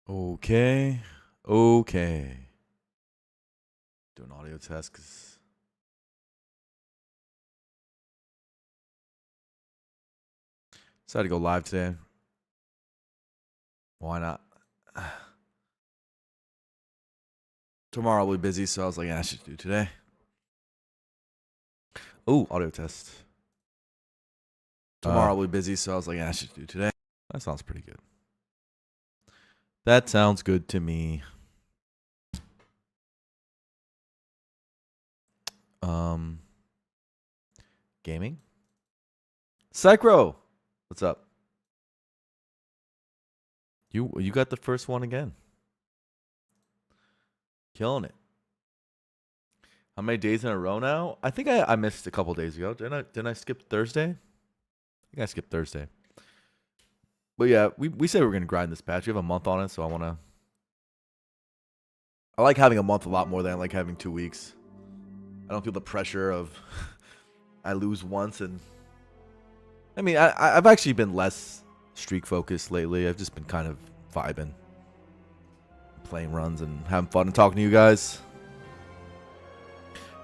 Okay. Okay. Do an audio test because decided to go live today. Why not? Tomorrow I'll be busy, so I was like, I should do today. Oh, audio test. Tomorrow I'll be busy, so I was like, I should do today. That sounds pretty good. That sounds good to me. Gaming. Psychro, what's up? You got the first one again. Killing it. How many days in a row now? I think I missed a couple days ago. Didn't I skip Thursday? I think I skipped Thursday. But yeah, we said we were gonna grind this patch. We have a month on it, so I like having a month a lot more than I like having 2 weeks. I don't feel the pressure of I lose once and I mean I've actually been less streak focused lately. I've just been kind of vibing, playing runs and having fun and talking to you guys.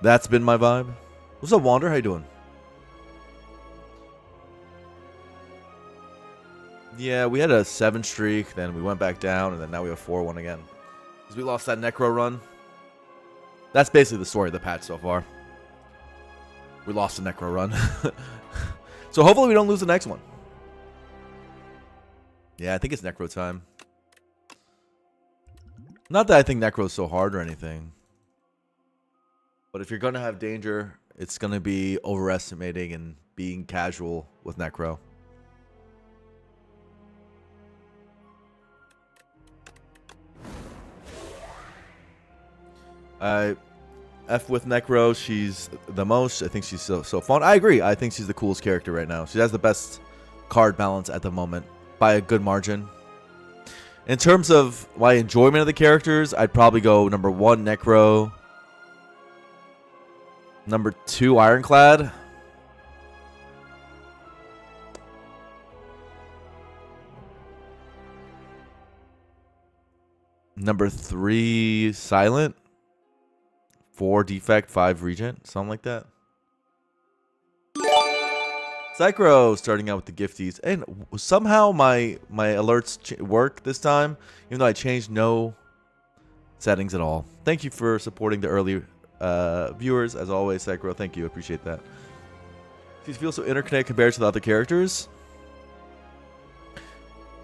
That's been my vibe. What's up, Wander? How you doing? Yeah, we had a 7 streak, then we went back down, and then now we have 4-1 again. Because we lost that Necro run. That's basically the story of the patch so far. We lost the Necro run. So hopefully we don't lose the next one. Yeah, I think it's Necro time. Not that I think Necro's so hard or anything. But if you're going to have danger, it's going to be overestimating and being casual with Necro. I F with Necro. She's the most. I think she's so fun. I agree. I think she's the coolest character right now. She has the best card balance at the moment by a good margin. In terms of my enjoyment of the characters, I'd probably go number 1, Necro. Number 2, Ironclad. Number 3, Silent. 4, Defect. 5, Regent. Something like that. Psychro starting out with the gifties. And somehow my alerts work this time, even though I changed no settings at all. Thank you for supporting the early viewers. As always, Psychro, thank you. Appreciate that. These feel so interconnected compared to the other characters.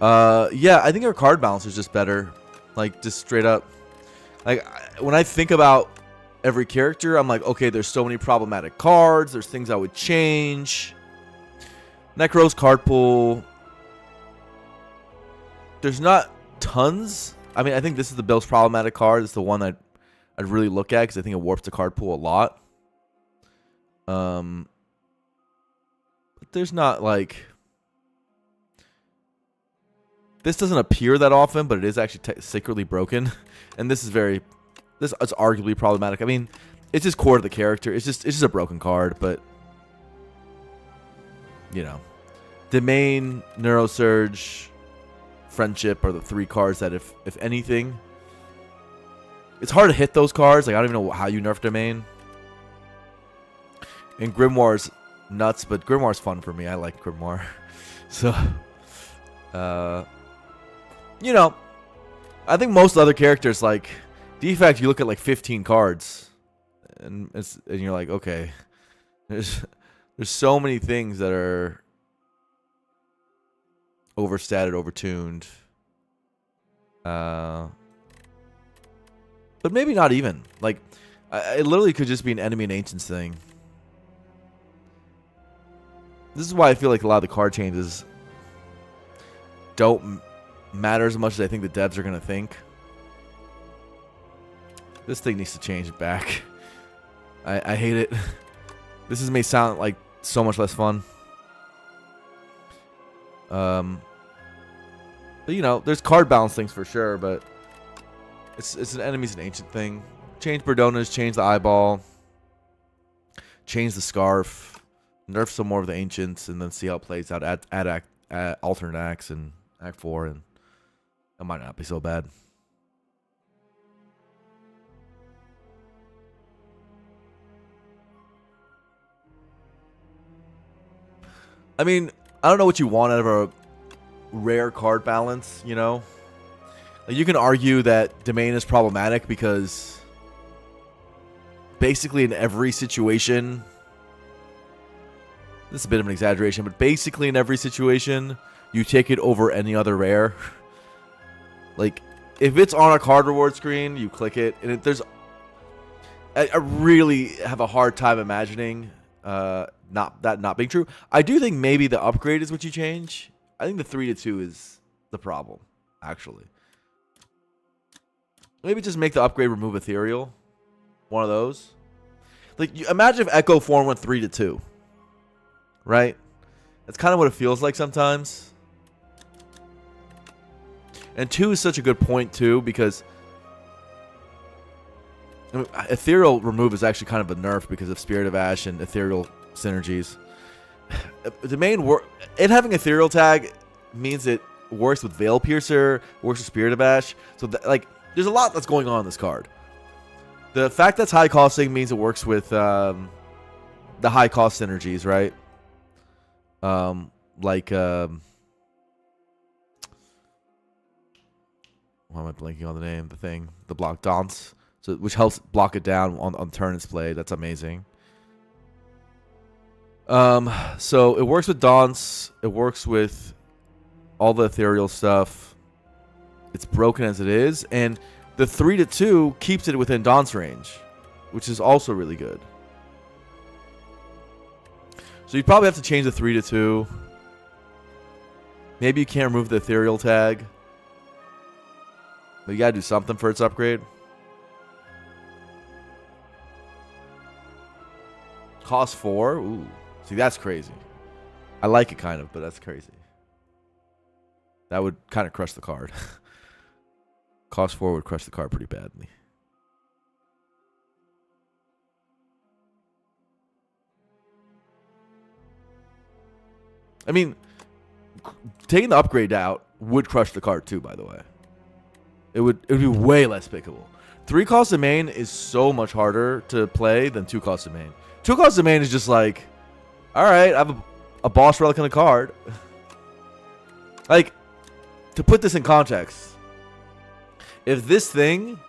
Yeah, I think her card balance is just better. Like, just straight up. Like, when I think about every character, I'm like, okay, there's so many problematic cards. There's things I would change. Necro's card pool. There's not tons. I mean, I think this is the most problematic card. It's the one I'd really look at because I think it warps the card pool a lot. But there's not like... This doesn't appear that often, but it is actually secretly broken. And this is this is arguably problematic. I mean, it's just core to the character. It's just a broken card, but you know. Domain, Neurosurge, Friendship are the 3 cards that if anything, it's hard to hit those cards. Like, I don't even know how you nerf Domain. And Grimoire's nuts, but Grimoire's fun for me. I like Grimoire. So you know, I think most other characters, like Defect, you look at like 15 cards, and you're like, okay, there's so many things that are overstated, overtuned, but maybe not even. Like, it literally could just be an Enemy and Ancients thing. This is why I feel like a lot of the card changes don't matter as much as I think the devs are going to think. This thing needs to change back. I hate it. This may sound like so much less fun. But you know, there's card balance things for sure, but it's an Enemies and Ancient thing. Change Berdona's, change the eyeball, change the scarf. nerf some more of the ancients, and then see how it plays out. Add alternate acts and Act 4, and that might not be so bad. I mean, I don't know what you want out of a rare card balance, you know? Like, you can argue that Domain is problematic because basically in every situation, this is a bit of an exaggeration, but basically in every situation, you take it over any other rare. Like, if it's on a card reward screen, you click it, and I really have a hard time imagining not being true. I do think maybe the upgrade is what you change. I think the 3-2 is the problem, actually. Maybe just make the upgrade remove ethereal. One of those. Like, imagine if Echo Form went 3-2. Right? That's kind of what it feels like sometimes. And 2 is such a good point, too, because I mean, ethereal remove is actually kind of a nerf because of Spirit of Ash and ethereal synergies. It having ethereal tag means it works with Veil Piercer, works with Spirit of Ash. So, there's a lot that's going on in this card. The fact that's high costing means it works with the high cost synergies, right? Why am I blanking on the name? The block Dance, which helps block it down on turn it's played. That's amazing. So it works with Dance. It works with all the ethereal stuff. It's broken as it is, and the 3-2 keeps it within Dance range, which is also really good. So you probably have to change the 3-2. Maybe you can't remove the ethereal tag. But you gotta do something for its upgrade. Cost 4? Ooh. See, that's crazy. I like it kind of, but that's crazy. That would kind of crush the card. Cost 4 would crush the card pretty badly. I mean, taking the upgrade out would crush the card too, by the way. It would be way less pickable. 3 cost of main is so much harder to play than 2 cost of main. 2 cost of main is just like, alright, I have a boss relic on a card. Like, to put this in context, if this thing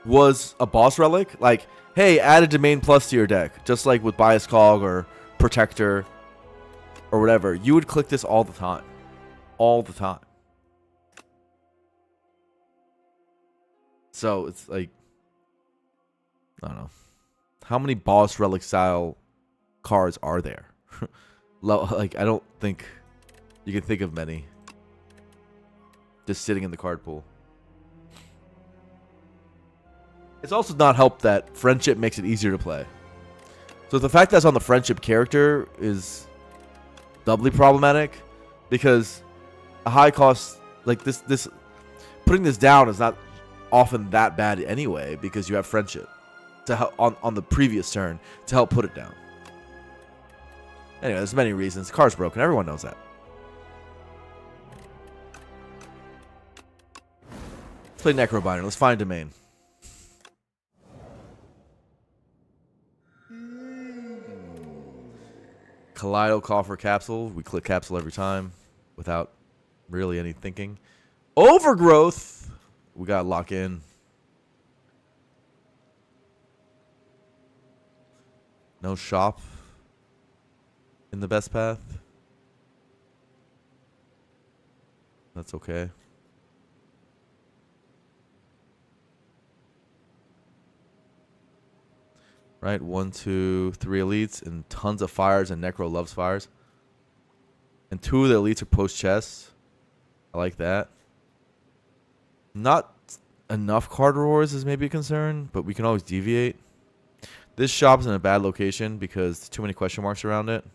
was a boss relic, like, hey, add a domain plus to your deck, just like with Bias Cog or Protector or whatever, you would click this all the time. All the time. So it's like, I don't know. How many boss relic style cards are there? Like, I don't think you can think of many. Just sitting in the card pool. It's also not helped that Friendship makes it easier to play. So the fact that it's on the Friendship character is doubly problematic, because a high cost like this putting this down is not often that bad anyway, because you have Friendship to help on the previous turn to help put it down. Anyway, there's many reasons. The card's broken. Everyone knows that. Let's play Necrobinder. Let's find Domain. Kaleido Coffer Capsule. We click Capsule every time without really any thinking. Overgrowth. We got to lock in. No shop in the best path. That's okay. Right, 1, 2, 3 elites and tons of fires, and Necro loves fires. And 2 of the elites are post chests. I like that. Not enough card rewards is maybe a concern, but we can always deviate. This shop's in a bad location because there's too many question marks around it.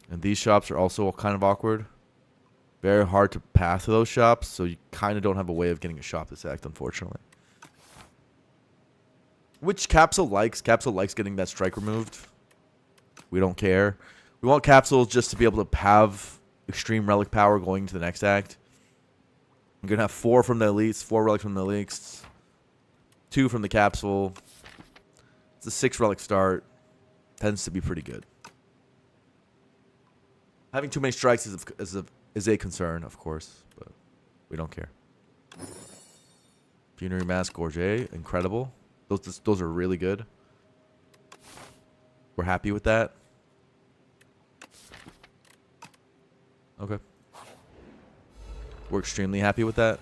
And these shops are also kind of awkward. Very hard to pass to those shops, so you kind of don't have a way of getting a shop this act, unfortunately. Which Capsule likes. Capsule likes getting that strike removed. We don't care. We want capsules just to be able to have extreme relic power going into the next act. I'm going to have 4 from the elites, 4 relics from the elites, 2 from the capsule. It's a 6 relic start. Tends to be pretty good. Having too many strikes is a concern, of course, but we don't care. Funerary Mask Gorge, incredible. Those are really good. We're happy with that. Okay. We're extremely happy with that.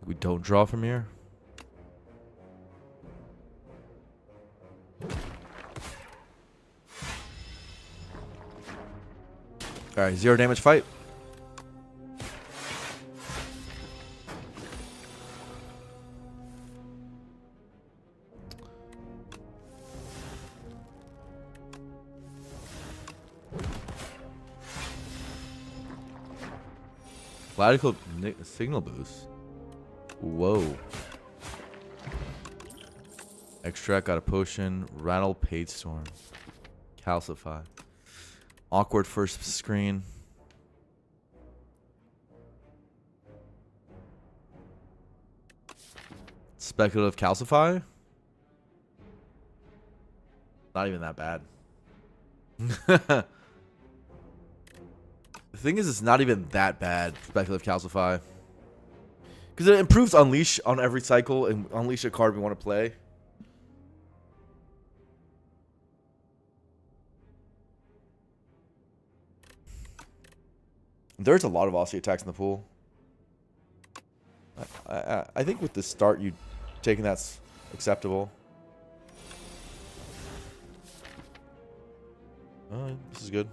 We don't draw from here. Alright, 0 damage fight. Radical signal boost. Whoa. Extract, got a potion. Rattle, Page Storm. Calcify. Awkward first screen. Speculative Calcify. Not even that bad. The thing is, it's not even that bad, Speculative Calcify. Because it improves Unleash on every cycle and Unleash a card we want to play. There's a lot of Aussie attacks in the pool. I think with the start, you taking that's acceptable. This is good.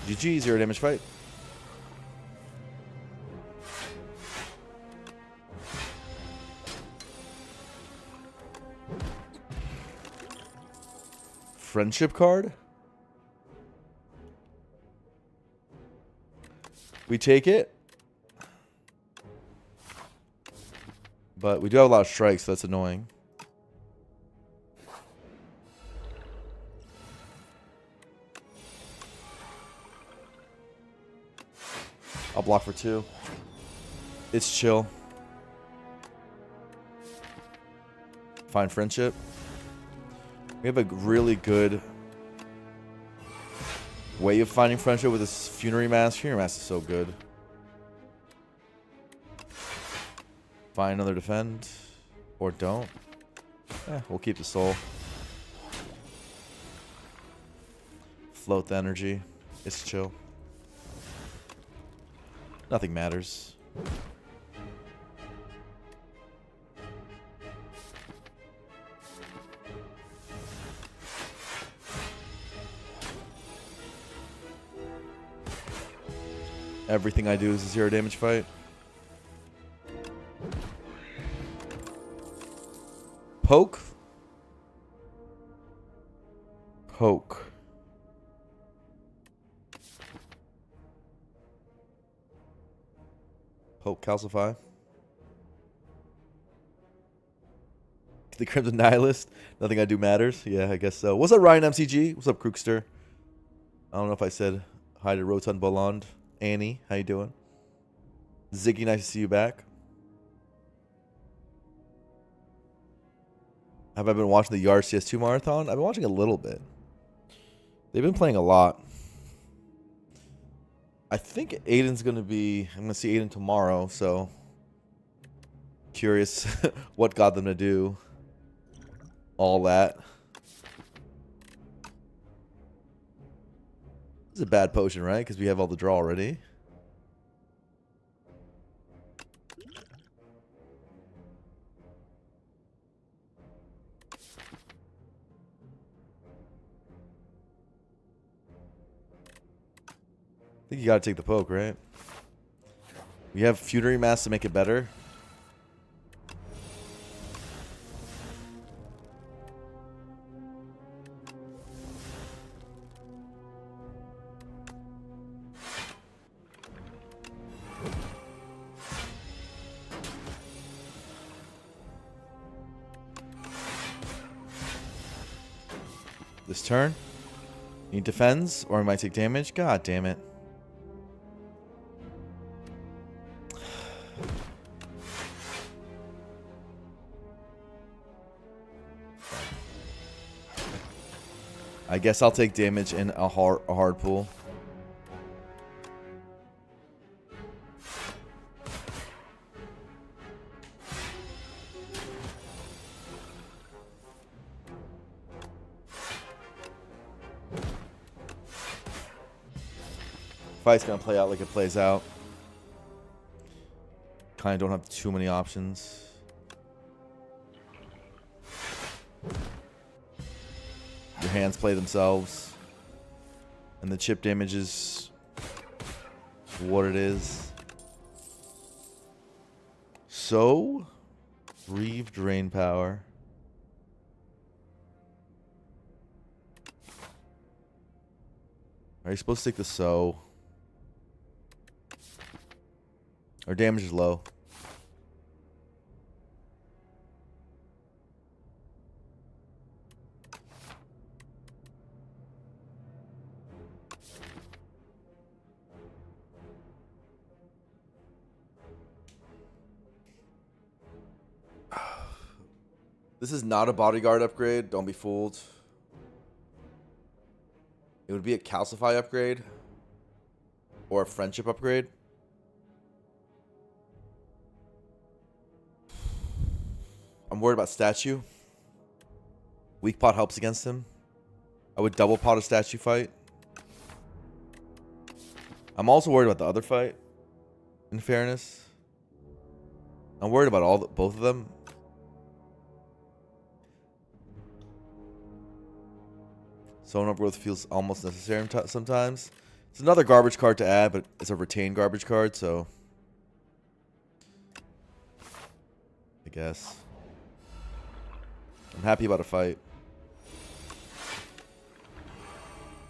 GG, 0 damage fight. Friendship card. We take it. But we do have a lot of strikes, so that's annoying. I'll block for 2. It's chill. Find friendship. We have a really good way of finding friendship with this Funerary Mask. Funerary Mask is so good. Find another defend. Or don't. We'll keep the soul. Float the energy. It's chill. Nothing matters. Everything I do is a 0 damage fight. Poke. Poke. Poke Calcify. The Crimson Nihilist. Nothing I do matters. Yeah, I guess so. What's up, Ryan MCG? What's up, Crookster? I don't know if I said hi to Rotund Bolland. Annie, how you doing? Ziggy, nice to see you back. Have I been watching the Yard CS2 marathon? I've been watching a little bit. They've been playing a lot. I think Aiden's going to be... I'm going to see Aiden tomorrow, so... Curious what got them to do all that. This is a bad potion, right? Because we have all the draw already. I think you gotta take the poke, right? We have Fury Mass to make it better. This turn, he defends, or he might take damage. God damn it. I guess I'll take damage in a hard pool. Fight's gonna play out like it plays out. Kinda don't have too many options. Your hands play themselves. And the chip damage is what it is. So, Reeve Drain Power. Are you supposed to take the So? Our damage is low. This is not a bodyguard upgrade. Don't be fooled. It would be a calcify upgrade. Or a friendship upgrade. I'm worried about statue. Weak pot helps against him. I would double pot a statue fight. I'm also worried about the other fight. In fairness. I'm worried about both of them. Zone Upgrowth feels almost necessary sometimes. It's another garbage card to add, but it's a retained garbage card, so I guess. I'm happy about a fight.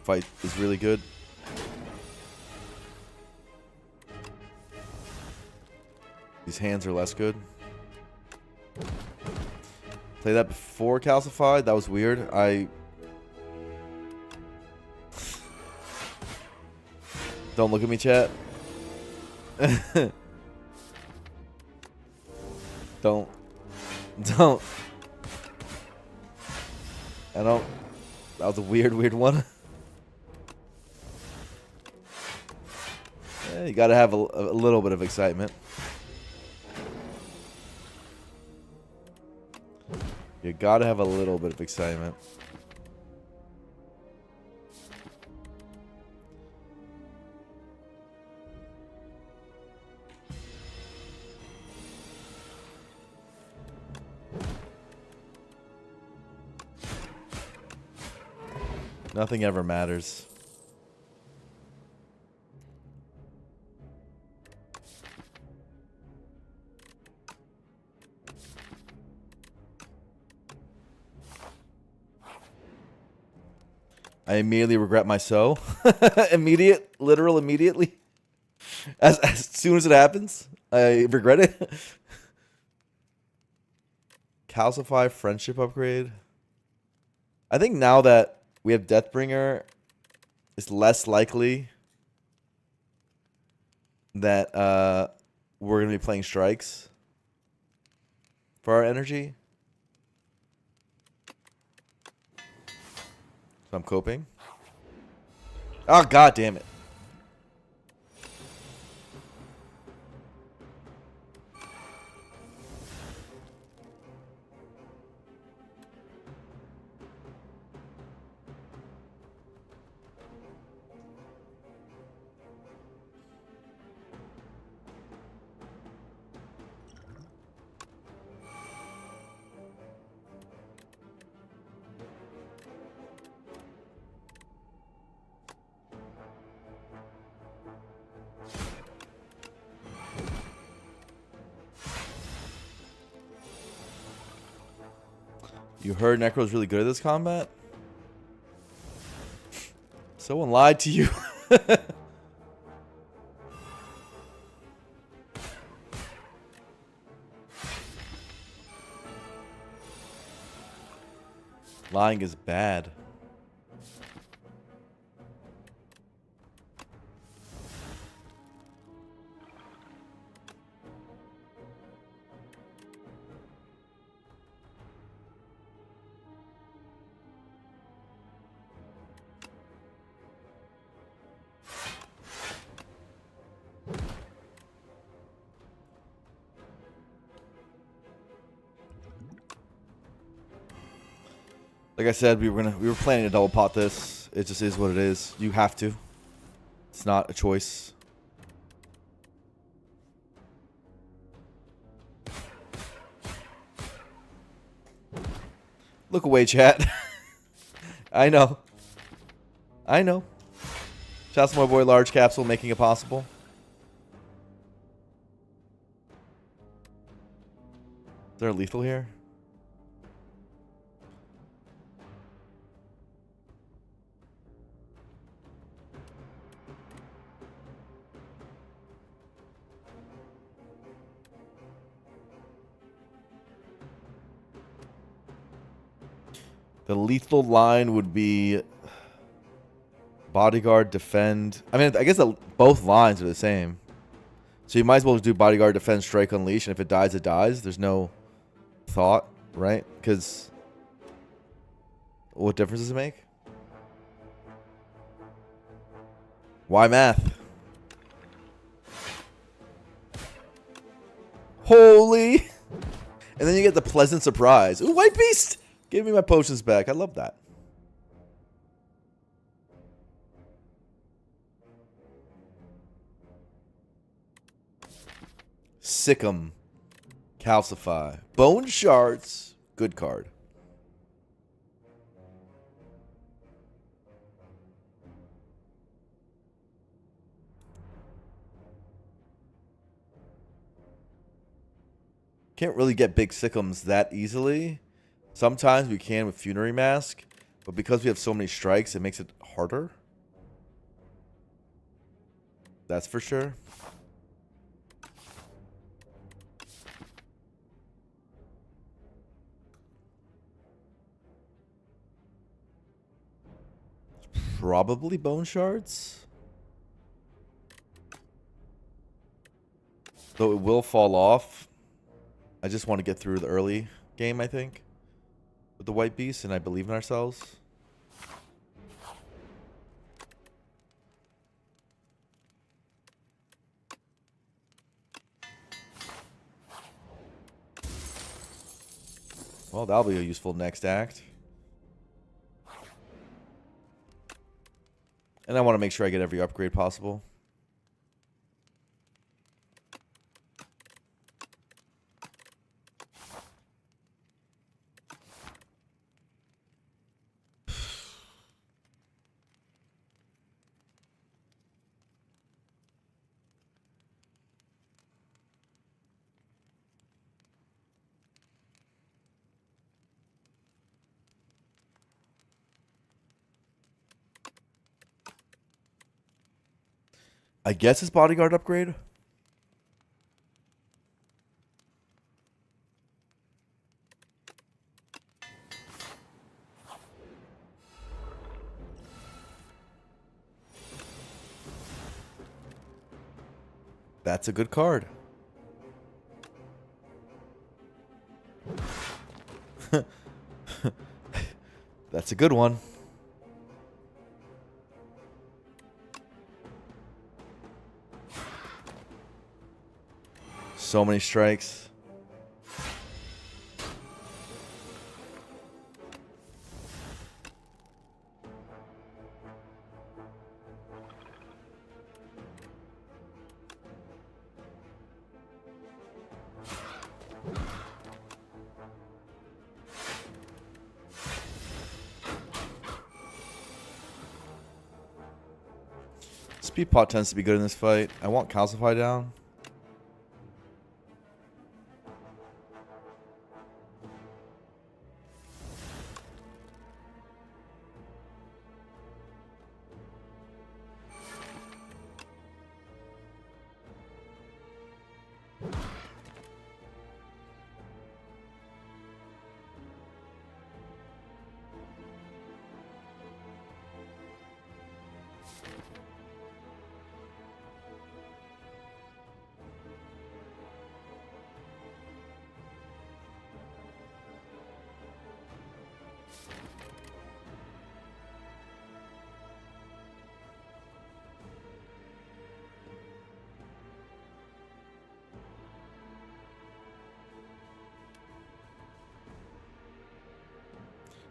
Fight is really good. These hands are less good. Play that before calcified. That was weird. Don't look at me, chat. Don't. I don't. That was a weird one. Yeah, you gotta have a little bit of excitement. You gotta have a little bit of excitement. Nothing ever matters. I immediately regret my so. Immediately. As soon as it happens, I regret it. Calcify friendship upgrade. I think now that we have Deathbringer, it's less likely that we're going to be playing strikes for our energy. So I'm coping. Oh, god damn it. You heard Necro's really good at this combat? Someone lied to you. Lying is bad. Like I said, we were planning to double pot this. It just is what it is. You have to. It's not a choice. Look away, chat. I know. I know. Shouts to my boy Large Capsule making it possible. Is there a lethal here? The lethal line would be bodyguard, defend. I mean, I guess both lines are the same. So you might as well do bodyguard, defend, strike, unleash, and if it dies, it dies. There's no thought, right? Because what difference does it make? Why math? Holy! And then you get the pleasant surprise. Ooh, White Beast! Give me my potions back. I love that. Sick'em. Calcify. Bone Shards. Good card. Can't really get big Sick'ems that easily. Sometimes we can with Funerary Mask, but because we have so many strikes, it makes it harder. That's for sure. Probably Bone Shards. Though it will fall off. I just want to get through the early game, I think. With the White Beast, and I believe in ourselves. Well, that'll be a useful next act. And I want to make sure I get every upgrade possible. I guess it's bodyguard upgrade. That's a good card. That's a good one. So many strikes. Speed pot tends to be good in this fight. I want Calcify down.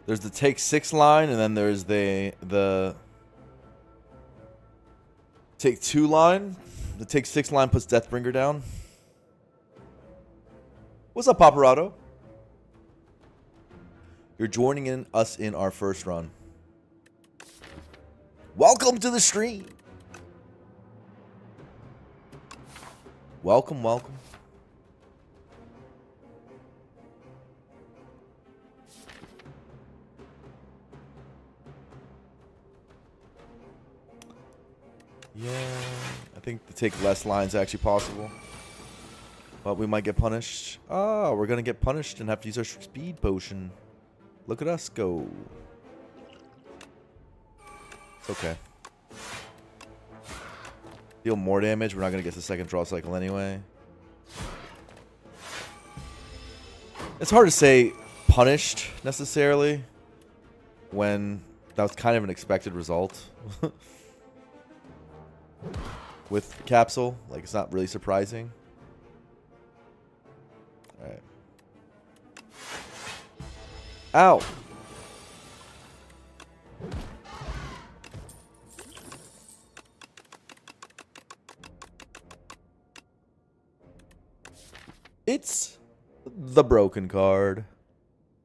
There's the take 6 line, and then there's the take 2 line. The take 6 line puts Deathbringer down. What's up, Paparazzo? You're joining us in our first run. Welcome to the stream. Welcome, welcome. Yeah, I think to take less lines is actually possible. But we might get punished. Oh, we're going to get punished and have to use our speed potion. Look at us go. It's okay. Deal more damage. We're not going to get the second draw cycle anyway. It's hard to say punished necessarily when that was kind of an expected result. With Capsule. Like, it's not really surprising. Alright. Ow! It's the broken card.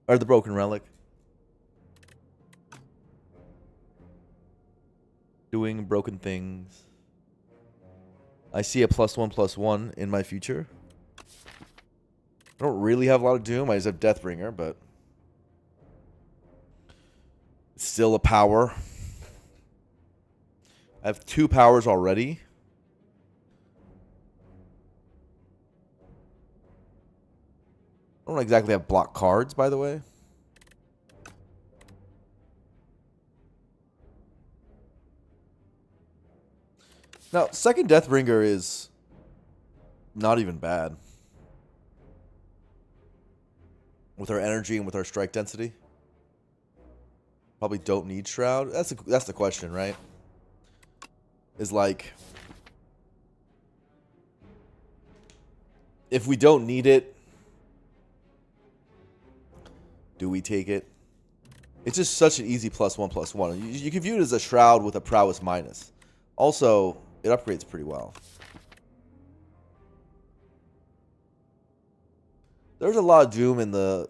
Or the broken relic. Doing broken things. I see a +1/+1 in my future. I don't really have a lot of Doom. I just have Deathbringer, but it's still a power. I have 2 powers already. I don't exactly have block cards, by the way. Now, second Deathbringer is not even bad. With our energy and with our strike density. Probably don't need Shroud. That's the question, right? Is like, if we don't need it, do we take it? It's just such an easy +1/+1. You can view it as a Shroud with a prowess minus. Also, it upgrades pretty well. There's a lot of Doom in the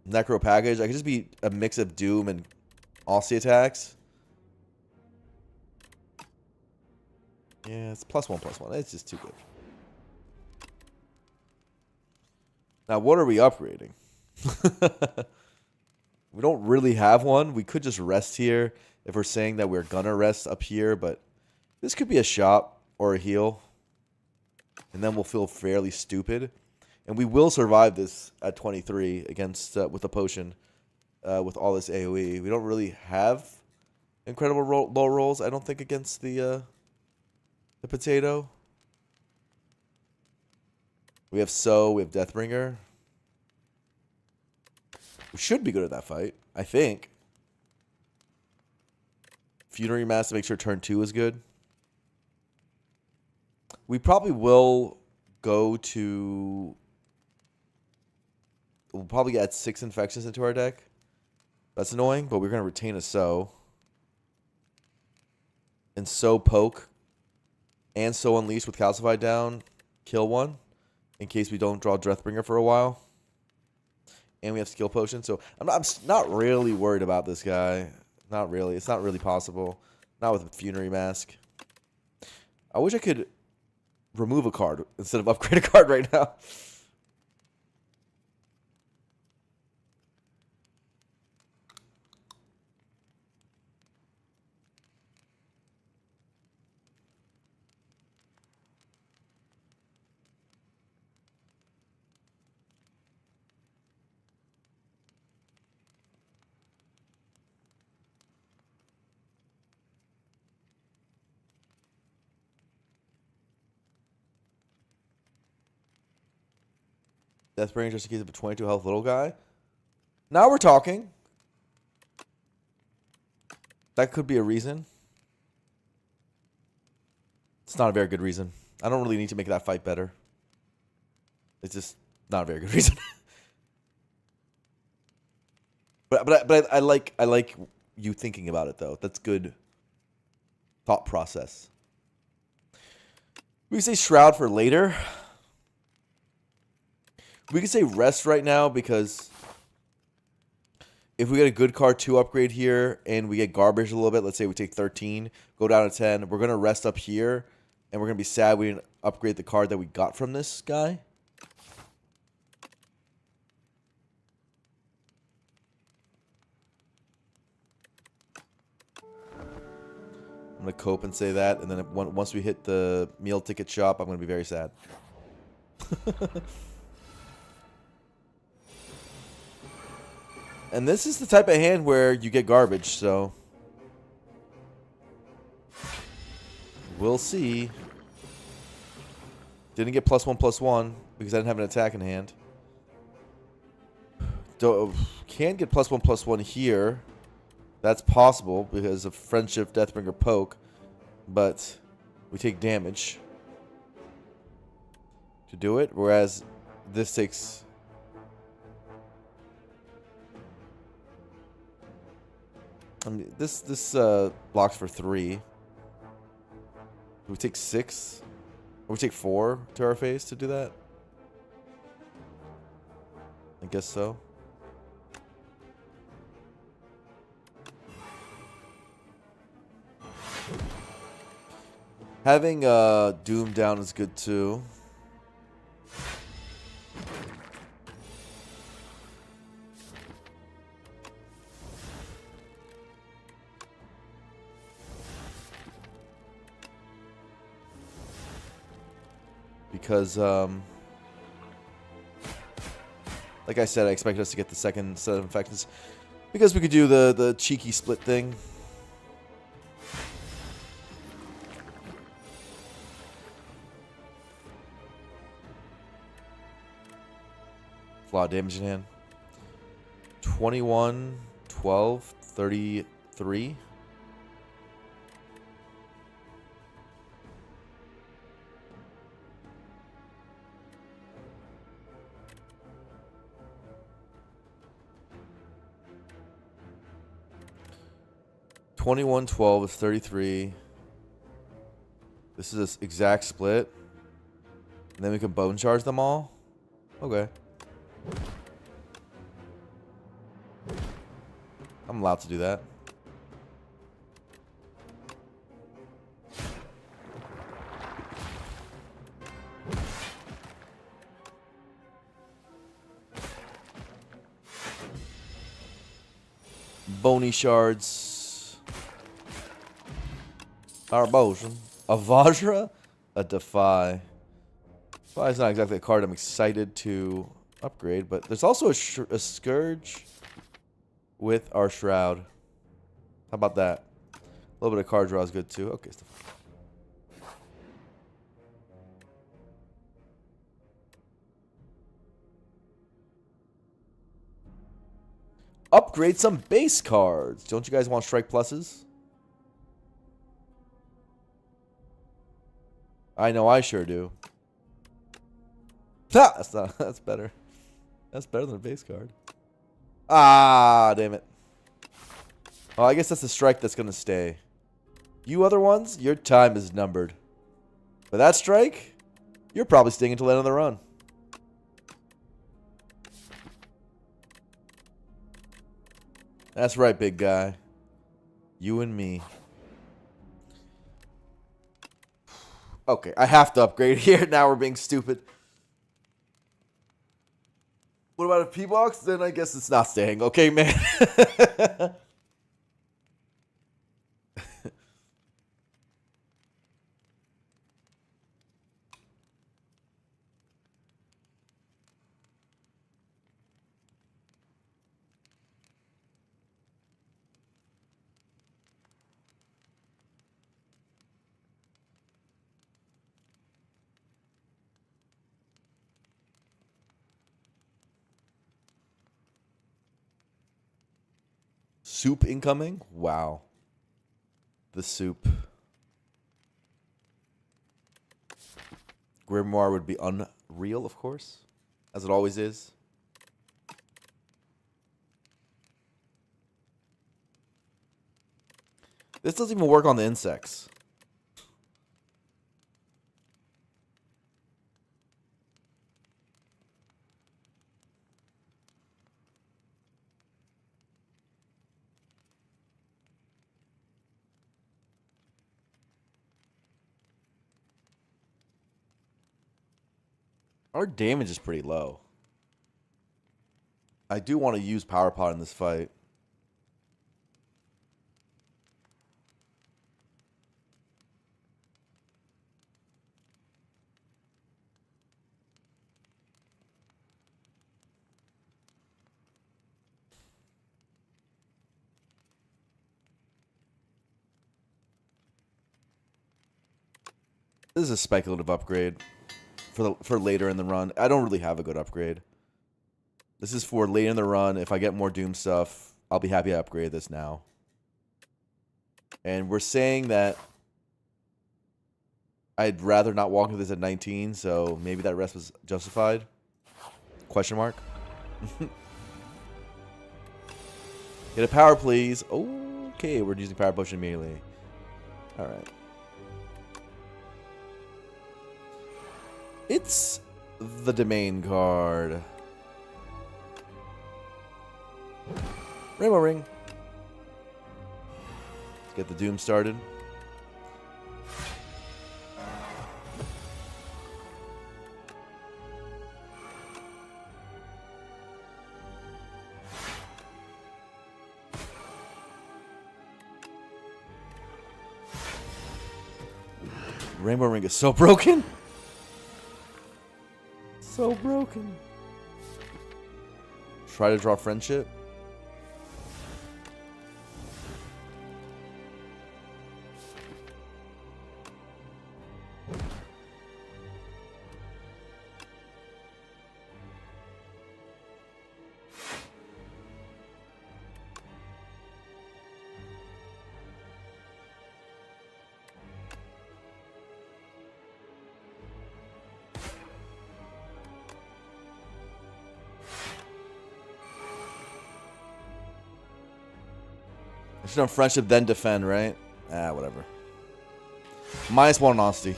Necro package. I could just be a mix of Doom and Aussie attacks. Yeah, it's +1/+1. It's just too good. Now, what are we upgrading? We don't really have one. We could just rest here if we're saying that we're gonna rest up here, but this could be a shop or a heal. And then we'll feel fairly stupid. And we will survive this at 23 against with a potion with all this AoE. We don't really have incredible low rolls, I don't think, against the potato. We have we have Deathbringer. We should be good at that fight, I think. Funerary Mass to make sure turn 2 is good. We probably will go to... We'll probably add 6 infections into our deck. That's annoying, but we're going to retain a Sow. And Sow poke. And Sow unleash with Calcify down. Kill one. In case we don't draw Deathbringer for a while. And we have skill potion. So I'm not really worried about this guy. Not really. It's not really possible. Not with a Funerary Mask. I wish I could remove a card instead of upgrade a card right now. Deathbringer just in case of a 22 health little guy. Now we're talking. That could be a reason. It's not a very good reason. I don't really need to make that fight better. It's just not a very good reason. But I like you thinking about it though. That's good thought process. We can say Shroud for later. We can say Rest right now because if we get a good card 2 upgrade here and we get garbage a little bit, let's say we take 13, go down to 10, we're going to rest up here and we're going to be sad we didn't upgrade the card that we got from this guy. I'm going to cope and say that, and then once we hit the meal ticket shop, I'm going to be very sad. And this is the type of hand where you get garbage, so we'll see. Didn't get +1/+1 because I didn't have an attack in hand. Can get +1/+1 here. That's possible because of Friendship, Deathbringer, Poke, but we take damage to do it, whereas this takes... I mean, this blocks for 3. We take 6, or we take 4 to our face to do that. I guess so. Having Doom down is good too. Because, like I said, I expected us to get the second set of infections. Because we could do the cheeky split thing. A lot of damage in hand. 21, 12, 33. $21.12 is 33. This is this exact split. And then we can bone charge them all. Okay. I'm allowed to do that. Bony shards. Arbosian. A Vajra? A Defy. Defy is not exactly a card I'm excited to upgrade, but there's also a Scourge with our Shroud. How about that? A little bit of card draw is good too. Okay, stuff. Upgrade some base cards. Don't you guys want strike pluses? I know I sure do. That's not. That's better. That's better than a base card. Ah, damn it. Oh, I guess that's the strike that's gonna stay. You other ones, your time is numbered. But that strike, you're probably staying until the end of the run. That's right, big guy. You and me. Okay, I have to upgrade here. Now we're being stupid. What about a P-Box? Then I guess it's not staying. Okay, man. Soup incoming? Wow. The soup. Grimoire would be unreal, of course. As it always is. This doesn't even work on the insects. Our damage is pretty low. I do want to use Power Pod in this fight. This is a speculative upgrade for later in the run. I don't really have a good upgrade. This is for later in the run. If I get more Doom stuff, I'll be happy to upgrade this now. And we're saying that I'd rather not walk into this at 19, so maybe that rest was justified? Question mark? Get a power, please. Okay, we're using Power Potion immediately. Alright. It's the domain card. Rainbow Ring. Let's get the Doom started. Rainbow Ring is so broken. So broken. Try to draw friendship. I should have friendship, then defend, right? Ah, whatever. -1 on honesty.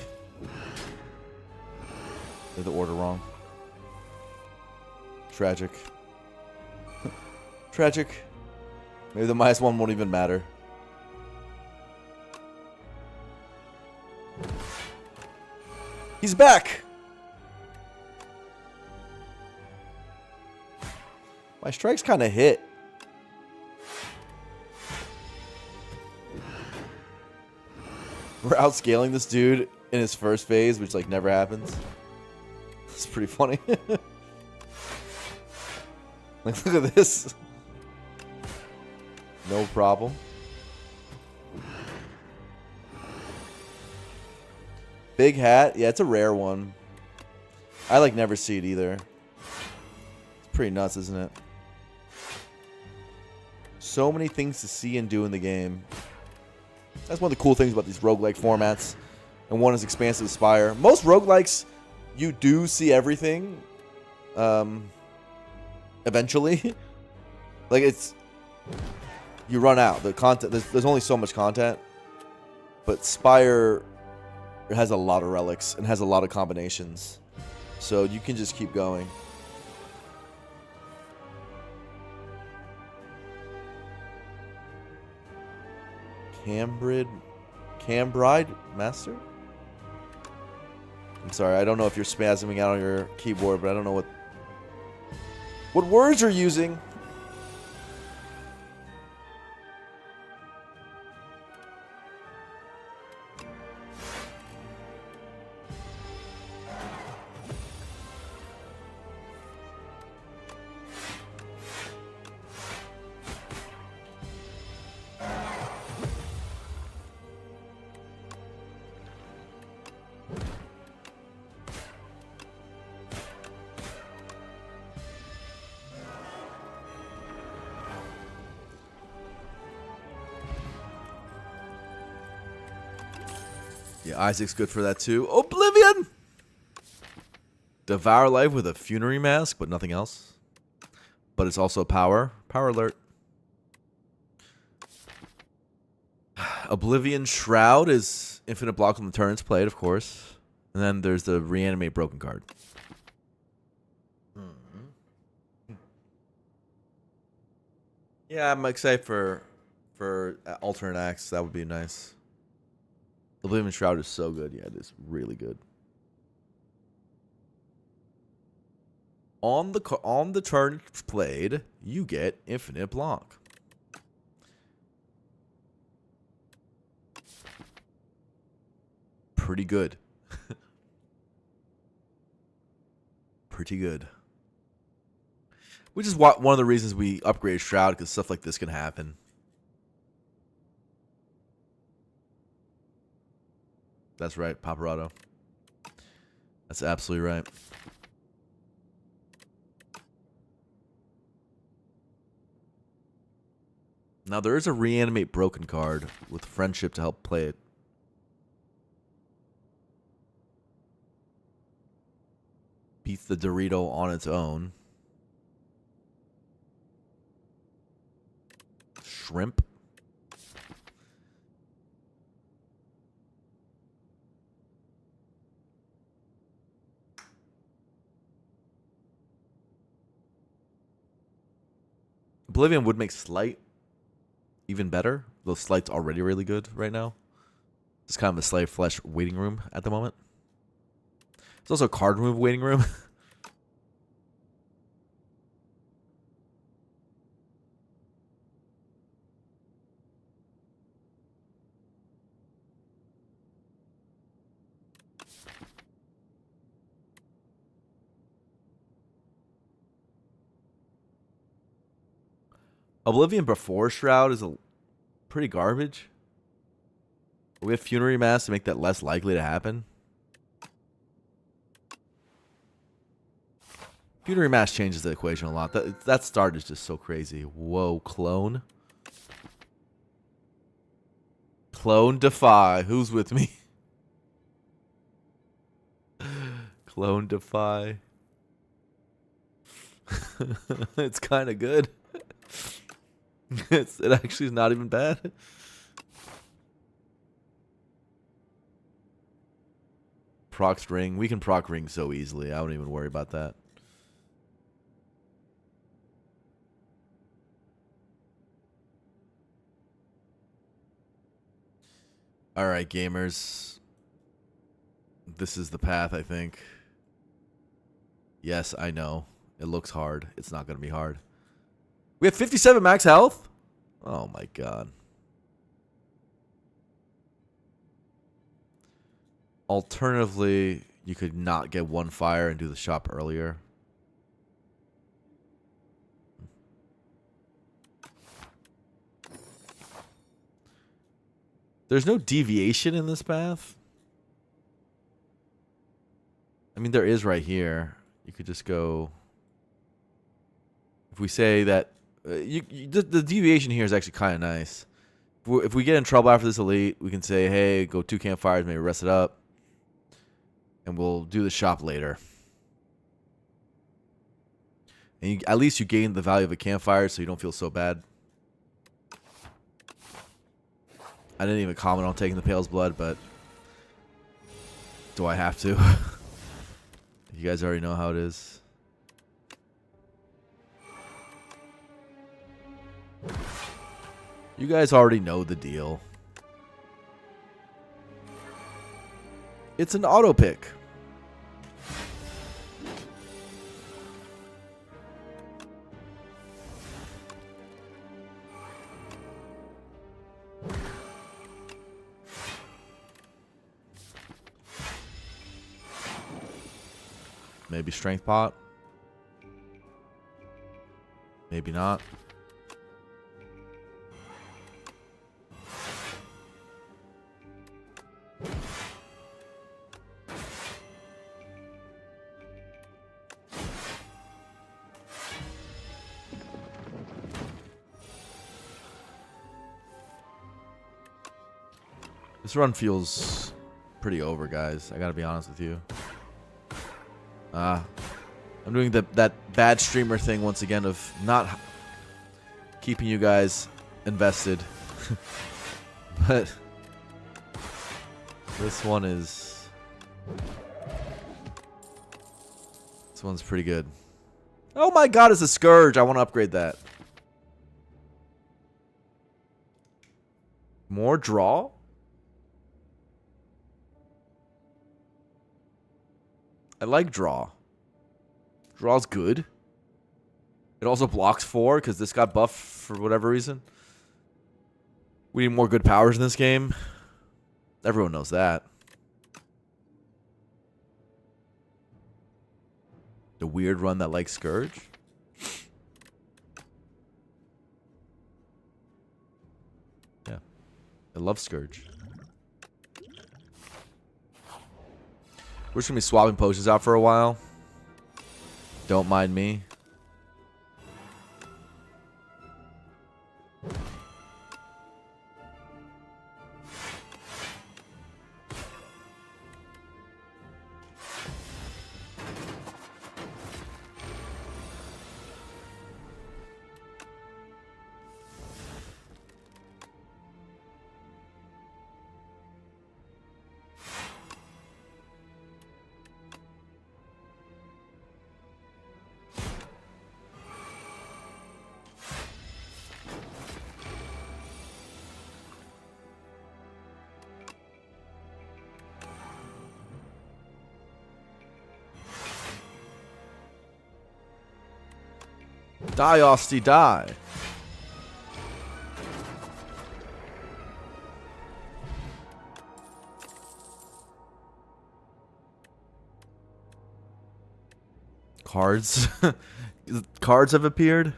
Did the order wrong. Tragic. Tragic. Maybe the -1 won't even matter. He's back! My strikes kind of hit. We're outscaling this dude in his first phase, which like never happens. It's pretty funny. Like, look at this. No problem. Big hat. Yeah, it's a rare one. I like never see it either. It's pretty nuts, isn't it? So many things to see and do in the game. That's one of the cool things about these roguelike formats. And one is Expansive Spire. Most roguelikes, you do see everything. Eventually. Like, it's... You run out. The content... There's only so much content. But Spire has a lot of relics and has a lot of combinations. So you can just keep going. Cambride Master? I'm sorry, I don't know if you're spasming out on your keyboard, but I don't know what words you're using. Yeah, Isaac's good for that too. Oblivion! Devour life with a funerary mask, but nothing else. But it's also power. Power alert. Oblivion Shroud is infinite block on the turn it's played, of course. And then there's the Reanimate Broken card. Yeah, I'm excited for alternate acts. That would be nice. Oblivion Shroud is so good. Yeah, it is really good. On the turn played, you get infinite block. Pretty good. Pretty good. Which is one of the reasons we upgraded Shroud, because stuff like this can happen. That's right, Paparazzo. That's absolutely right. Now, there is a Reanimate Broken card with Friendship to help play it. Beats the Dorito on its own. Shrimp. Oblivion would make Slight even better. Though Slight's already really good right now. It's kind of a Slave Flesh waiting room at the moment. It's also a card move waiting room. Oblivion before Shroud is a pretty garbage. We have Funerary Mass to make that less likely to happen. Funerary Mass changes the equation a lot. That start is just so crazy. Whoa, Clone. Clone Defy. Who's with me? Clone Defy. It's kind of good. It actually is not even bad. Proc Ring. We can proc Ring so easily. I wouldn't even worry about that. Alright, gamers. This is the path, I think. Yes, I know. It looks hard. It's not going to be hard. We have 57 max health? Oh my god. Alternatively, you could not get one fire and do the shop earlier. There's no deviation in this path. I mean, there is right here. You could just go... If we say that... the deviation here is actually kind of nice. If we get in trouble after this elite, we can say, hey, go 2 campfires, maybe rest it up. And we'll do the shop later. And at least you gain the value of a campfire so you don't feel so bad. I didn't even comment on taking the Pale's Blood, but... Do I have to? You guys already know how it is. You guys already know the deal. It's an auto pick. Maybe strength pot. Maybe not. This run feels pretty over, guys. I gotta be honest with you. I'm doing that bad streamer thing once again of not keeping you guys invested But this one is... This one's pretty good. Oh my god, it's a Scourge. I want to upgrade that. More draw? I like draw. Draw's good. It also blocks 4 because this got buffed for whatever reason. We need more good powers in this game. Everyone knows that. The weird run that likes Scourge. Yeah. I love Scourge. We're just going to be swapping potions out for a while. Don't mind me. Die, Osty, die. Cards. Cards have appeared.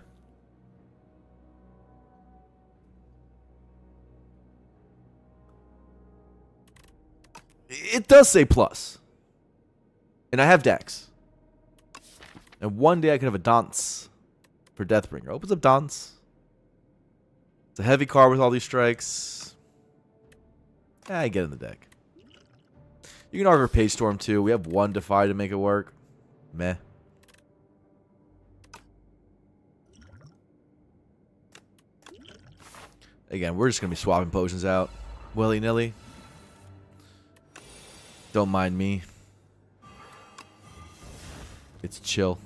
It does say plus. And I have decks. And one day I can have a dance for Deathbringer. Opens up dance. It's a heavy card with all these strikes. I get in the deck. You can argue Page Storm too. We have one Defy to make it work. Meh. Again, we're just going to be swapping potions out. Willy-nilly. Don't mind me. It's chill.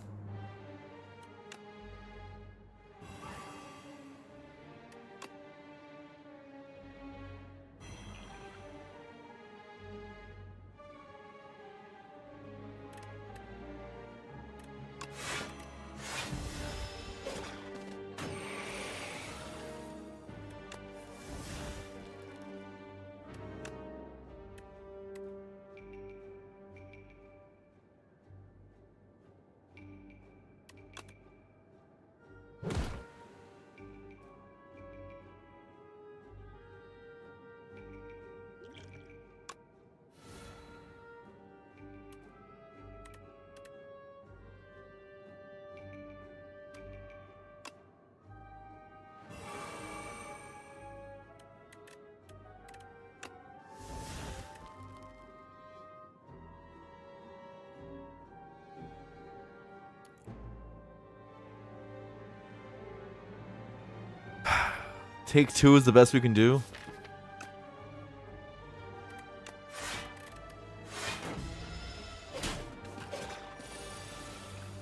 Take 2 is the best we can do.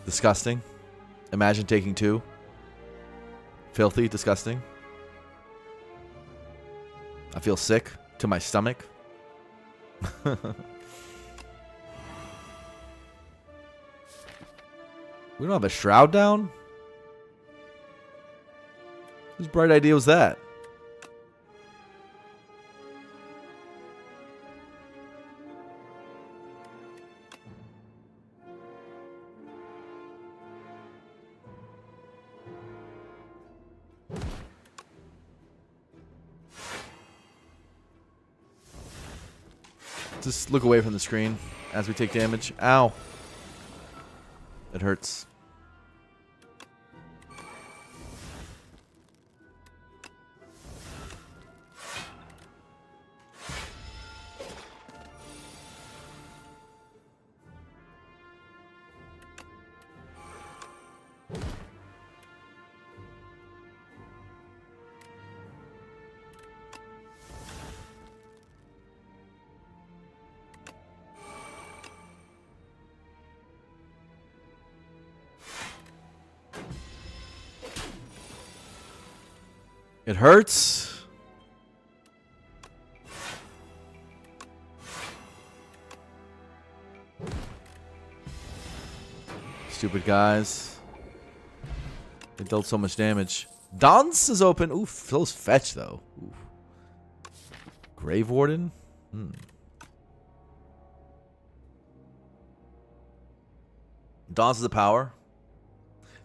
Disgusting. Imagine taking 2. Filthy, disgusting. I feel sick to my stomach. We don't have a shroud down? Whose bright idea was that? Just look away from the screen as we take damage. Ow. It hurts. It hurts. Stupid guys. They dealt so much damage. Dance is open. Oof, those fetch though. Oof. Grave Warden? Dance is a power.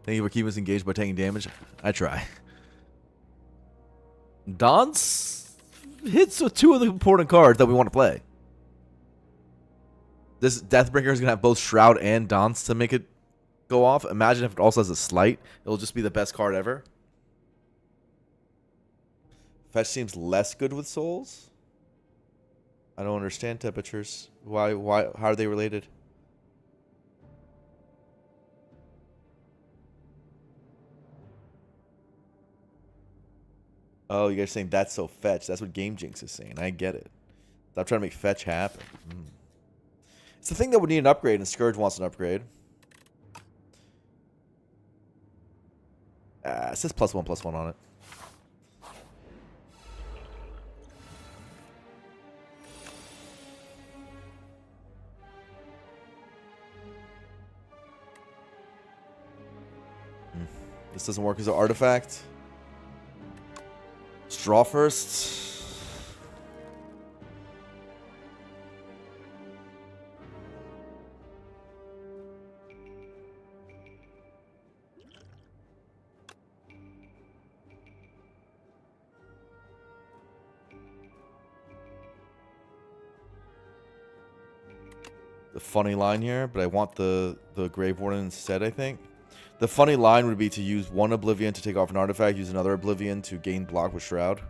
Thank you for keeping us engaged by taking damage. I try. Dance hits with 2 of the important cards that we want to play. This Deathbringer is going to have both Shroud and Dance to make it go off. Imagine if it also has a Slight. It'll just be the best card ever. Fetch seems less good with souls. I don't understand temperatures. Why? How are they related? Oh, you guys are saying that's so fetch. That's what Game Jinx is saying. I get it. Stop trying to make fetch happen. It's the thing that would need an upgrade, and Scourge wants an upgrade. It says +1/+1 on it. This doesn't work as an artifact. Straw first. The funny line here, but I want the Grave Warden instead, I think. The funny line would be to use 1 Oblivion to take off an artifact, use another Oblivion to gain block with Shroud.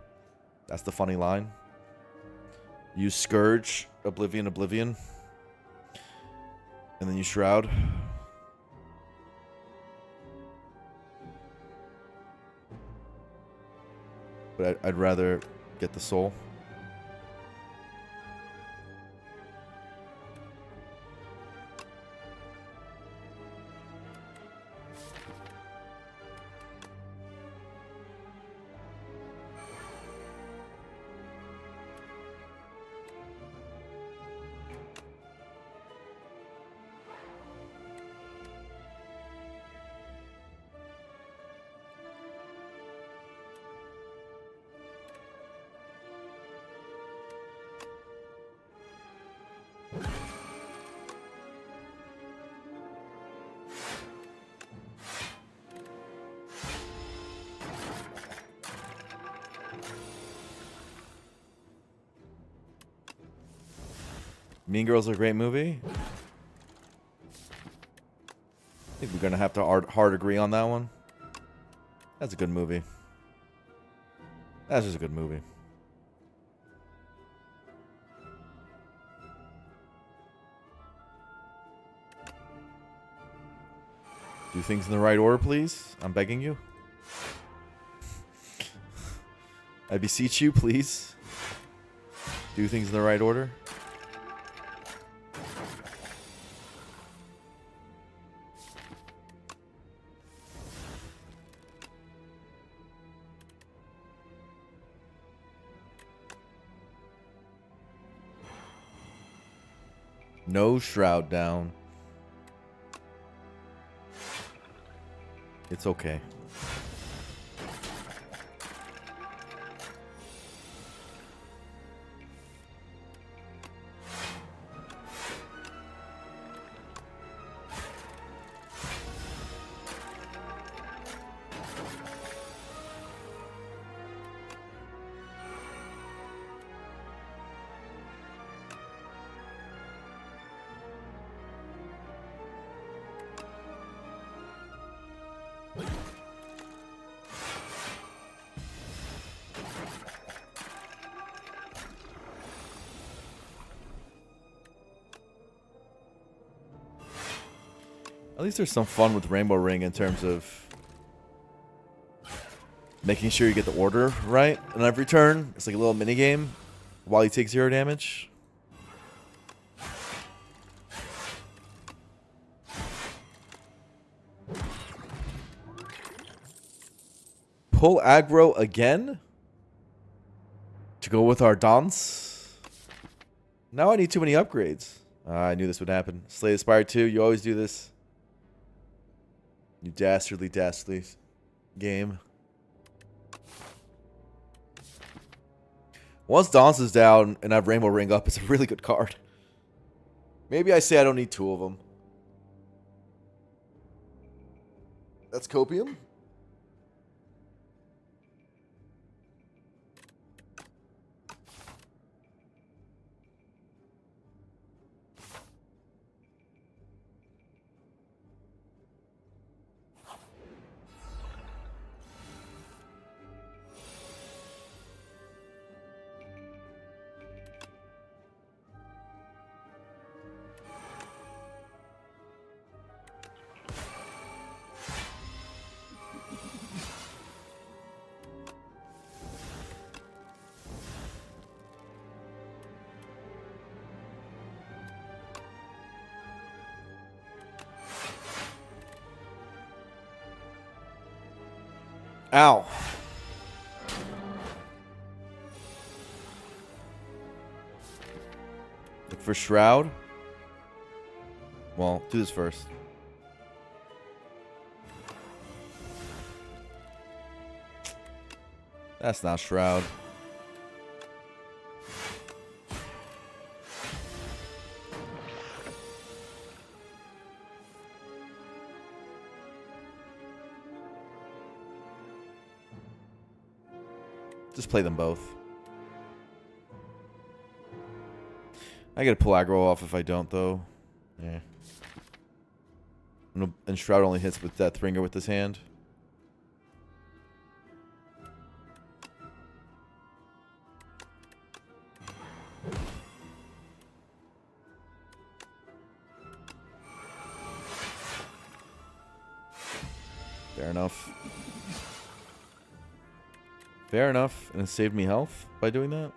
That's the funny line. Use Scourge, Oblivion, Oblivion. And then use Shroud. But I'd rather get the soul. Mean Girls is a great movie. I think we're going to have to hard agree on that one. That's a good movie. That's just a good movie. Do things in the right order, please. I'm begging you. I beseech you, please. Do things in the right order. No Shroud down. It's okay. At least there's some fun with Rainbow Ring in terms of making sure you get the order right on every turn. It's like a little mini game while you take 0 damage. pull aggro again to go with our dance. Now I need too many upgrades. I knew this would happen. Slay Aspire 2, you always do this. You dastardly, dastardly game. Once Dance is down and I have Rainbow Ring up, it's a really good card. Maybe I say I don't need 2 of them. That's Copium. Ow. Look for Shroud. Well, do this first. That's not Shroud. Just play them both. I gotta pull aggro off if I don't, though. Yeah. And Shroud only hits with Deathbringer with his hand. Fair enough. Fair enough. And it saved me health by doing that.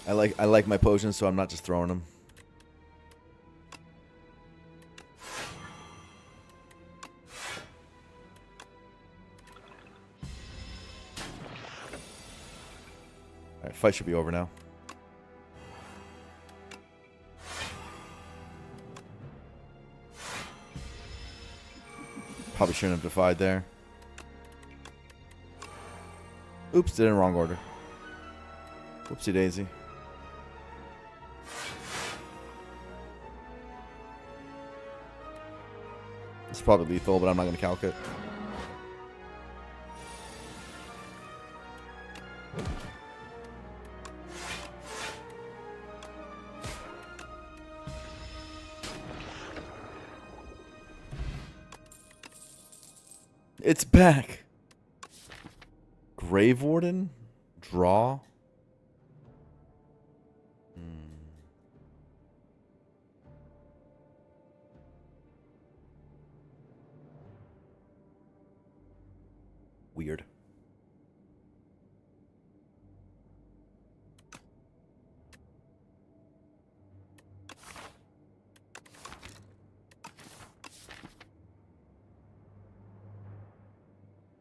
I like my potions, so I'm not just throwing them. Alright, fight should be over now. Probably shouldn't have defied there. Oops, did it in the wrong order. Whoopsie daisy. It's probably lethal, but I'm not going to calc it. It's back. Grave Warden? Draw? Weird.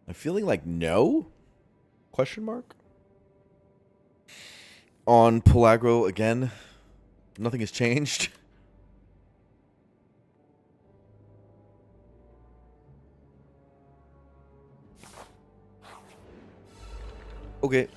I'm feeling like no? Question mark? On pull aggro again. Nothing has changed. Okay.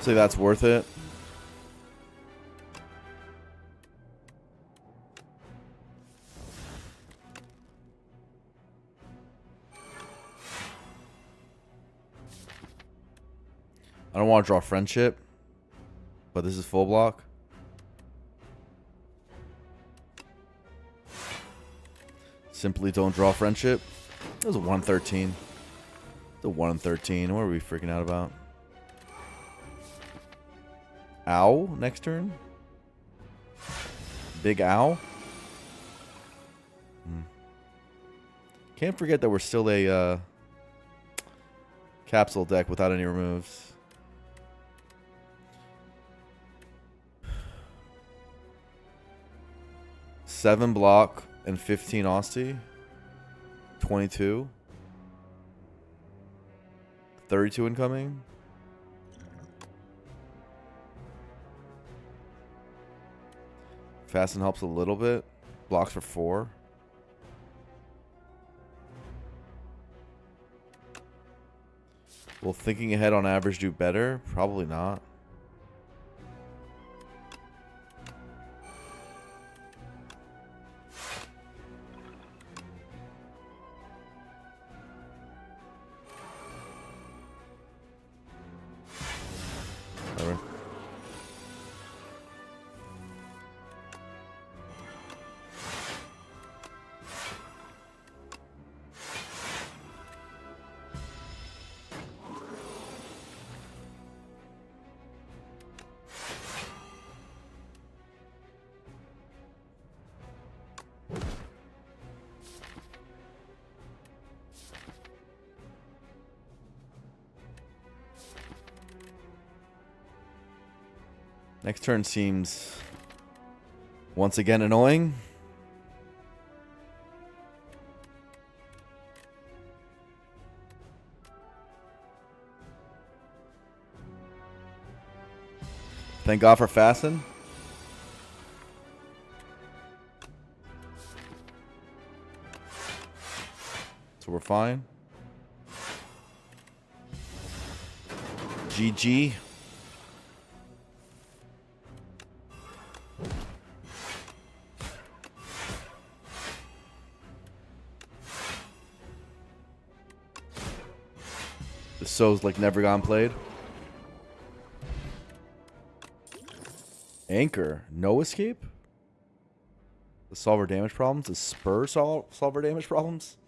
Say that's worth it. I don't want to draw friendship, but this is full block. Simply don't draw friendship. It was a 113. It's a 1 in 13. What are we freaking out about? Ow next turn? Big ow? Can't forget that we're still a capsule deck without any removes. Seven block and 15 Aussie. 22. 32 incoming. Fasten helps a little bit. Blocks for 4. Will thinking ahead on average do better? Probably not. Whatever. Next turn seems once again annoying. Thank God for Fasten. So we're fine. GG. The So's like never gone played. Anchor. No escape? The solver damage problems? The spur solver damage problems?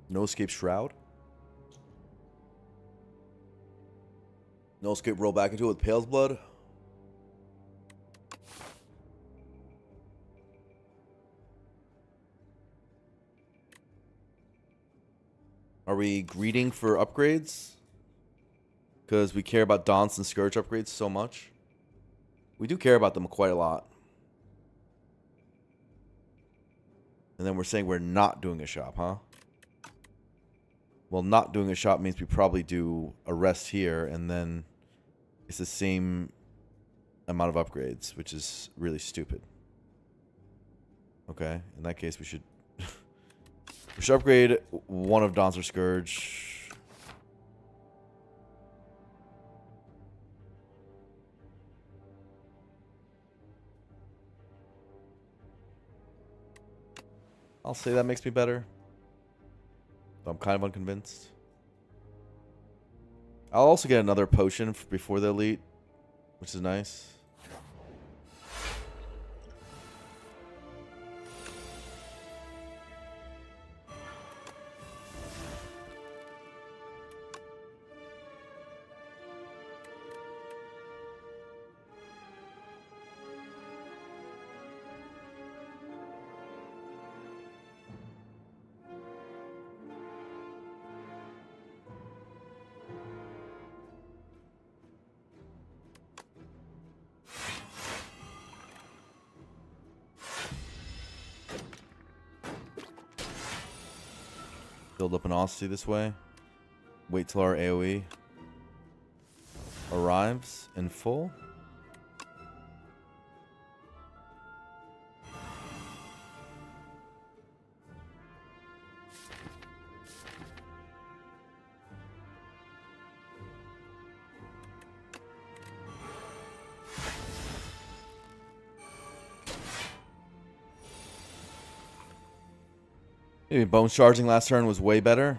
No escape shroud? No escape roll back into it with Pale's Blood? Are we greeting for upgrades? Because we care about Dance and Scourge upgrades so much. We do care about them quite a lot. And then we're saying we're not doing a shop, huh? Well, not doing a shop means we probably do a rest here, and then it's the same amount of upgrades, which is really stupid. Okay, in that case, we should upgrade one of Dance or Scourge. I'll say that makes me better. Though I'm kind of unconvinced. I'll also get another potion before the elite, which is nice. Build up an Aussie this way. Wait till our AoE arrives in full. Maybe bone charging last turn was way better.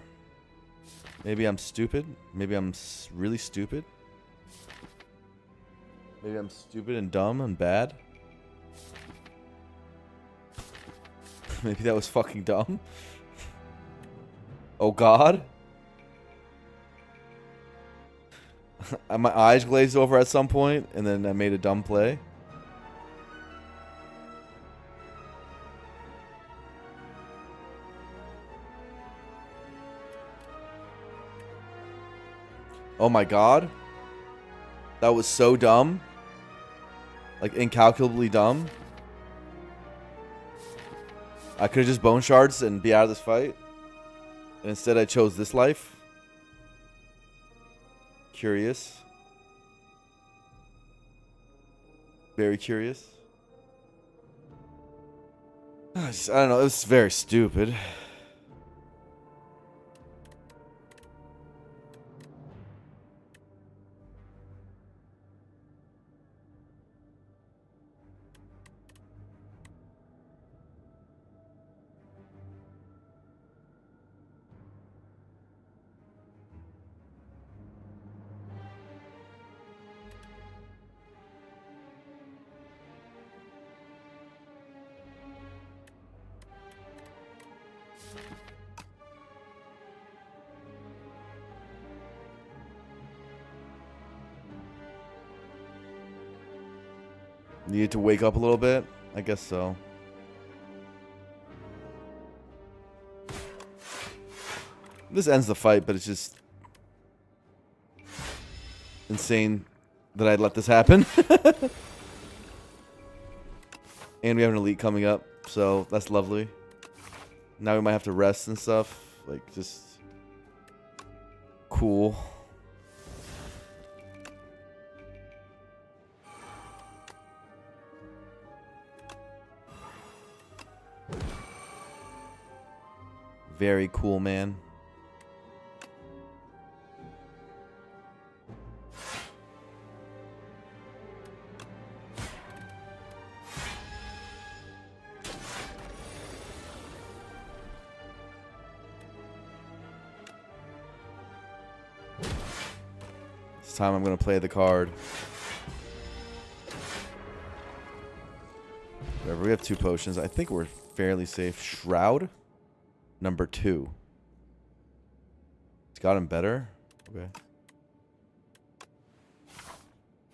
Maybe I'm stupid. Maybe I'm really stupid. Maybe I'm stupid and dumb and bad. Maybe that was fucking dumb. Oh god. My eyes glazed over at some point, and then I made a dumb play. Oh my god. That was so dumb. Like, incalculably dumb. I could have just bone shards and be out of this fight. And instead I chose this life. Curious. Very curious. I don't know, it was very stupid. Needed to wake up a little bit? I guess so. This ends the fight, but it's just insane that I'd let this happen. And we have an elite coming up, so that's lovely. Now we might have to rest and stuff. Like, just cool. Very cool, man. This time I'm going to play the card. Whatever, we have 2 potions. I think we're fairly safe. Shroud? Number 2. It's gotten better. Okay.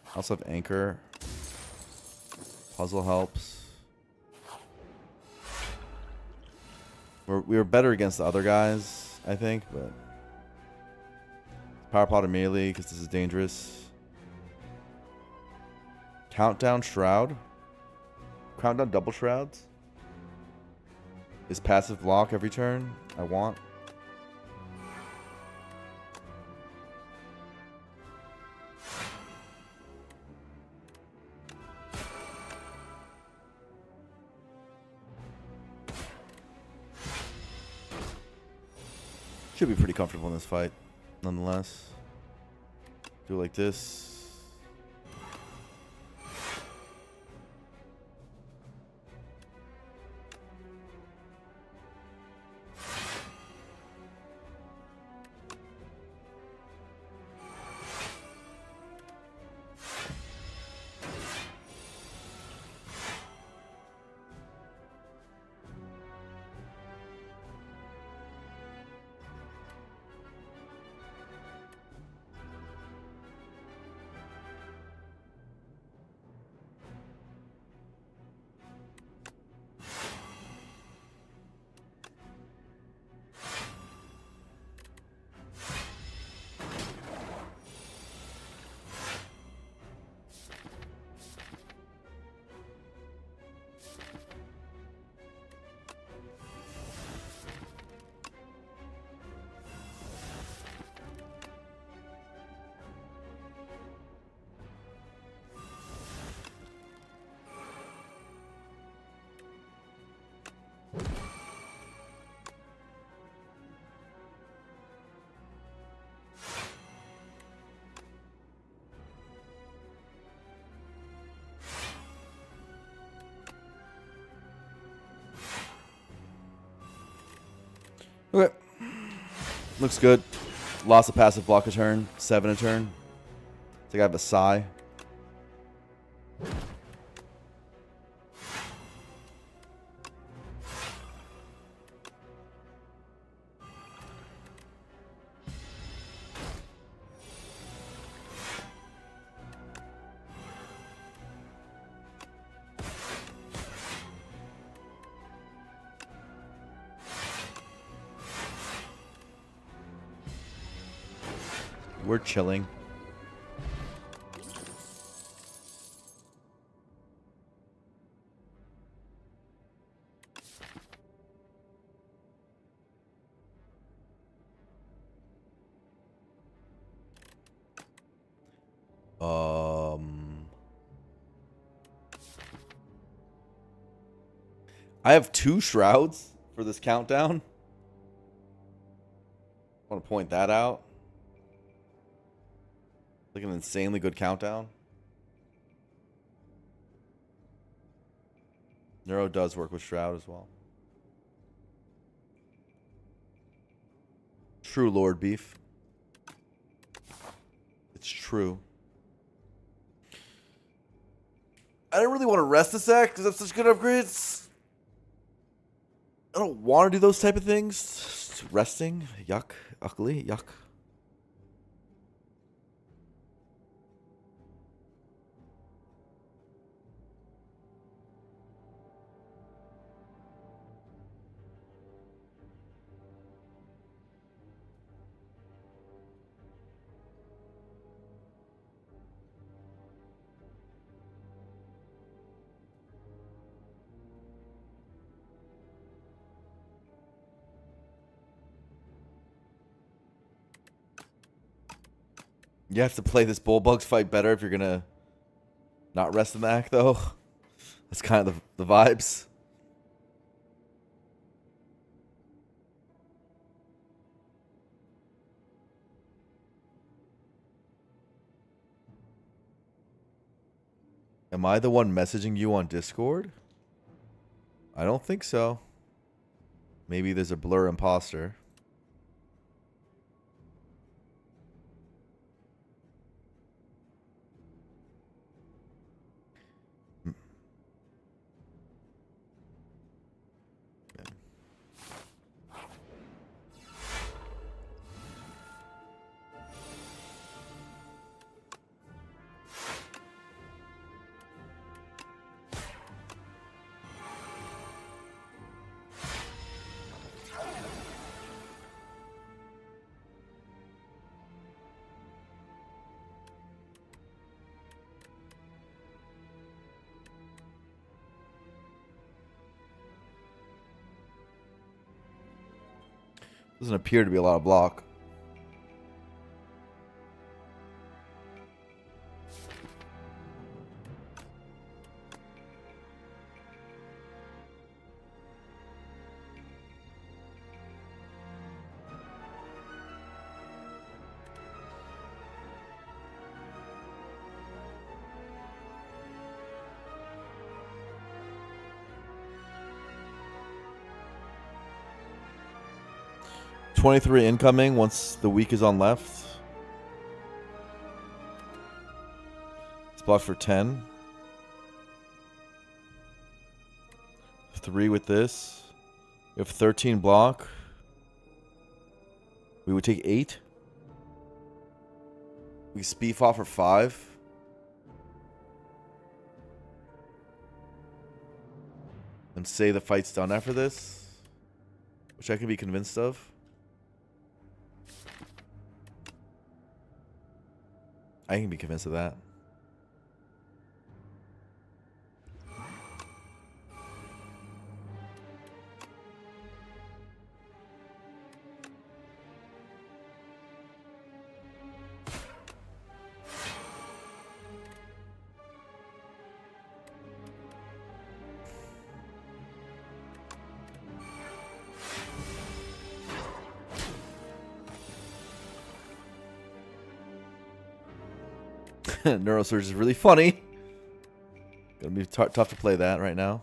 I also have Anchor. Puzzle helps. We were better against the other guys, I think, but Power Pot immediately because this is dangerous. Countdown Shroud. Countdown double shrouds. Is passive block every turn? I want. Should be pretty comfortable in this fight, nonetheless. Do it like this. Looks good. Lost a passive block a turn. 7 a turn. I think I have a Psy. We're chilling. I have 2 shrouds for this countdown. I want to point that out. Like an insanely good countdown. Neuro does work with Shroud as well. True, Lord Beef. It's true. I didn't really want to rest this deck because that's such good upgrades. I don't want to do those type of things. Resting? Yuck. Ugly? Yuck. You have to play this Bullbugs fight better if you're going to not rest in the act, though. That's kind of the vibes. Am I the one messaging you on Discord? I don't think so. Maybe there's a blur imposter. Doesn't appear to be a lot of block. $23 incoming once the week is on left. It's blocked for 10. 3 with this. We have 13 block. We would take 8. We speef off for 5. And say the fight's done after this. Which I can be convinced of. I can be convinced of that. Neurosurge is really funny. Gonna be tough to play that right now.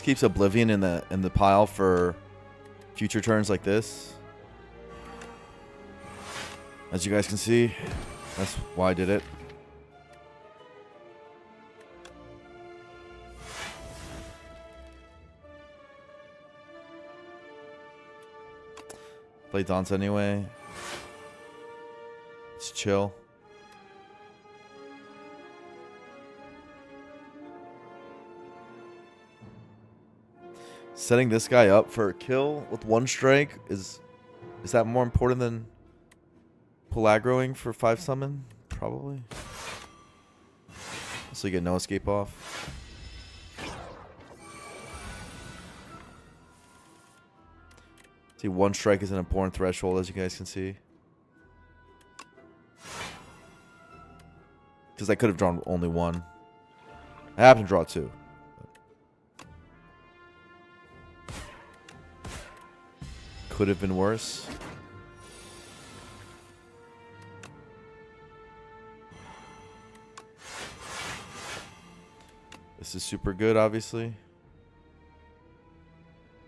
keeps Oblivion in the pile for future turns like this. As you guys can see, that's why I did it. Play Dance anyway. It's chill. Setting this guy up for a kill with one strike is that more important than pull aggroing for 5 summon? Probably. So you get no escape off. See, one strike is an important threshold, as you guys can see. Because I could have drawn only one. I happened to draw 2. Could have been worse. This is super good, obviously.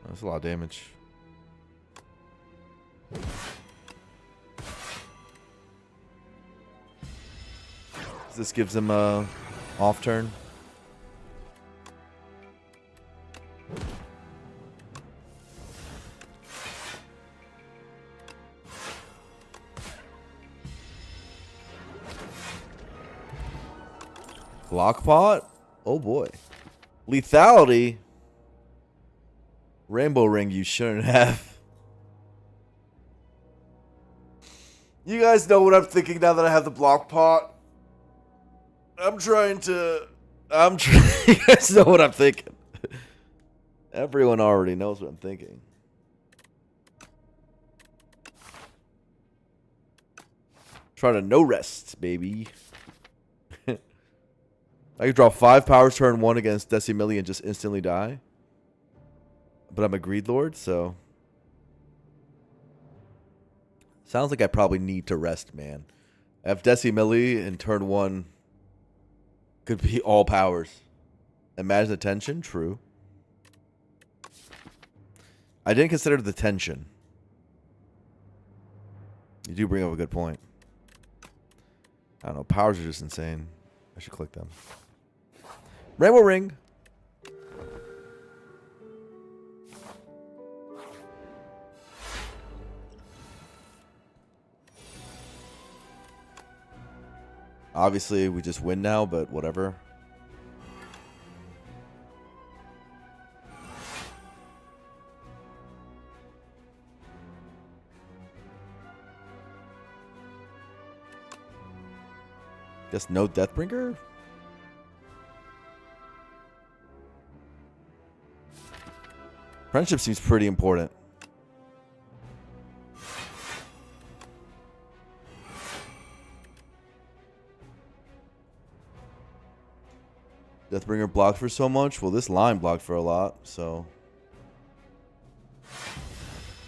That's a lot of damage. This gives him a off turn. Block pot? Oh boy. Lethality? Rainbow ring you shouldn't have. You guys know what I'm thinking now that I have the block pot? You guys know what I'm thinking. Everyone already knows what I'm thinking. Try to no rest, baby. I can draw 5 powers turn 1 against Decimilli and just instantly die. But I'm a Greed Lord, so... Sounds like I probably need to rest, man. I have Decimilli in turn 1. Could be all powers. Imagine the tension? True. I didn't consider the tension. You do bring up a good point. I don't know. Powers are just insane. I should click them. Rainbow ring. Obviously, we just win now, but whatever. Guess no Deathbringer? Friendship seems pretty important. Deathbringer blocked for so much. Well, this line blocked for a lot, so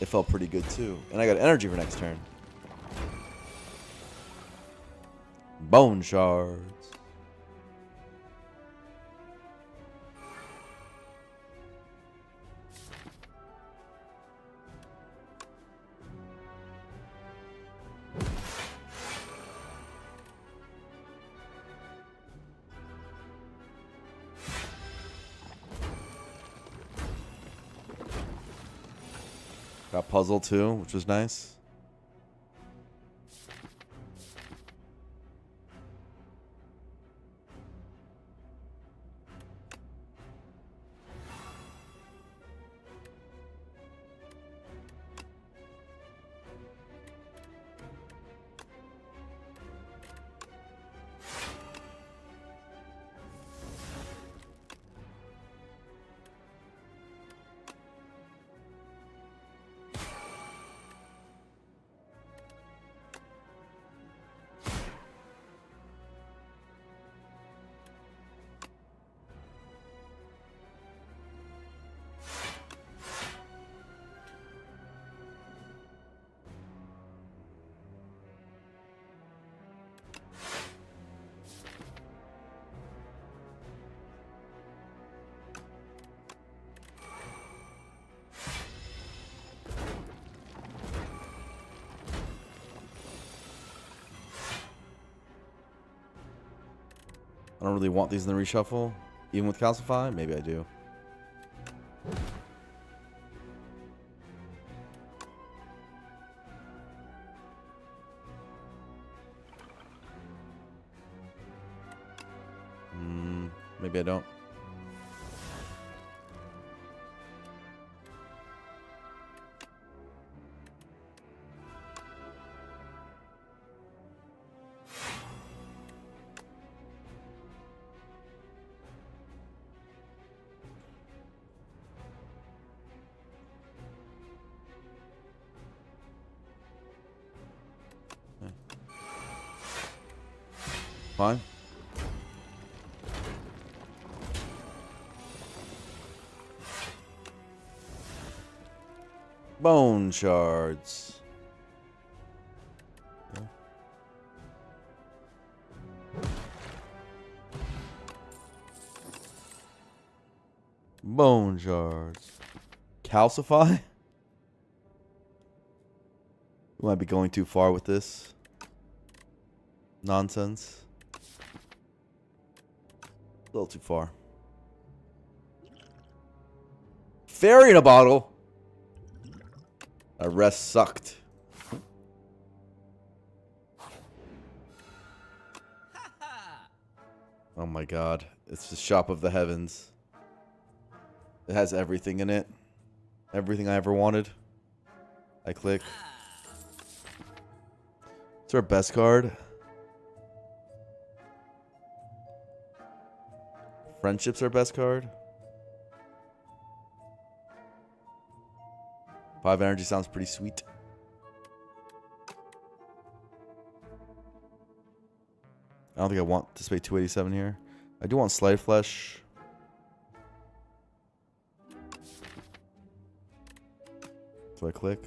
it felt pretty good too. And I got energy for next turn. Bone shards. Got puzzle too, which was nice. I don't really want these in the reshuffle. Even with Calcify? Maybe I do. Maybe I don't. Fine. Bone shards. Yeah. Bone shards. Calcify? We might be going too far with this nonsense. A little too far. Fairy in a bottle. That rest sucked. Oh my god. It's the shop of the heavens. It has everything in it. Everything I ever wanted. I click. It's our best card. Friendship's our best card. 5 energy sounds pretty sweet. I don't think I want to pay 287 here. I do want Slight Flesh. So I click.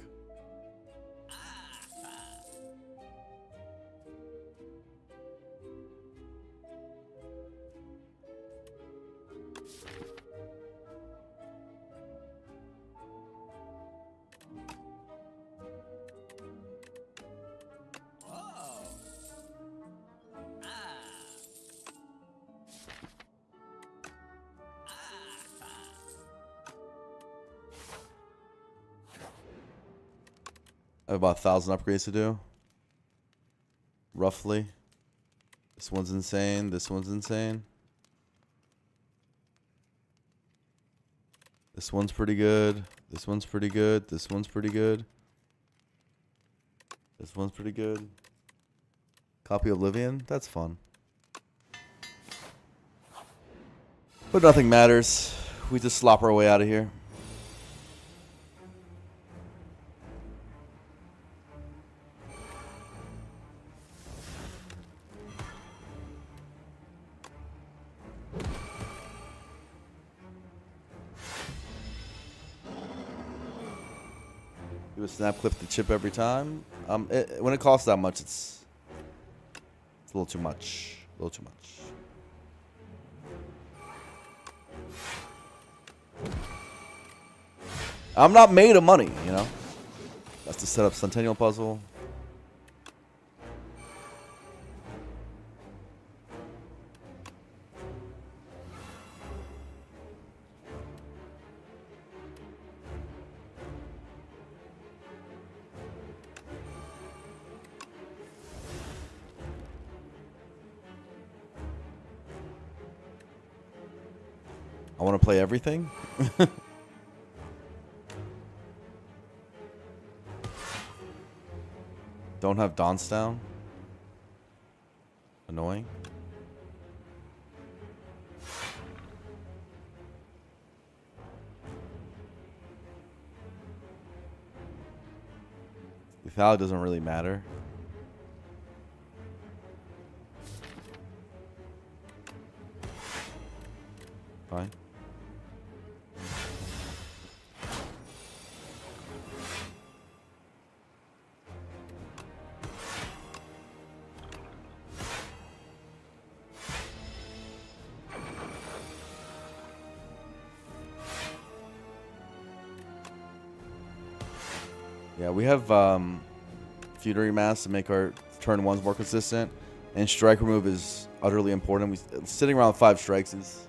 I have about 1,000 upgrades to do. Roughly. This one's insane. This one's insane. This one's pretty good. This one's pretty good. This one's pretty good. This one's pretty good. Copy Oblivion? That's fun. But nothing matters. We just slop our way out of here. Do a snap clip the chip every time. When it costs that much, it's a little too much. A little too much. I'm not made of money, you know. That's to set up Centennial Puzzle. I want to play everything. Don't have Dawn's down. Annoying. Lethality doesn't really matter. Fine. Yeah, we have Fury Mass to make our turn ones more consistent. And strike remove is utterly important. Sitting around 5 strikes is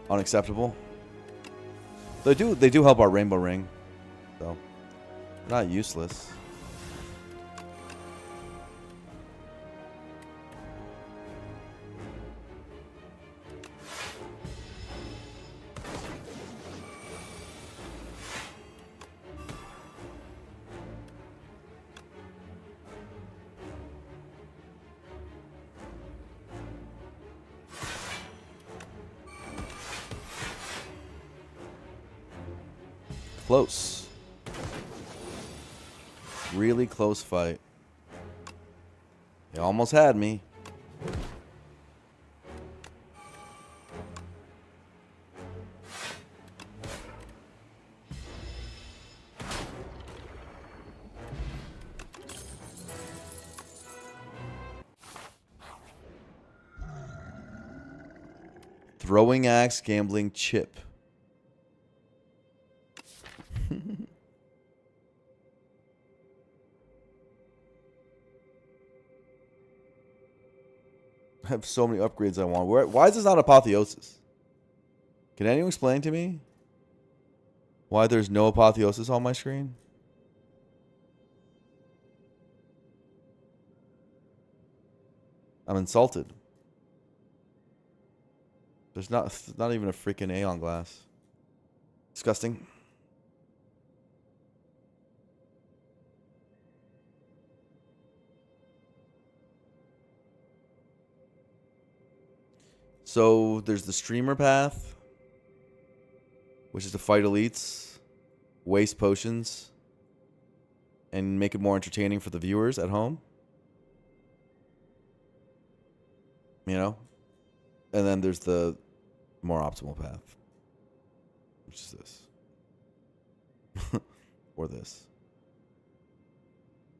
unacceptable. They do help our Rainbow Ring, so they're not useless. Close. Really close fight. You almost had me. Throwing axe, gambling chip. I have so many upgrades I want. Why is this not apotheosis? Can anyone explain to me why there's no apotheosis on my screen? I'm insulted. There's not even a freaking Aeon glass. Disgusting. So there's the streamer path, which is to fight elites, waste potions, and make it more entertaining for the viewers at home. You know? And then there's the more optimal path, which is this. Or this.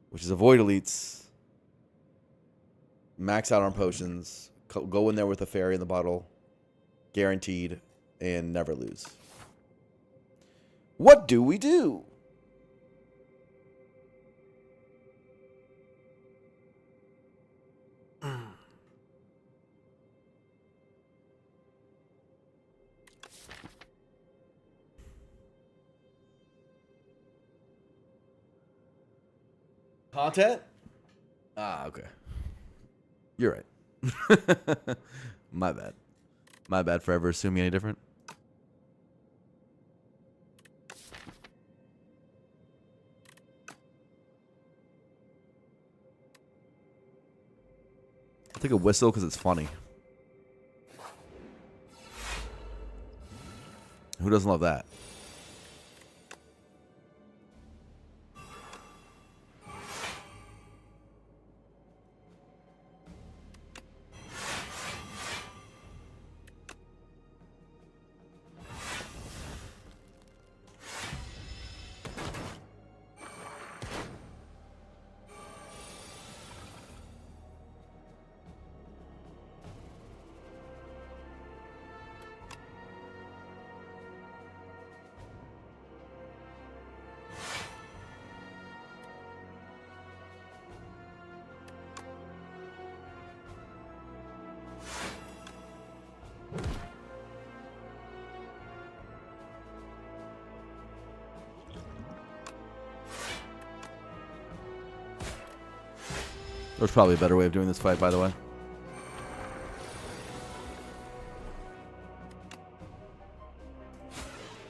Which is avoid elites, max out on potions, go in there with a fairy in the bottle, guaranteed, and never lose. What do we do? Content? Ah, okay. You're right. My bad. My bad for ever assuming any different. I'll take a whistle because it's funny. Who doesn't love that? There's probably a better way of doing this fight, by the way.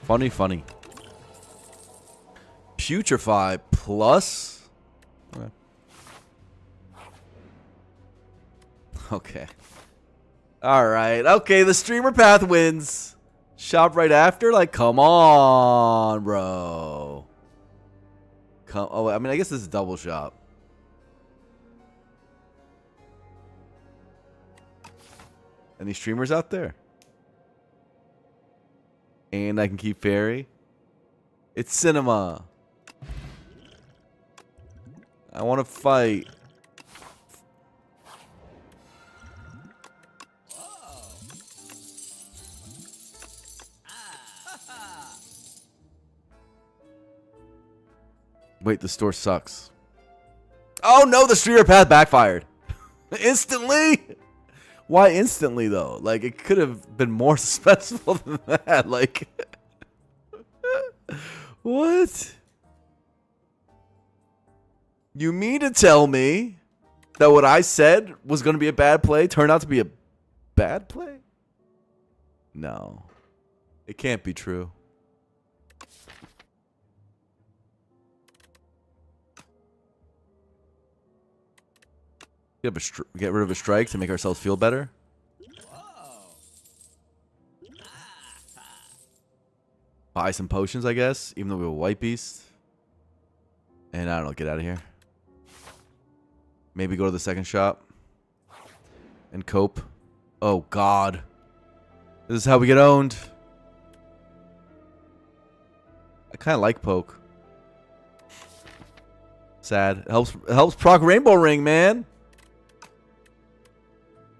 Funny, funny. Putrefy plus? Okay. Okay. Alright. Okay, the streamer path wins. Shop right after? Like, come on, bro. Oh, I mean, I guess this is double shop. Any streamers out there? And I can keep fairy. It's cinema. I want to fight. Wait, the store sucks. Oh no, the streamer path backfired. Instantly? Why instantly though? Like it could have been more suspenseful than that. Like what? You mean to tell me that what I said was going to be a bad play turned out to be a bad play? No. It can't be true. Get rid of a strike to make ourselves feel better. Buy some potions, I guess, even though we have a white beast. And I don't know, get out of here. Maybe go to the second shop. And cope. Oh, God. This is how we get owned. I kind of like poke. Sad. It helps proc Rainbow Ring, man.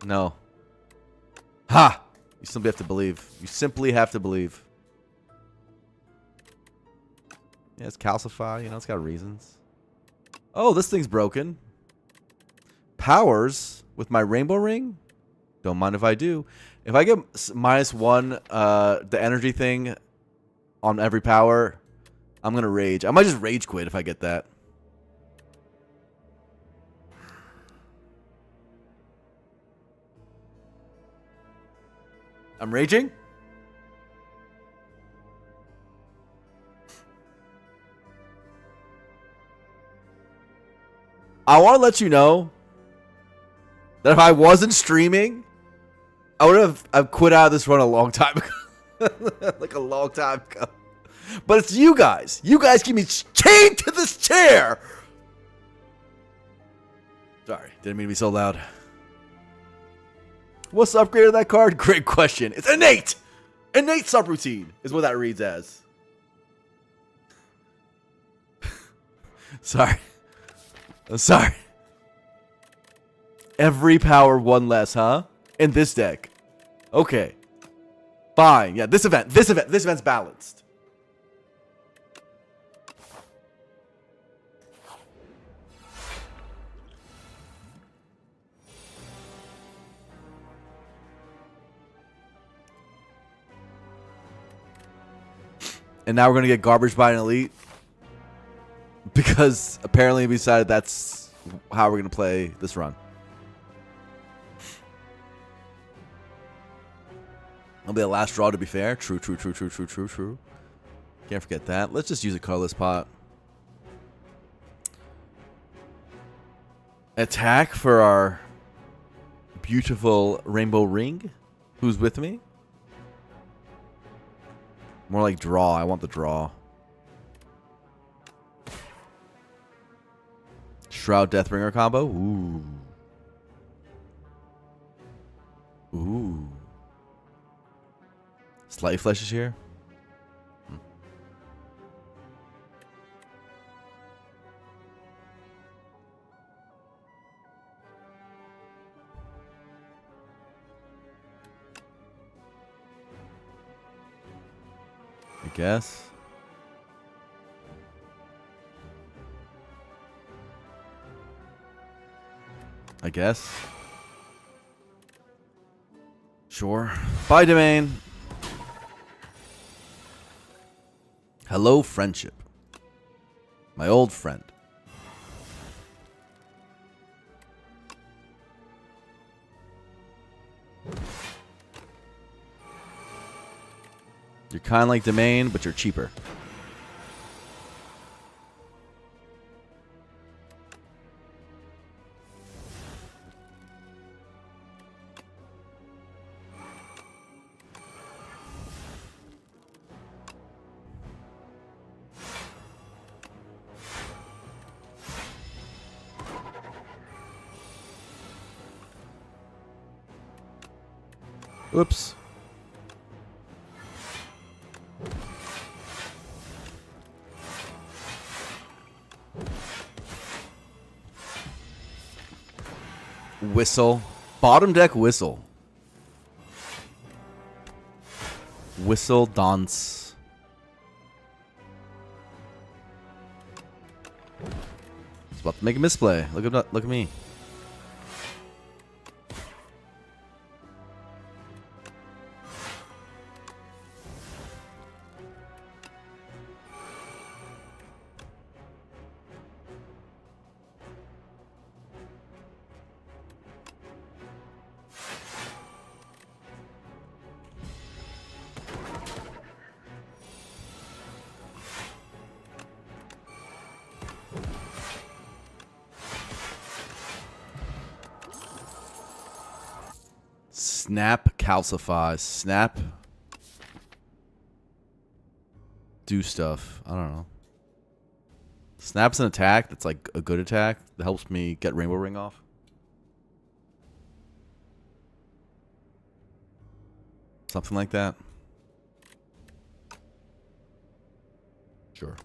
No. Ha! You simply have to believe. You simply have to believe. Yeah, it's calcify. You know, it's got reasons. Oh, this thing's broken. Powers with my Rainbow Ring? Don't mind if I do. If I get -1, the energy thing on every power, I'm going to rage. I might just rage quit if I get that. I'm raging? I want to let you know that if I wasn't streaming, I would have quit out of this run a long time ago. Like a long time ago. But it's you guys. You guys keep me chained to this chair. Sorry, didn't mean to be so loud. What's the upgrade of that card? Great question. It's innate. Innate subroutine is what that reads as. Sorry. I'm sorry. Every power one less, huh? In this deck. Okay. Fine. Yeah, this event's balanced. And now we're going to get garbage by an elite. Because apparently we decided that's how we're going to play this run. It'll be the last draw, to be fair. True. Can't forget that. Let's just use a colorless pot. Attack for our beautiful Rainbow Ring. Who's with me? More like draw. I want the draw. Shroud Deathbringer combo. Ooh. Ooh. Slightly Flesh is here. I guess. I guess. Sure. Bye, domain. Hello, friendship. My old friend. You're kind of like domain, but you're cheaper. Oops. Whistle. Bottom deck whistle. Whistle dance. It's about to make a misplay. Look at me. Snap calcify. Snap. Do stuff. I don't know. Snap's an attack that's like a good attack that helps me get Rainbow Ring off. Something like that. Sure.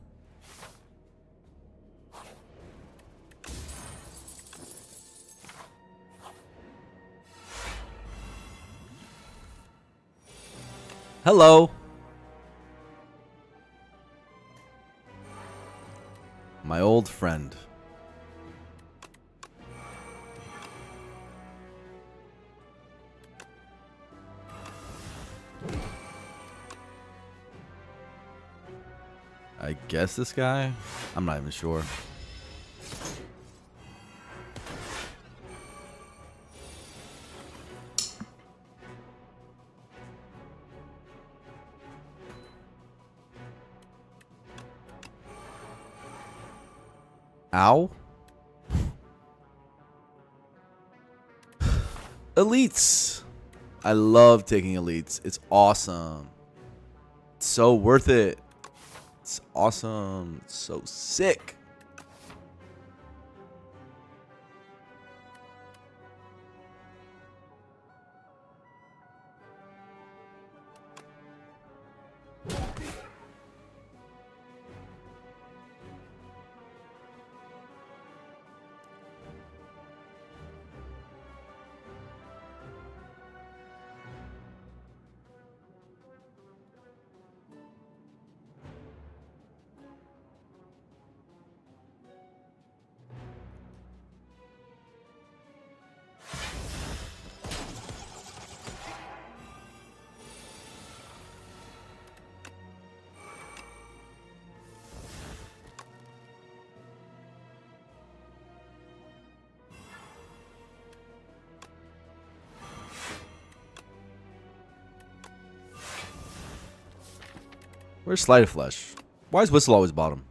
Hello. My old friend. I guess this guy? I'm not even sure. Ow. Elites. I love taking elites. It's awesome. It's so worth it. It's awesome. It's so sick. Where's Sleight of Flesh? Why is Whistle always bottom?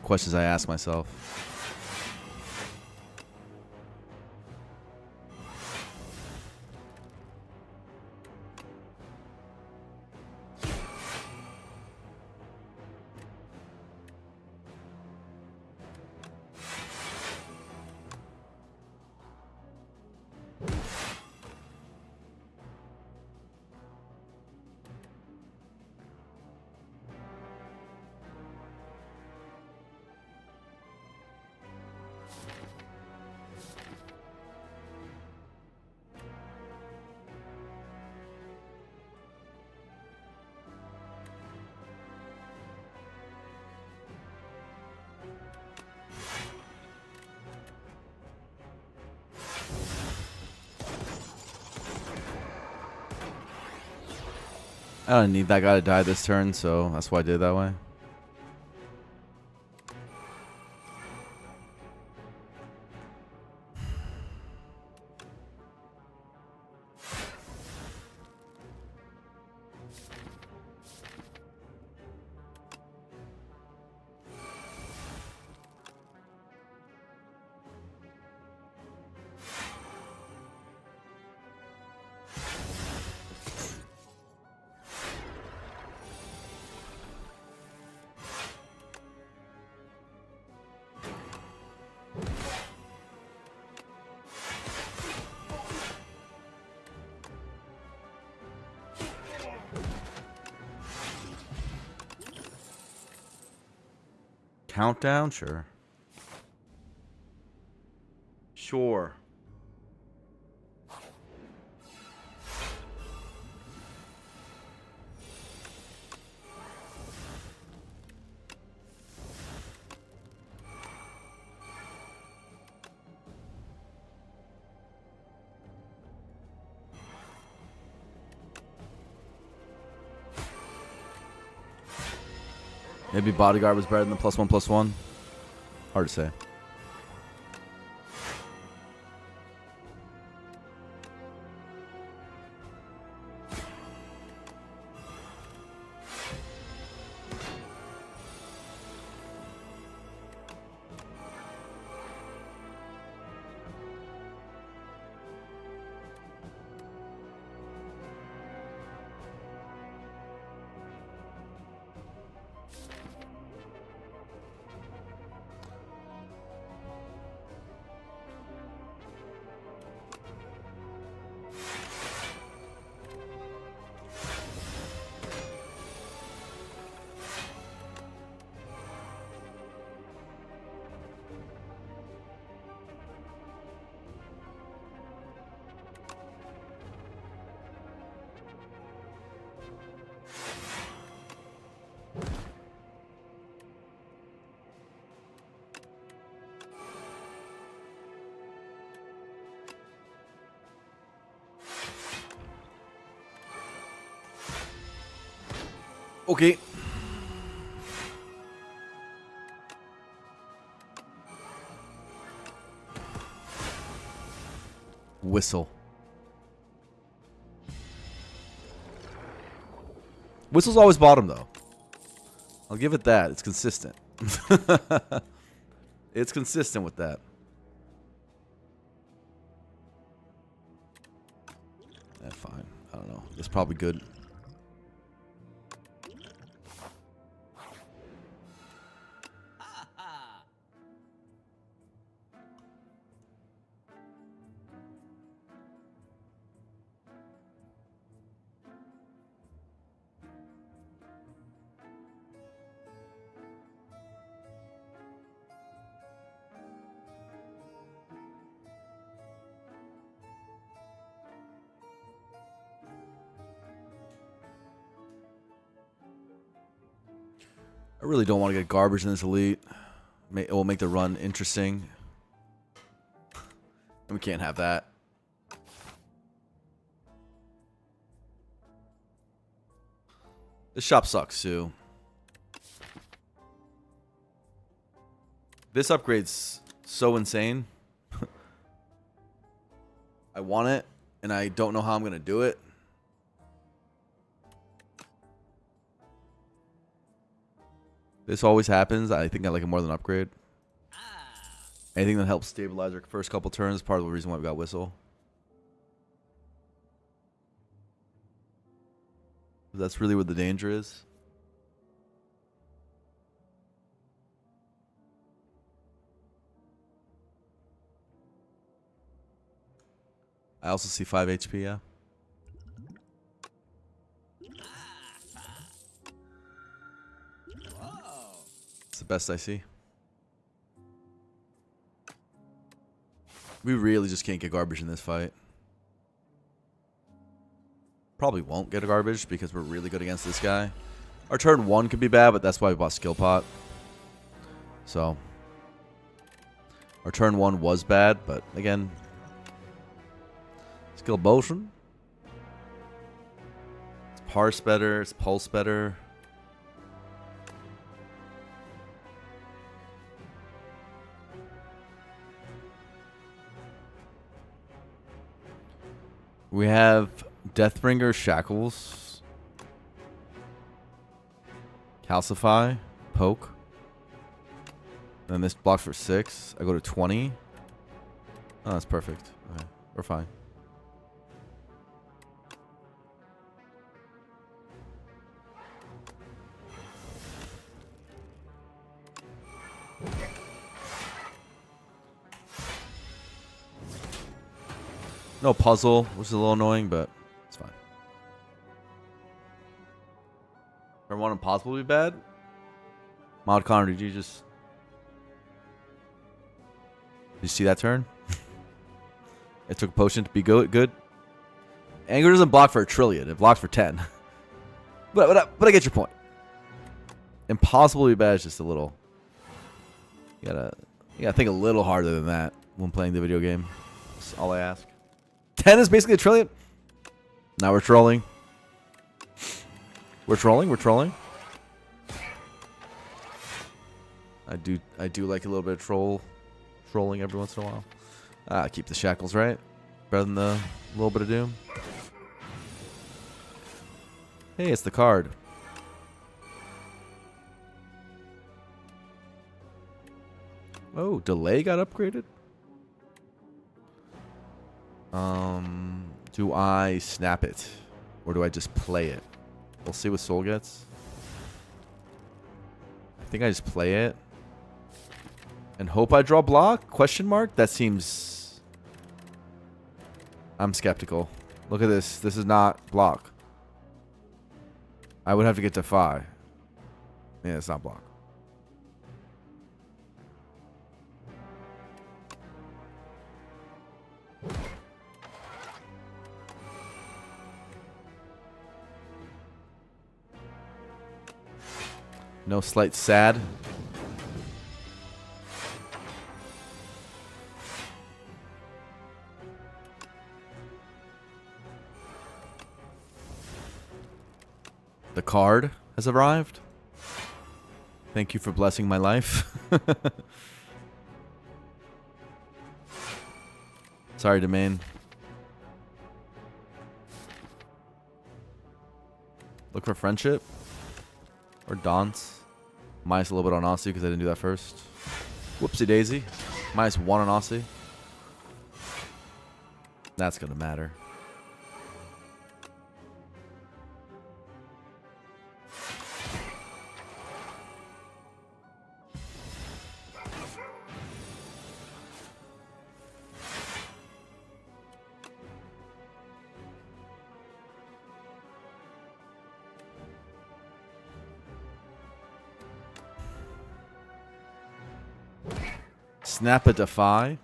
Questions I ask myself. I don't need that guy to die this turn, so that's why I did it that way. Countdown? Sure. Sure. Maybe Bodyguard was better than +1/+1. Hard to say. Okay. Whistle. Whistle's always bottom, though. I'll give it that. It's consistent. It's consistent with that. Fine. I don't know. It's probably good. I really don't want to get garbage in this elite. It will make the run interesting. And we can't have that. This shop sucks, too. This upgrade's so insane. I want it, and I don't know how I'm going to do it. This always happens. I think I like it more than upgrade. Anything that helps stabilize our first couple turns is part of the reason why we got Whistle. That's really what the danger is. I also see 5 HP, yeah. It's the best I see. We really just can't get garbage in this fight. Probably won't get a garbage because we're really good against this guy. Our turn 1 could be bad, but that's why we bought Skill Pot. So our turn 1 was bad, but again, Skill Motion. It's Parse better, it's Pulse better. We have Deathbringer, Shackles, Calcify, Poke. And then this blocks for 6. I go to 20. Oh, that's perfect. Okay, we're fine. No puzzle, which is a little annoying, but it's fine. Turn 1 impossible to be bad? Mild Connor, did you see that turn? It took a potion to be good. Anger doesn't block for a trillion, it blocks for 10. but I get your point. Impossible to be bad is just a little. You gotta think a little harder than that when playing the video game. That's all I ask. 10 is basically a trillion. Now we're trolling. We're trolling. I do like a little bit of trolling every once in a while. Keep the shackles, right? Better than the little bit of doom. Hey, it's the card. Oh, delay got upgraded? Do I snap it? Or do I just play it? We'll see what Soul gets. I think I just play it. And hope I draw block? Question mark? That seems... I'm skeptical. Look at this. This is not block. I would have to get to 5. Yeah, it's not block. No slight sad. The card. has arrived. Thank you for blessing my life. Sorry, Domain. Look for friendship. Or Dance. Minus a little bit on Aussie because I didn't do that first. Whoopsie daisy. Minus 1 on Aussie. That's going to matter. Snap a Defy.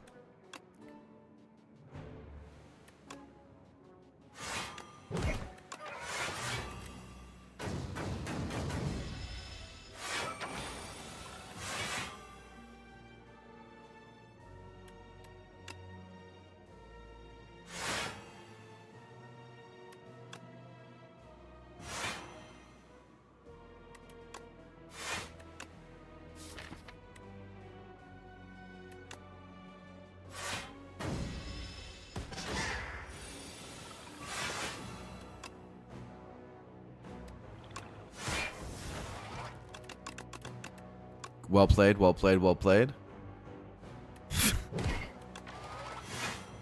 Well played, well played, well played.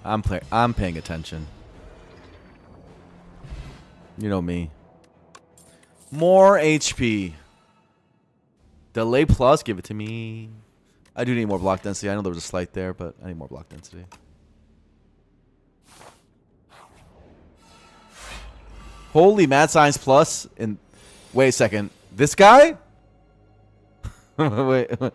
I'm paying attention. You know me. More HP. Delay plus, give it to me. I do need more block density. I know there was a slight there, but I need more block density. Holy mad science plus. And wait a second. This guy? wait a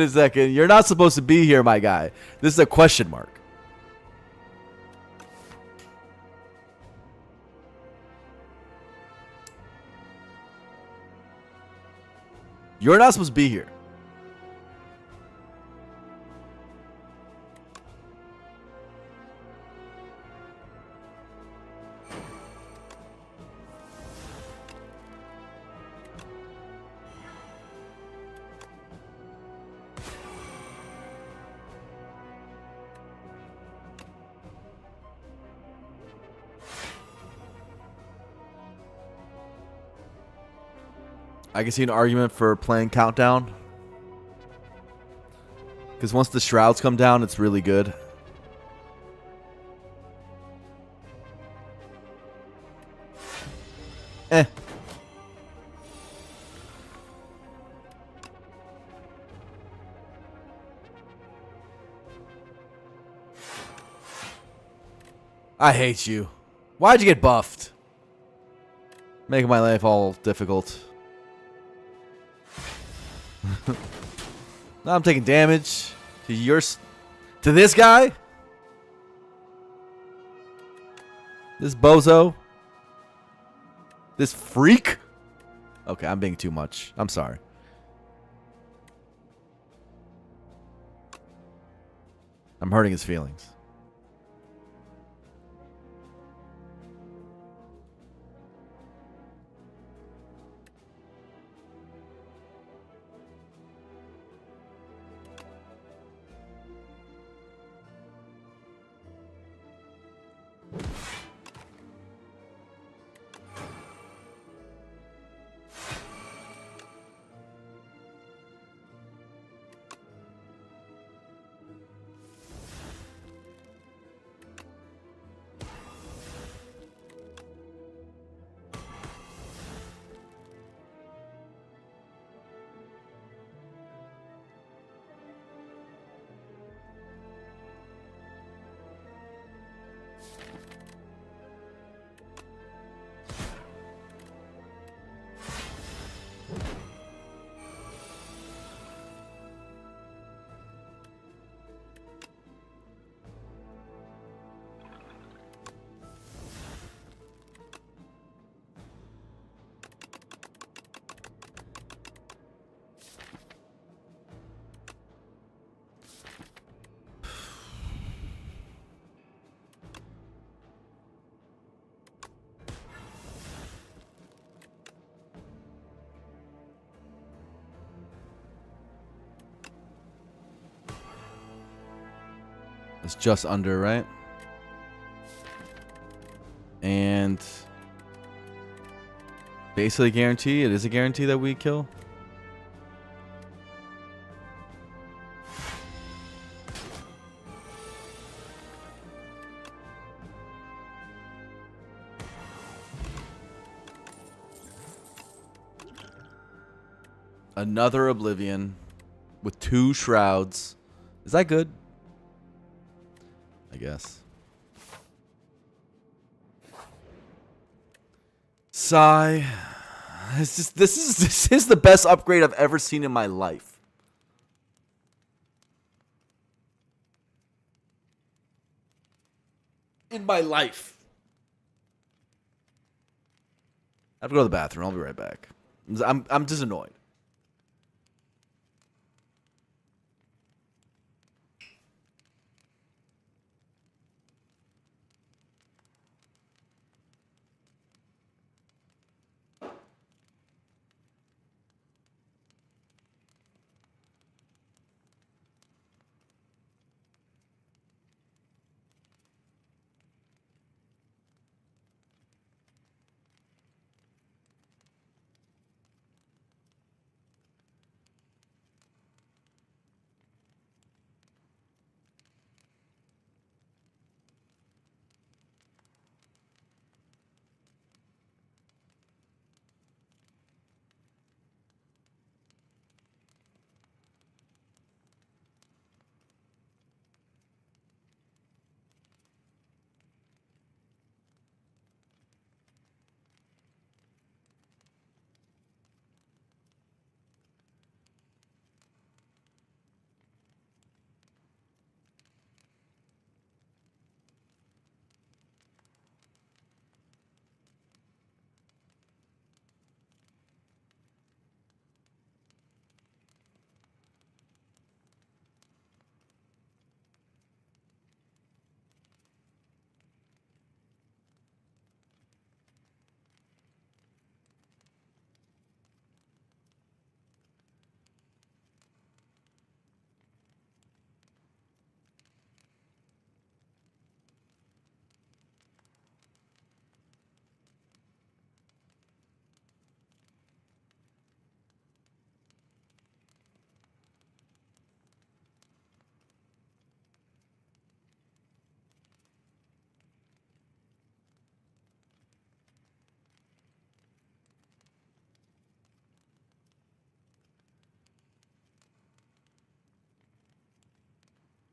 second. You're not supposed to be here, my guy. This is a question mark. You're not supposed to be here. I can see an argument for playing Countdown. Because once the Shrouds come down, it's really good. I hate you. Why'd you get buffed? Making my life all difficult. Now I'm taking damage to this guy. This bozo. This freak. Okay, I'm being too much. I'm sorry. I'm hurting his feelings. It's just under, right? And basically guarantee. It is a guarantee that we kill. Another Oblivion with 2 Shrouds. Is that good? I guess. Sigh. This is the best upgrade I've ever seen in my life. In my life. I have to go to the bathroom. I'll be right back. I'm just annoyed.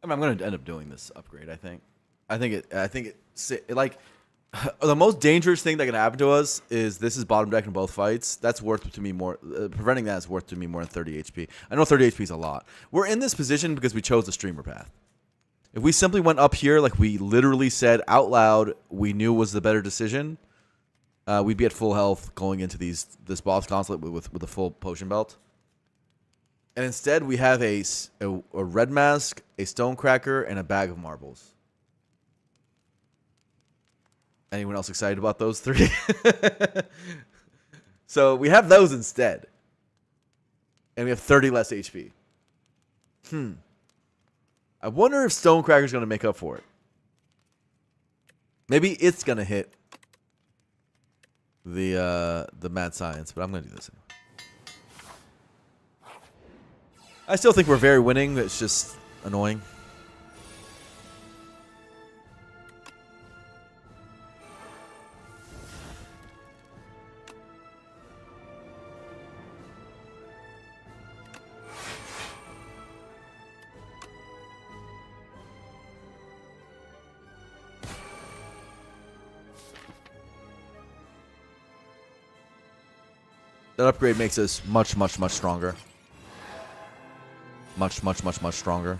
I mean, I'm going to end up doing this upgrade, I think. I think it like the most dangerous thing that can happen to us is this is bottom deck in both fights. That's worth to me more. Preventing that is worth to me more than 30 HP. I know 30 HP is a lot. We're in this position because we chose the streamer path. If we simply went up here, like we literally said out loud, we knew was the better decision, we'd be at full health going into this boss gauntlet with a full potion belt. And instead, we have a red mask, a stonecracker, and a bag of marbles. Anyone else excited about those 3? So we have those instead. And we have 30 less HP. I wonder if stonecracker's going to make up for it. Maybe it's going to hit the mad science, but I'm going to do this anyway. I still think we're very winning. It's just annoying. That upgrade makes us much, much, much stronger. Much, much, much, much stronger.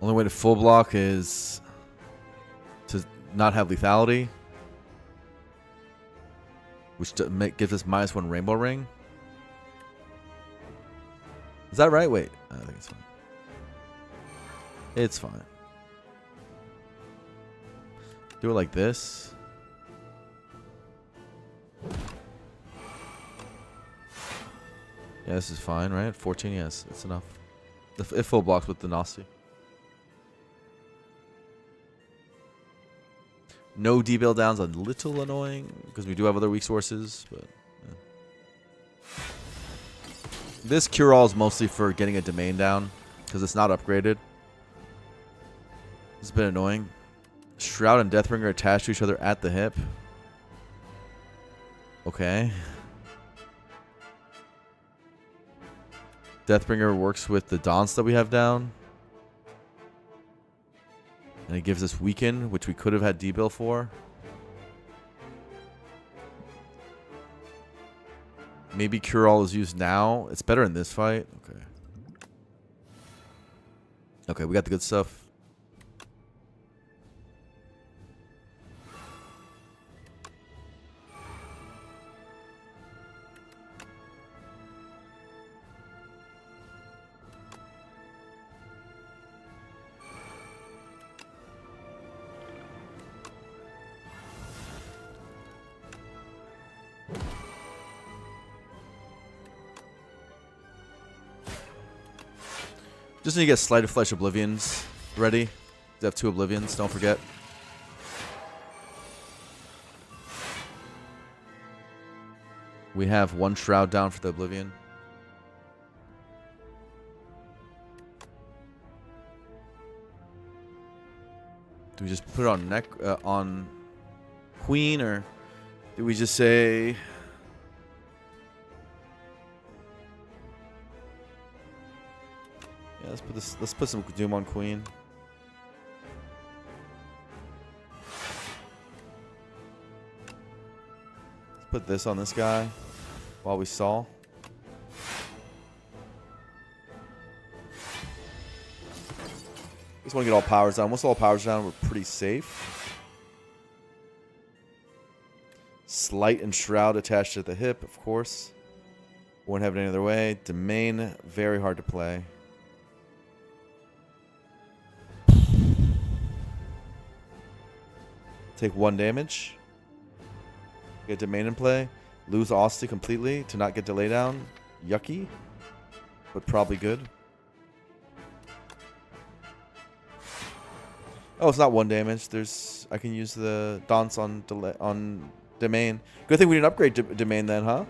Only way to full block is to not have lethality, which gives us -1 rainbow ring. Is that right? Wait, I think it's fine. It's fine. Do it like this. Yeah, this is fine, right? 14, yes, it's enough. It full blocks with the Nasty. No D-Bill down's a little annoying, because we do have other weak sources, but... Yeah. This cure-all is mostly for getting a domain down, because it's not upgraded. It's been annoying. Shroud and Deathbringer attached to each other at the hip. Okay. Deathbringer works with the Dance that we have down. And it gives us Weaken, which we could have had D-Bill for. Maybe Cure-All is used now. It's better in this fight. Okay. Okay, we got the good stuff. Just need to get Sleight of Flesh Oblivions ready. We have 2 Oblivions, don't forget. We have 1 Shroud down for the Oblivion. Do we just put it on neck on Queen, or do we just say... Yeah, let's put some Doom on Queen. Let's put this on this guy while we stall. Just want to get all powers down. Once all powers down, we're pretty safe. Slight and Shroud attached at the hip, of course. Won't have it any other way. Domain, very hard to play. Take 1 damage. Get Domain in play. Lose Austin completely to not get delay down. Yucky. But probably good. Oh, it's not 1 damage. I can use the Dance on Domain. Good thing we didn't upgrade Domain then, huh?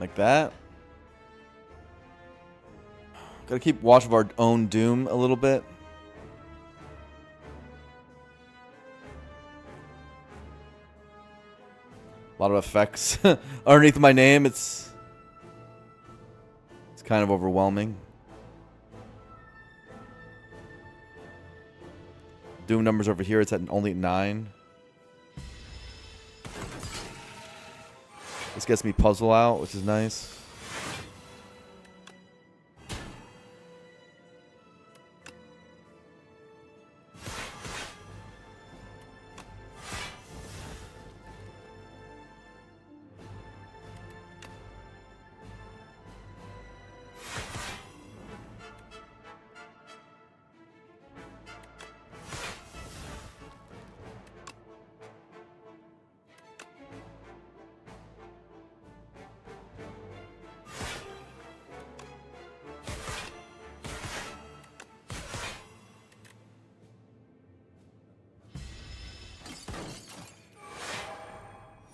Like that. Gotta keep watch of our own Doom a little bit. A lot of effects underneath my name. It's kind of overwhelming. Doom numbers over here, it's at only 9. This gets me puzzle out, which is nice.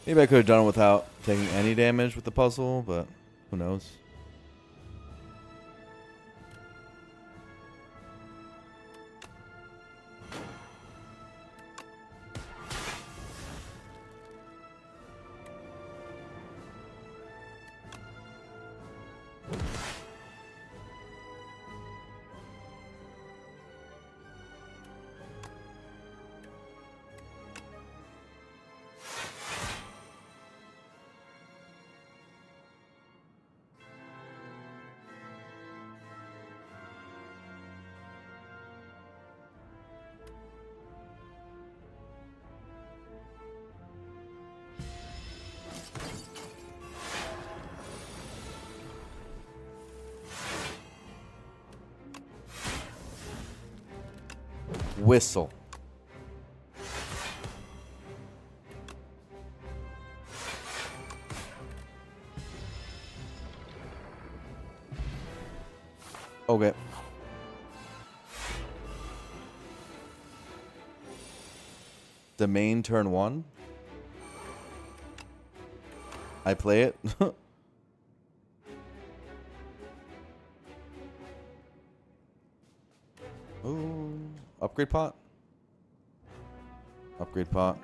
Maybe I could have done it without taking any damage with the puzzle, but Who knows? Whistle. Okay. The main turn 1. I play it. Ooh. Upgrade pot? Upgrade pot.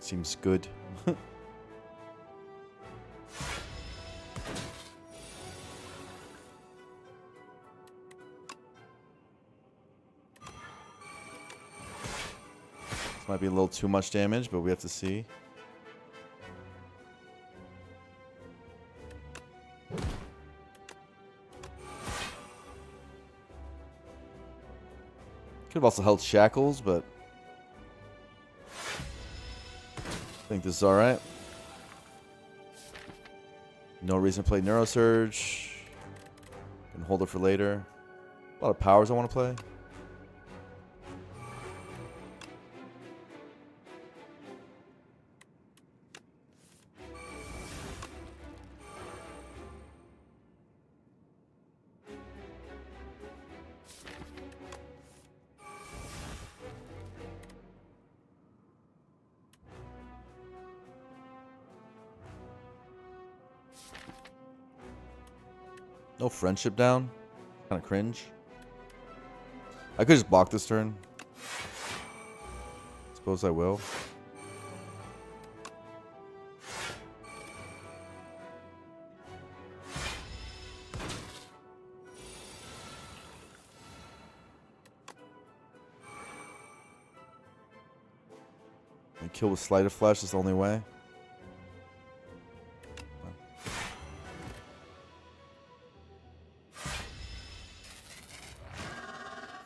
Seems good. Might be a little too much damage, but we have to see. Could have also held shackles, but I think this is alright. No reason to play Neurosurge. Can hold it for later. A lot of powers I want to play. No friendship down. Kind of cringe. I could just block this turn. Suppose I will. And kill with Sleight of Flesh is the only way.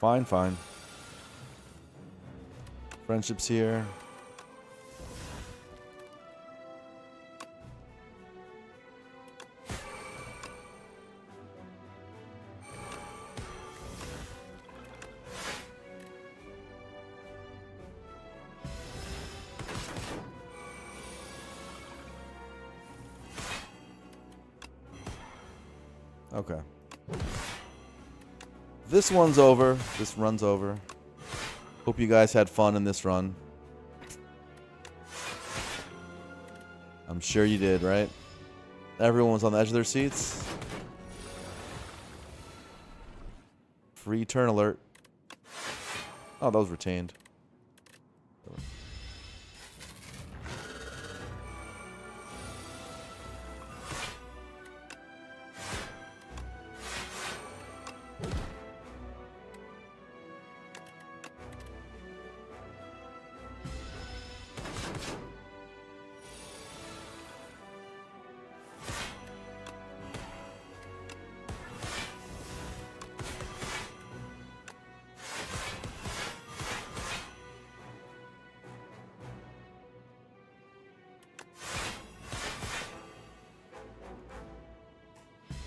Fine, fine. Friendships here. Okay. This one's over. This run's over. Hope you guys had fun in this run. I'm sure you did, right? Everyone was on the edge of their seats. Free turn alert. Oh, that was retained.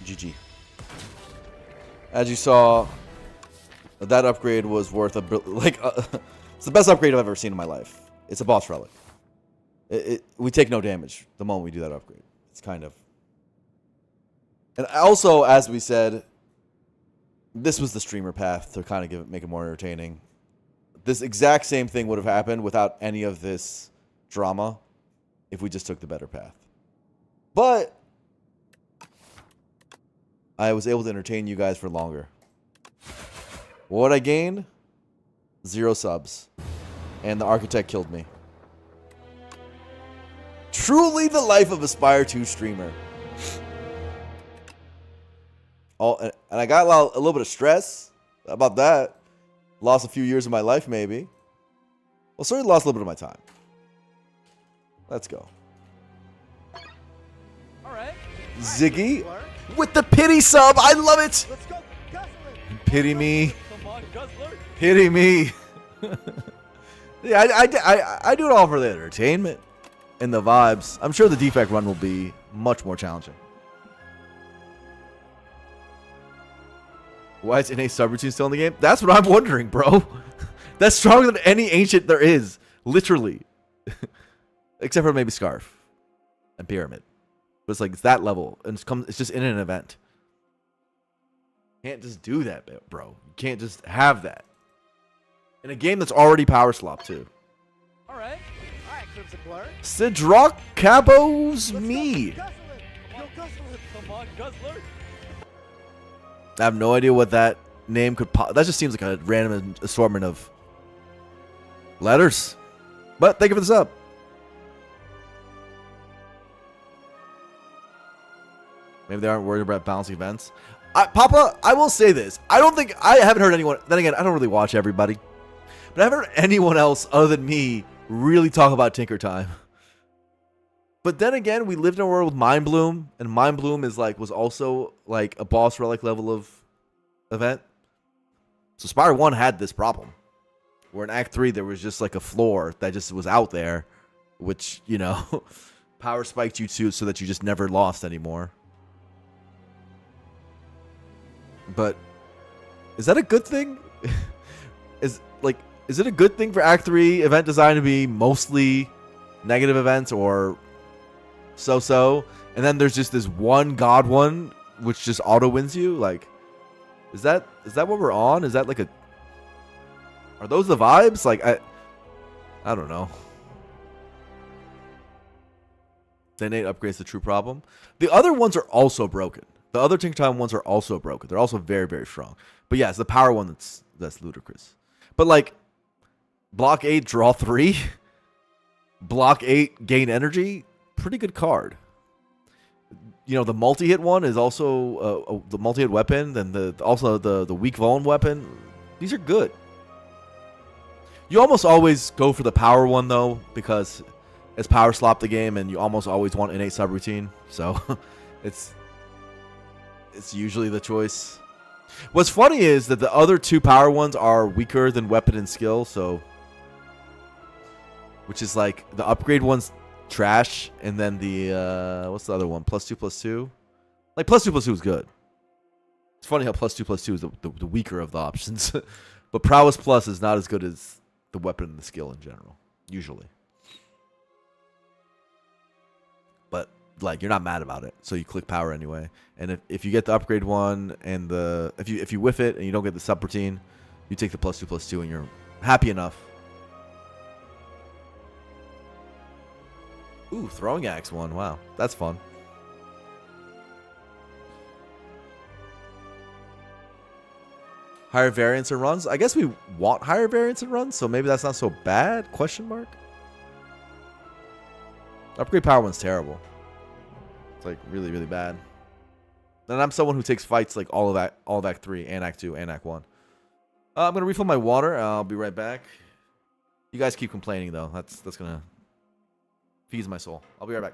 GG. As you saw, that upgrade was worth it's the best upgrade I've ever seen in my life. It's a boss relic. We take no damage the moment we do that upgrade. It's kind of. And also, as we said, This was the streamer path to kind of make it more entertaining. This exact same thing would have happened without any of this drama if we just took the better path. But I was able to entertain you guys for longer. What I gained? 0 subs. And the architect killed me. Truly the life of Aspire 2 streamer. Oh, and I got a little bit of stress about that. Lost a few years of my life, maybe. Well, certainly lost a little bit of my time. Let's go. All right. Ziggy with the pity sub. I love it. Let's go. Pity me. Come on, Guzzler. Pity me. Yeah, I do it all for the entertainment and the vibes. I'm sure the defect run will be much more challenging. Why is NA subroutine still in the game? That's what I'm wondering, bro. That's stronger than any ancient there is. Literally. Except for maybe Scarf and Pyramid. But it's like, it's that level. And it's just in an event. You can't just do that, bro. You can't just have that. In a game that's already power slop, too. All right, Crimson Blur. Sidrock Cabo's me. Come on, Guzzler. I have no idea what that name could that just seems like a random assortment of letters. But thank you for the sub. Maybe they aren't worried about balancing events. Papa, I will say this. I haven't heard anyone, then again, I don't really watch everybody. But I haven't heard anyone else other than me really talk about Tinker Time. But then again, we lived in a world with Mind Bloom, and Mind Bloom was also like a boss relic level of event. So Spire 1 had this problem. Where in Act 3 there was just like a floor that just was out there, which, you know, power spiked you to so that you just never lost anymore. But is that a good thing? Is it a good thing for Act 3 event design to be mostly negative events or so-so, and then there's just this one god one which just auto wins you? Like, is that what we're on? Is that like are those the vibes? Like, I don't know. The innate upgrades the true problem. The other ones are also broken. The other Tinker Time ones are also broken. They're also very, very strong. But yeah, it's the power one that's ludicrous. But like, block 8, draw 3. Block 8, gain energy. Pretty good card. You know, the multi-hit one is also the multi-hit weapon. Then also the weak vuln weapon. These are good. You almost always go for the power one though, because it's power slop the game, and you almost always want innate subroutine. So it's usually the choice. What's funny is that the other 2 power ones are weaker than weapon and skill, so which is like the upgrade one's trash, and then the what's the other one? +2/+2. Like +2/+2 is good. It's funny how +2/+2 is the weaker of the options, but prowess plus is not as good as the weapon and the skill in general, usually. But like, you're not mad about it, so you click power anyway. And if you get the upgrade one and if you whiff it and you don't get the subroutine, you take the +2/+2 and you're happy enough. Ooh, throwing axe one. Wow, that's fun. Higher variance in runs. I guess we want higher variance in runs, so maybe that's not so bad. Question mark. Upgrade power one's terrible. It's like really, really bad. And I'm someone who takes fights like all of Act 3 and Act 2 and Act 1. I'm gonna refill my water. I'll be right back. You guys keep complaining though. That's gonna feeds my soul. I'll be right back.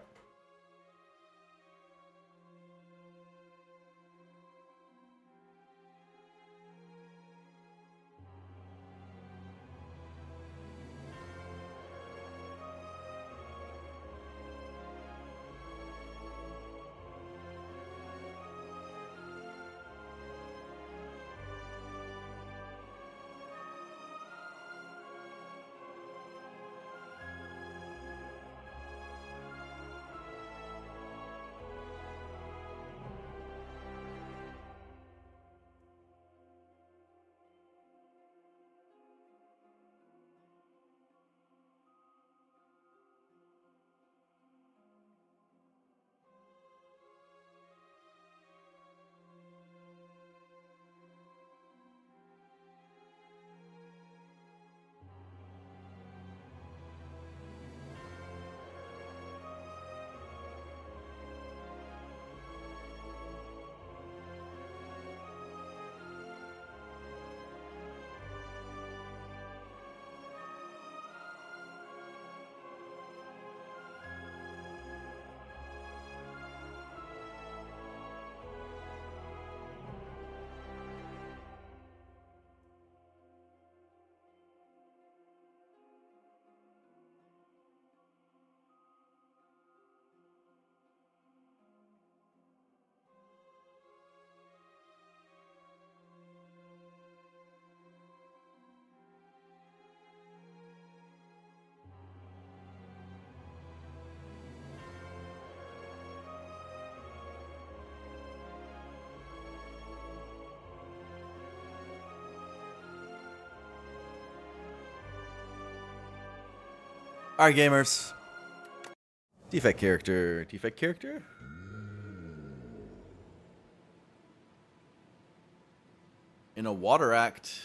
Alright, gamers. Defect character. Defect character? In a water act.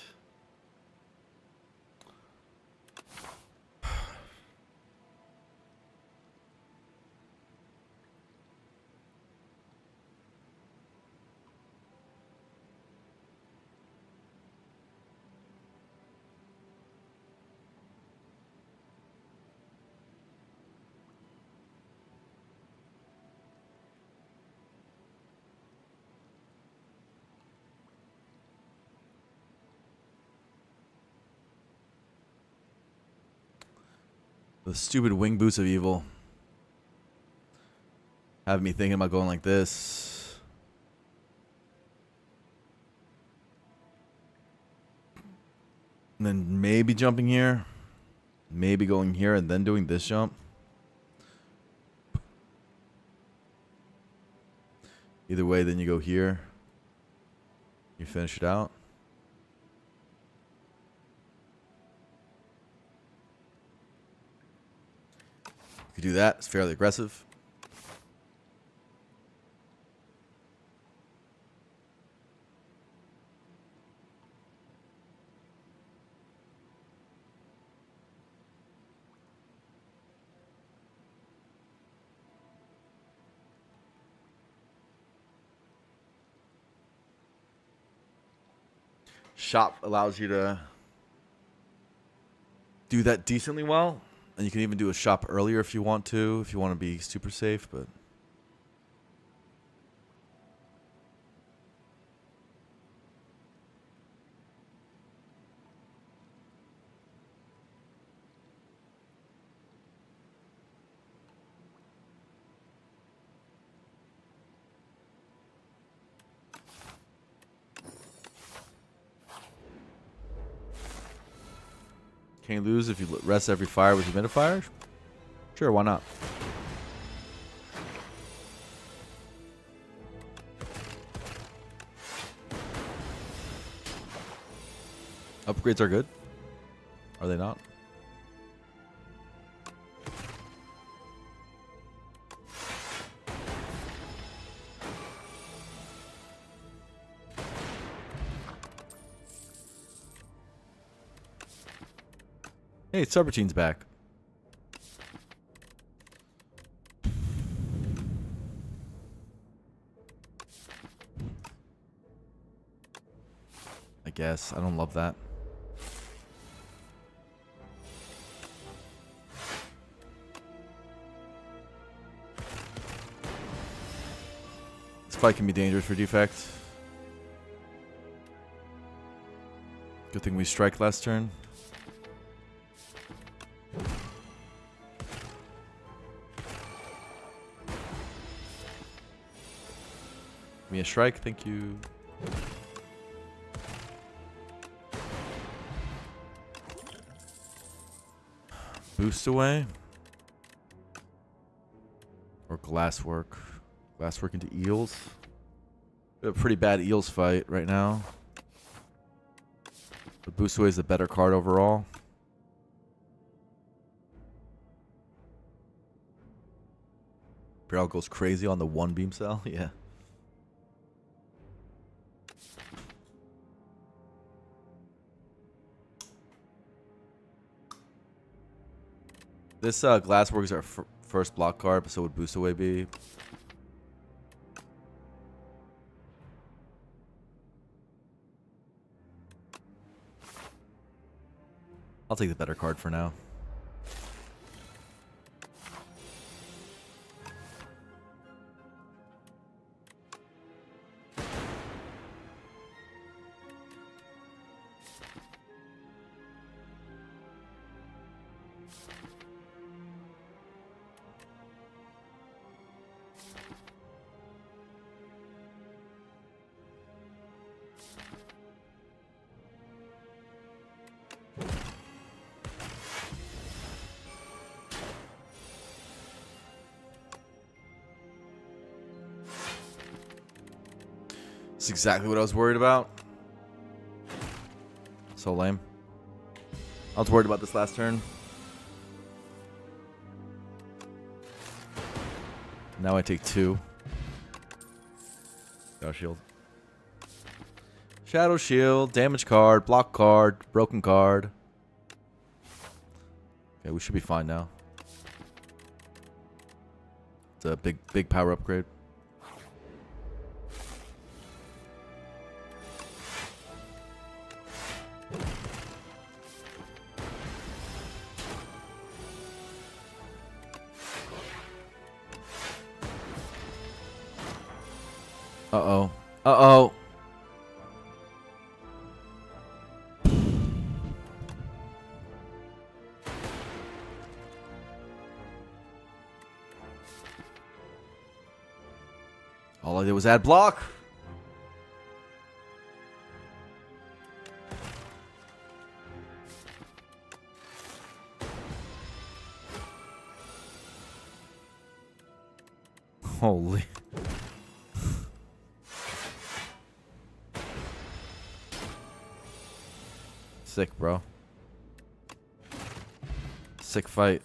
The stupid wing boots of evil. Have me thinking about going like this. And then maybe jumping here. Maybe going here and then doing this jump. Either way, then you go here. You finish it out. If you do that, it's fairly aggressive. Shop allows you to do that decently well. And you can even do a shop earlier if you want to be super safe, but can you lose if you rest every fire with humidifier? Sure, why not? Upgrades are good. Are they not? Hey, Subroutine's back. I guess. I don't love that. This fight can be dangerous for defect. Good thing we strike last turn. Give me a strike, thank you. Boost away. Or glasswork. Glasswork into eels. We have a pretty bad eels fight right now. But boost away is the better card overall. Barrel goes crazy on the one beam cell, yeah. This glasswork is our first block card, but so would boost away be. I'll take the better card for now. That's exactly what I was worried about. So lame. I was worried about this last turn. Now I take 2. Shadow Shield. Shadow Shield, damage card, block card, broken card. Okay, we should be fine now. It's a big power upgrade. Uh-oh. Uh-oh. All I did was add block. Holy. Sick, bro. Sick fight.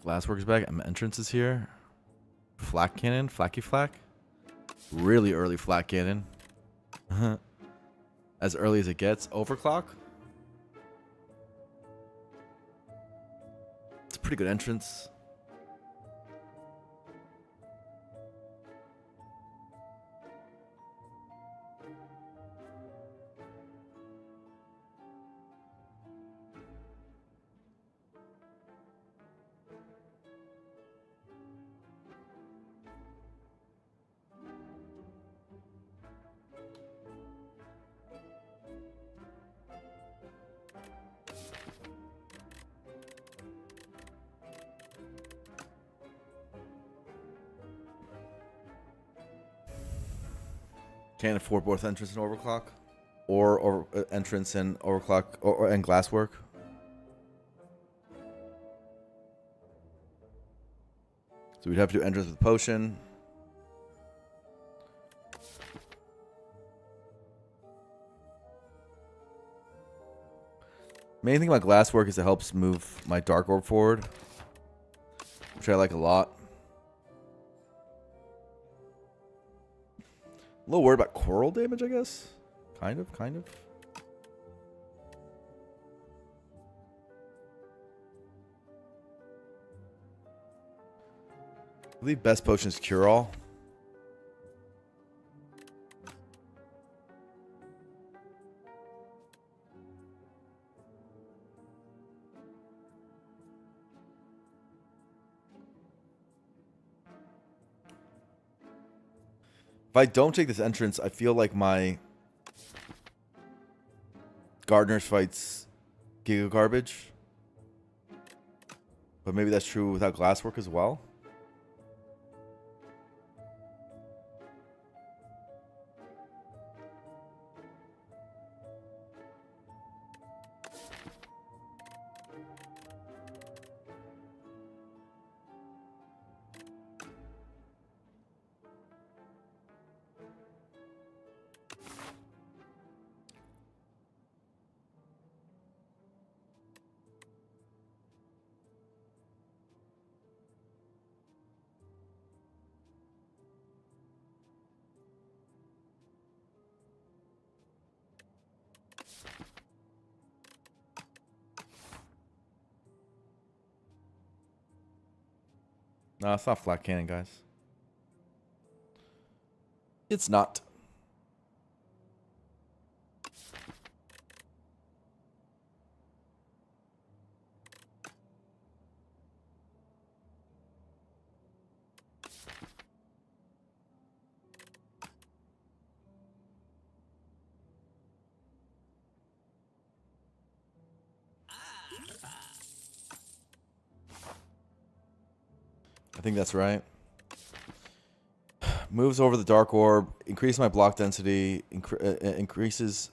Glassworks back. Entrance is here. Flak cannon. Flacky flak. Really early flak cannon. As early as it gets. Overclock. It's a pretty good entrance. Can't afford both entrance and overclock, or entrance and overclock, and glasswork. So we'd have to do entrance with potion. Main thing about glasswork is it helps move my dark orb forward, which I like a lot. A little worried about coral damage, I guess. Kind of. I believe best potion is Cure All. If I don't take this entrance, I feel like my Gardener's fight's Giga Garbage. But maybe that's true without Glasswork as well. No, it's not flat cannon, guys. It's not. I think that's right. Moves over the Dark Orb, increases my block density, increases...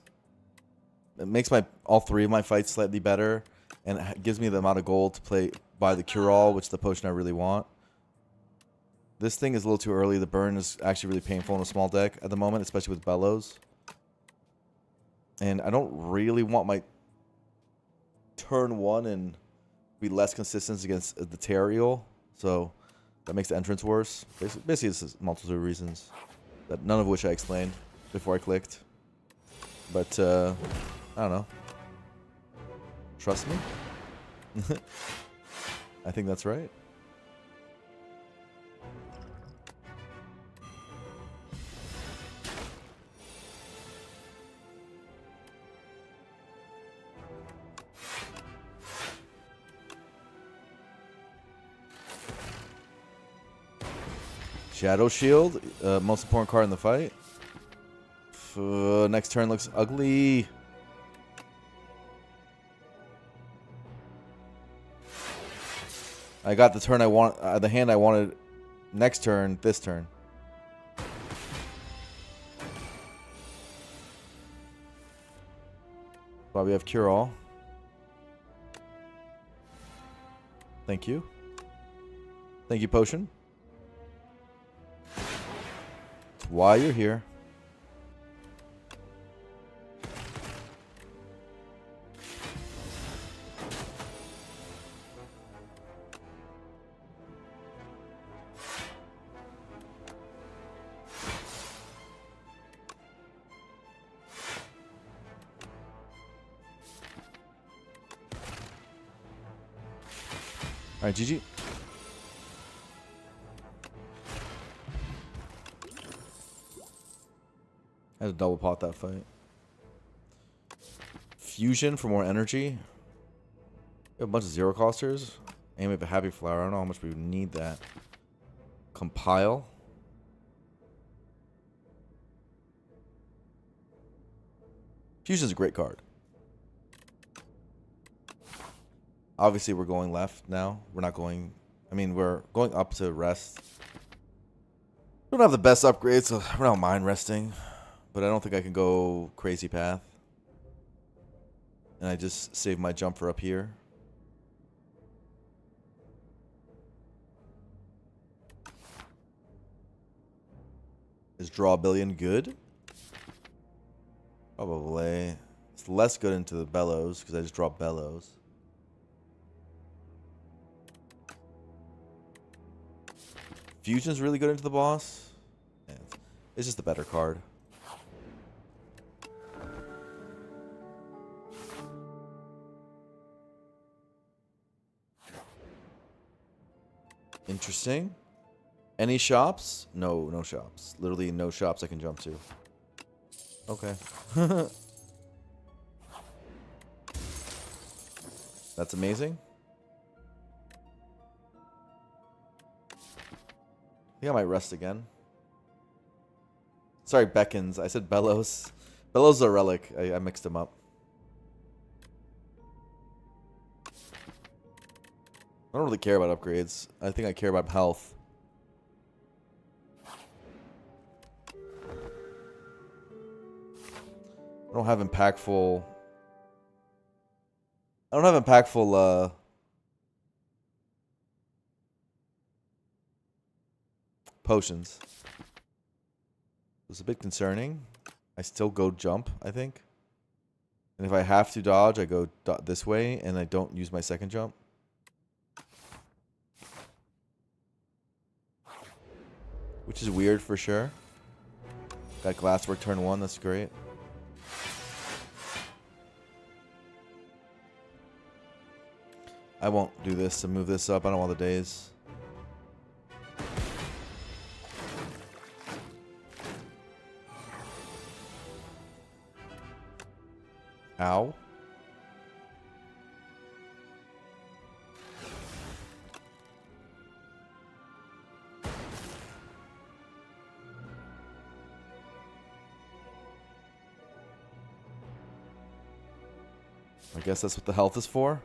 It makes all 3 of my fights slightly better, and it gives me the amount of gold to buy the cure-all, which is the potion I really want. This thing is a little too early. The burn is actually really painful in a small deck at the moment, especially with Bellows. And I don't really want my turn 1 and be less consistent against the Teriel, so that makes the entrance worse. Basically, this is multiple reasons, that none of which I explained before I clicked. But, I don't know. Trust me? I think that's right. Shadow Shield, most important card in the fight. Next turn looks ugly. I got the turn I want, the hand I wanted next turn, this turn. But we have Cure All. Thank you. Thank you, Potion. That's why you're here. All right, GG. I had to double pot that fight. Fusion for more energy. We have a bunch of zero costers. And we have a happy flower. I don't know how much we would need that. Compile. Fusion's a great card. Obviously, we're going left now. We're not going... I mean, we're going up to rest. We don't have the best upgrades, so I don't mind resting. But I don't think I can go crazy path. And I just save my jump for up here. Is draw a billion good? Probably. It's less good into the Bellows, because I just dropped Bellows. Fusion's really good into the boss. Yeah, it's just a better card. Interesting. Any shops? No, no shops. Literally no shops I can jump to. Okay. That's amazing. I think I might rest again. Sorry, Beckons. I said Bellows. Bellows is a relic. I mixed them up. I don't really care about upgrades. I think I care about health. I don't have impactful... I don't have impactful, potions. It's a bit concerning. I still go jump, I think. And if I have to dodge, I go this way, and I don't use my second jump. Which is weird for sure. Got Glasswork turn 1, that's great. I won't do this to move this up. I don't want the days. Ow. I guess that's what the health is for.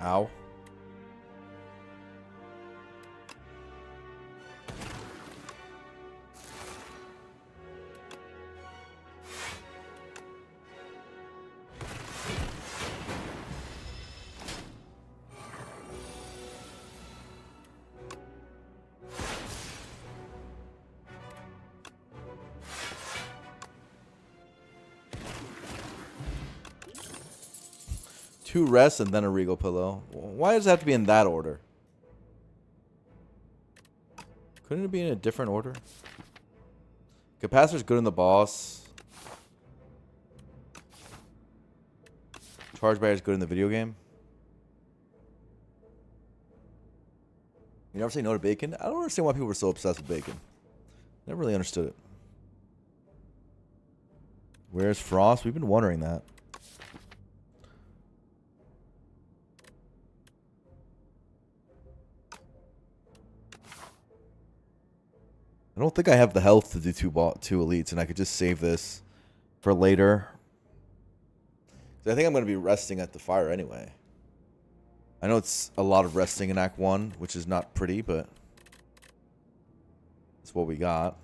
Ow. Two rests and then a regal pillow. Why does it have to be in that order? Couldn't it be in a different order? Capacitor's good in the boss. Charge barrier's good in the video game. You never say no to bacon? I don't understand why people were so obsessed with bacon. Never really understood it. Where's Frost? We've been wondering that. I don't think I have the health to do two elites, and I could just save this for later. I think I'm going to be resting at the fire anyway. I know it's a lot of resting in Act 1, which is not pretty, but it's what we got.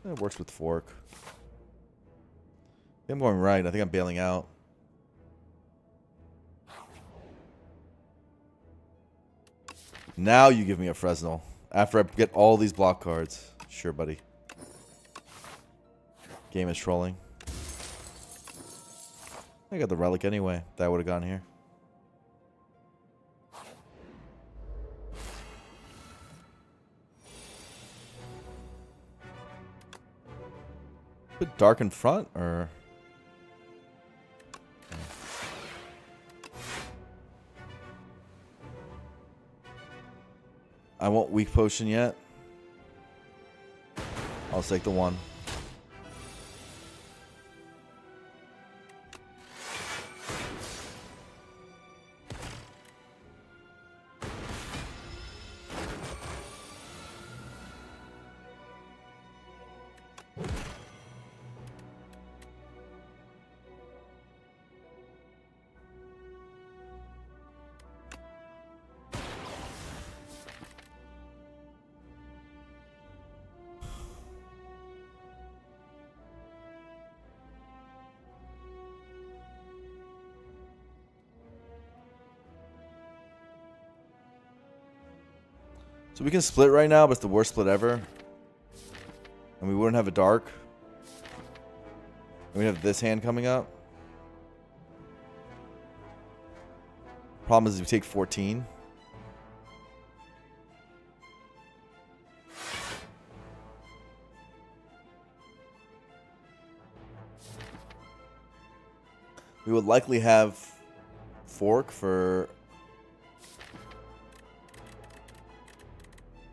It works with fork. I think I'm going right. I think I'm bailing out. Now you give me a Fresnel. After I get all these block cards. Sure, buddy. Game is trolling. I got the relic anyway. That would have gone here. Put dark in front, or... I won't weak potion yet. I'll take the one. So we can split right now, but it's the worst split ever. And we wouldn't have a dark. And we have this hand coming up. Problem is we take 14. We would likely have fork for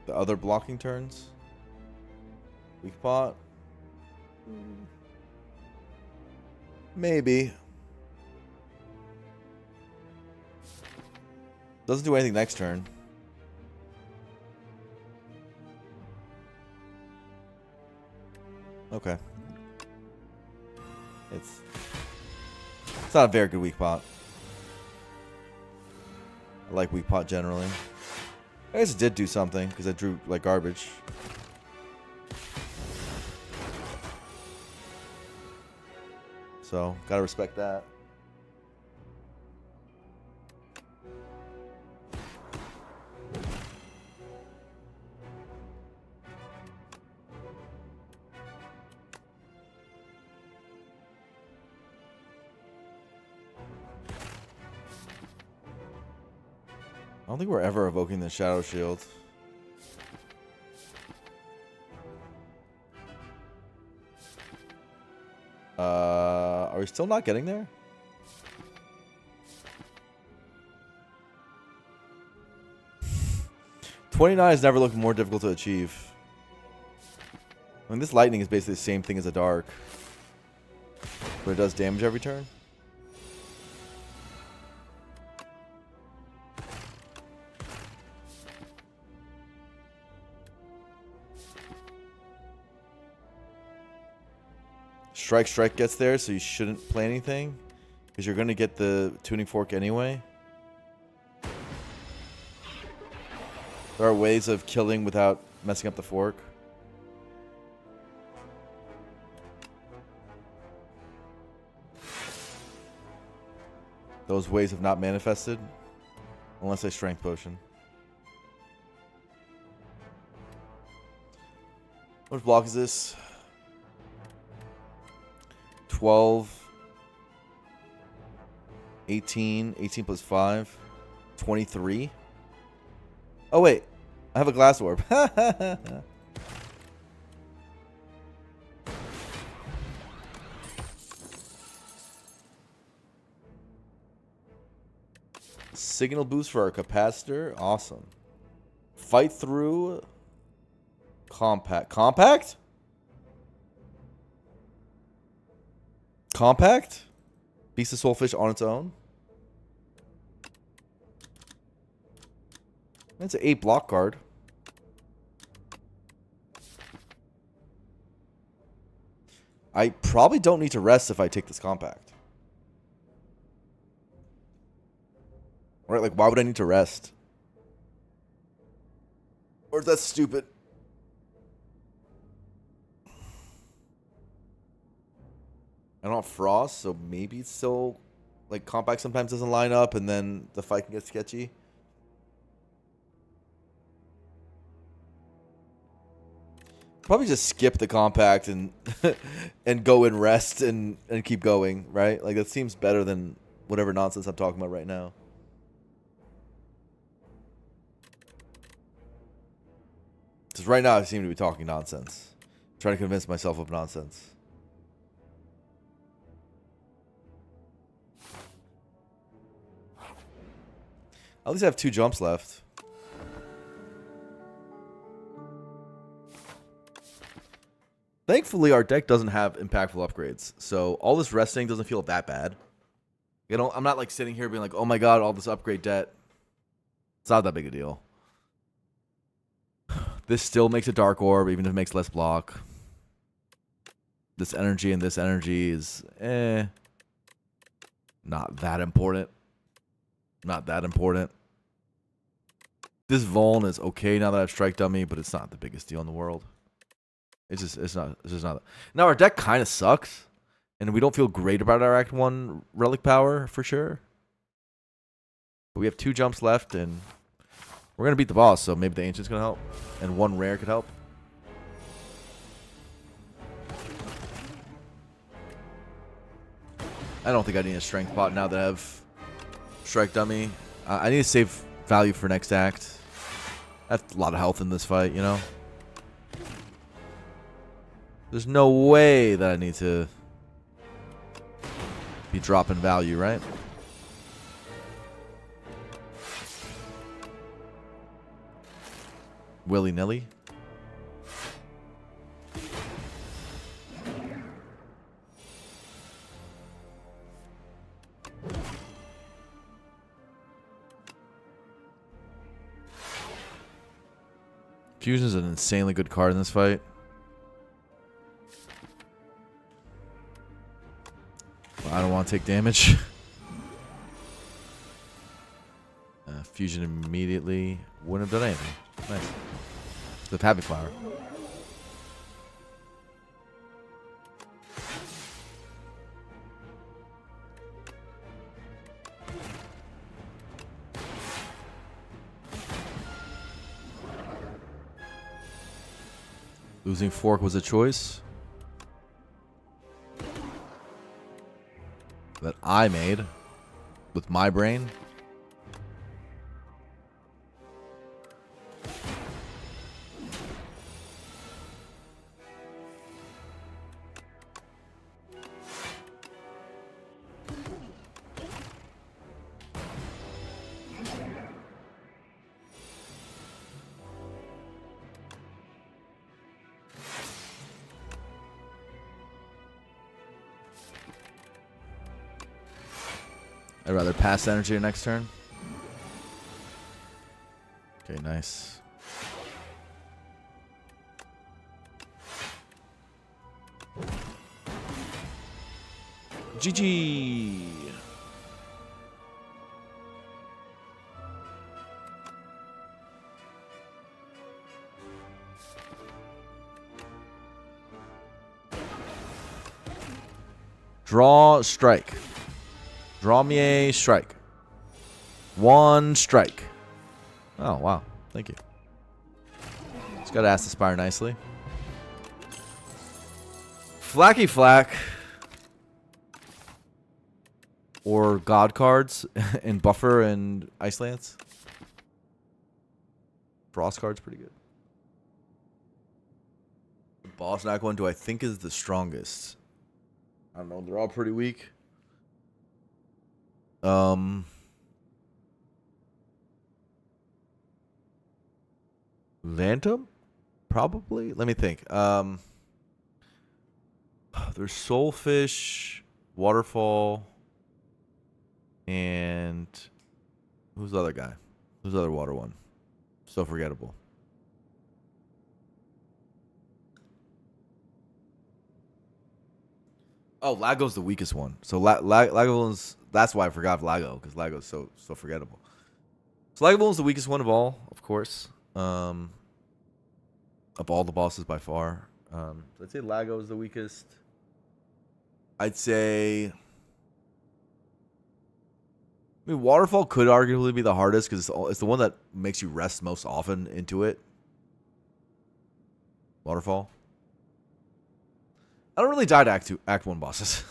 the other blocking turns. Weak pot. Maybe. Doesn't do anything next turn. Okay. It's not a very good weak pot. I like weak pot generally. I guess it did do something because I drew like garbage. So, gotta respect that. I don't think we're ever evoking the Shadow Shield. Are we still not getting there? $29 has never looked more difficult to achieve. I mean, this lightning is basically the same thing as a dark, but it does damage every turn. Strike gets there, so you shouldn't play anything. Because you're going to get the tuning fork anyway. There are ways of killing without messing up the fork. Those ways have not manifested. Unless I strength potion. What block is this? 12. 18. 18 plus 5. 23. Oh, wait. I have a glass orb. Signal boost for our capacitor. Awesome. Fight through. Compact. Compact? Compact? Beast of Soulfish on its own? That's an 8 block card. I probably don't need to rest if I take this compact. Right, like, why would I need to rest? Or is that stupid? I don't have frost, so maybe it's still... Like, compact sometimes doesn't line up, and then the fight can get sketchy. Probably just skip the compact and and go and rest and keep going, right? Like, that seems better than whatever nonsense I'm talking about right now. Because right now I seem to be talking nonsense. I'm trying to convince myself of nonsense. At least I have 2 jumps left. Thankfully, our deck doesn't have impactful upgrades, so all this resting doesn't feel that bad. You know, I'm not like sitting here being like, "Oh my god, all this upgrade debt." It's not that big a deal. This still makes a dark orb, even if it makes less block. This energy and this energy is, not that important. Not that important. This Vuln is okay now that I've strike dummy, but it's not the biggest deal in the world. It's just not. Now our deck kind of sucks, and we don't feel great about our Act 1 relic power for sure. But we have 2 jumps left, and we're gonna beat the boss. So maybe the Ancient's gonna help, and 1 rare could help. I don't think I need a strength pot now that I have strike dummy. I need to save value for next act. I have a lot of health in this fight, you know. There's no way that I need to be dropping value, right? Willy-nilly. Fusion is an insanely good card in this fight. I don't want to take damage. Fusion immediately. Wouldn't have done anything. Nice. The Happy Flower. Losing fork was a choice that I made with my brain. I'd rather pass energy next turn. Okay, nice. GG. Draw, strike. Draw me a strike. One strike. Oh, wow. Thank you. Just got to ask the Spire nicely. Flacky Flack. Or God cards and Buffer and Ice Lance. Frost card's pretty good. The boss knack one do I think is the strongest? I don't know. They're all pretty weak. Phantom? Probably. Let me think. There's Soulfish, Waterfall, and who's the other guy? Who's the other water one? So forgettable. Oh, Lago's the weakest one. So Lago's, that's why I forgot Lago, because Lago's so forgettable. So Lagavulin's the weakest one of all, of course. Of all the bosses by far. I'd say Lago is the weakest. I'd say, I mean, Waterfall could arguably be the hardest because it's the one that makes you rest most often into it. Waterfall. I don't really die to Act 1 bosses.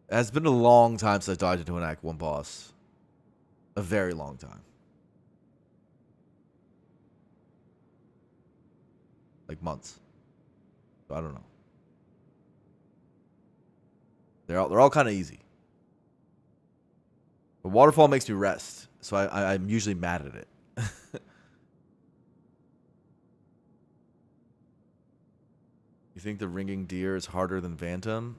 It has been a long time since I died into an Act 1 boss. A very long time. Like months. So I don't know. They're all kind of easy. But Waterfall makes me rest, so I'm usually mad at it. You think the Ringing Deer is harder than Phantom?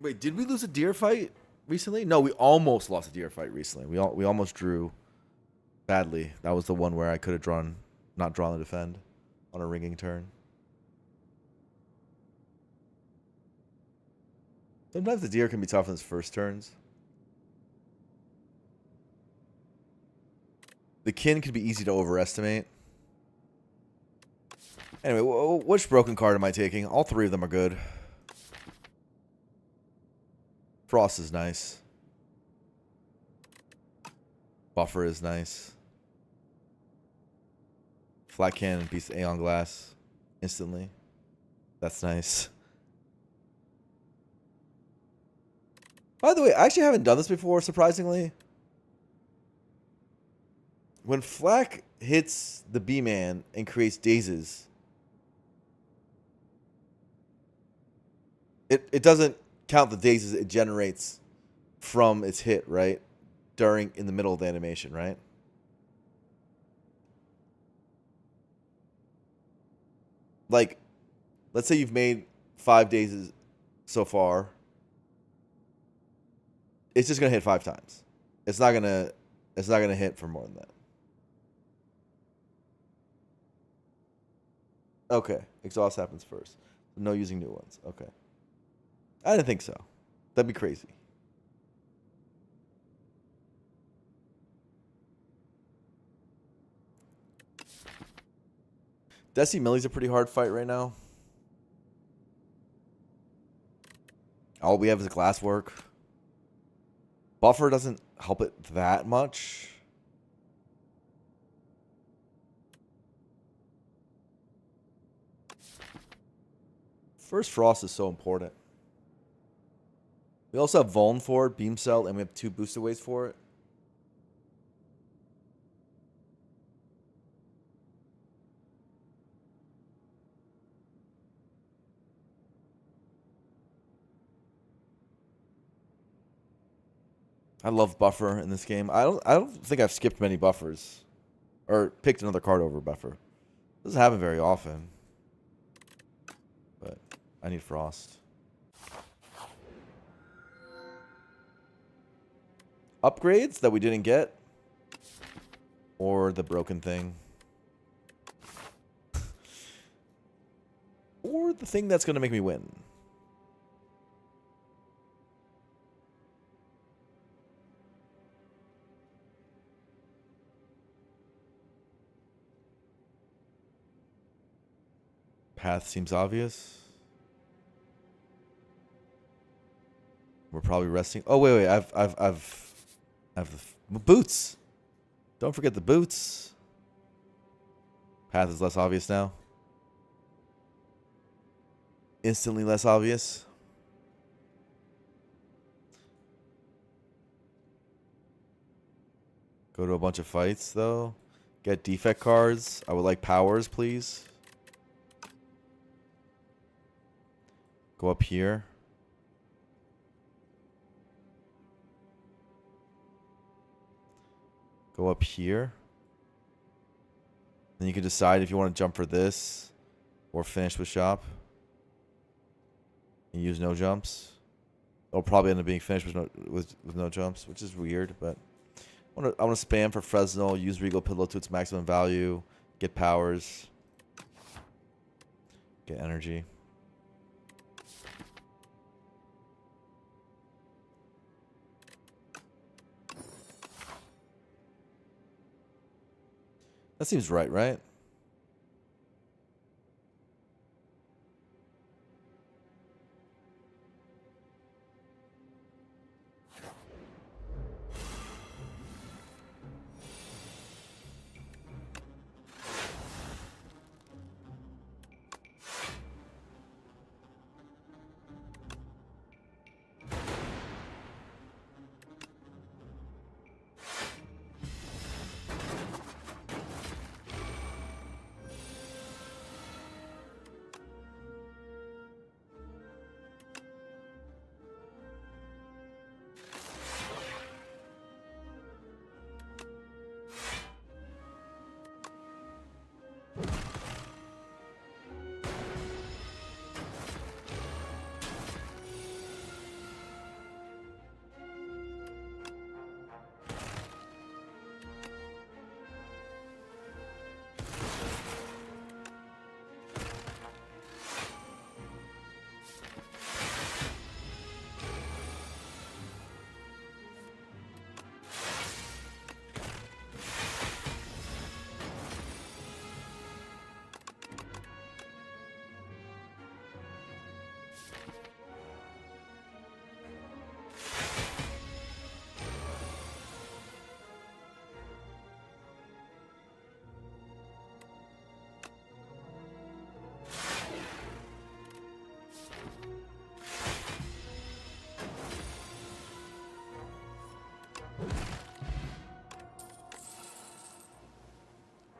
Wait, did we lose a deer fight recently? No, we almost lost a deer fight recently. We almost drew badly. That was the one where I could have not drawn the defend on a ringing turn. Sometimes the deer can be tough in its first turns. The kin can be easy to overestimate. Anyway, which broken card am I taking? All three of them are good. Frost is nice. Buffer is nice. Flat Cannon beats Aeon Glass instantly. That's nice. By the way, I actually haven't done this before, surprisingly. When Flack hits the B-Man and creates dazes, it doesn't count the dazes it generates from its hit, right? In the middle of the animation, right? Like, let's say you've made 5 dazes so far. It's just gonna hit 5 times. It's not gonna hit for more than that. Okay, exhaust happens first. No using new ones. Okay. I didn't think so. That'd be crazy. Desi Millie's a pretty hard fight right now. All we have is Glasswork. Buffer doesn't help it that much. First Frost is so important. We also have Vuln for it, Beam Cell, and we have 2 boosted ways for it. I love Buffer in this game. I don't think I've skipped many buffers. Or picked another card over Buffer. Doesn't happen very often. But I need Frost. Upgrades that we didn't get. Or the broken thing. Or or the thing that's going to make me win? Path seems obvious. We're probably resting. Oh wait, I've the boots. Don't forget the boots. Path is less obvious now. Instantly less obvious. Go to a bunch of fights though. Get defect cards. I would like powers, please. Go up here. Go up here. Then you can decide if you want to jump for this or finish with shop. And use no jumps. It'll probably end up being finished with no jumps, which is weird, but I want to spam for Fresnel, use Regal Pillow to its maximum value, get powers, get energy. That seems right?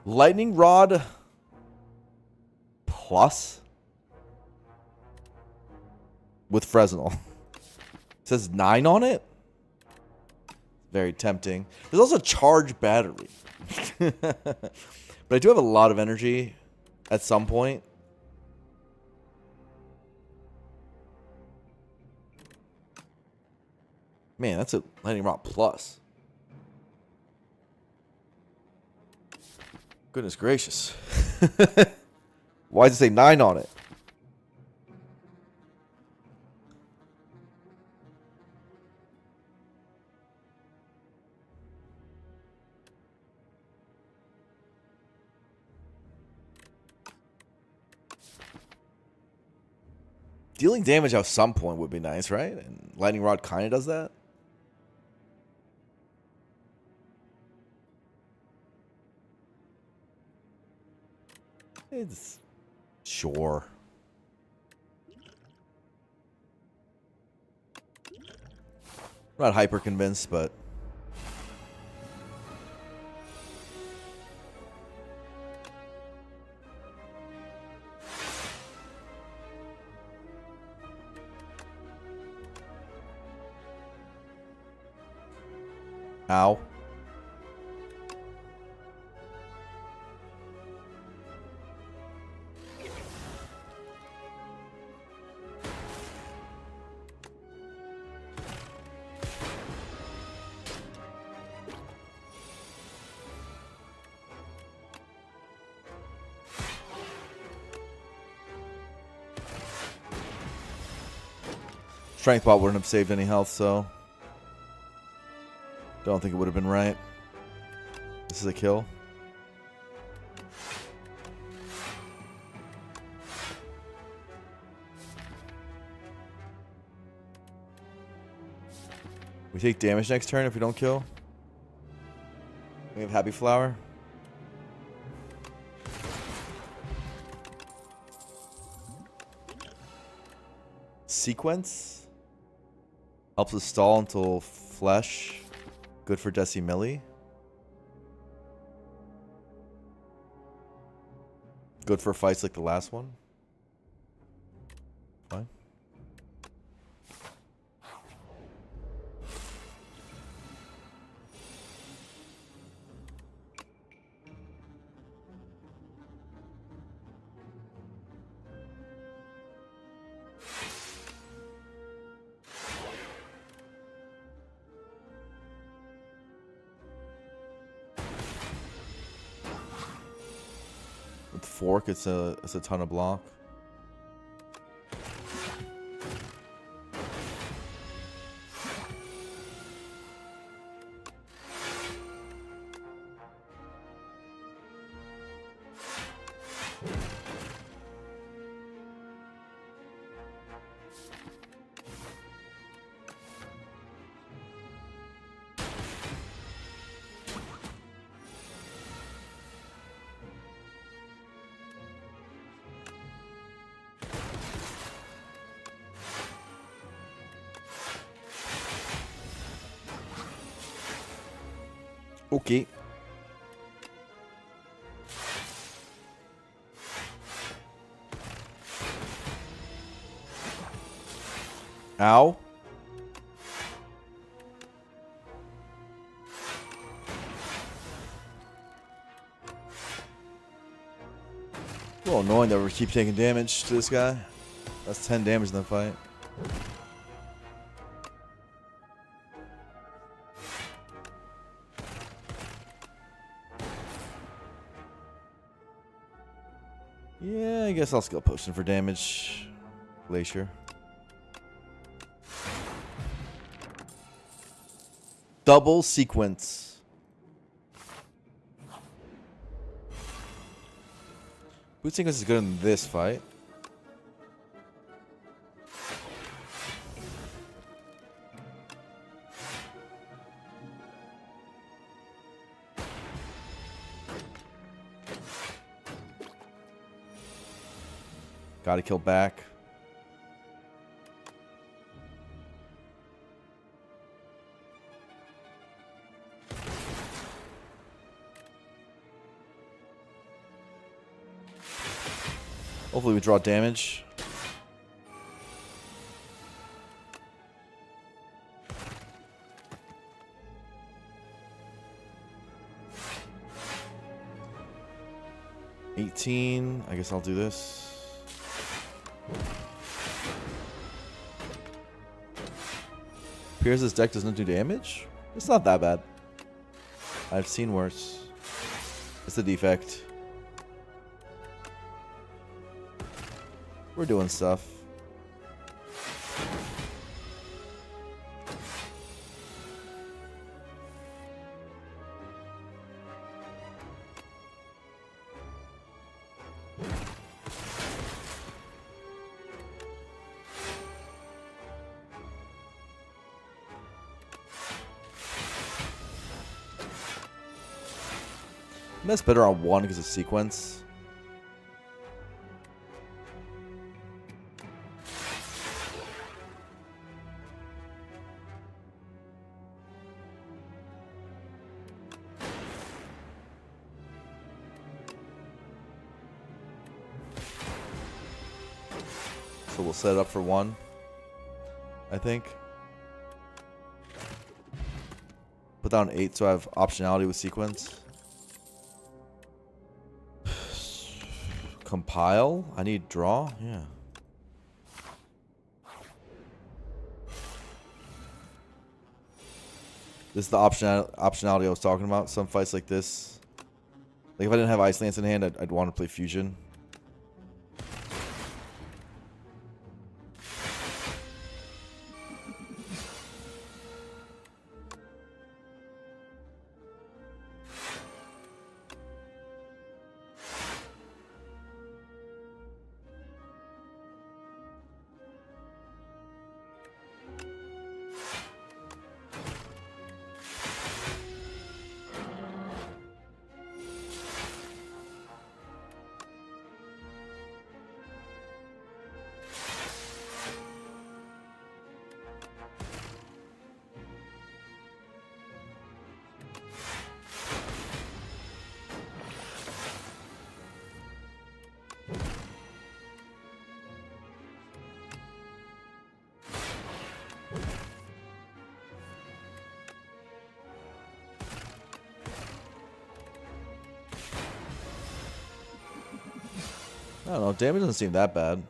Lightning Rod plus with Fresnel. It says 9 on it. Very tempting. There's also a charge battery. But I do have a lot of energy at some point. Man, that's a Lightning Rod plus. Goodness gracious. Why does it say 9 on it? Dealing damage at some point would be nice, right? And Lightning Rod kind of does that. It's sure. I'm not hyper convinced, but ow. Strength bot wouldn't have saved any health, so don't think it would have been right. This is a kill. We take damage next turn if we don't kill. We have Happy Flower. Sequence. Helps us stall until flesh. Good for Desi Millie. Good for fights like the last one. Fine. With fork, it's a ton of block. Okay. Ow. A little annoying that we keep taking damage to this guy. That's 10 damage in the fight. Yeah, I guess I'll skill potion for damage. Glacier. Double sequence. Boot sequence is good in this fight. Gotta kill back. Hopefully we draw damage. $18. I guess I'll do this. Appears deck doesn't do damage? It's not that bad. I've seen worse. It's a defect. We're doing stuff. That's better on one because of sequence. So we'll set it up for one, I think. Put down 8 so I have optionality with sequence. Compile? I need draw? Yeah. This is the optionality I was talking about. Some fights like this. Like if I didn't have Ice Lance in hand, I'd want to play Fusion. I don't know. Damage doesn't seem that bad.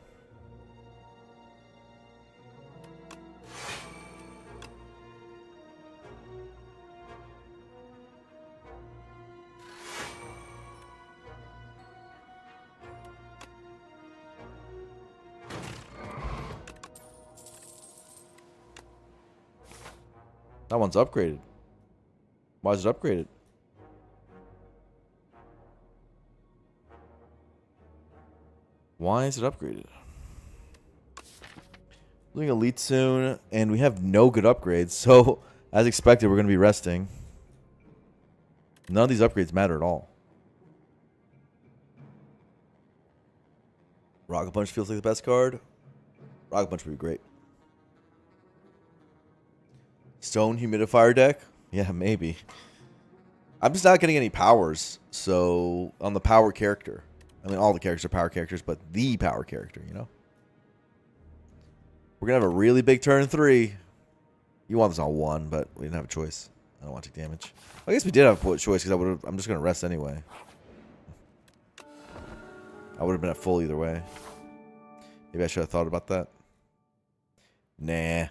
That one's upgraded. Why is it upgraded? Why is it upgraded? Doing elite soon, and we have no good upgrades. So, as expected, we're going to be resting. None of these upgrades matter at all. Rocket Punch feels like the best card. Rocket Punch would be great. Stone Humidifier deck? Yeah, maybe. I'm just not getting any powers. So, on the power character. I mean, all the characters are power characters, but the power character, you know? We're going to have a really big turn 3. You want this on 1, but we didn't have a choice. I don't want to take damage. I guess we did have a choice because I'm just going to rest anyway. I would have been at full either way. Maybe I should have thought about that. Nah.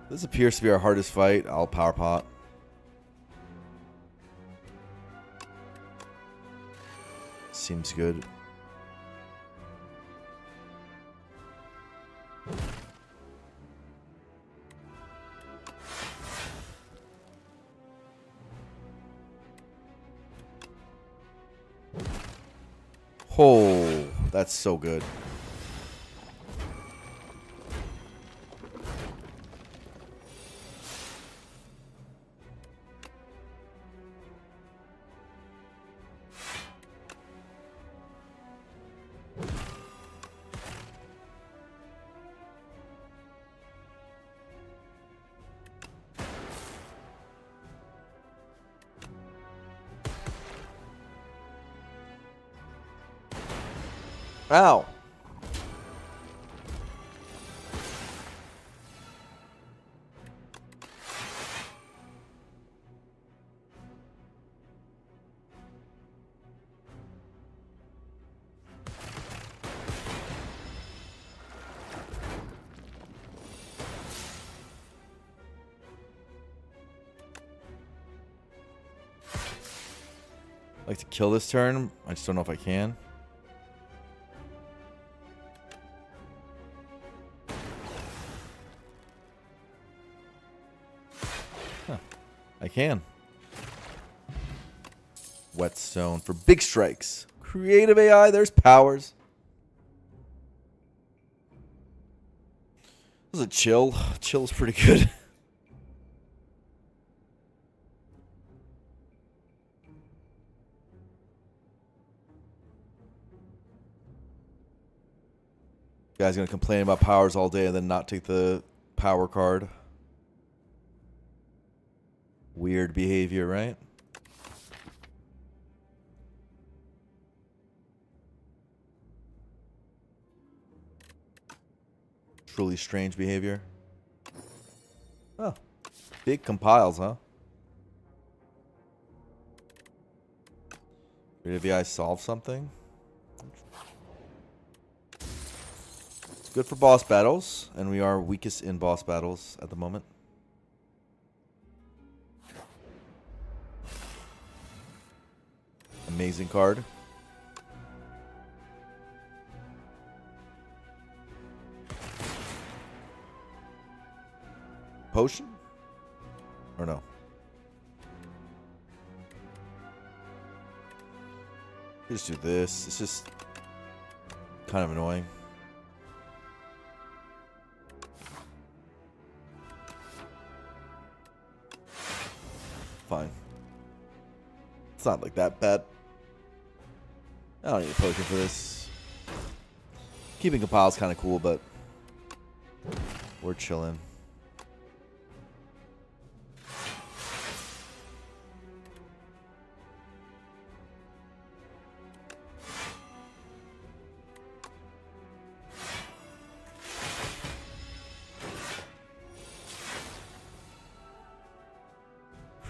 This appears to be our hardest fight. I'll power pot. Seems good. Oh, that's so good. Ow. I'd like to kill this turn. I just don't know if I can. I can. Whetstone for big strikes. Creative AI, there's powers. This is a chill. Chill's pretty good. Guy's gonna complain about powers all day and then not take the power card. Weird behavior, right? Truly strange behavior. Oh. Big compiles, huh? Creative AI solve something? It's good for boss battles, and we are weakest in boss battles at the moment. Amazing card. Potion? Or no? Just do this. It's just kind of annoying. Fine. It's not like that bad. I don't need a potion for this. Keeping compile is kind of cool, but we're chilling.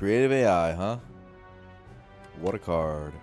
Creative AI, huh? What a card.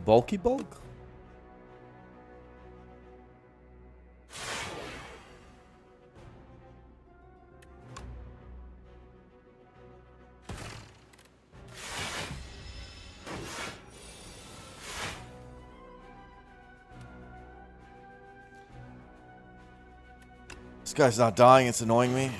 Bulky bulk? This guy's not dying, it's annoying me.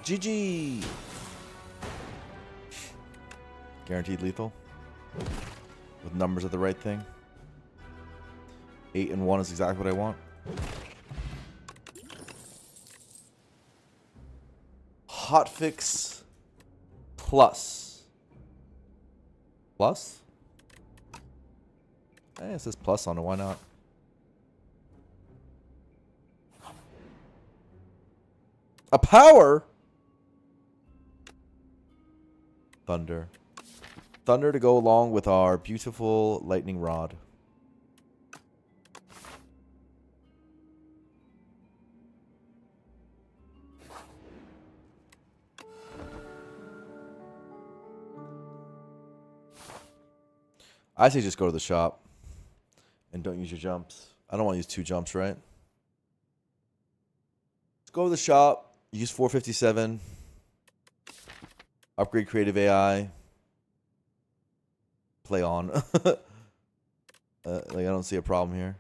GG! Guaranteed lethal. With numbers of the right thing. 8 and 1 is exactly what I want. Hotfix plus. Plus? It says plus on it, why not? A power? Thunder. Thunder to go along with our beautiful lightning rod. I say just go to the shop and don't use your jumps. I don't want to use 2 jumps, right? Let's go to the shop, use 457, upgrade creative AI, play on. Like I don't see a problem here.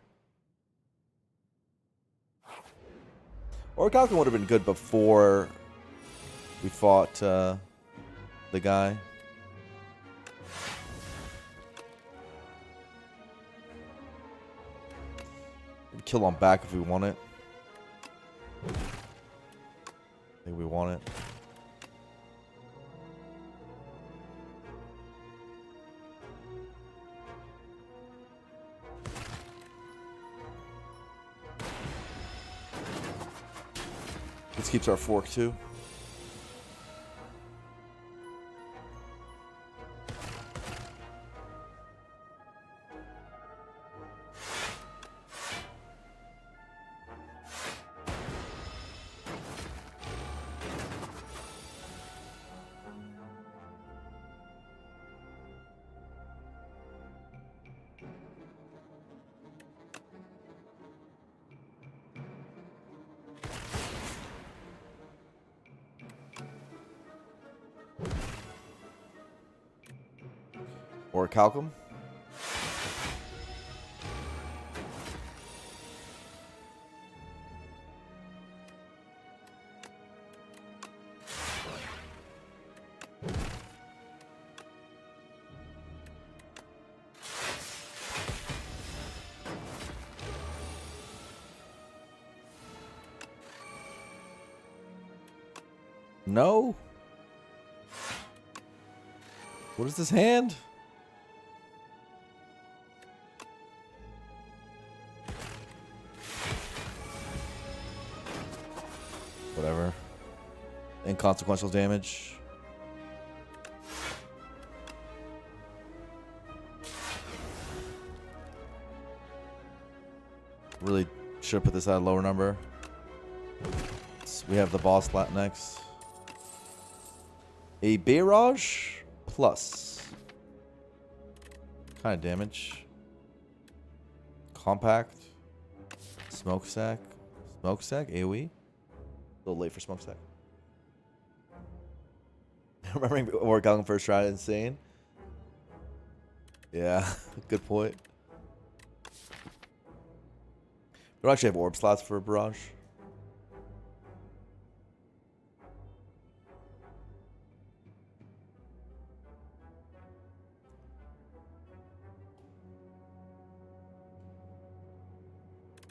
Orichalcum would have been good before we fought the guy. Kill on back if we want it. I think we want it. This keeps our fork too. Orichalcum. No. What is this hand? Whatever. Inconsequential damage. Really should have put this at a lower number. So we have the boss next. A barrage plus. Kind of damage. Compact. Smokestack. Smokestack? AoE? A little late for smokestack. Remembering work on first try, insane. Yeah, good point. We don't actually have orb slots for a barrage.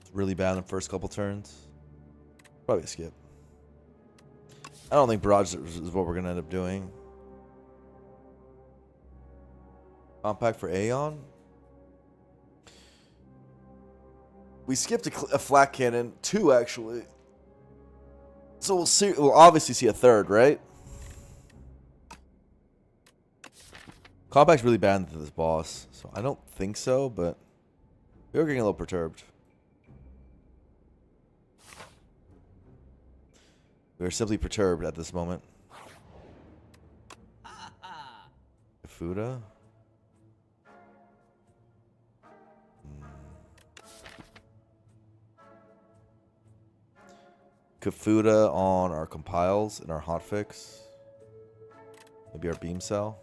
It's really bad in the first couple turns. Probably a skip. I don't think barrage is what we're gonna end up doing. Compact for Aeon. We skipped a flat cannon, 2 actually. So we'll see. We'll obviously see a third, right? Compact's really bad into this boss, so I don't think so. But we were getting a little perturbed. We are simply perturbed at this moment. Fuda. Kafuda on our compiles and our hotfix. Maybe our beam cell.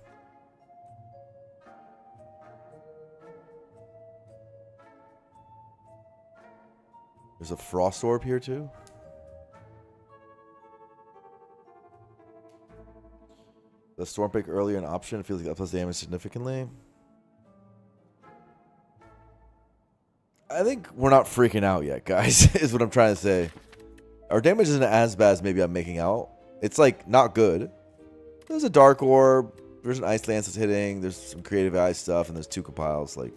There's a frost orb here too. The Stormbreak earlier an option. It feels like that plus damage significantly. I think we're not freaking out yet, guys, is what I'm trying to say. Our damage isn't as bad as maybe I'm making out. It's like not good. There's a Dark Orb. There's an Ice Lance that's hitting. There's some Creative Eye stuff, and there's 2 compiles. Like,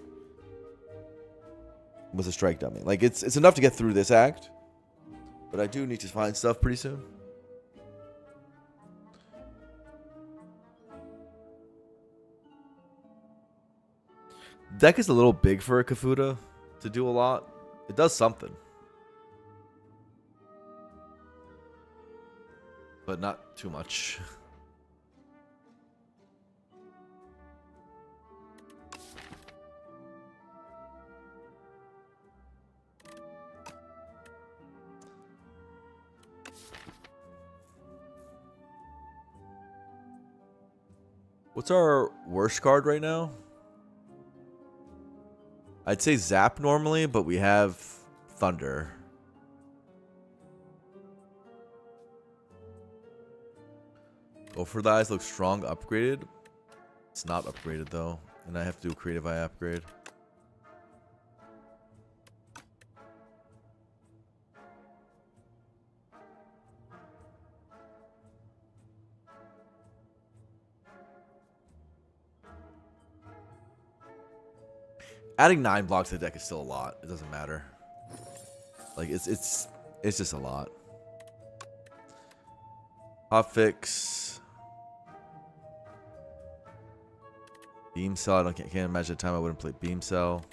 with a Strike Dummy. Like, it's enough to get through this act. But I do need to find stuff pretty soon. Deck is a little big for a Kafuda to do a lot. It does something. But not too much. What's our worst card right now? I'd say Zap normally, but we have Thunder. Go for the Eyes looks strong, upgraded. It's not upgraded though, and I have to do a Creative Eye upgrade. Adding 9 blocks to the deck is still a lot. It doesn't matter. Like it's just a lot. Hotfix. Beam Cell. Can't imagine a time I wouldn't play Beam Cell.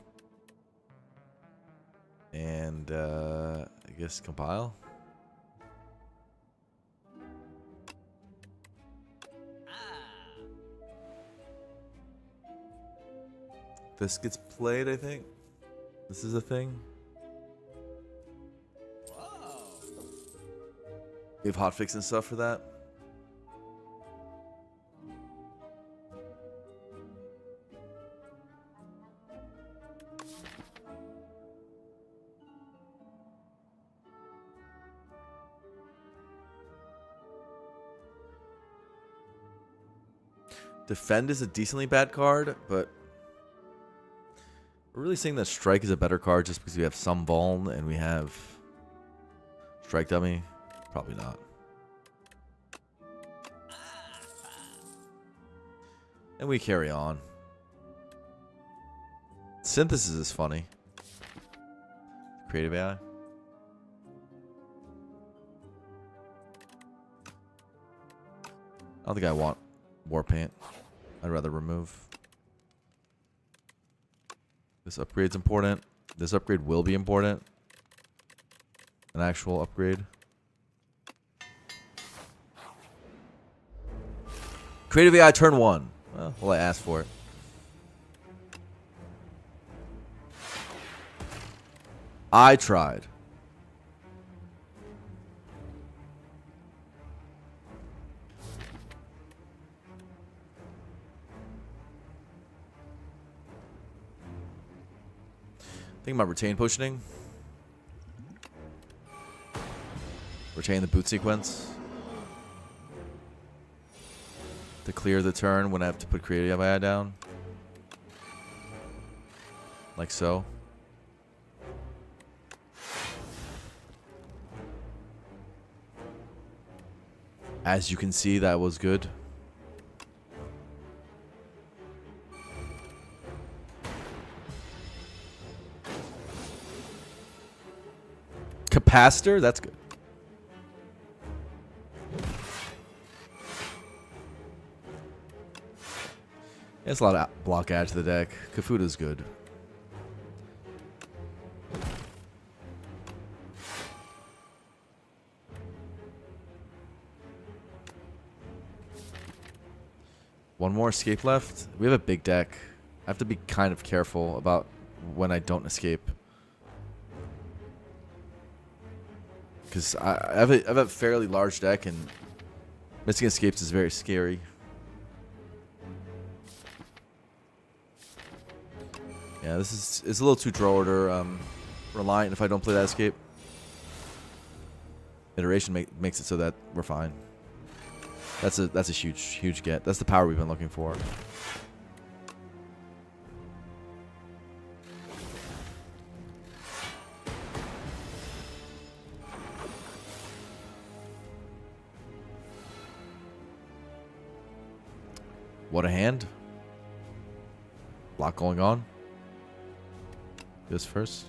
And I guess Compile. This gets played, I think. This is a thing. Whoa. We have hotfix and stuff for that. Defend is a decently bad card, but we're really saying that Strike is a better card just because we have some Vuln and we have Strike Dummy? Probably not. And we carry on. Synthesis is funny. Creative AI. I don't think I want war paint. I'd rather remove. This upgrade's important. This upgrade will be important. An actual upgrade. Creative AI turn 1. Well, I asked for it. I tried. Think about retain potioning. Retain the boot sequence. To clear the turn when I have to put creative AI down. Like so. As you can see, that was good. Capacitor? That's good. That's a lot of block add to the deck. Kafuda's good. One more escape left. We have a big deck. I have to be kind of careful about when I don't escape. Because I have a fairly large deck, and missing escapes is very scary. Yeah, this is a little too draw order reliant if I don't play that escape. Iteration makes it so that we're fine. That's a huge get. That's the power we've been looking for. What a hand. Lot going on. This first.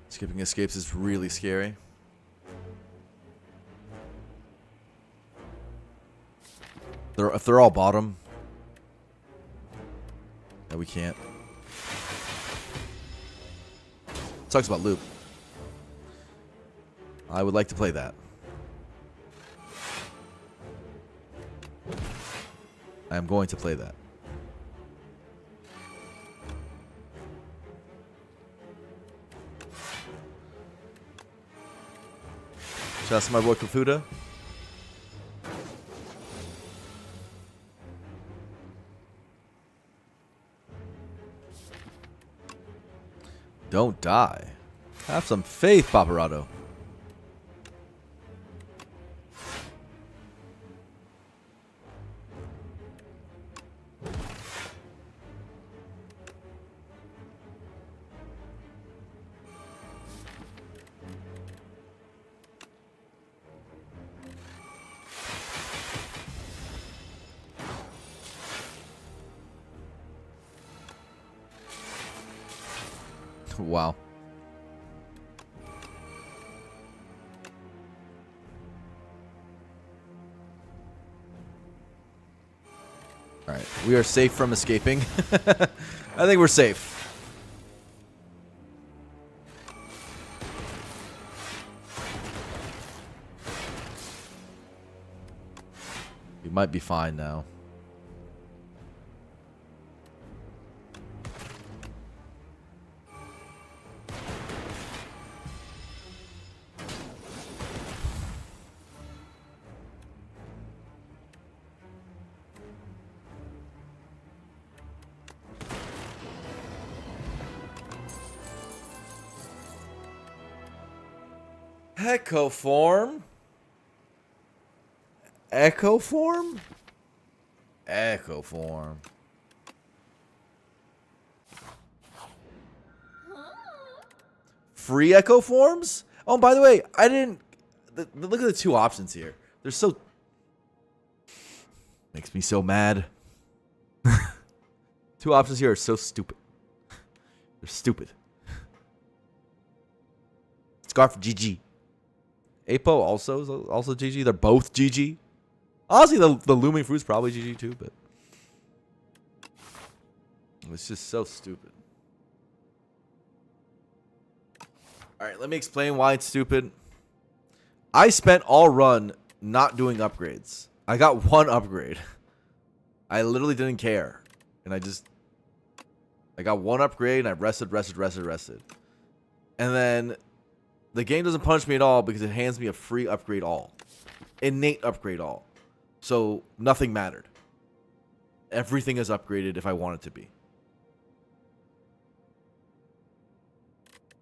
Skipping escapes is really scary. If they're all bottom, no, we can't. Talks about loop. I would like to play that. I am going to play that. Shout out to my boy Kafuda. Don't die. Have some faith, Paparazzo. Wow. Alright, we are safe from escaping. I think we're safe. We might be fine now. Echo form. Echo form? Echo form. Free echo forms? Oh, by the way, I didn't... Look at the two options here. They're so... Makes me so mad. Two options here are so stupid. They're stupid. Scarf GG. Apo also is also GG. They're both GG. Honestly, the Looming Fruit's probably GG too, but... It's just so stupid. Alright, let me explain why it's stupid. I spent all run not doing upgrades. I got one upgrade. I literally didn't care. And I got one upgrade and I rested. And then the game doesn't punish me at all because it hands me a free upgrade all. Innate upgrade all. So nothing mattered. Everything is upgraded if I want it to be.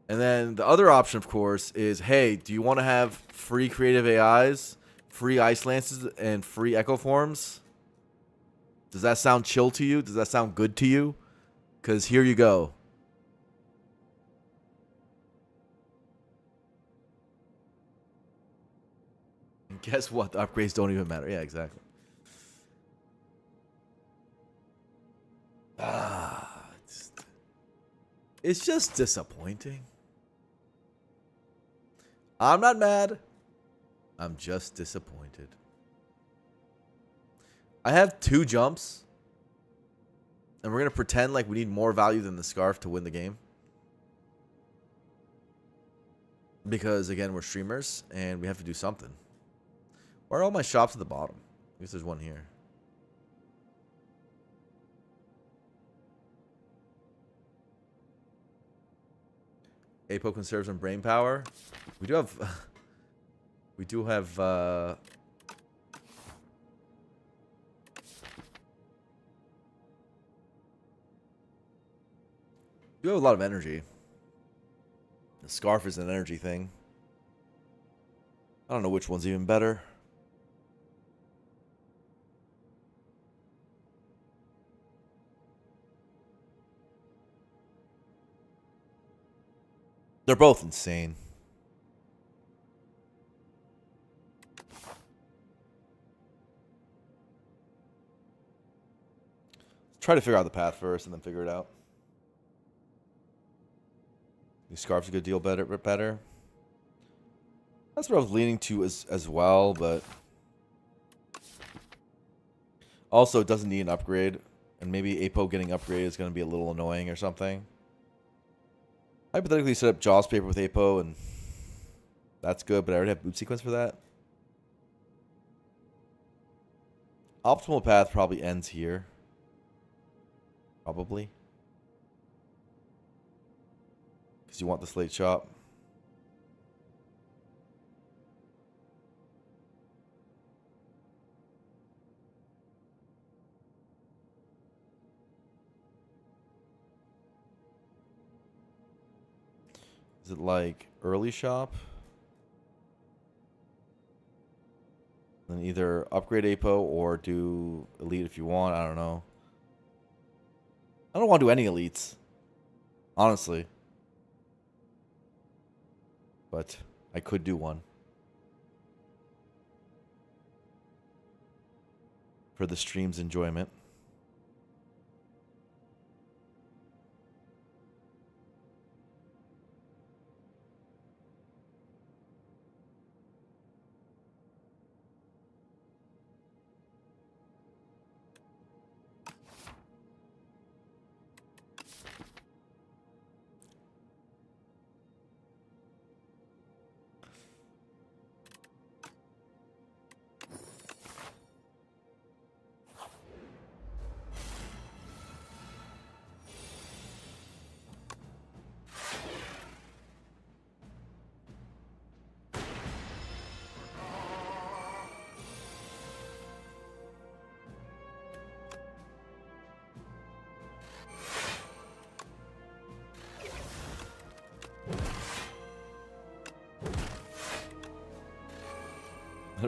And then the other option, of course, is, hey, do you want to have free creative AIs, free ice lances, and free echo forms? Does that sound chill to you? Does that sound good to you? Because here you go. And guess what? The upgrades don't even matter. Yeah, exactly. It's just disappointing. I'm not mad. I'm just disappointed. I have 2 jumps. And we're going to pretend like we need more value than the scarf to win the game. Because, again, we're streamers and we have to do something. Where are all my shops at the bottom? I guess there's one here. Apo conserves some brain power. We do have... we do have... we do have a lot of energy. The scarf is an energy thing. I don't know which one's even better. They're both insane. Try to figure out the path first and then figure it out. The scarf's a good deal better. That's what I was leaning to as well, but also it doesn't need an upgrade, and maybe Apo getting upgraded is going to be a little annoying or something. Hypothetically set up Jaws paper with Apo, and that's good, but I already have boot sequence for that. Optimal path probably ends here. Probably. Because you want the slate shop. Is it like early shop? Then either upgrade Apo or do elite if you want. I don't know. I don't want to do any elites. Honestly. But I could do one. For the stream's enjoyment.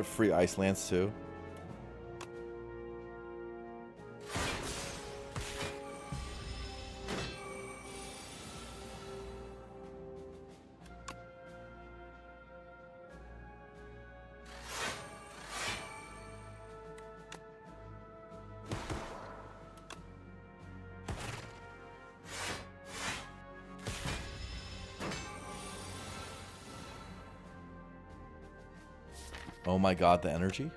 Free Ice Lance too. Oh my god, the energy.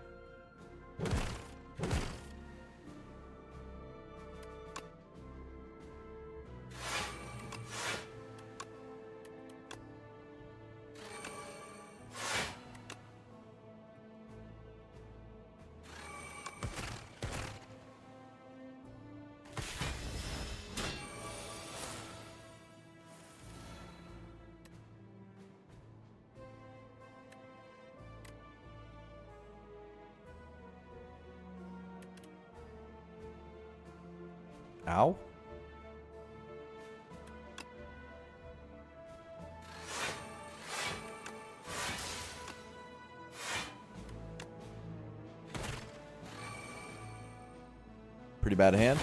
Ow. Pretty bad hand.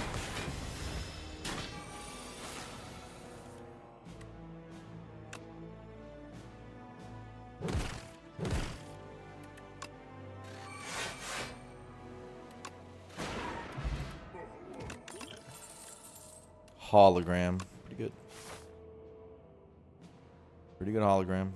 Hologram. Pretty good. Pretty good hologram.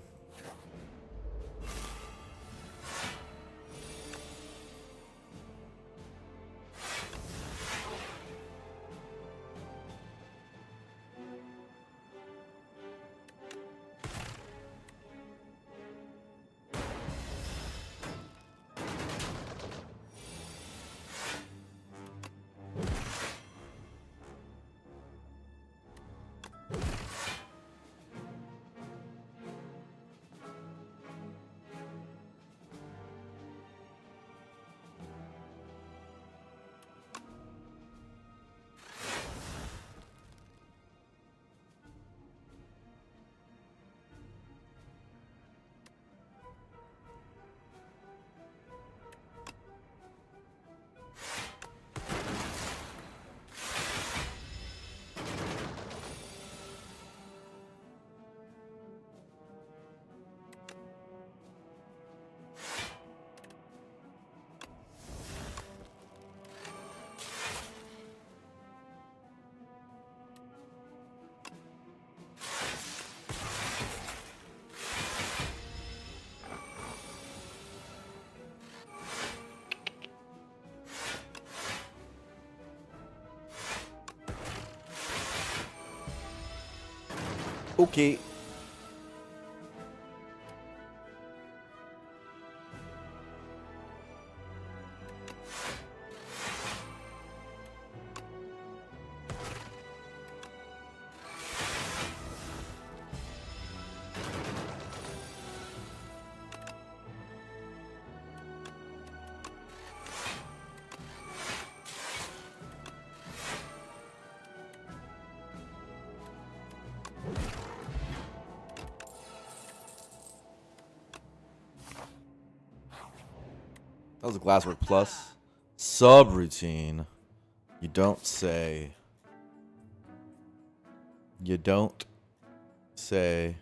Okay. That was a Glasswork Plus. Subroutine. You don't say. You don't say.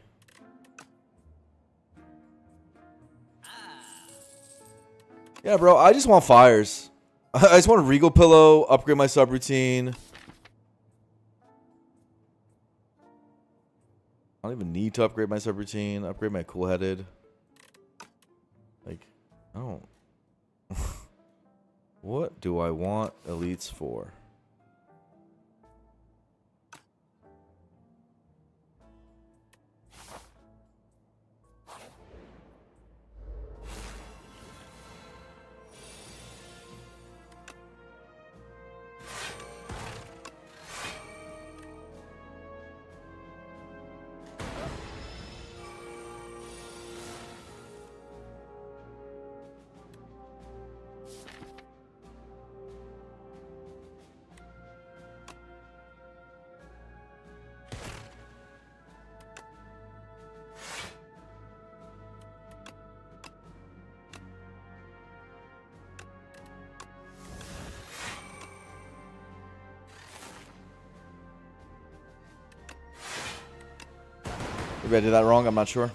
Yeah, bro, I just want fires. I just want a Regal Pillow, upgrade my subroutine. I don't even need to upgrade my subroutine. Upgrade my cool-headed. Like, I don't. What do I want elites for? Maybe I did that wrong. I'm not sure.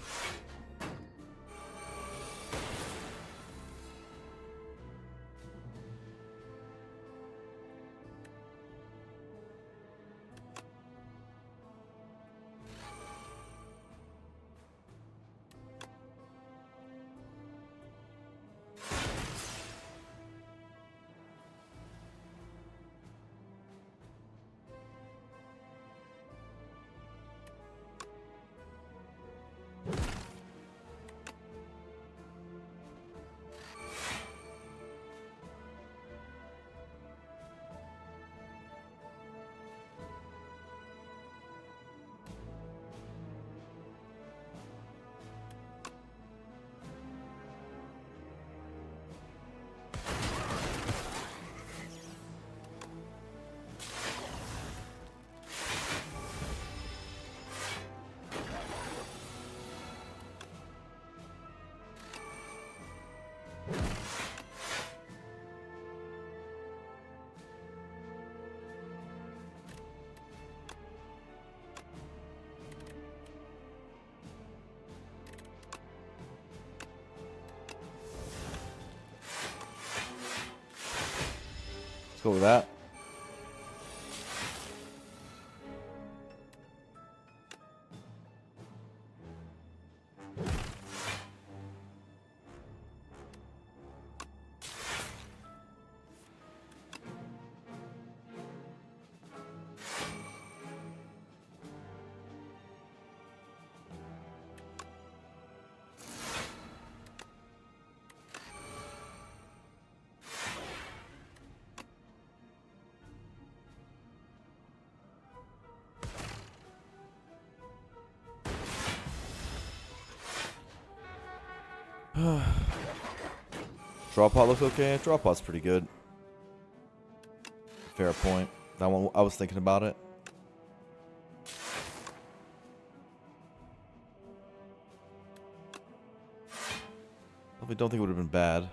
Let's go with that. Draw pot looks okay. Draw pot's pretty good. Fair point. That one, I was thinking about it. I don't think it would have been bad.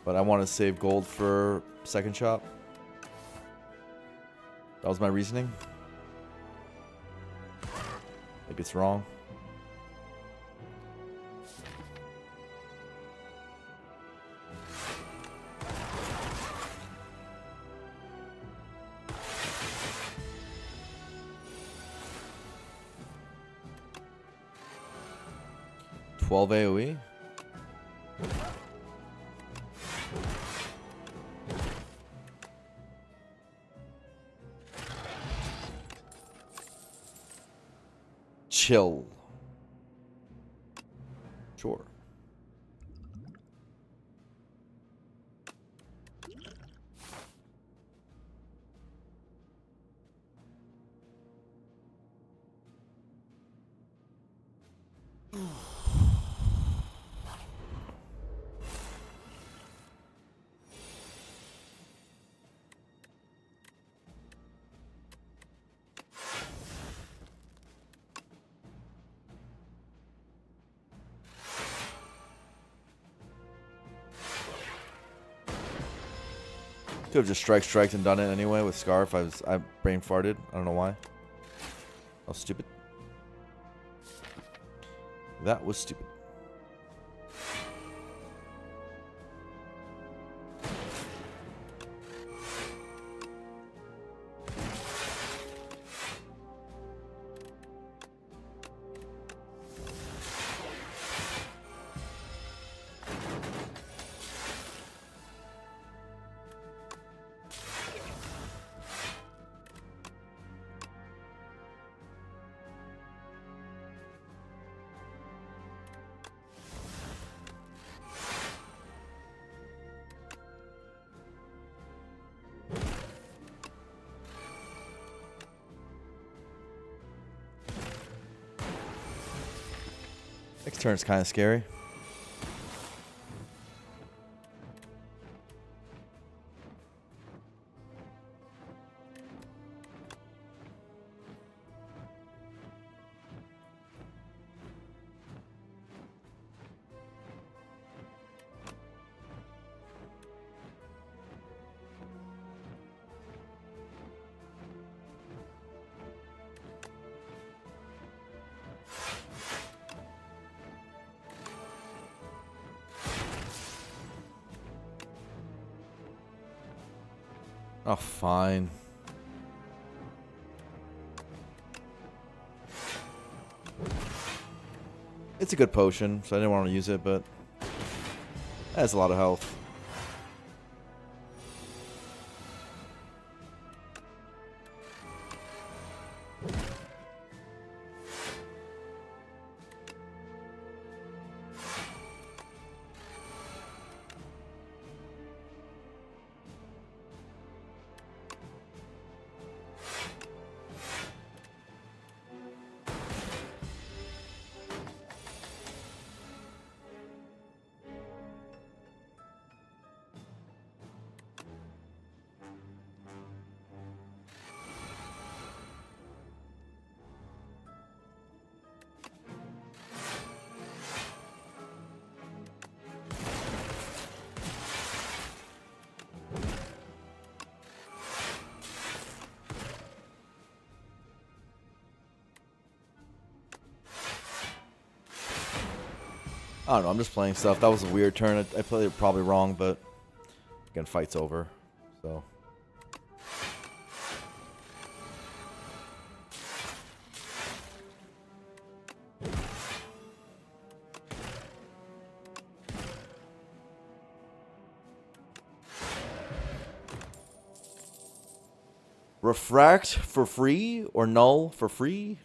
But I want to save gold for second shop. That was my reasoning. Maybe it's wrong. AOE. Chill. Sure. Could have just striked and done it anyway with Scarf. I brain farted. I don't know why. I was stupid. That was stupid. Next turn's kind of scary. Oh, fine. It's a good potion, so I didn't want to use it, but it has a lot of health. I don't know, I'm just playing stuff. That was a weird turn. I played it probably wrong, but again, fight's over. So refract for free or null for free?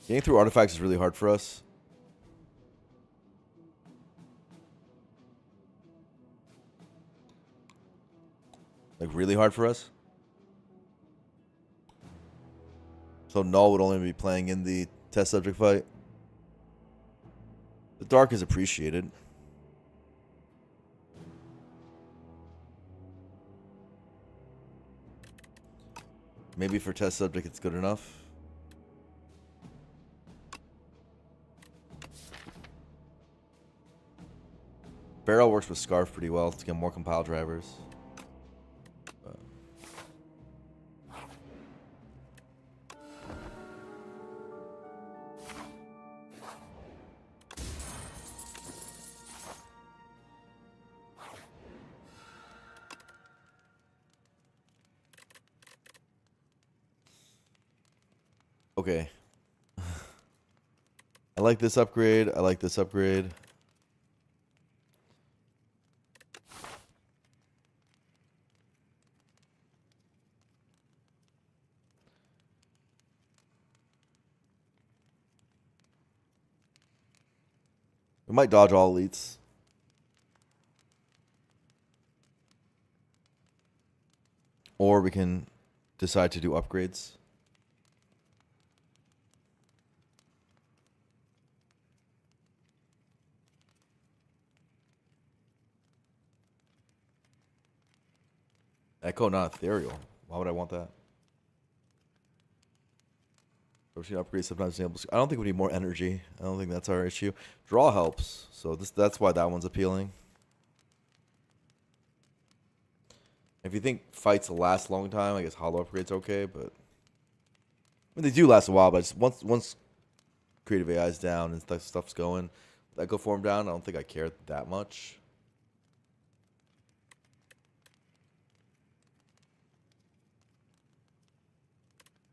Getting through artifacts is really hard for us. Like, really hard for us. So null would only be playing in the test subject fight. The dark is appreciated. Maybe for test subject it's good enough. Barrel works with Scarf pretty well to get more compile drivers. Okay. I like this upgrade. I like this upgrade. We might dodge all elites. Or we can decide to do upgrades. Echo, not ethereal. Why would I want that? Upgrade sometimes enables. I don't think we need more energy. I don't think that's our issue. Draw helps, so that's why that one's appealing. If you think fights last a long time, I guess hollow upgrade's okay, but I mean, they do last a while. But just once creative AI is down and stuff's going, Echo form down, I don't think I care that much.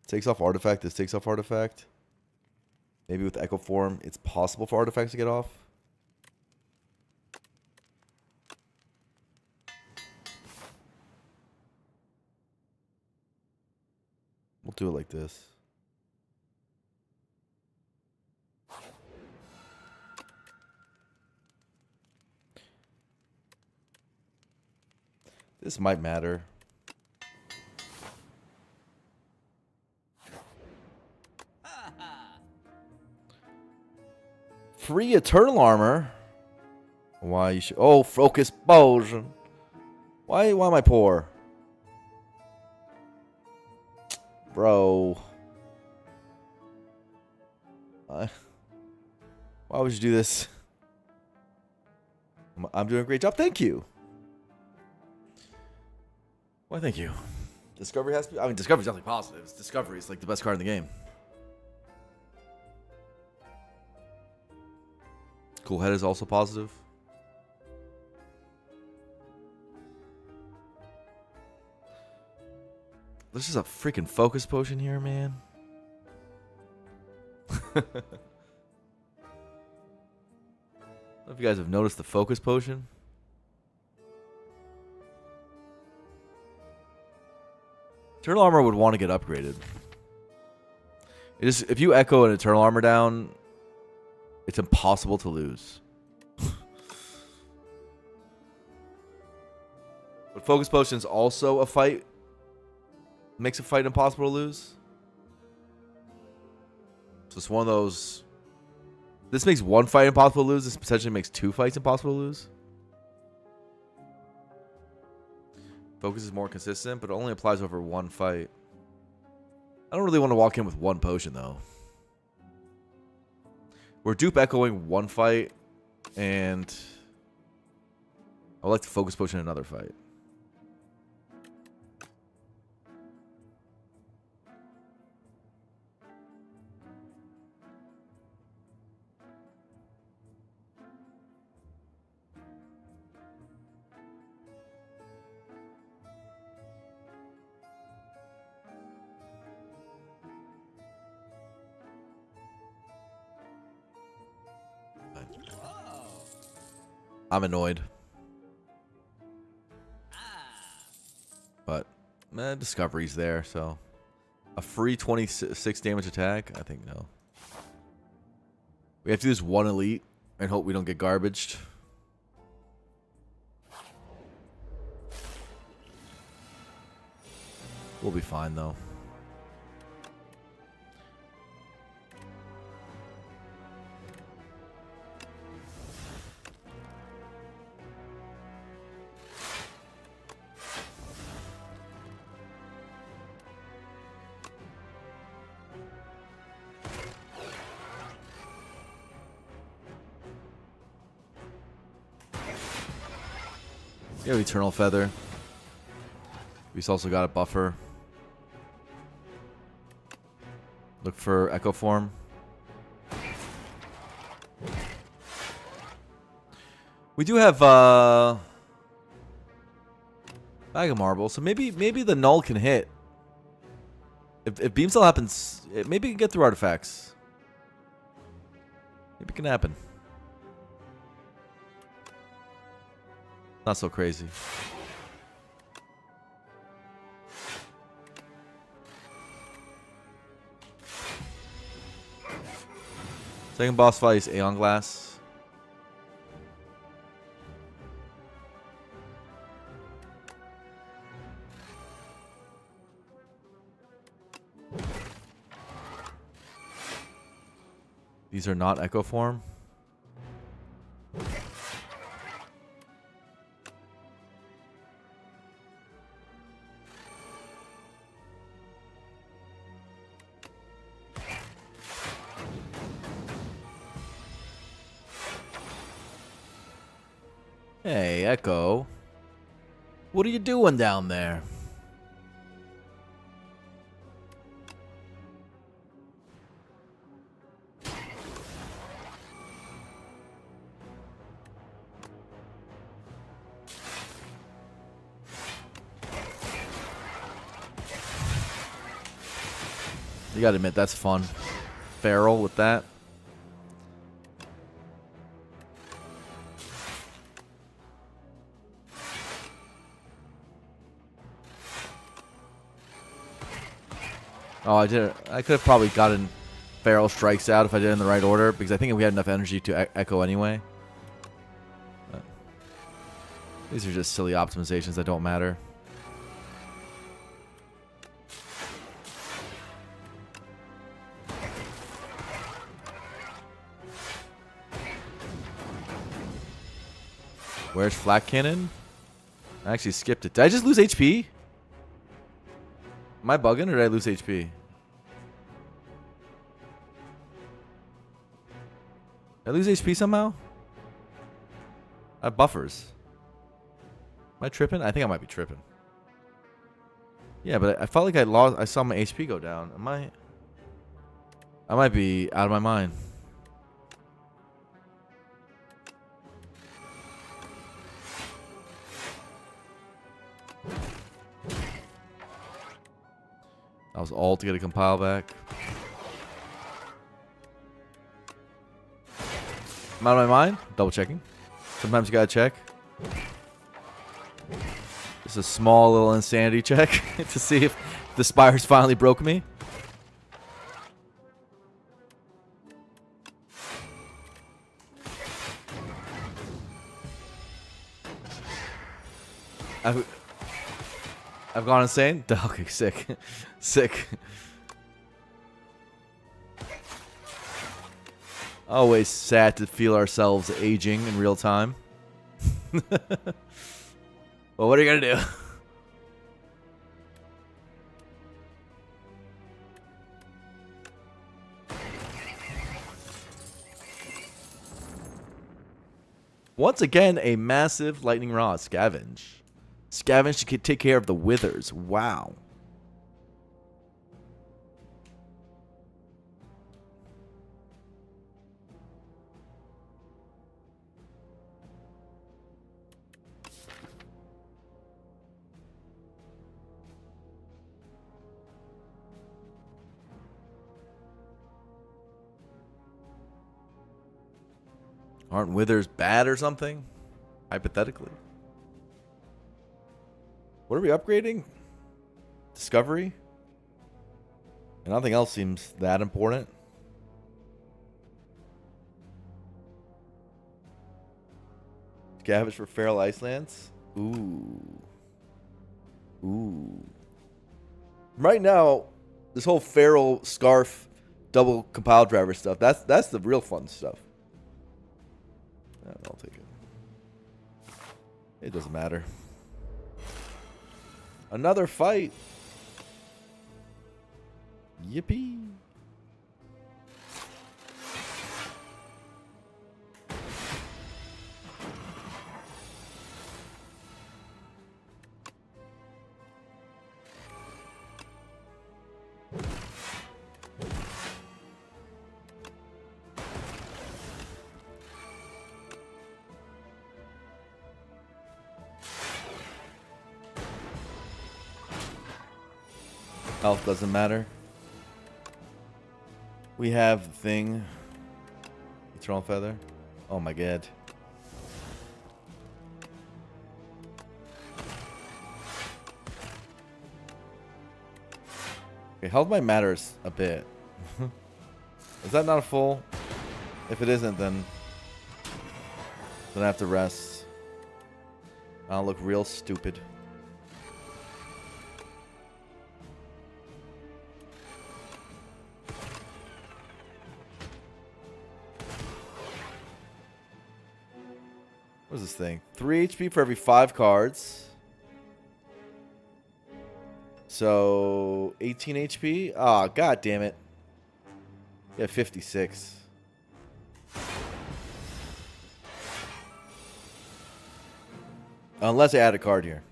Takes off artifact. This takes off artifact. Maybe with Echo form, it's possible for artifacts to get off. We'll do it like this. This might matter. Free eternal armor. Why you should? Oh, focus potion. Why am I poor, bro? Why would you do this? I'm doing a great job. Thank you. Why? Thank you. Discovery has to be. I mean, Discovery's definitely positive. Discovery is like the best card in the game. Cool head is also positive. There's just a freaking focus potion here, man. I don't know if you guys have noticed the focus potion. Eternal armor would want to get upgraded. It is, if you echo an eternal armor down, it's impossible to lose. But focus potion's also a fight. Makes a fight impossible to lose. So it's one of those. This makes one fight impossible to lose. This potentially makes two fights impossible to lose. Focus is more consistent, but it only applies over one fight. I don't really want to walk in with one potion, though. We're dupe echoing one fight, and I would like to focus potion another fight. I'm annoyed. But, Discovery's there, so. A free 26 damage attack? I think no. We have to use one elite and hope we don't get garbaged. We'll be fine, though. We have Eternal Feather. We've also got a buffer. Look for Echo Form. We do have Bag of Marble, so maybe the null can hit. If Beam Cell happens, maybe it can get through artifacts. Maybe it can happen. Not so crazy. Second boss fight is Aeon Glass. These are not Echo Form. Hey, Echo. What are you doing down there? You gotta admit, that's fun. Feral with that. Oh, I did. I could have probably gotten Feral Strikes out if I did it in the right order, because I think we had enough energy to echo anyway. But these are just silly optimizations that don't matter. Where's Flak Cannon? I actually skipped it. Did I just lose HP? Am I bugging or did I lose HP? Did I lose HP somehow? I have buffers. Am I tripping? I think I might be tripping. Yeah, but I felt like I saw my HP go down. I might be out of my mind. That was all to get a compile back. I'm out of my mind. Double checking. Sometimes you gotta check. Just a small little insanity check to see if the spires finally broke me. I've gone insane? Okay, sick. Sick. Always sad to feel ourselves aging in real time. Well, what are you gonna do? Once again, a massive lightning rod. Scavenge. Scavenge to take care of the withers. Wow. Aren't withers bad or something? Hypothetically. What are we upgrading? Discovery? And nothing else seems that important. Scavenge for feral icelands? Ooh. Ooh. Right now, this whole feral scarf double compile driver stuff, that's the real fun stuff. Yeah, I'll take it. It doesn't matter. Another fight. Yippee. Health doesn't matter. We have the thing. Eternal Feather. Oh my god. Okay, health might matters a bit. Is that not a full? If it isn't, then I have to rest. I'll look real stupid. What is this thing? 3 HP for every 5 cards. So 18 HP. Oh, god damn it. Yeah, 56. Unless I add a card here.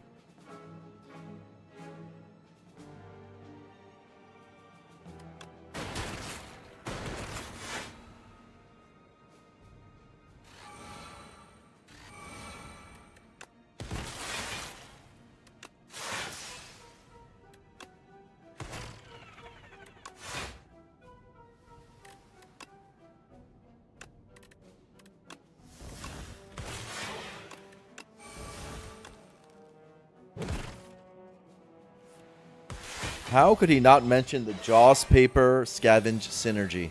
How could he not mention the Jaws paper scavenge synergy?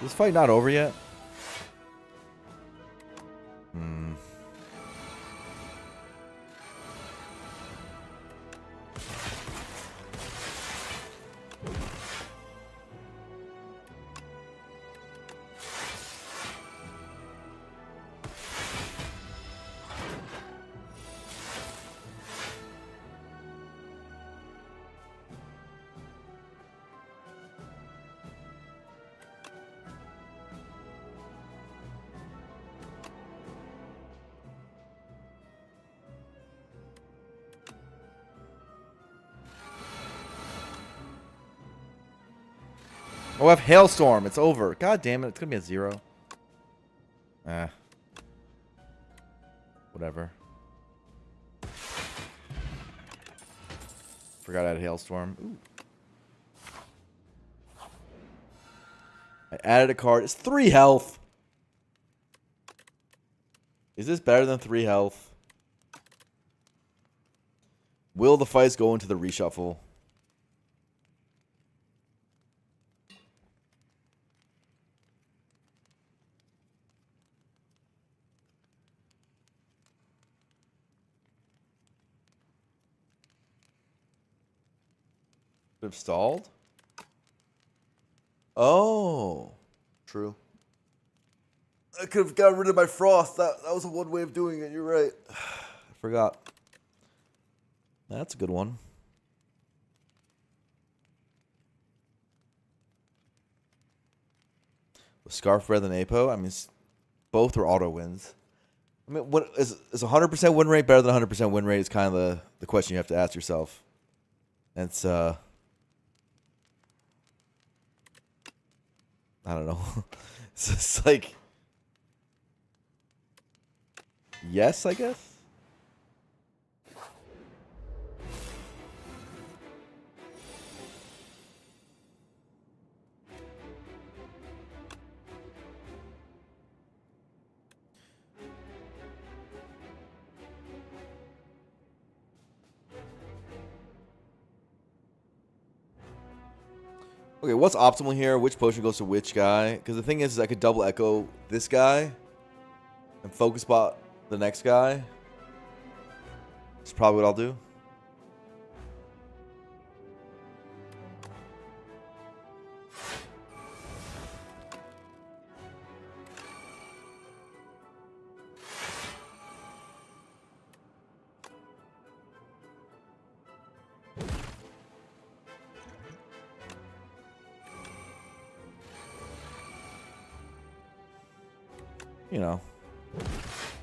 This fight not over yet? Oh, I have Hailstorm. It's over. God damn it. It's going to be a 0. Ah. Whatever. Forgot I had Hailstorm. Ooh. I added a card. It's 3 health. Is this better than 3 health? Will the fights go into the reshuffle? Could have stalled? Oh. True. I could have got rid of my frost. That was a one way of doing it. You're right. I forgot. That's a good one. With Scarf Bread and Apo, I mean, both are auto wins. I mean, what is 100% win rate better than 100% win rate is kind of the question you have to ask yourself. And it's I don't know. It's just like, yes, I guess. Okay, what's optimal here? Which potion goes to which guy? Because the thing is I could double echo this guy and focus spot the next guy. That's probably what I'll do. You know,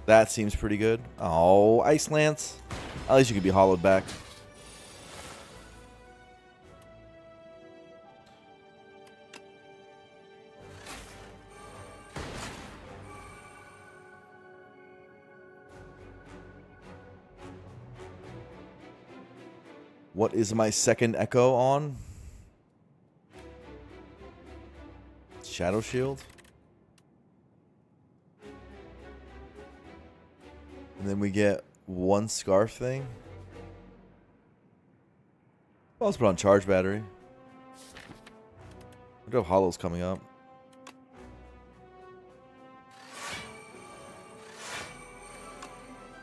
that seems pretty good. Oh, Ice Lance. At least you could be hollowed back. What is my second echo on? Shadow Shield. And then we get one Scarf thing. Well, let's put on Charge Battery. I do have Hollows coming up.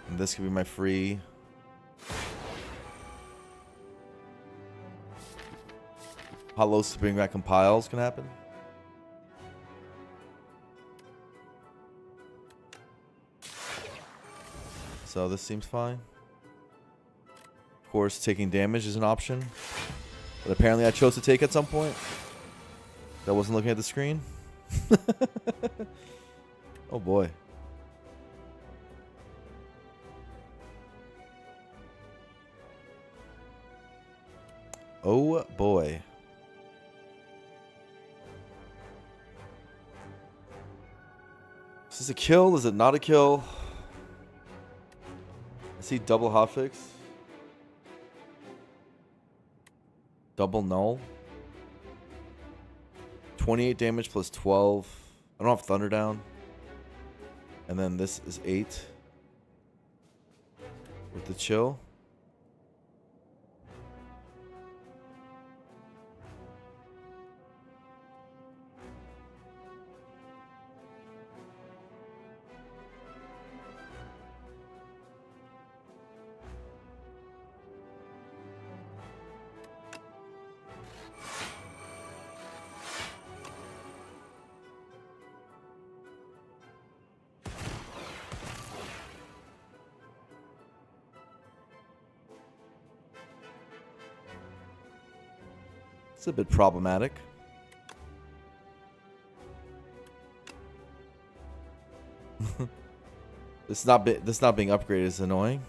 And this could be my free. Hollows to bring back compiles can happen. So this seems fine. Of course, taking damage is an option. But apparently I chose to take at some point. I wasn't looking at the screen. Oh boy. Oh boy. Is this a kill? Is it not a kill? I see double hotfix. Double null. 28 damage plus 12. I don't have Thunder down. And then this is 8. With the chill. It's a bit problematic. This not being upgraded is annoying.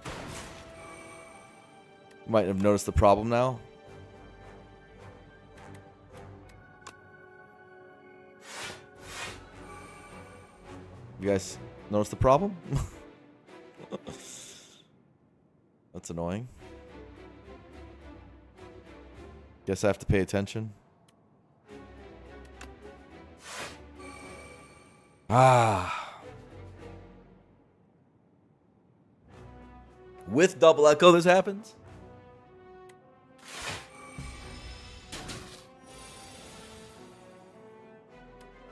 You might have noticed the problem now. You guys notice the problem? That's annoying. Guess I have to pay attention. Ah. With double echo, this happens?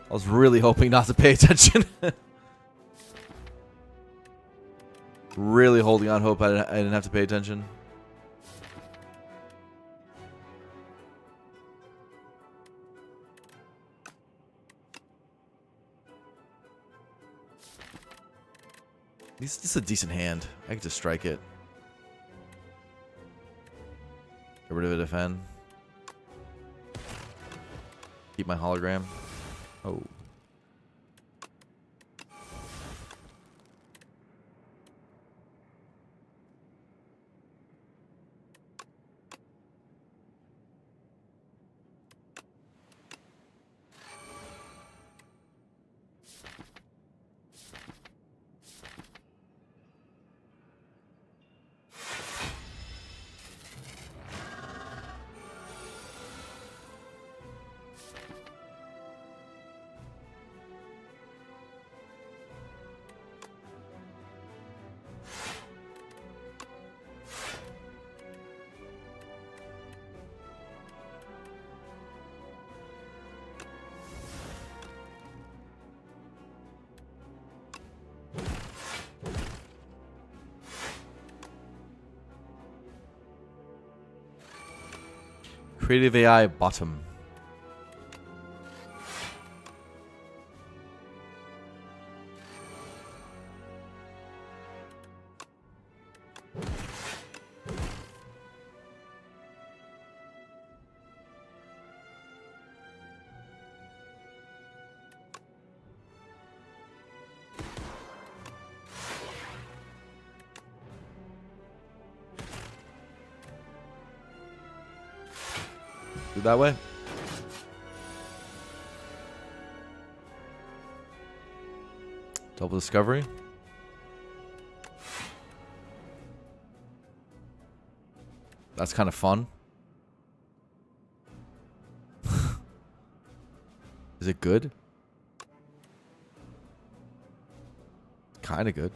I was really hoping not to pay attention. Really holding on hope I didn't have to pay attention. This is a decent hand. I can just strike it. Get rid of it if N. Keep my hologram. Oh. Creative AI bottom. Do that way. Double discovery. That's kind of fun. Is it good? Kind of good.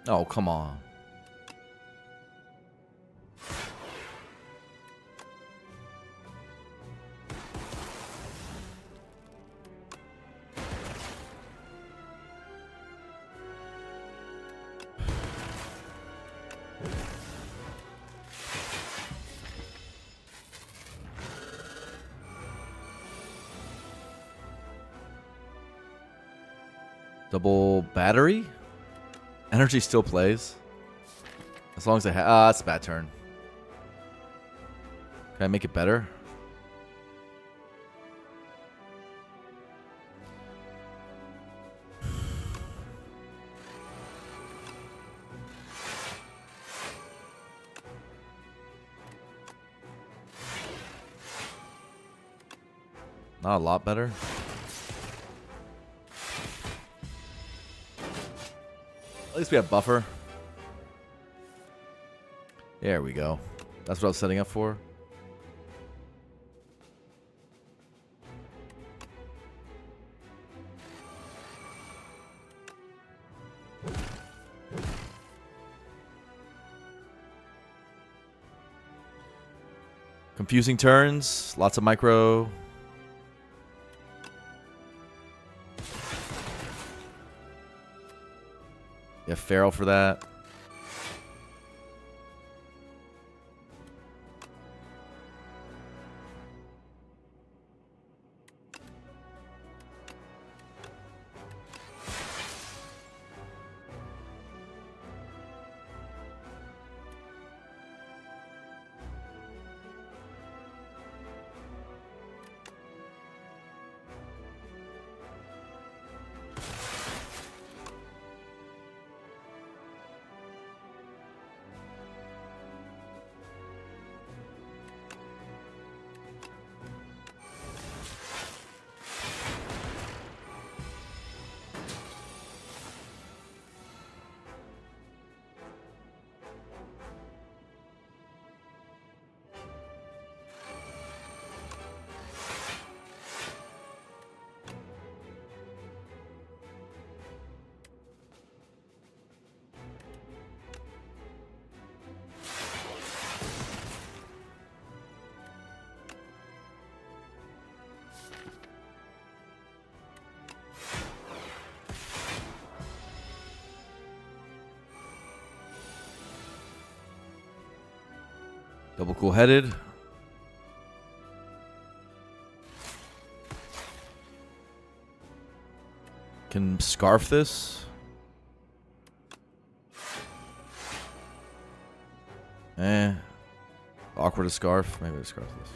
Oh, come on. Double battery? Energy still plays. As long as I have... that's a bad turn. Can I make it better? Not a lot better. At least we have buffer. There we go. That's what I was setting up for. Confusing turns. Lots of micro. Yeah, Feral for that. Double cool headed. Can scarf this. Awkward to scarf. Maybe I scarf this.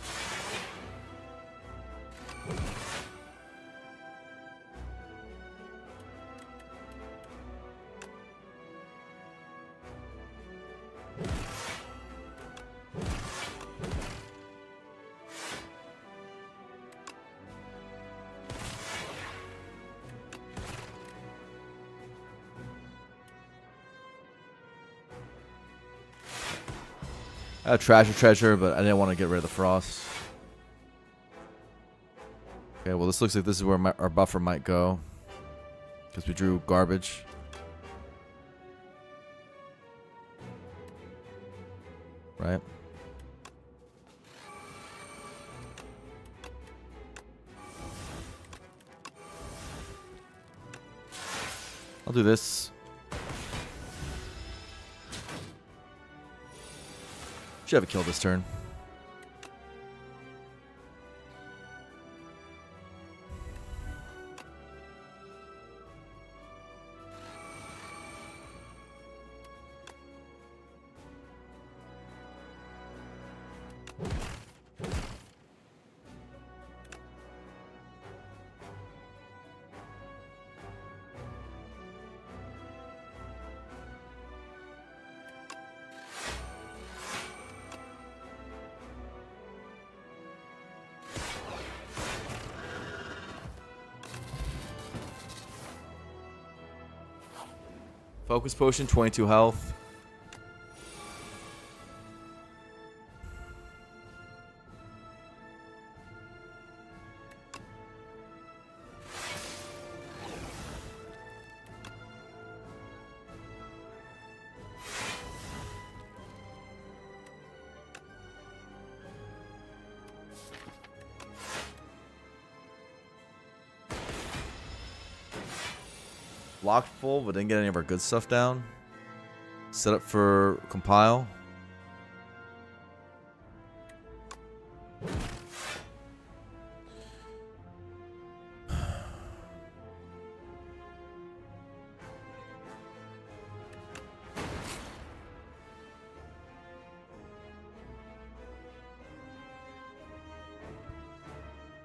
I have treasure, but I didn't want to get rid of the frost. Okay, well this looks like this is where our buffer might go. Because we drew garbage. Right? I'll do this. Should have a kill this turn. Focus potion, 22 health. Locked full, but didn't get any of our good stuff down. Set up for compile.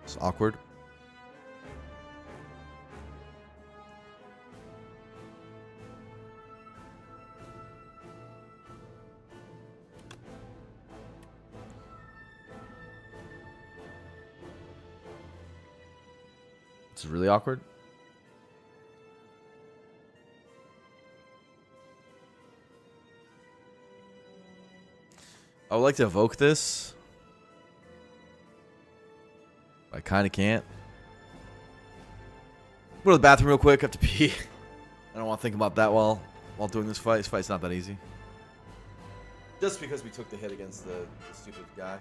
It's awkward. It's really awkward. I would like to evoke this. I kind of can't. Go to the bathroom real quick. I have to pee. I don't want to think about that while doing this fight. This fight's not that easy. Just because we took the hit against the stupid guy.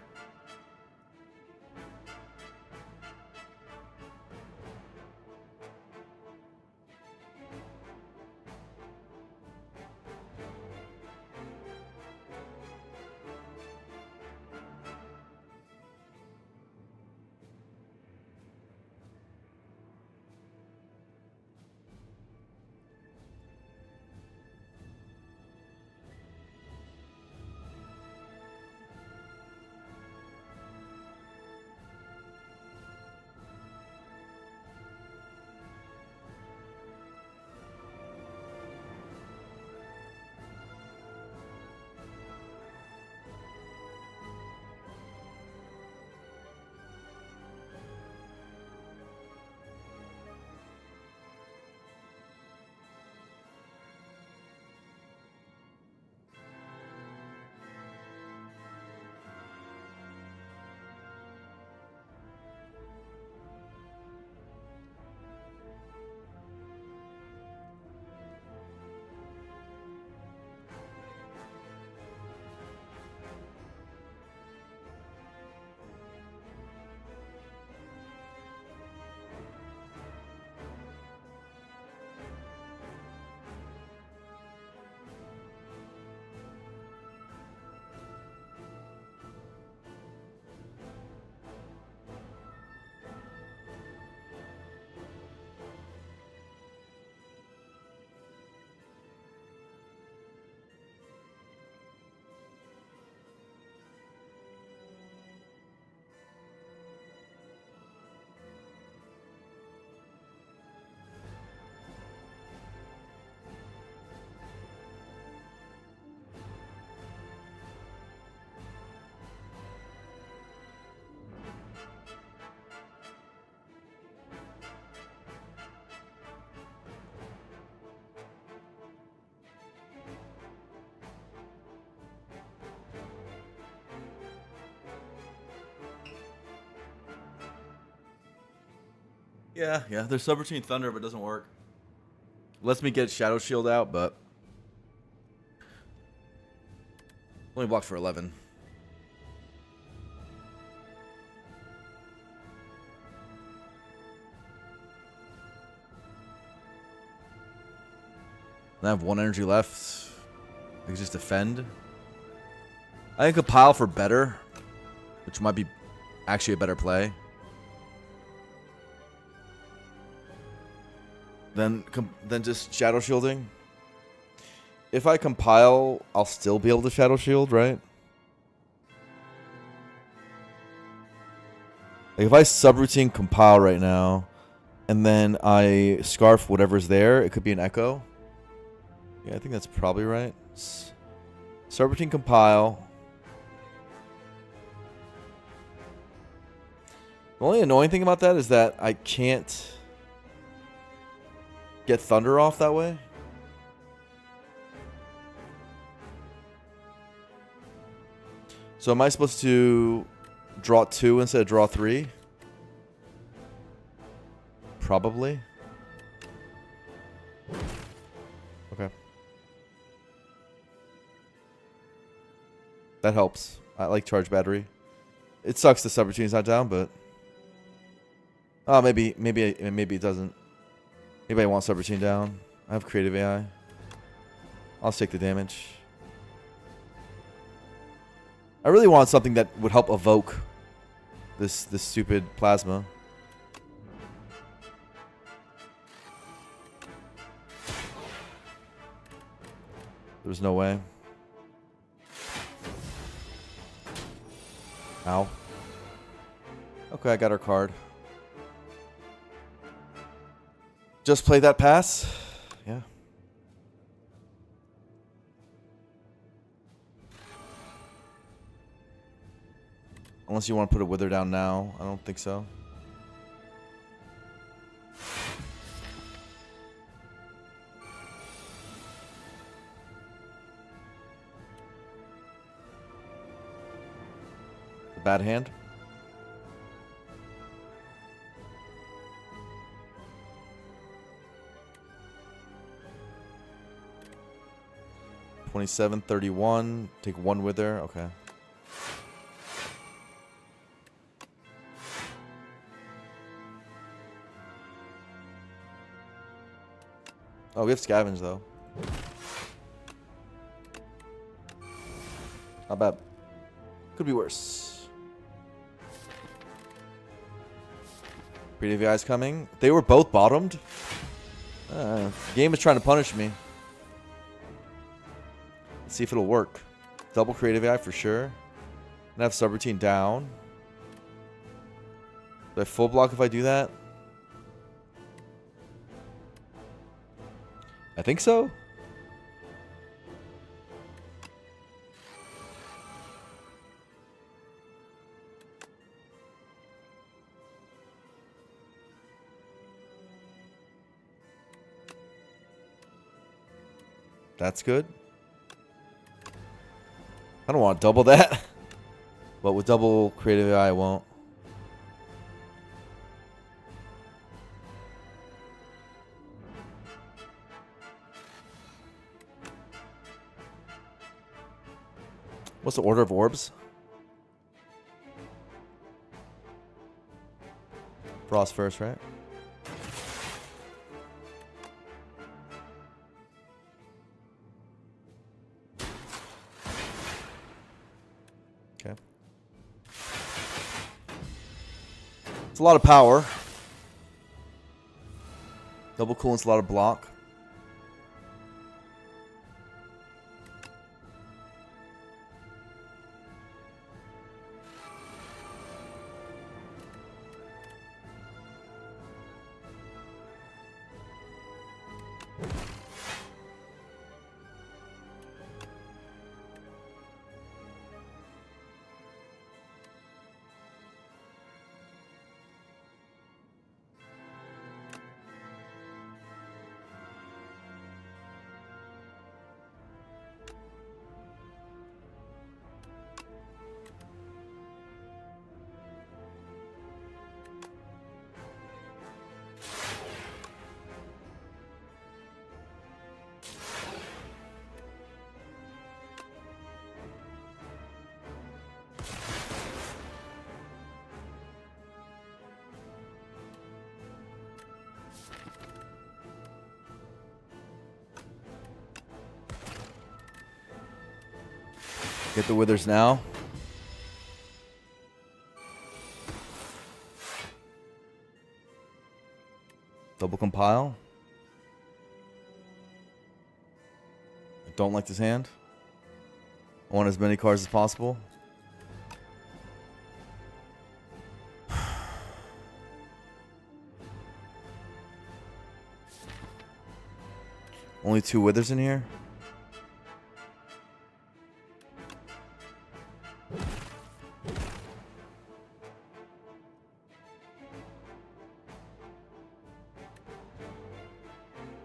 Yeah, yeah. There's Subroutine Thunder, but it doesn't work. Lets me get Shadow Shield out, but only blocked for 11. And I have 1 energy left. I can just defend. I can compile for better, which might be actually a better play. Then just Shadow Shielding. If I compile, I'll still be able to Shadow Shield, right? Like if I subroutine compile right now, and then I scarf whatever's there, it could be an echo. Yeah, I think that's probably right. Subroutine compile. The only annoying thing about that is that I can't get Thunder off that way. So am I supposed to draw 2 instead of draw 3? Probably. Okay. That helps. I like charge battery. It sucks the subroutine's not down, but oh, maybe it doesn't. Maybe I want subroutine down. I have creative AI. I'll take the damage. I really want something that would help evoke this stupid plasma. There's no way. Ow. Okay, I got our card. Just play that pass? Yeah. Unless you want to put a Wither down now. I don't think so. Bad hand. $27.31. Take 1 Wither. Okay. Oh, we have Scavenge though. Not bad. Could be worse. Creative AI's coming. They were both bottomed. The game is trying to punish me. Let's see if it'll work. Double creative AI for sure. And have subroutine down. Do I full block if I do that? I think so. That's good. I don't want to double that. But with double creative AI, I won't. What's the order of orbs? Frost first, right? Okay. It's a lot of power. Double coolant's a lot of block. Get the withers now. Double compile. I don't like this hand. I want as many cards as possible. Only 2 withers in here.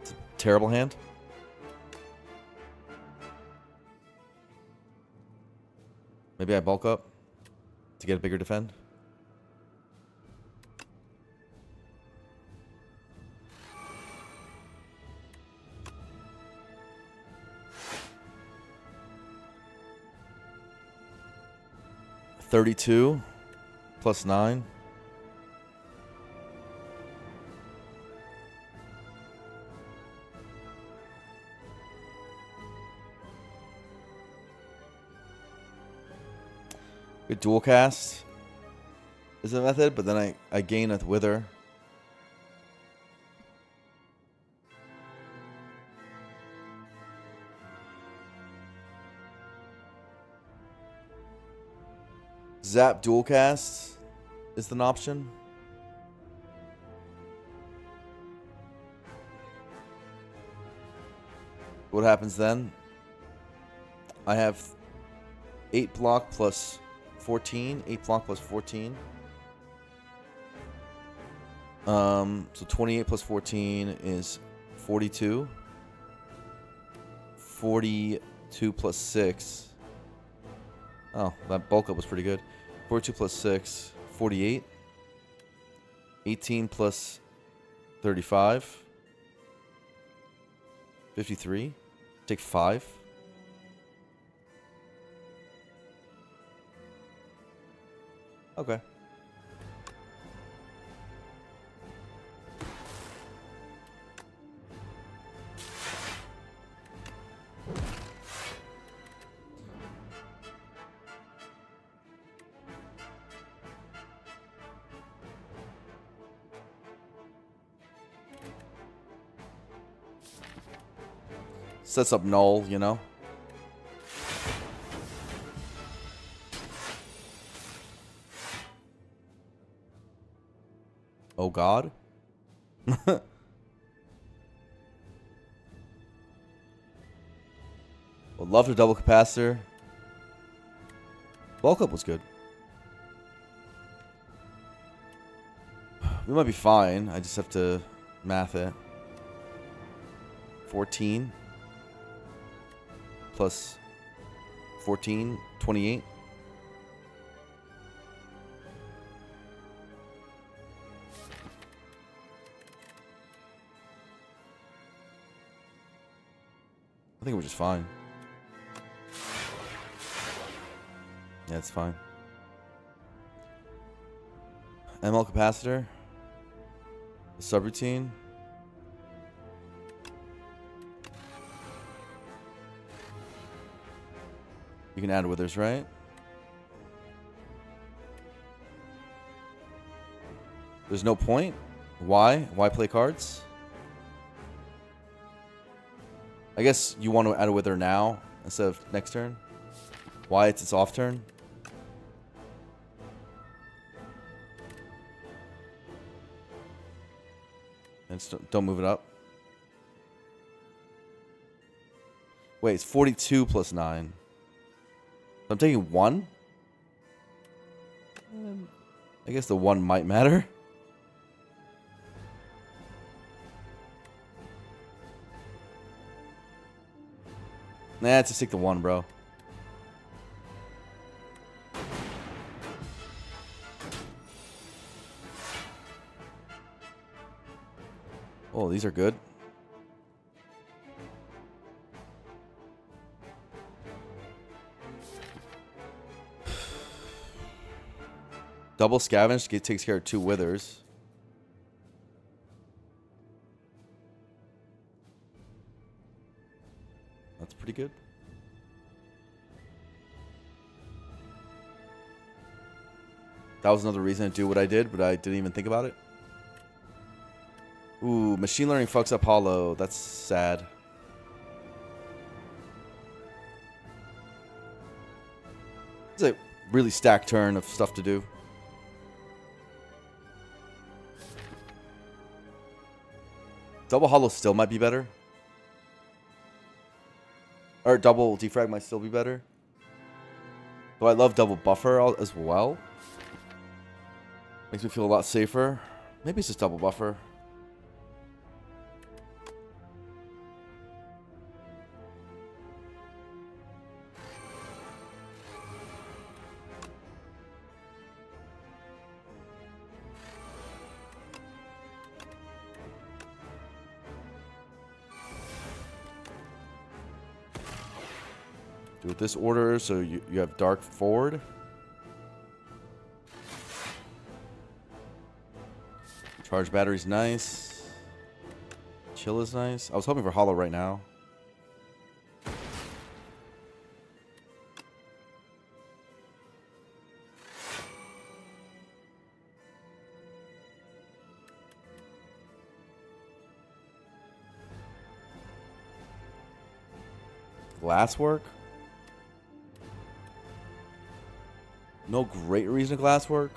It's a terrible hand. Maybe I bulk up to get a bigger defend. $32 plus 9. Good dual cast is a method, but then I gain a wither. Zap dual cast is an option. What happens then? I have 8 block plus 14. 8 block plus 14. So 28 plus 14 is 42. 42 plus 6. Oh, that bulk up was pretty good. 42 plus 6, 48. 18 plus 35. 53. Take 5. Okay. Sets up null, you know? Oh god. Would love to double capacitor. Bulk up was good. We might be fine. I just have to math it. 14 plus 14, 28. I think we're just fine. Yeah, it's fine. ML capacitor. Subroutine. You can add withers, right? There's no point. Why? Why play cards? I guess you want to add a wither now instead of next turn. Why? It's its off turn. And just don't move it up. Wait, it's 42 plus 9. I'm taking 1? I guess the 1 might matter. Nah, just take the 1, bro. Oh, these are good. Double scavenge takes care of 2 withers. That's pretty good. That was another reason to do what I did, but I didn't even think about it. Ooh, machine learning fucks up Hollow. That's sad. It's a really stacked turn of stuff to do. Double Hollow still might be better. Or double defrag might still be better. Though I love double buffer as well. Makes me feel a lot safer. Maybe it's just double buffer. Do it this order, so you have dark forward. Charge battery's nice. Chill is nice. I was hoping for hollow right now. Glasswork? No great reason to glasswork.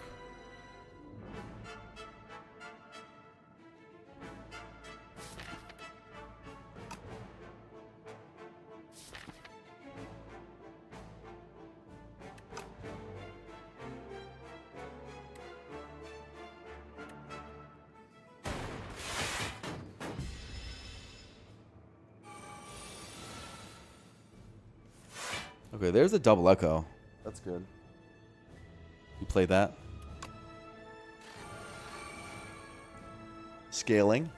Okay, there's a double echo. That's good. You play that. Scaling.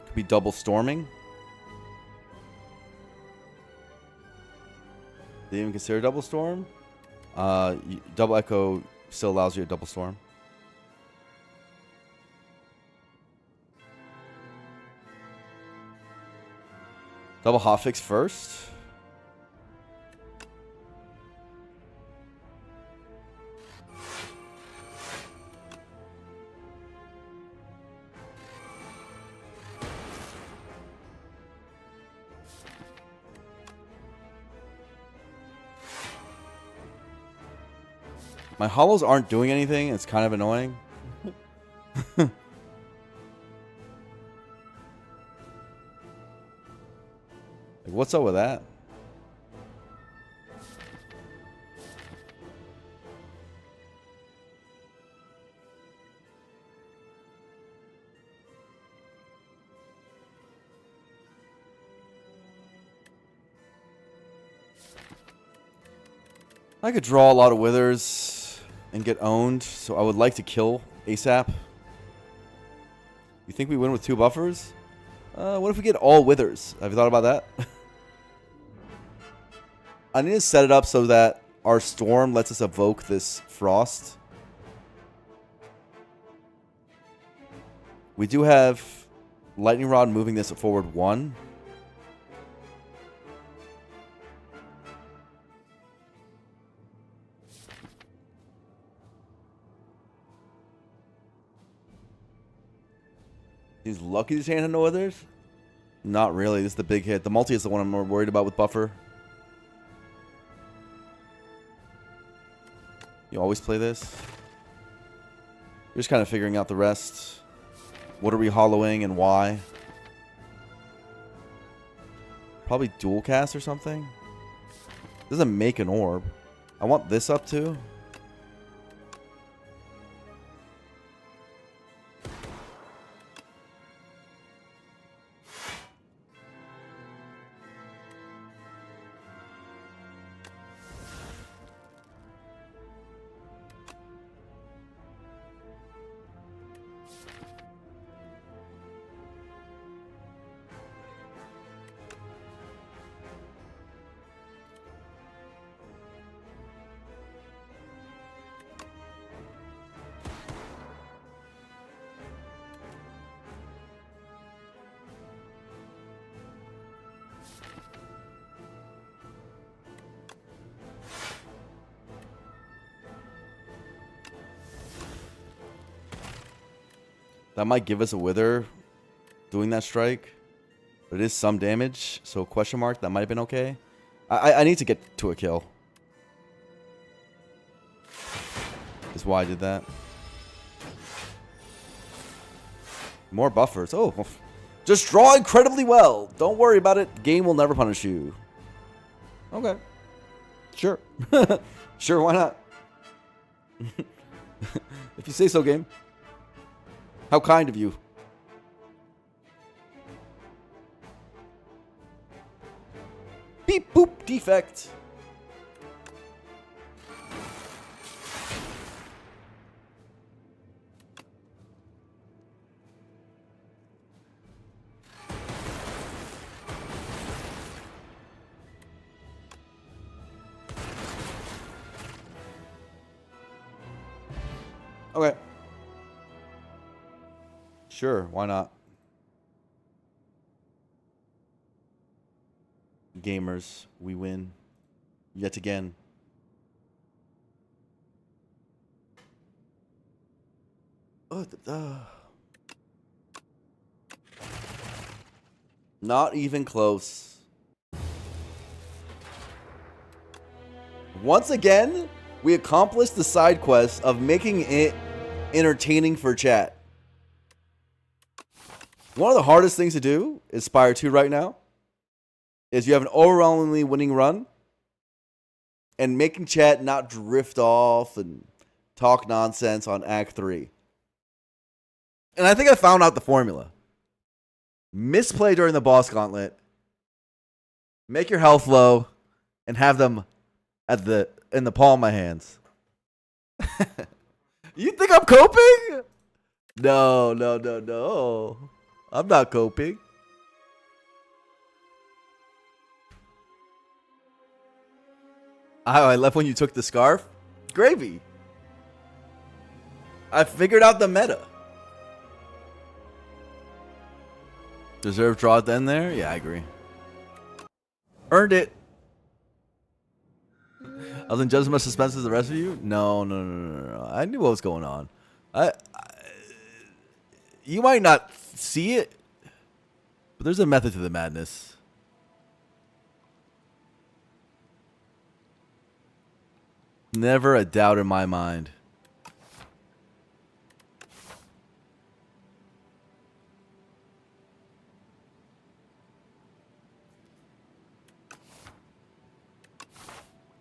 Could be double storming. Did you even consider double storm? Double echo still allows you a double storm. Double hotfix first. My hollows aren't doing anything. It's kind of annoying. Like, what's up with that? I could draw a lot of withers and get owned, so I would like to kill ASAP. You think we win with 2 buffers? What if we get all withers? Have you thought about that? I need to set it up so that our storm lets us evoke this frost. We do have lightning rod moving this forward 1. He's lucky this hand had no others? Not really. This is the big hit. The multi is the one I'm more worried about with buffer. You always play this? You're just kind of figuring out the rest. What are we hollowing and why? Probably dual cast or something. Doesn't make an orb. I want this up too. That might give us a wither doing that strike. But it is some damage, so question mark, that might have been okay. I need to get to a kill. Is why I did that. More buffers. Oh, just draw incredibly well. Don't worry about it. Game will never punish you. Okay. Sure. Sure, why not? If you say so, game. How kind of you. Beep boop defect. Okay. Sure, why not? Gamers, we win. Yet again. Not even close. Once again, we accomplished the side quest of making it entertaining for chat. One of the hardest things to do is Spire 2 right now is you have an overwhelmingly winning run and making chat not drift off and talk nonsense on Act 3. And I think I found out the formula. Misplay during the boss gauntlet, make your health low, and have them in the palm of my hands. You think I'm coping? No. I'm not coping. Oh, I left when you took the scarf? Gravy. I figured out the meta. Deserve draw at the end there? Yeah, I agree. Earned it. I was in just as much suspense as the rest of you? No. I knew what was going on. You might not see it, but there's a method to the madness. Never a doubt in my mind.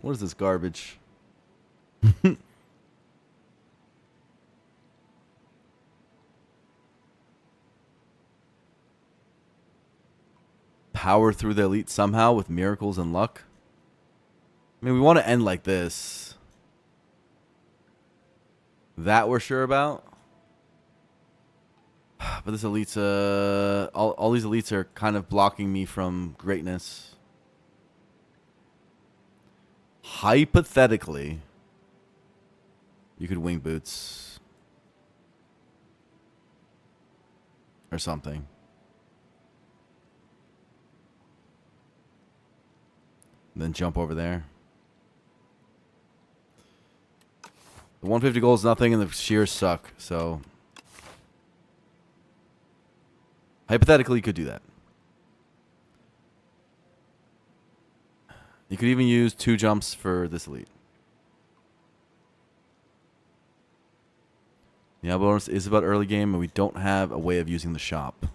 What is this garbage? Power through the elite somehow with miracles and luck? I mean, we want to end like this. That we're sure about. But this elite's all these elites are kind of blocking me from greatness. Hypothetically, you could wing boots or something. And then jump over there. The 150 gold is nothing, and the shears suck. So, hypothetically, you could do that. You could even use 2 jumps for this elite. Yeah, bonus is about early game, and we don't have a way of using the shop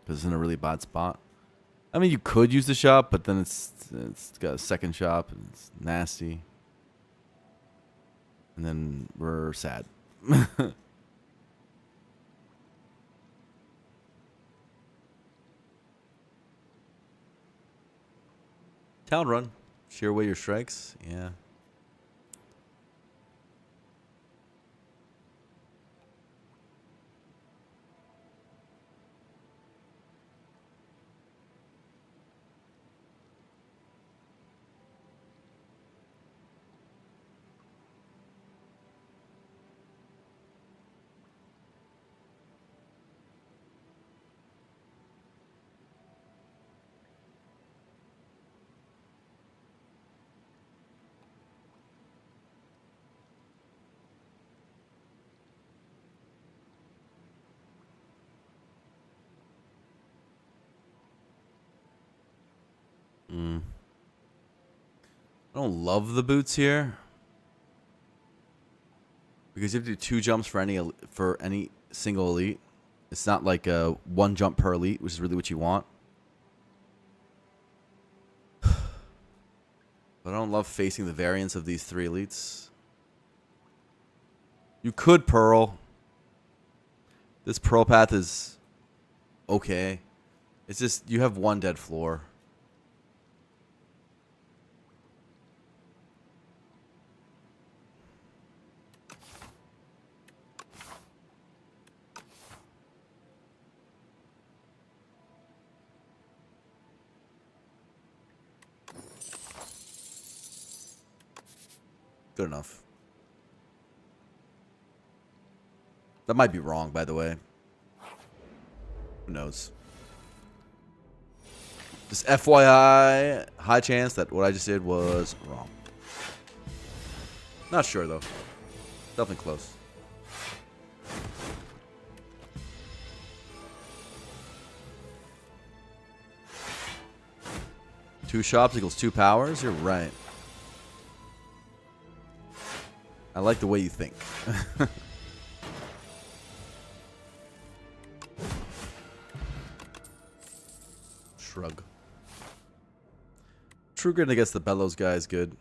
because it's in a really bad spot. I mean, you could use the shop, but then it's got a second shop, and it's nasty. And then we're sad. Town run. Shear away your strikes. Yeah. I don't love the boots here. Because you have to do 2 jumps for any single elite. It's not like a 1 jump per elite, which is really what you want. But I don't love facing the variance of these 3 elites. You could Pearl. This Pearl path is okay. It's just you have 1 dead floor. Good enough. That might be wrong, by the way. Who knows? Just FYI, high chance that what I just did was wrong. Not sure, though. Definitely close. Two shops equals 2 powers? You're right. I like the way you think. Shrug. True grid against the Bellows guy is good.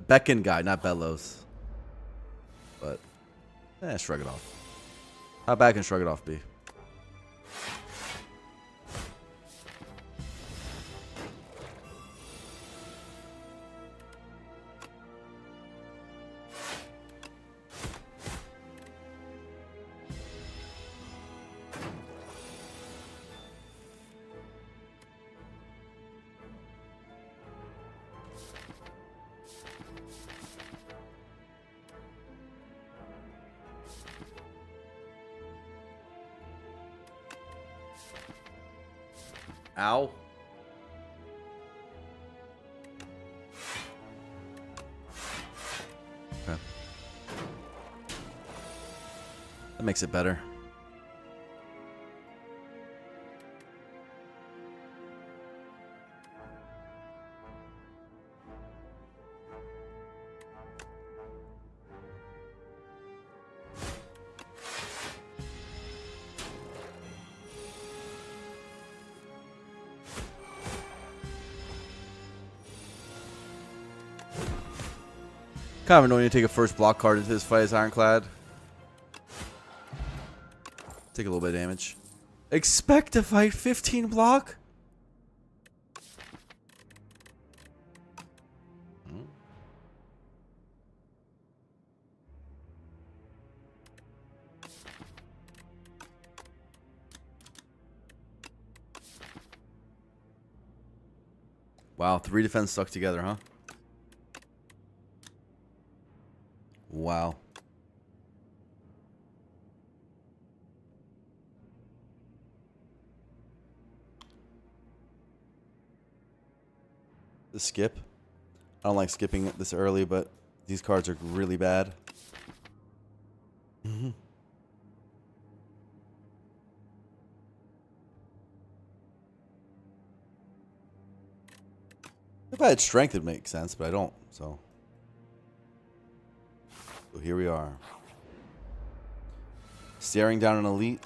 Beckon guy, not Bellows. But, shrug it off. How bad can shrug it off be? Ow. Okay. That makes it better. Kind of annoying to take a first block card into this fight as Ironclad. Take a little bit of damage. Expect to fight 15 block? Wow, 3 defense stuck together, huh? Wow. The skip. I don't like skipping it this early, but these cards are really bad. If I had strength, it'd make sense, but I don't, so here we are. Staring down an elite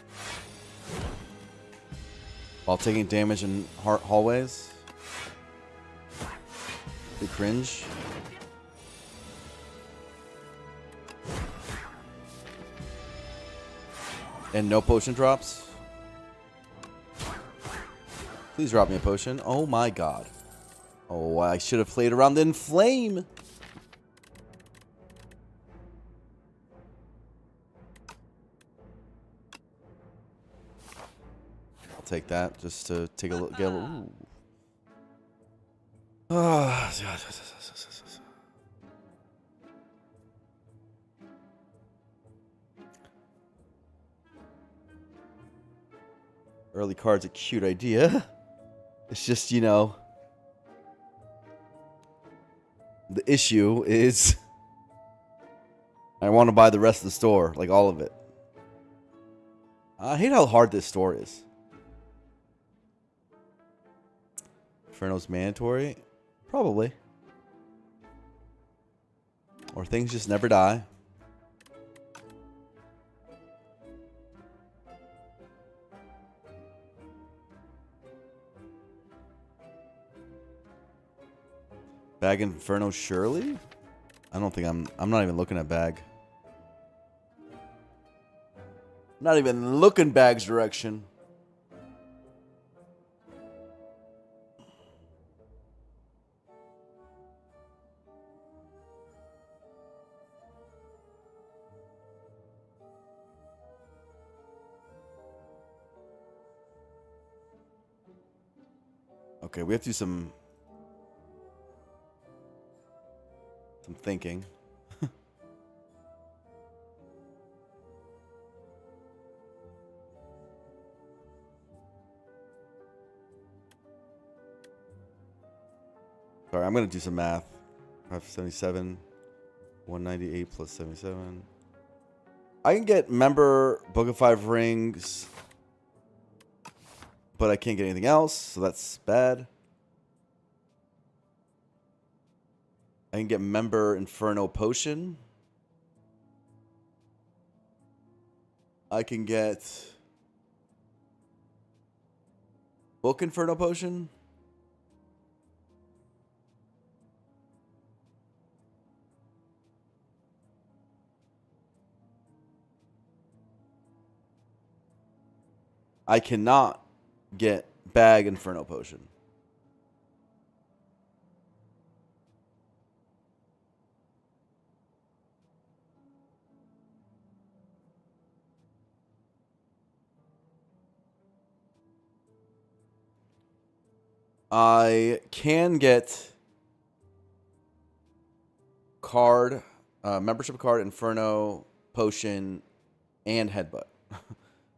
while taking damage in hallways. Big cringe. And no potion drops. Please drop me a potion. Oh my god. Oh, I should have played around the inflame. I'll take that just to take a look. Get a little. Early card's a cute idea. It's just, you know, the issue is I want to buy the rest of the store, like all of it. I hate how hard this store is. Inferno's mandatory? Probably. Or things just never die. Bag Inferno surely? I don't think I'm not even looking at bag. Not even looking bag's direction. Okay, we have to do some thinking. Sorry, I'm gonna do some math. 577, 198 plus 77. I can get member Book of 5 rings, but I can't get anything else, so that's bad. I can get member Inferno Potion. I can get Book Inferno Potion. I cannot get Bag Inferno Potion. I can get card, membership card, Inferno Potion, and Headbutt.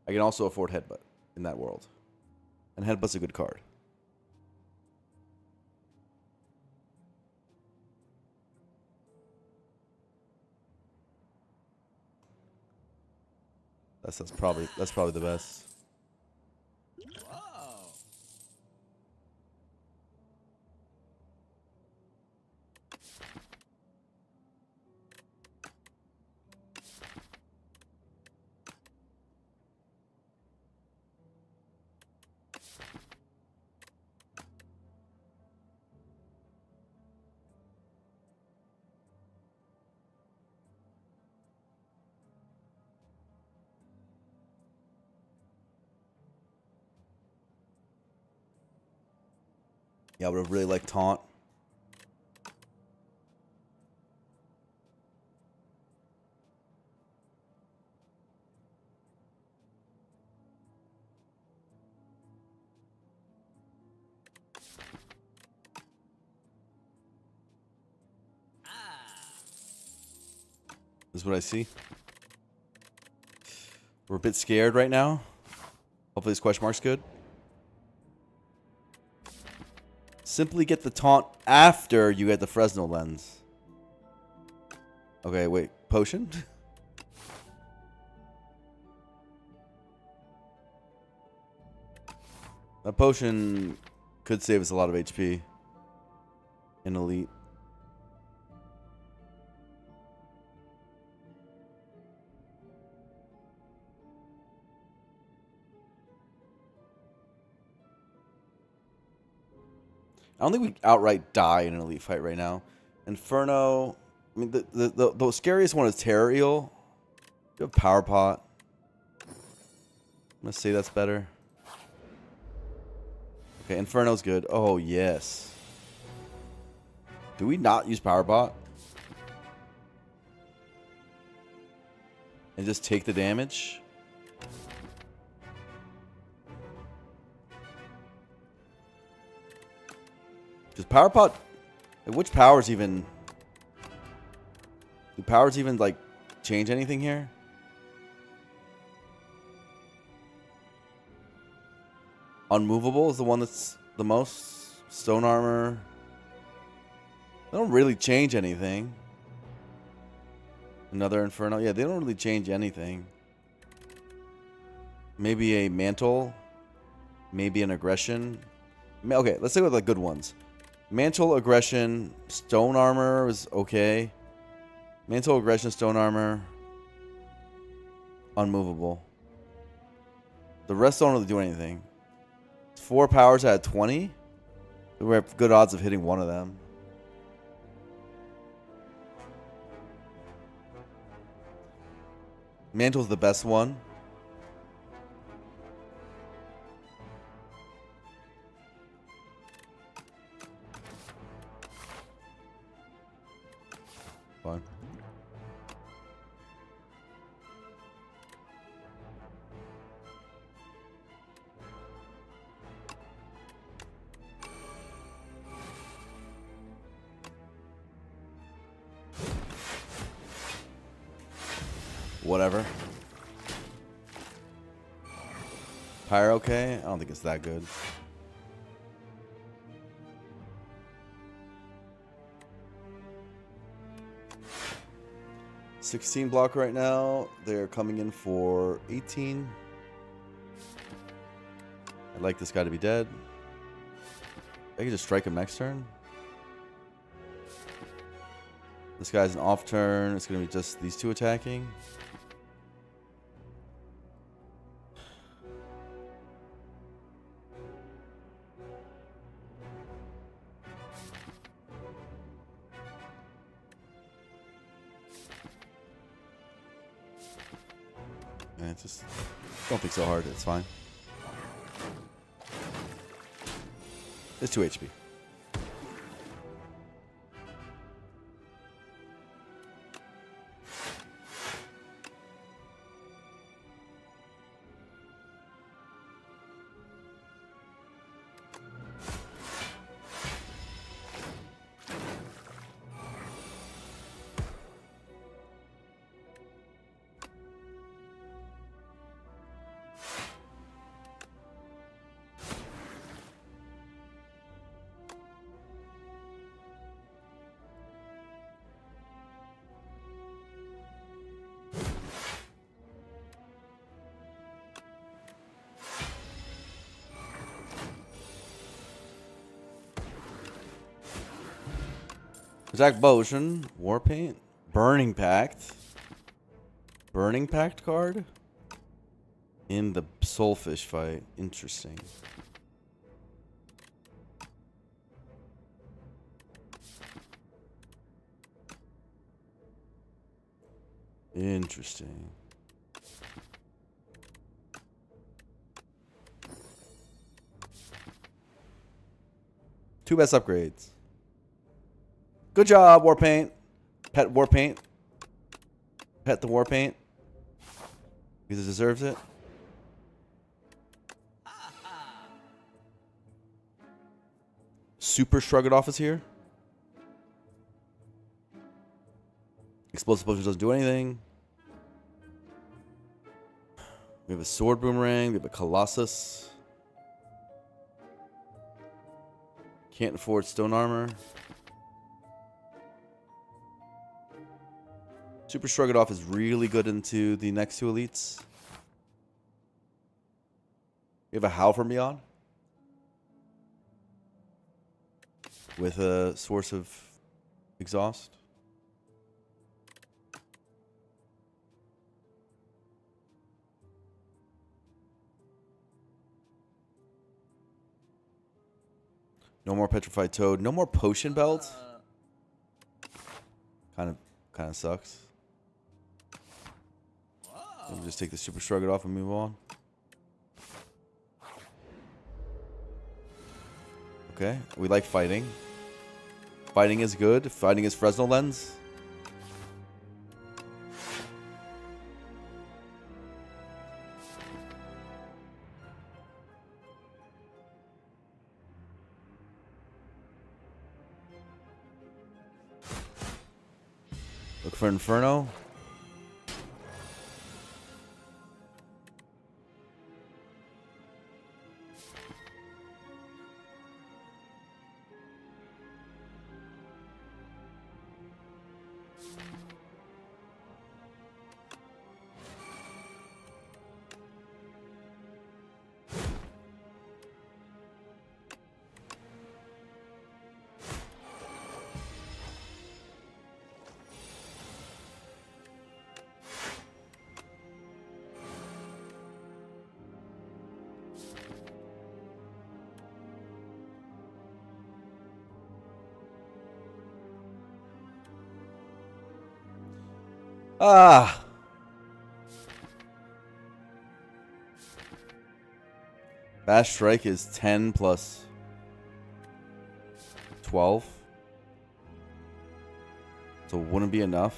I can also afford Headbutt in that world. And Headbutt's a good card. That's probably the best. Yeah, I would have really liked Taunt. This is what I see. We're a bit scared right now. Hopefully this question mark's good. Simply get the taunt after you get the Fresno lens. Okay, wait. Potion? That potion could save us a lot of HP in Elite. I don't think we outright die in an Elite fight right now. Inferno. I mean, the scariest one is Terror Eel. You have Power Pot. I'm going to say that's better. Okay, Inferno's good. Oh, yes. Do we not use Power Pot? And just take the damage? Does Power Pot... Like, which powers even... Do powers even, like, change anything here? Unmovable is the one that's the most. Stone Armor. They don't really change anything. Another Inferno. Yeah, they don't really change anything. Maybe a Mantle. Maybe an Aggression. Okay, let's say with the good ones. Mantle, aggression, stone armor is okay. Mantle, aggression, stone armor, unmovable. The rest don't really do anything. 4 powers out of 20. We have good odds of hitting one of them. Mantle's the best one. Fine. Whatever. Pyro okay? I don't think it's that good. $16 block right now. They're coming in for 18. I'd like this guy to be dead. I can just strike him next turn. This guy's an off turn. It's going to be just these two attacking. And it's just don't think so hard. It's fine. It's 2 HP. Attack Potion, War Paint, Burning Pact. Burning Pact card? In the Soulfish fight. Interesting. Interesting. Two best upgrades. Good job, Warpaint. Pet Warpaint. Pet the Warpaint. Because it deserves it. Super Shrug It Off is here. Explosive Potion doesn't do anything. We have a Sword Boomerang. We have a Colossus. Can't afford Stone Armor. Super Shrug It Off is really good into the next two elites. We have a Howl from Beyond. With a source of exhaust. No more Petrified Toad. No more Potion Belt. Kind of sucks. We'll just take the Super Shrug It Off and move on. Okay, we like fighting. Fighting is good. Fighting is Fresnel Lens. Look for Inferno. Ah! Bash Strike is 10 plus 12. So it wouldn't be enough.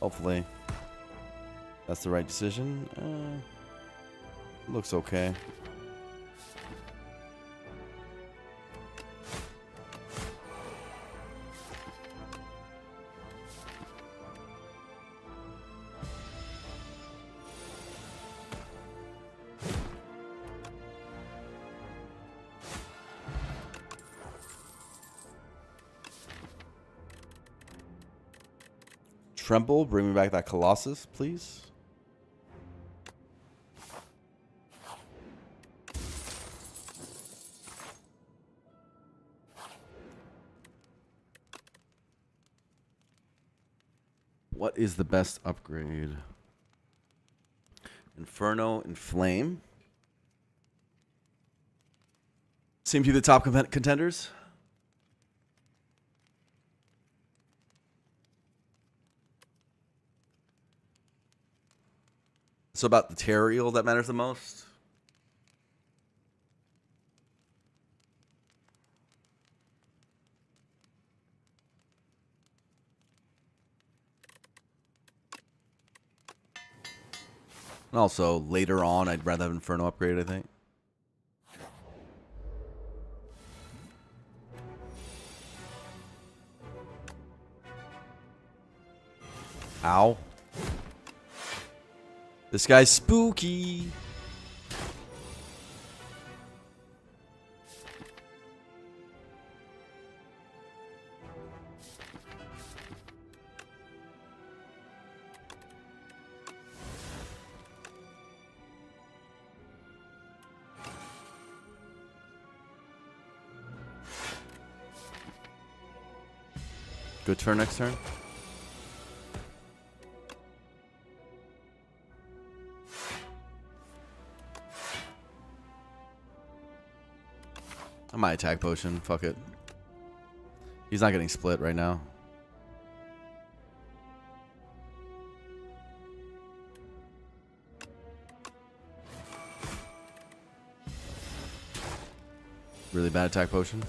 Hopefully that's the right decision. Looks okay. Tremble, bring me back that Colossus, please. What is the best upgrade? Inferno and Flame. Seem to be the top contenders. So about the Teriel that matters the most. And also, later on, I'd rather have Inferno upgrade, I think. Ow. This guy's spooky. Good turn next turn. I might attack potion. Fuck it. He's not getting split right now. Really bad attack potion.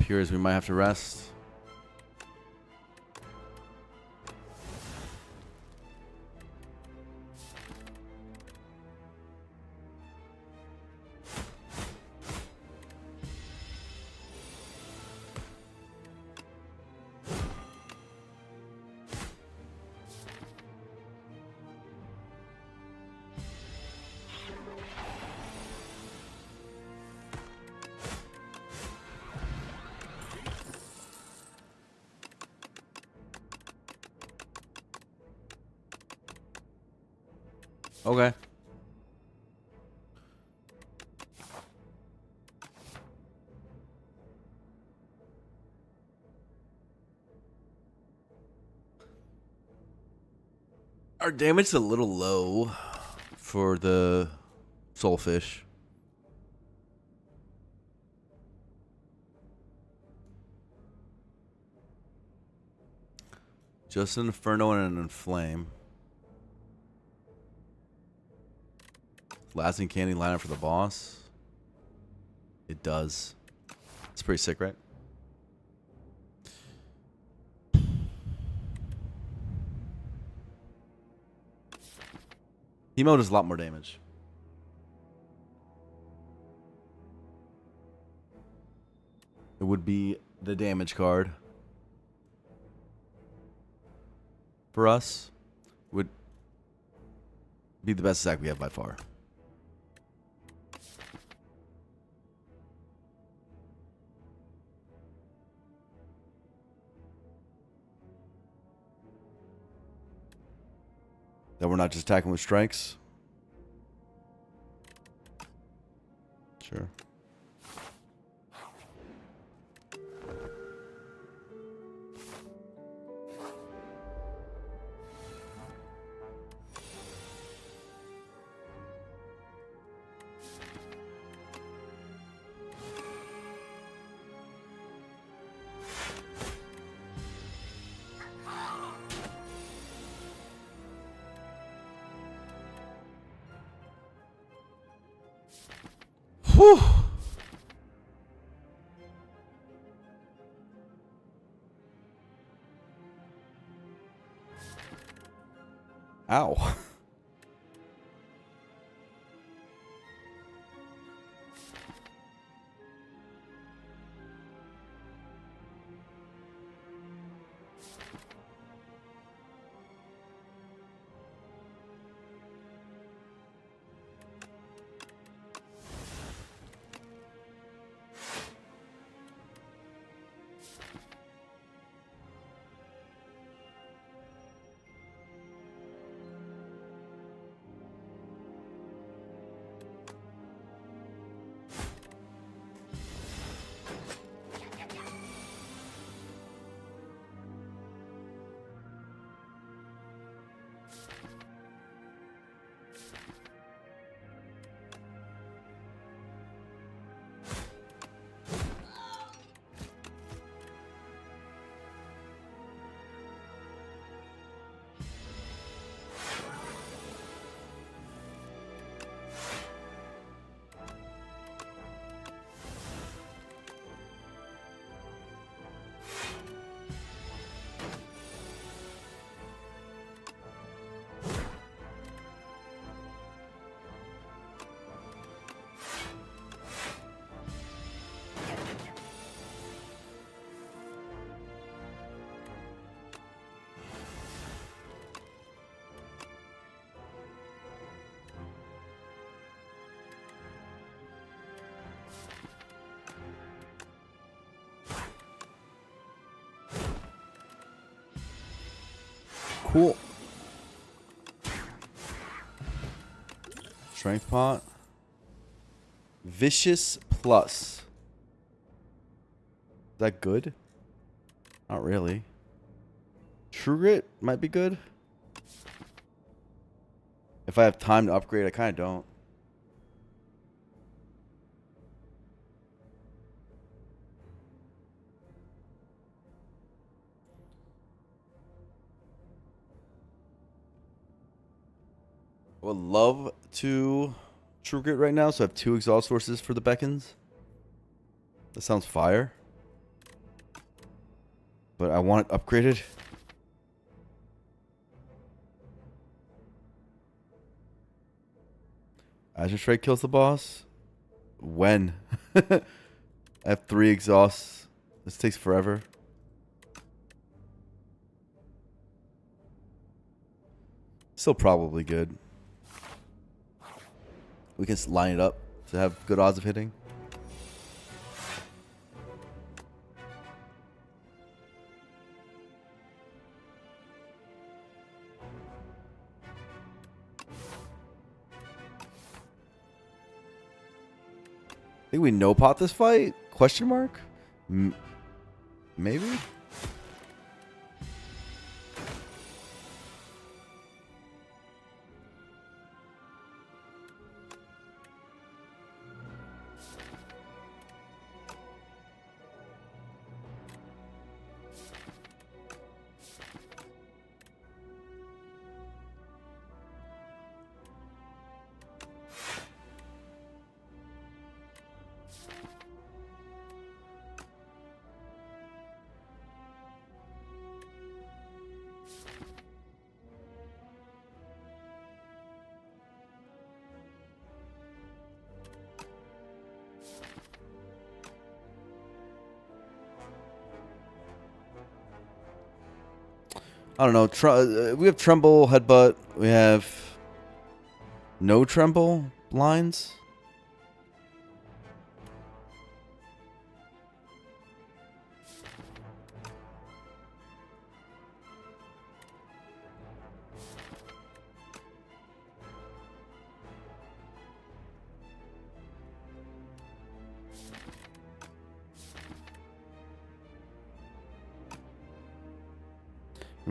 Appears we might have to rest. Okay. Our damage is a little low for the soulfish. Just an Inferno and an Inflame. Lasting Candy lineup for the boss. It does. It's pretty sick, right? Emo does a lot more damage. It would be the damage card. For us, would be the best attack we have by far. That we're not just attacking with strikes. Sure. Whew. Ow. Cool. Strength pot. Vicious plus. Is that good? Not really. True Grit might be good. If I have time to upgrade, I kind of don't. I would love to True Grit right now, so I have 2 exhaust sources for the beckons. That sounds fire. But I want it upgraded. Azure Strike kills the boss? When? I have 3 exhausts. This takes forever. Still probably good. We can line it up to have good odds of hitting. I think we no pot this fight? Question mark? Maybe? I don't know. We have Tremble, Headbutt. We have no Tremble lines.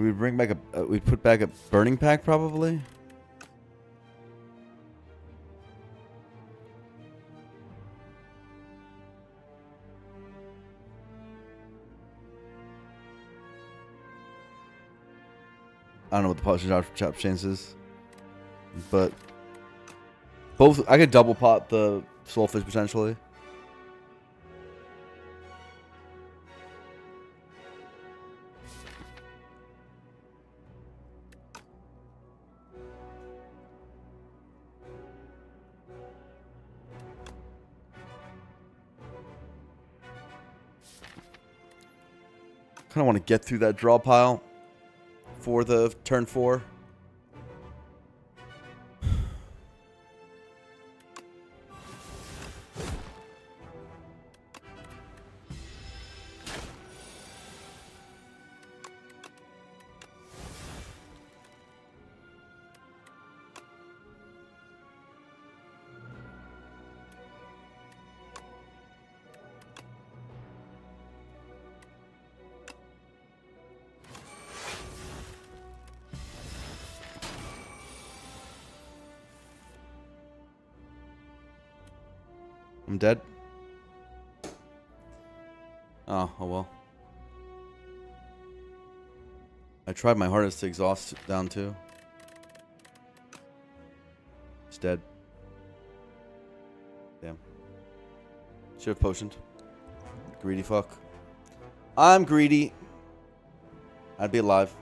We bring back we'd put back a burning pack probably. I don't know what the potion chop chance is, but both I could double pot the soulfish potentially. Kind of want to get through that draw pile for the turn 4. I'm dead. Oh well. I tried my hardest to exhaust down too. It's dead. Damn. Should have potioned. Greedy fuck. I'm greedy. I'd be alive.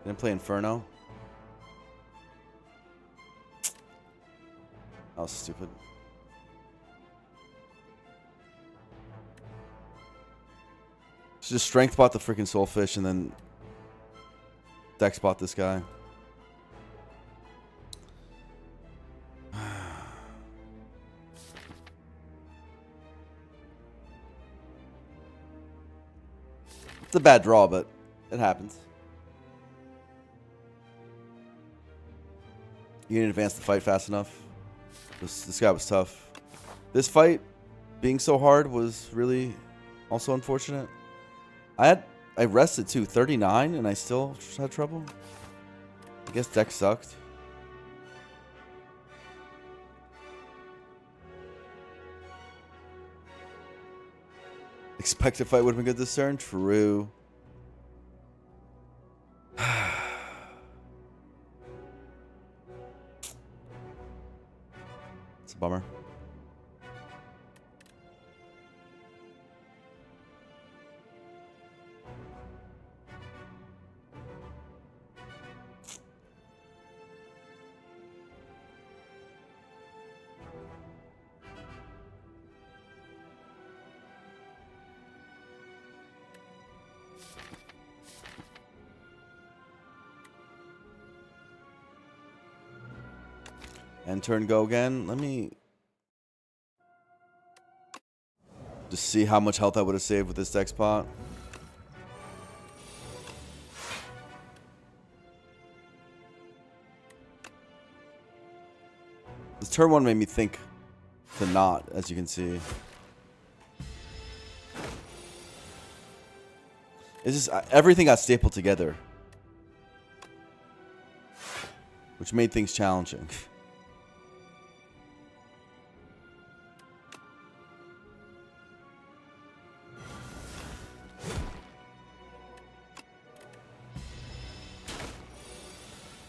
Didn't play Inferno. That was stupid. So just strength bot the freaking soulfish and then dex bot this guy. It's a bad draw, but it happens. You didn't advance the fight fast enough. This guy was tough. This fight being so hard was really also unfortunate. I rested too, 39, and I still had trouble. I guess deck sucked. Expected fight would have been good this turn. True. It's a bummer. And turn go again. Let me just see how much health I would have saved with this dex pot. This turn 1 made me think to not, as you can see. It's just everything got stapled together, which made things challenging.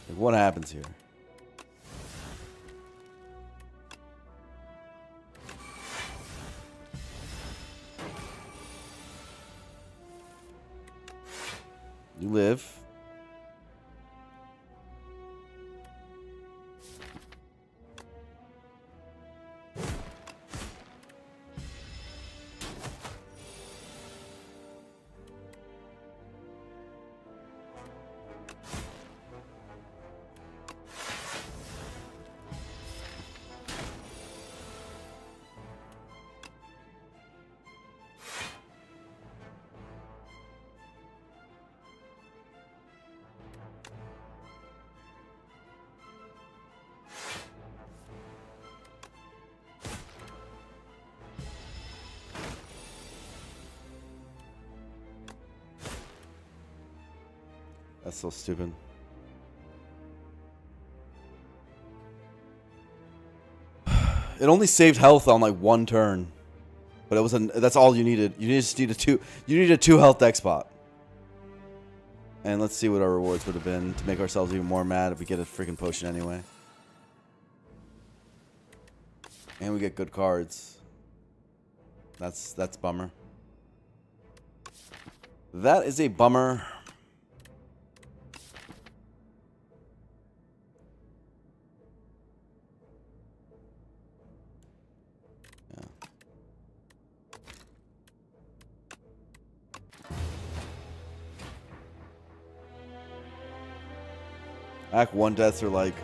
Like, what happens here? You live. That's so stupid. It only saved health on like one turn, but it was that's all you needed. You just needed a 2 health deck spot. And let's see what our rewards would have been to make ourselves even more mad if we get a freaking potion anyway. And we get good cards. That's bummer. That is a bummer. Yeah. Act 1 deaths are like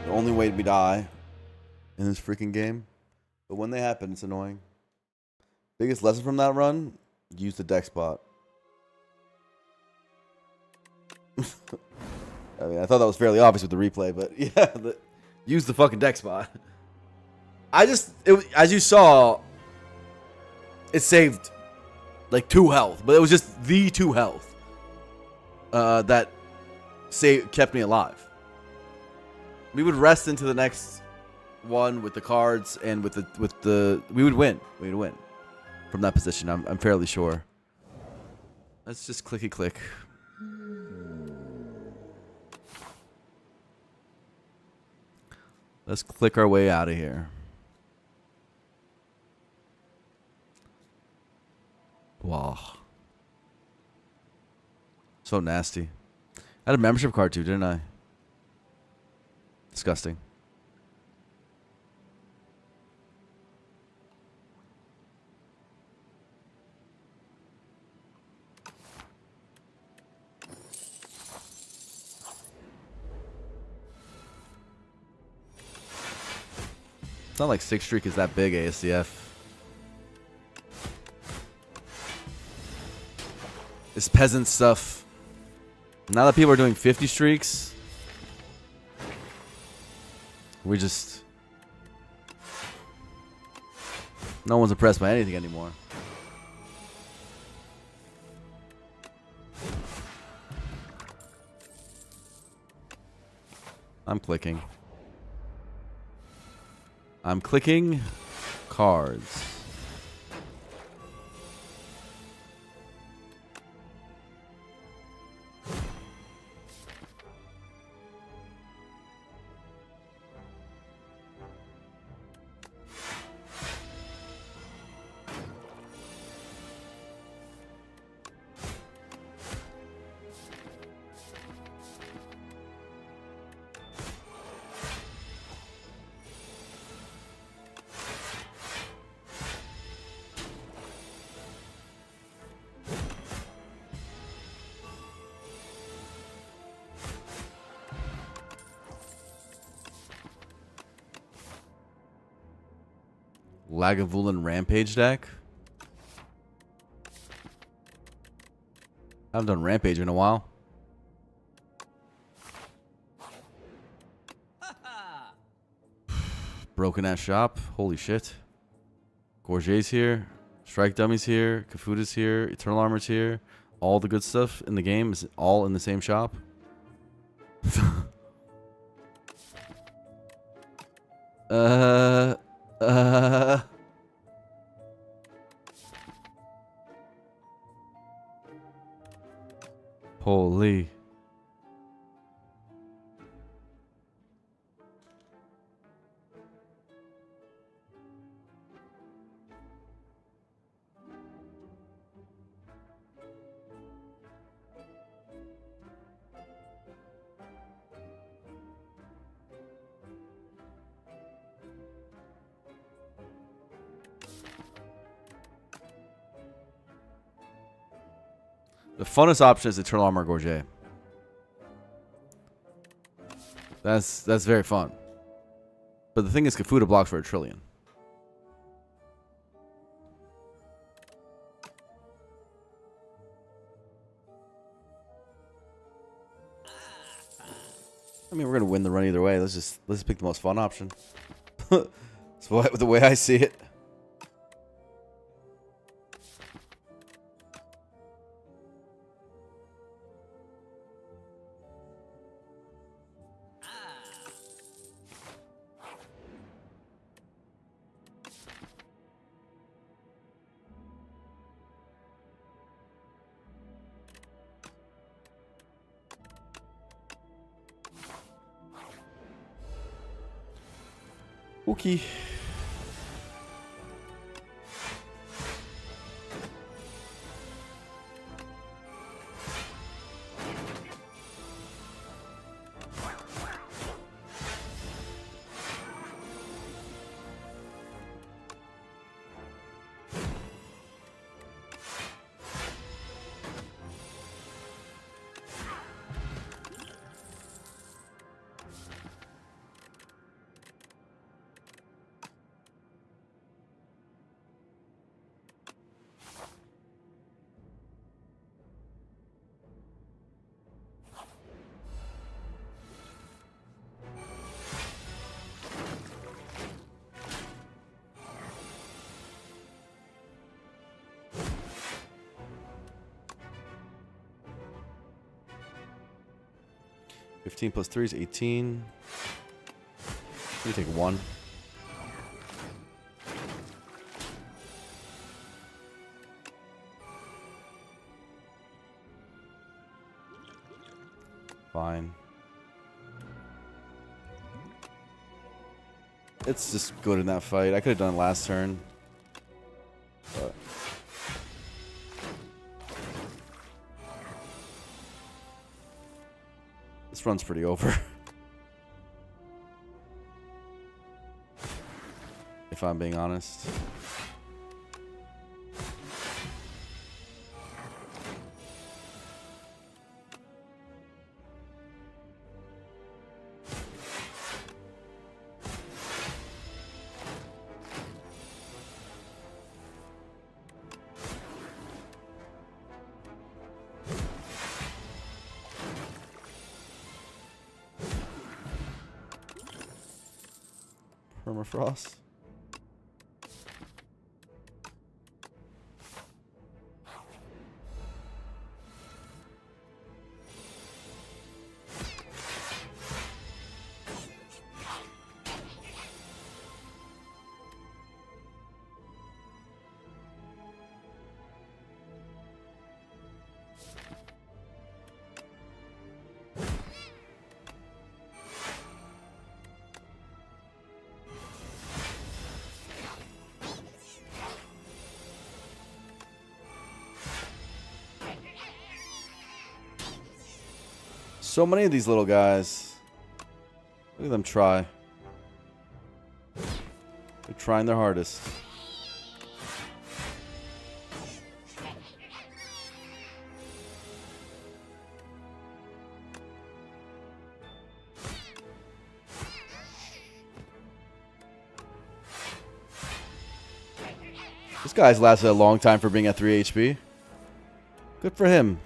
the only way we die in this freaking game. But when they happen, it's annoying. Biggest lesson from that run, use the deck spot. I mean, I thought that was fairly obvious with the replay, but yeah, use the fucking deck spot. As you saw, it saved like 2 health, but it was just the 2 health that kept me alive. We would rest into the next one with the cards and with the we would win. We would win from that position. I'm fairly sure. Let's just clicky click. Let's click our way out of here. Wow. So nasty. I had a membership card too, didn't I? Disgusting. It's not like 6 streak is that big, ASCF. This peasant stuff. Now that people are doing 50 streaks, we just... No one's impressed by anything anymore. I'm clicking. I'm clicking cards. Lagavulin Rampage deck. I haven't done Rampage in a while. Broken ass shop. Holy shit. Gorget's here. Strike Dummy's here. Kafuta's here. Eternal Armor's here. All the good stuff in the game is all in the same shop. Holy. The funnest option is Eternal Armor Gorget. That's very fun. But the thing is, Kafuta blocks for a trillion. I mean, we're gonna win the run either way. Let's pick the most fun option. That's the way I see it. Okay. $15 plus 3 is 18. Let me take 1. Fine. It's just good in that fight. I could have done it last turn. But this run's pretty over. If I'm being honest. Permafrost. So many of these little guys. Look at them try. They're trying their hardest. This guy's lasted a long time for being at 3 HP. Good for him.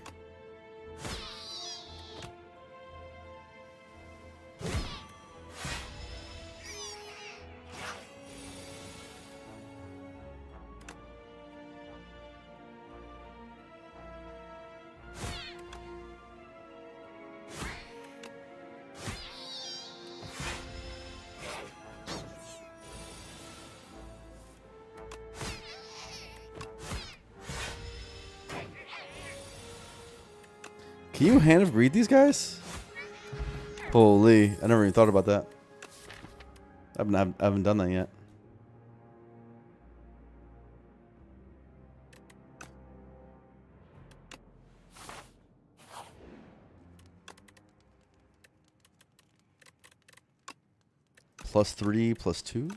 Can you Hand of Greed these guys? Holy, I never even thought about that. I haven't done that yet. +3, +2.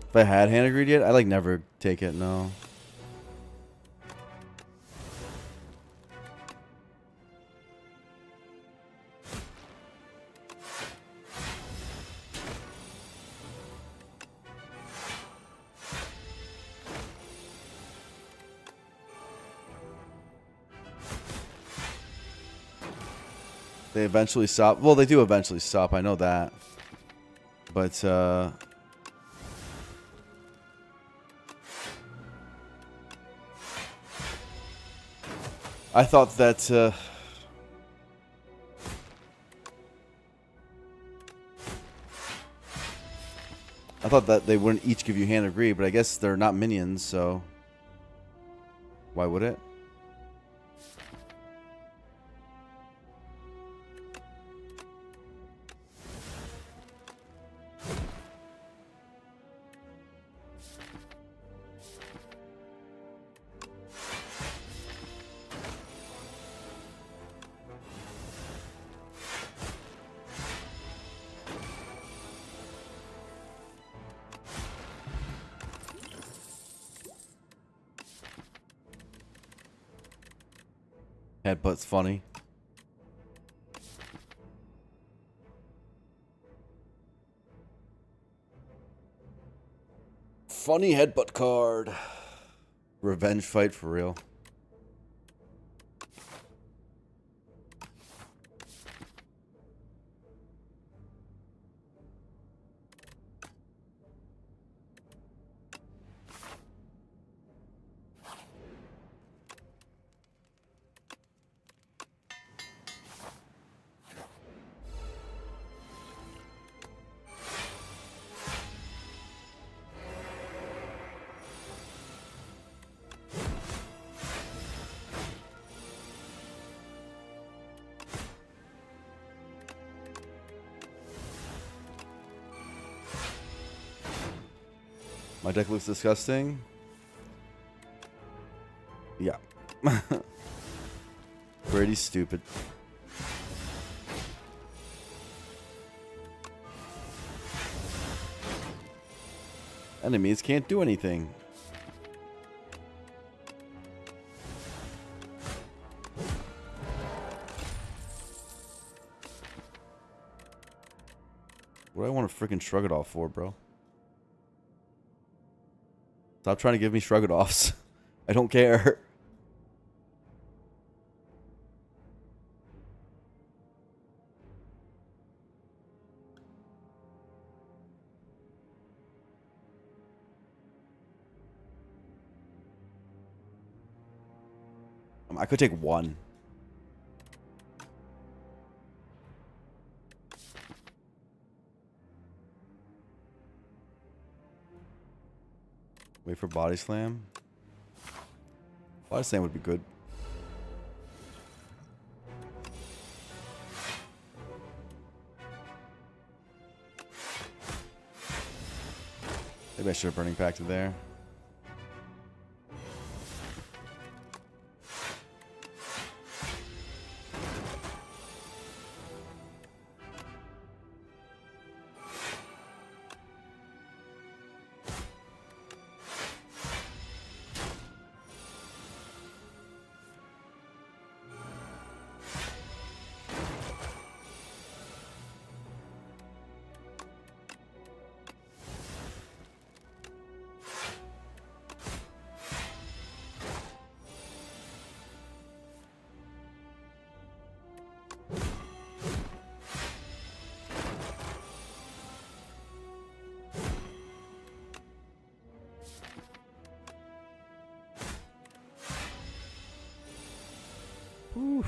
If I had Hand of Greed yet, I like never take it, no. They eventually stop. Well, they do eventually stop. I know that. But, I thought that, I thought that they wouldn't each give you Hand of Greed, but I guess they're not minions, so why would it? Headbutt's funny. Funny headbutt card. Revenge fight for real. My deck looks disgusting. Yeah. Pretty stupid. Enemies can't do anything. What do I want to freaking shrug it off for, bro? Stop trying to give me shrug it offs. I don't care. I could take one. Wait for body slam. Body slam would be good. Maybe I should have burning packed it there. Oof.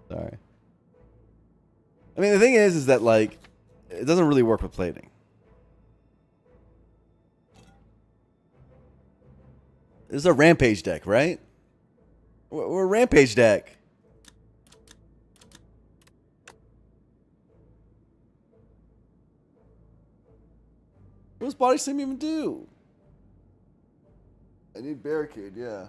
Sorry. I mean, the thing is that, like, it doesn't really work with plating. This is a Rampage deck, right? We're a Rampage deck. What does Body Slam even do? I need Barricade, yeah.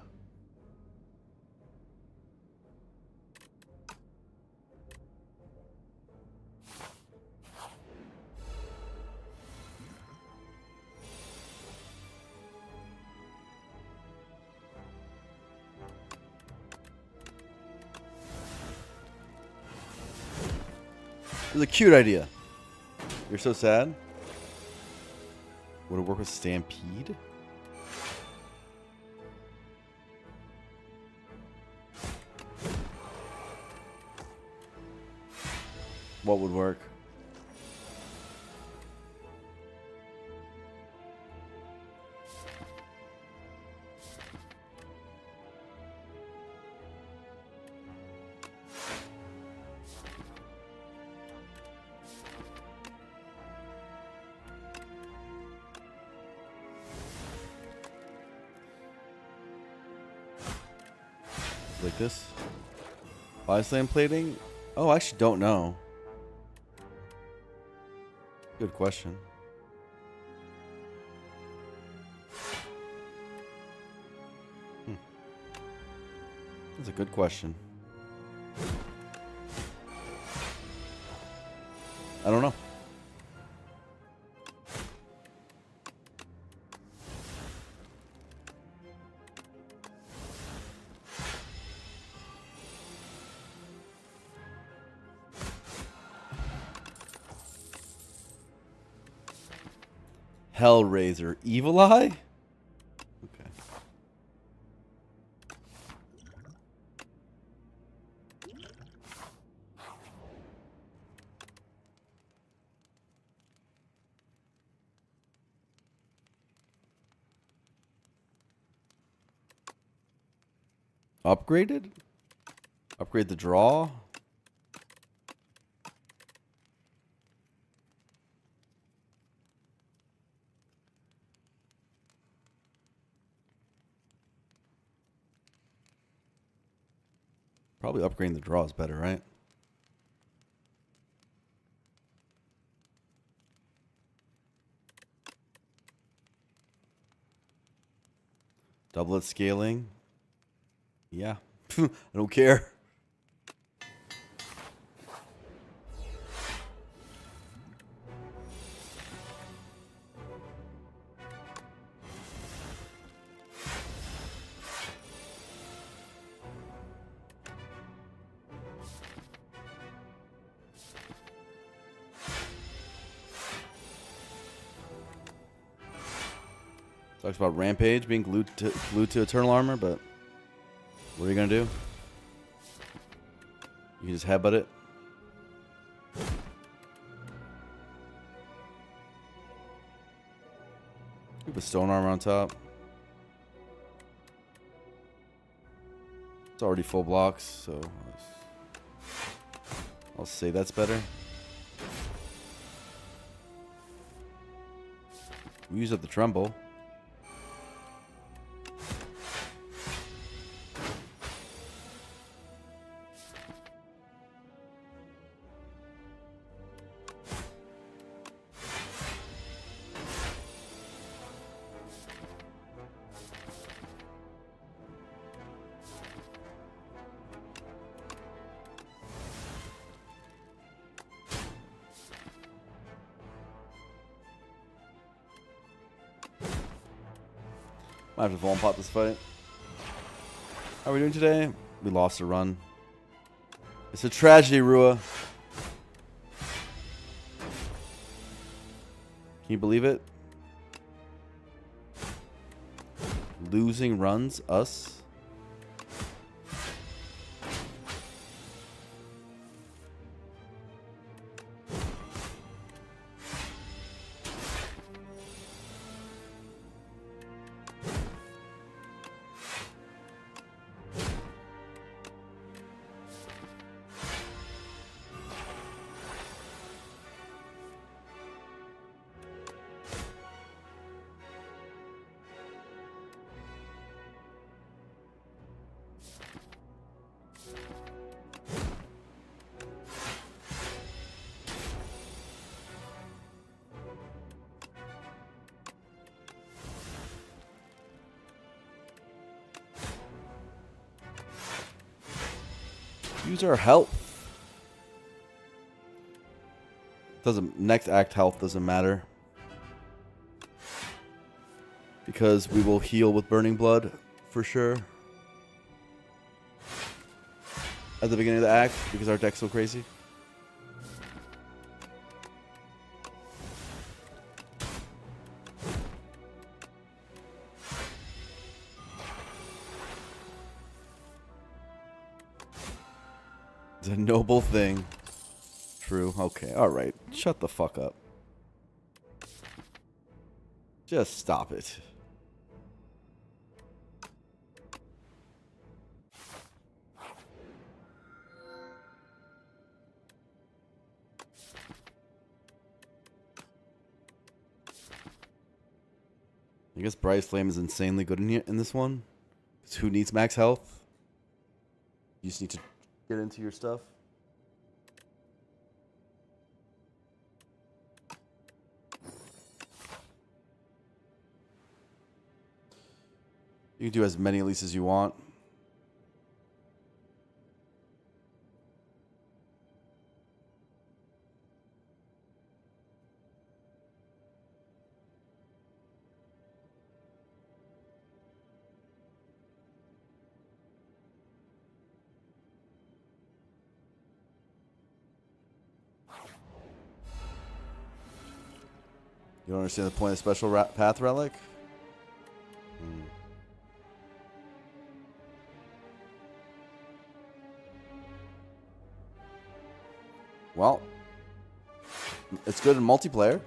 It was a cute idea. You're so sad. Would it work with Stampede? What would work? Like this? Body slam plating? Oh, I actually don't know. Good question. That's a good question. I don't know. Hellraiser. Evil Eye? Okay. Upgraded? Upgrade the draw? Probably upgrading the draw is better, right? Doublet scaling? Yeah. I don't care. Talks about Rampage being glued to Eternal Armor, but what are you gonna do? You can just headbutt it. Keep a Stone Armor on top. It's already full blocks, so I'll say that's better. We use up the Tremble. Might have to Vuln Pot this fight. How are we doing today? We lost a run. It's a tragedy, Rua. Can you believe it? Losing runs, us. Use our health. Doesn't next act health doesn't matter. Because we will heal with Burning Blood for sure. At the beginning of the act, because our deck's so crazy. It's a noble thing. True. Okay. All right. Shut the fuck up. Just stop it. I guess Bryce Flame is insanely good in this one. 'Cause who needs max health? You just need to get into your stuff. You can do as many elites as you want. You don't understand the point of special path relic? Hmm. Well, it's good in multiplayer.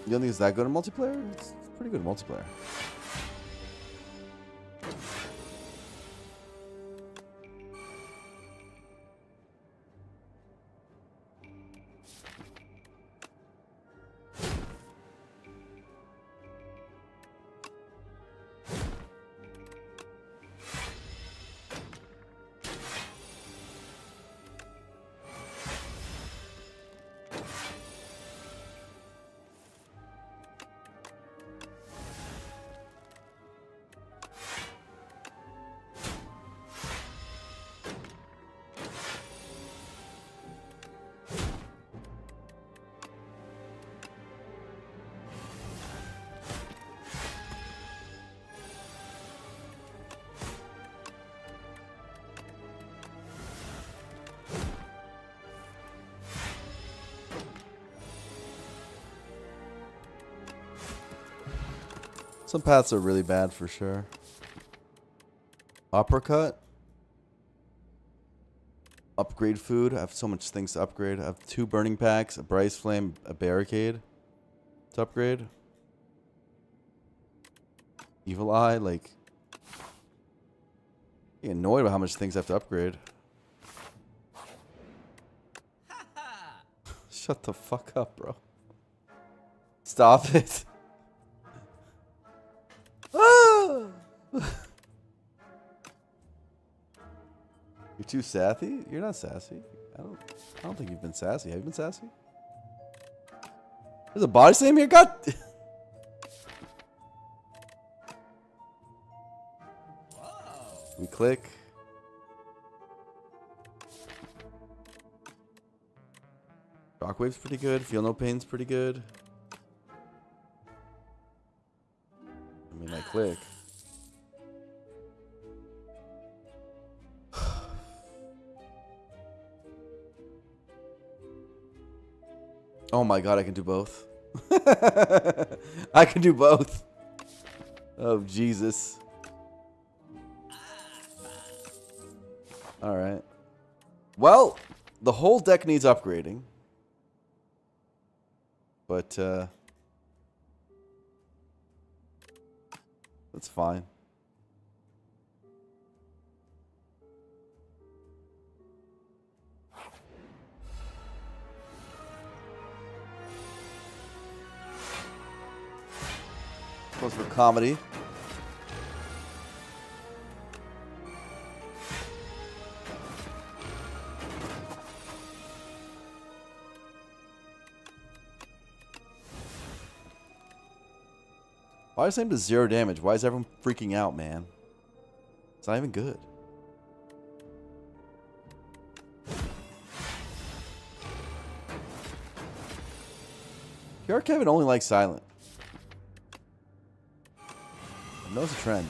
You don't think it's that good in multiplayer? It's pretty good in multiplayer. Some paths are really bad for sure. Uppercut. Upgrade food. I have so much things to upgrade. I have 2 burning packs, a Bryce Flame, a barricade to upgrade. Evil Eye, like... I get annoyed about how much things I have to upgrade. Shut the fuck up, bro. Stop it. You're too sassy? You're not sassy. I don't think you've been sassy. Have you been sassy? There's a body slam here? God. We click. Shockwave's pretty good. Feel no pain's pretty good. I mean, I click. Oh my god, I can do both. I can do both. Oh, Jesus. Alright. Well, the whole deck needs upgrading. But, that's fine. Goes for comedy. Why is it to 0 damage? Why is everyone freaking out, man? It's not even good. PR Kevin only likes silent. I know it's a trend.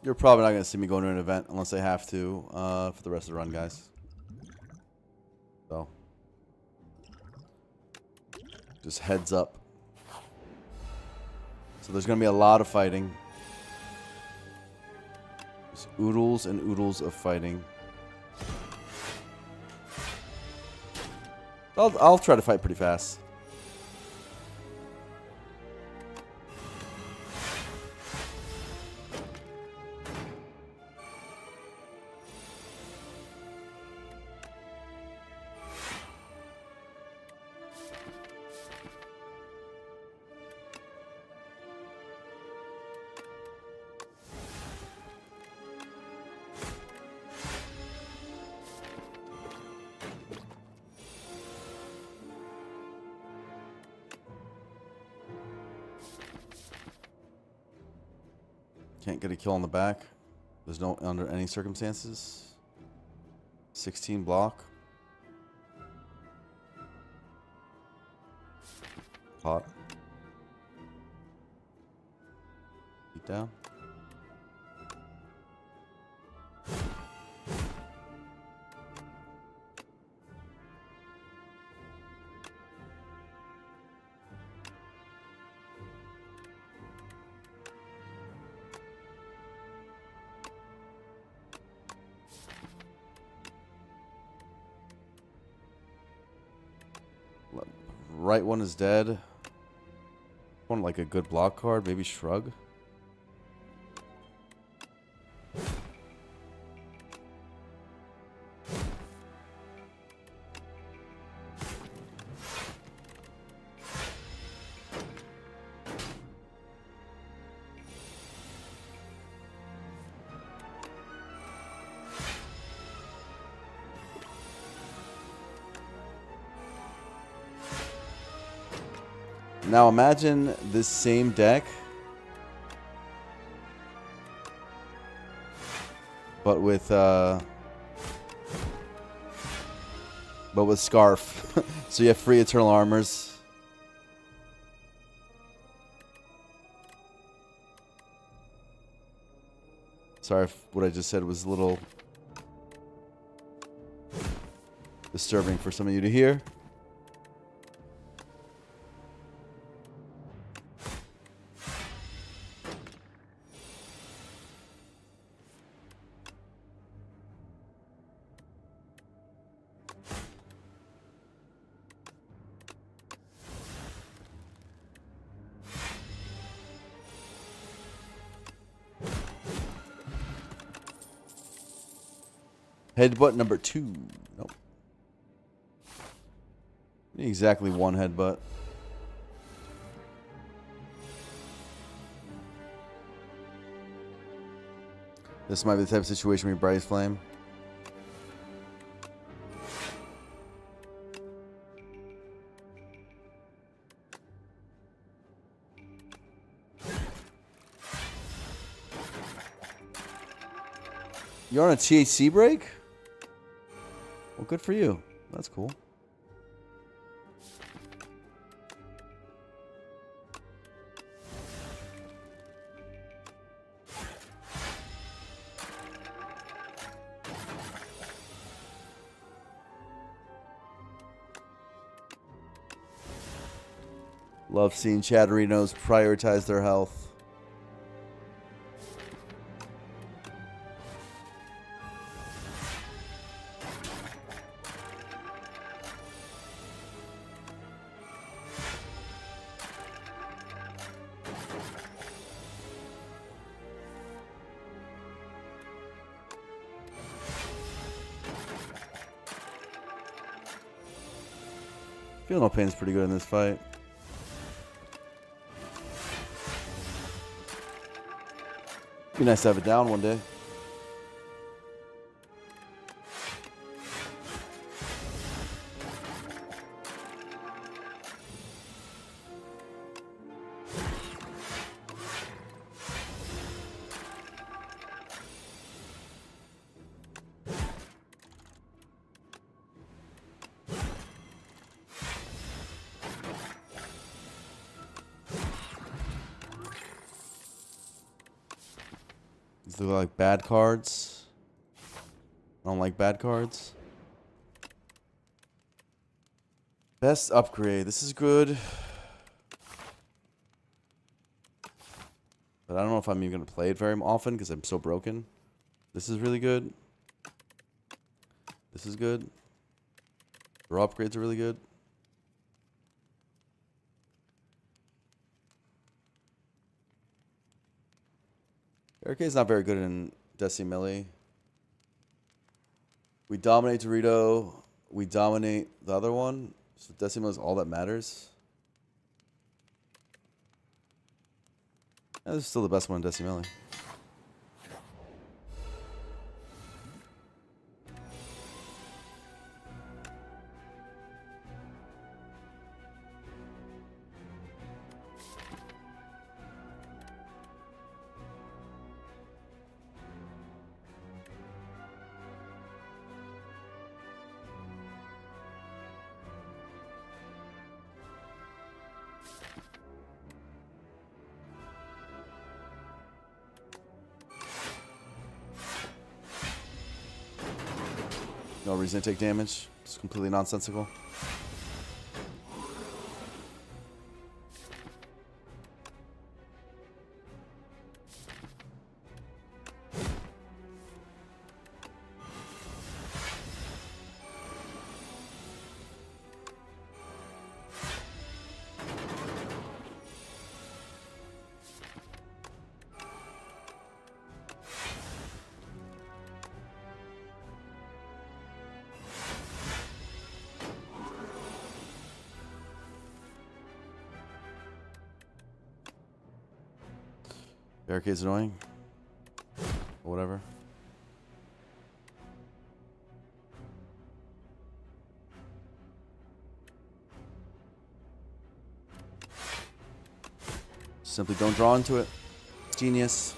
You're probably not going to see me go to an event unless I have to for the rest of the run, guys. So, just heads up. So there's going to be a lot of fighting. Just oodles and oodles of fighting. I'll try to fight pretty fast. Can't get a kill on the back. There's no under any circumstances. 16 block. Hot. Beat down. Right one is dead. One like a good block card, maybe Shrug. Now imagine this same deck, but with Scarf. So you have free Eternal Armors. Sorry if what I just said was a little disturbing for some of you to hear. Headbutt number 2. Nope. Exactly one headbutt. This might be the type of situation where you Brightest Flame. You're on a THC break? Well, good for you. That's cool. Love seeing Chatterinos prioritize their health. Feel No Pain's pretty good in this fight. Be nice to have it down one day. Do I like bad cards? I don't like bad cards. Best upgrade. This is good. But I don't know if I'm even going to play it very often because I'm so broken. This is really good. This is good. Draw upgrades are really good. Barricade's not very good in Decimilli. We dominate Dorito. We dominate the other one. So Decimilli is all that matters. This is still the best one in Decimilli. No reason to take damage. It's completely nonsensical. Barricade's annoying. Or whatever. Simply don't draw into it. Genius.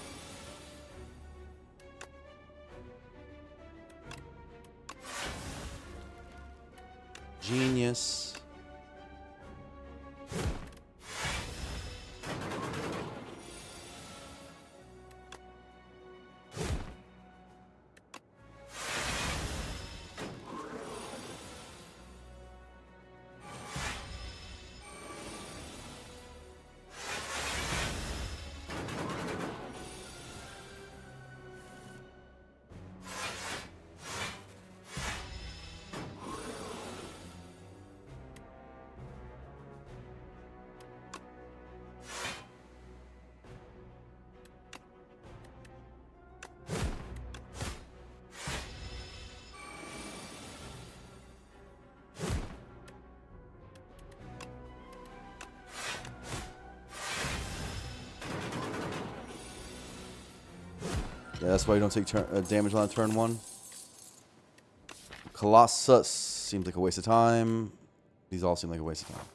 Genius. Yeah, that's why you don't take damage on turn 1. Colossus seems like a waste of time. These all seem like a waste of time.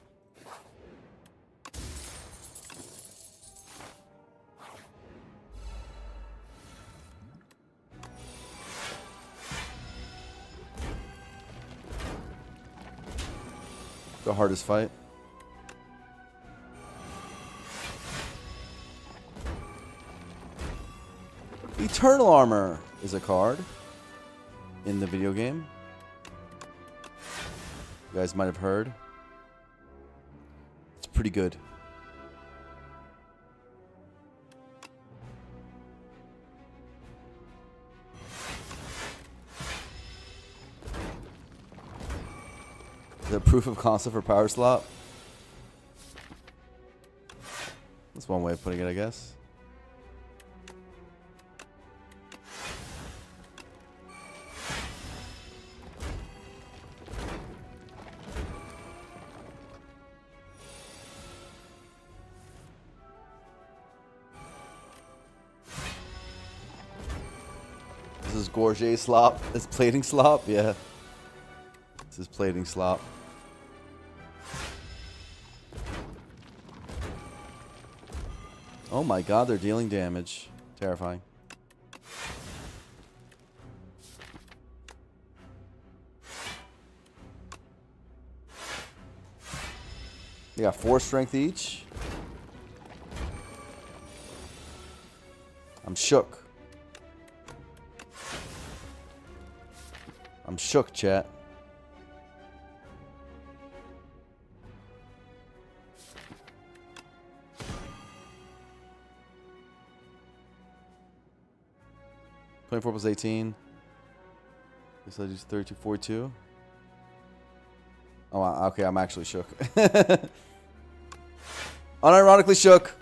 The hardest fight. Eternal Armor is a card in the video game. You guys might have heard. It's pretty good. Is that proof of concept for Power Slot? That's one way of putting it, I guess. This is Gorget slop. This plating slop? Yeah. This is plating slop. Oh my god, they're dealing damage. Terrifying. They got 4 strength each. I'm shook. I'm shook, chat. $24 plus 18. Guess I just 32, 42. Oh, wow. Okay, I'm actually shook. Unironically shook.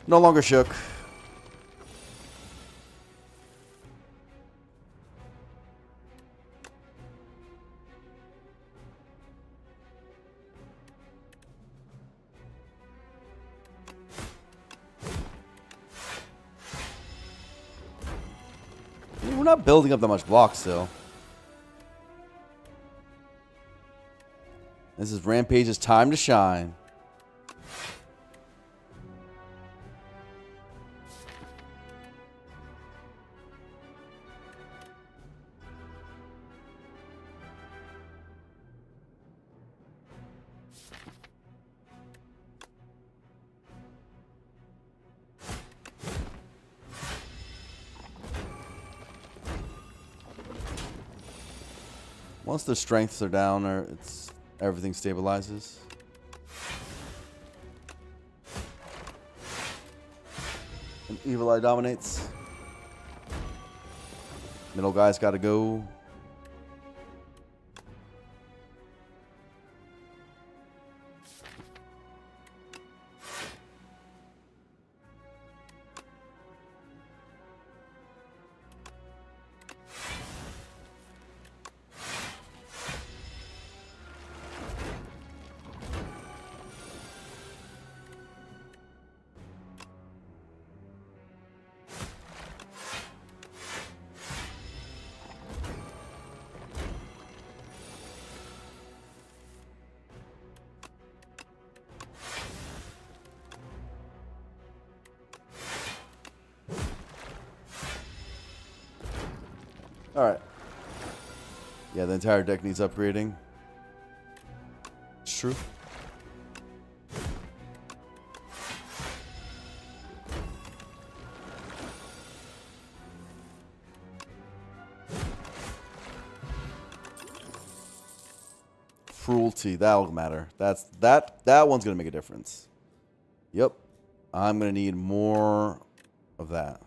No longer shook. I mean, we're not building up that much block still. This is Rampage's time to shine. Once their strengths are down, or everything stabilizes. And Evil Eye dominates. Middle guy's got to go. Alright. Yeah, the entire deck needs upgrading. It's true. Cruelty, that'll matter. That one's gonna make a difference. Yep. I'm gonna need more of that.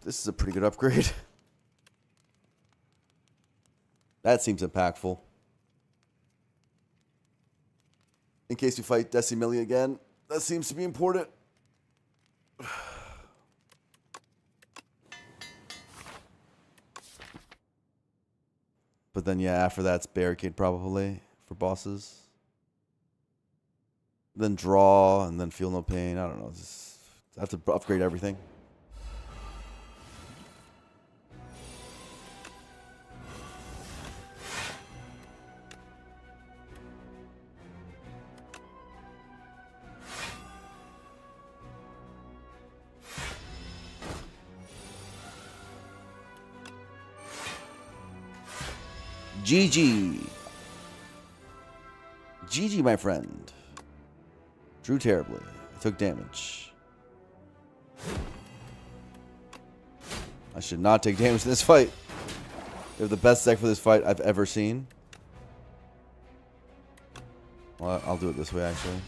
This is a pretty good upgrade. That seems impactful. In case we fight Decimillia again, that seems to be important. But then, yeah, after that's Barricade probably for bosses. Then draw, and then feel no pain. I don't know. I have to upgrade everything. GG. GG, my friend. Drew terribly. I took damage. I should not take damage in this fight. You have the best deck for this fight I've ever seen. Well, I'll do it this way, actually.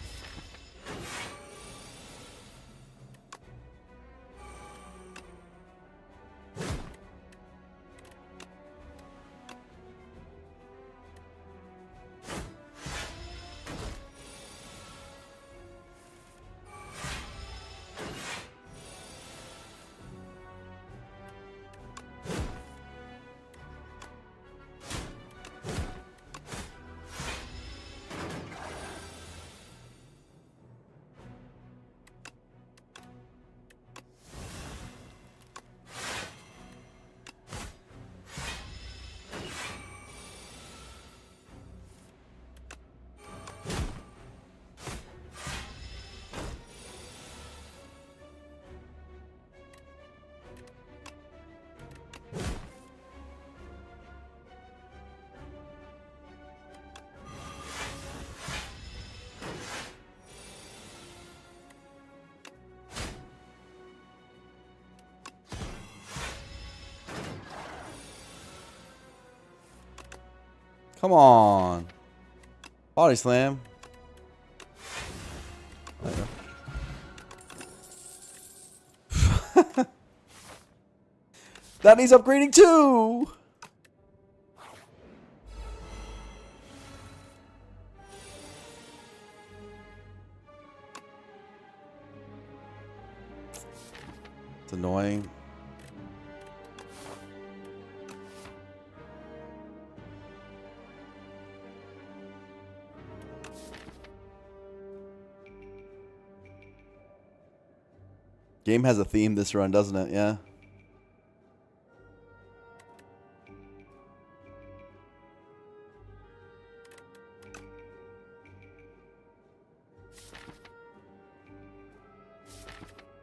Come on. Body slam. That needs upgrading too. It's annoying. Game has a theme this run, doesn't it? Yeah.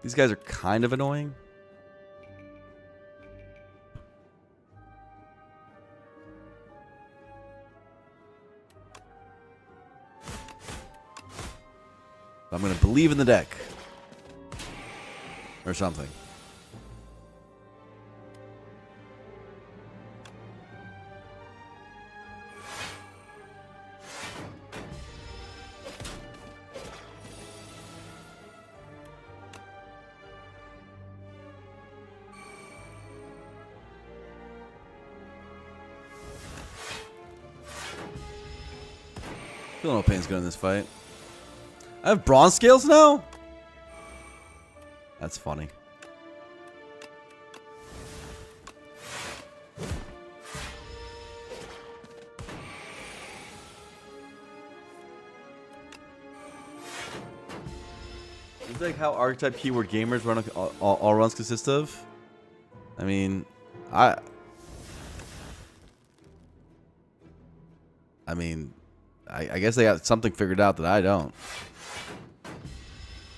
These guys are kind of annoying. I'm going to believe in the deck. Or something. Feel no pain's good in this fight. I have bronze scales now? That's funny. It's like how archetype keyword gamers run all runs consist of. I mean, I guess they got something figured out that I don't.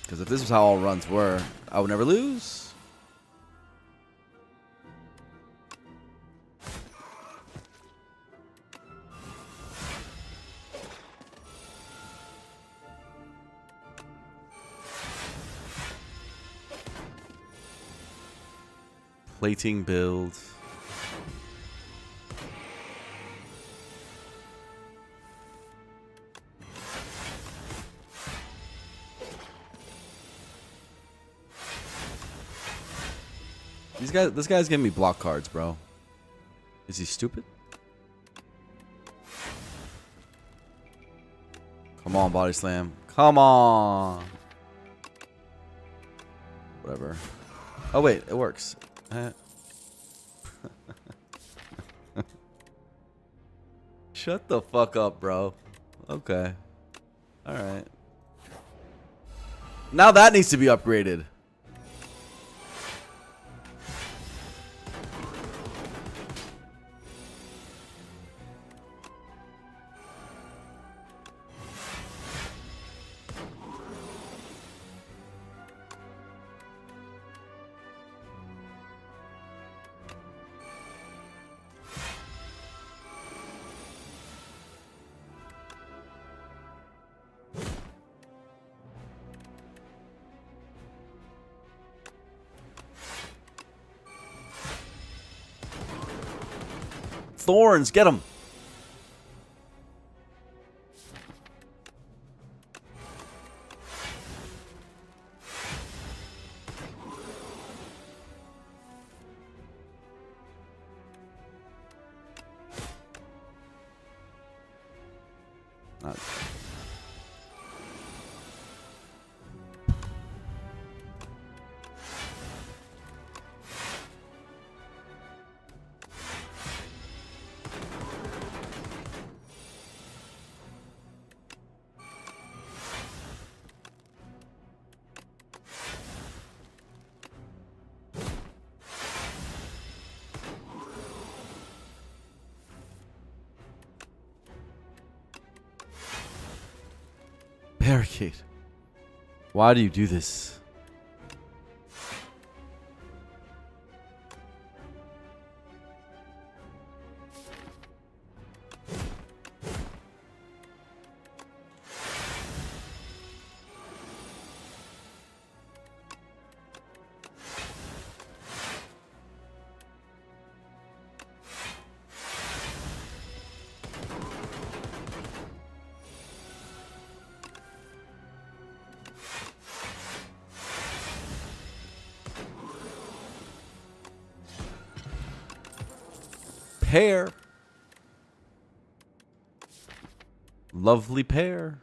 Because if this was how all runs were, I would never lose. Plating build. This guy's giving me block cards, bro. Is he stupid? Come on, body slam. Come on. Whatever. Oh, wait. It works. Shut the fuck up, bro. Okay. Alright. Now that needs to be upgraded. Thorns, get him. Barricade. Why do you do this? pair. Lovely pair.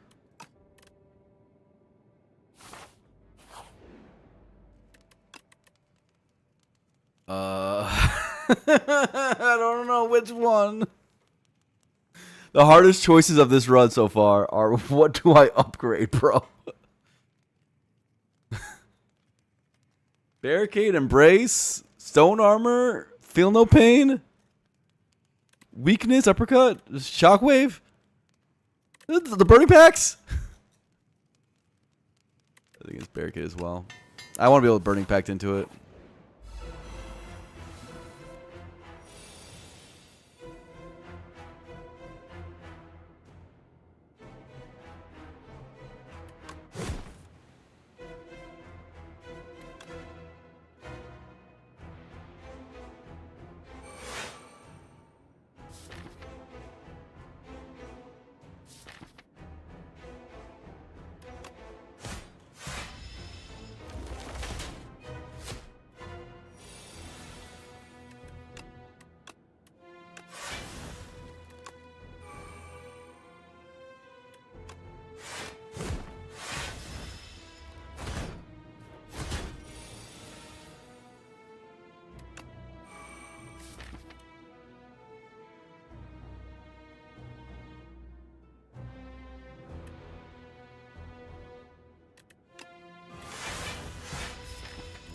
I don't know which one. The hardest choices of this run so far are what do I upgrade, bro? Barricade, Embrace, Stone Armor, Feel No Pain, Weakness, Uppercut, Shockwave, the Burning Packs. I think it's Barricade as well. I want to be able to Burning Pact into it.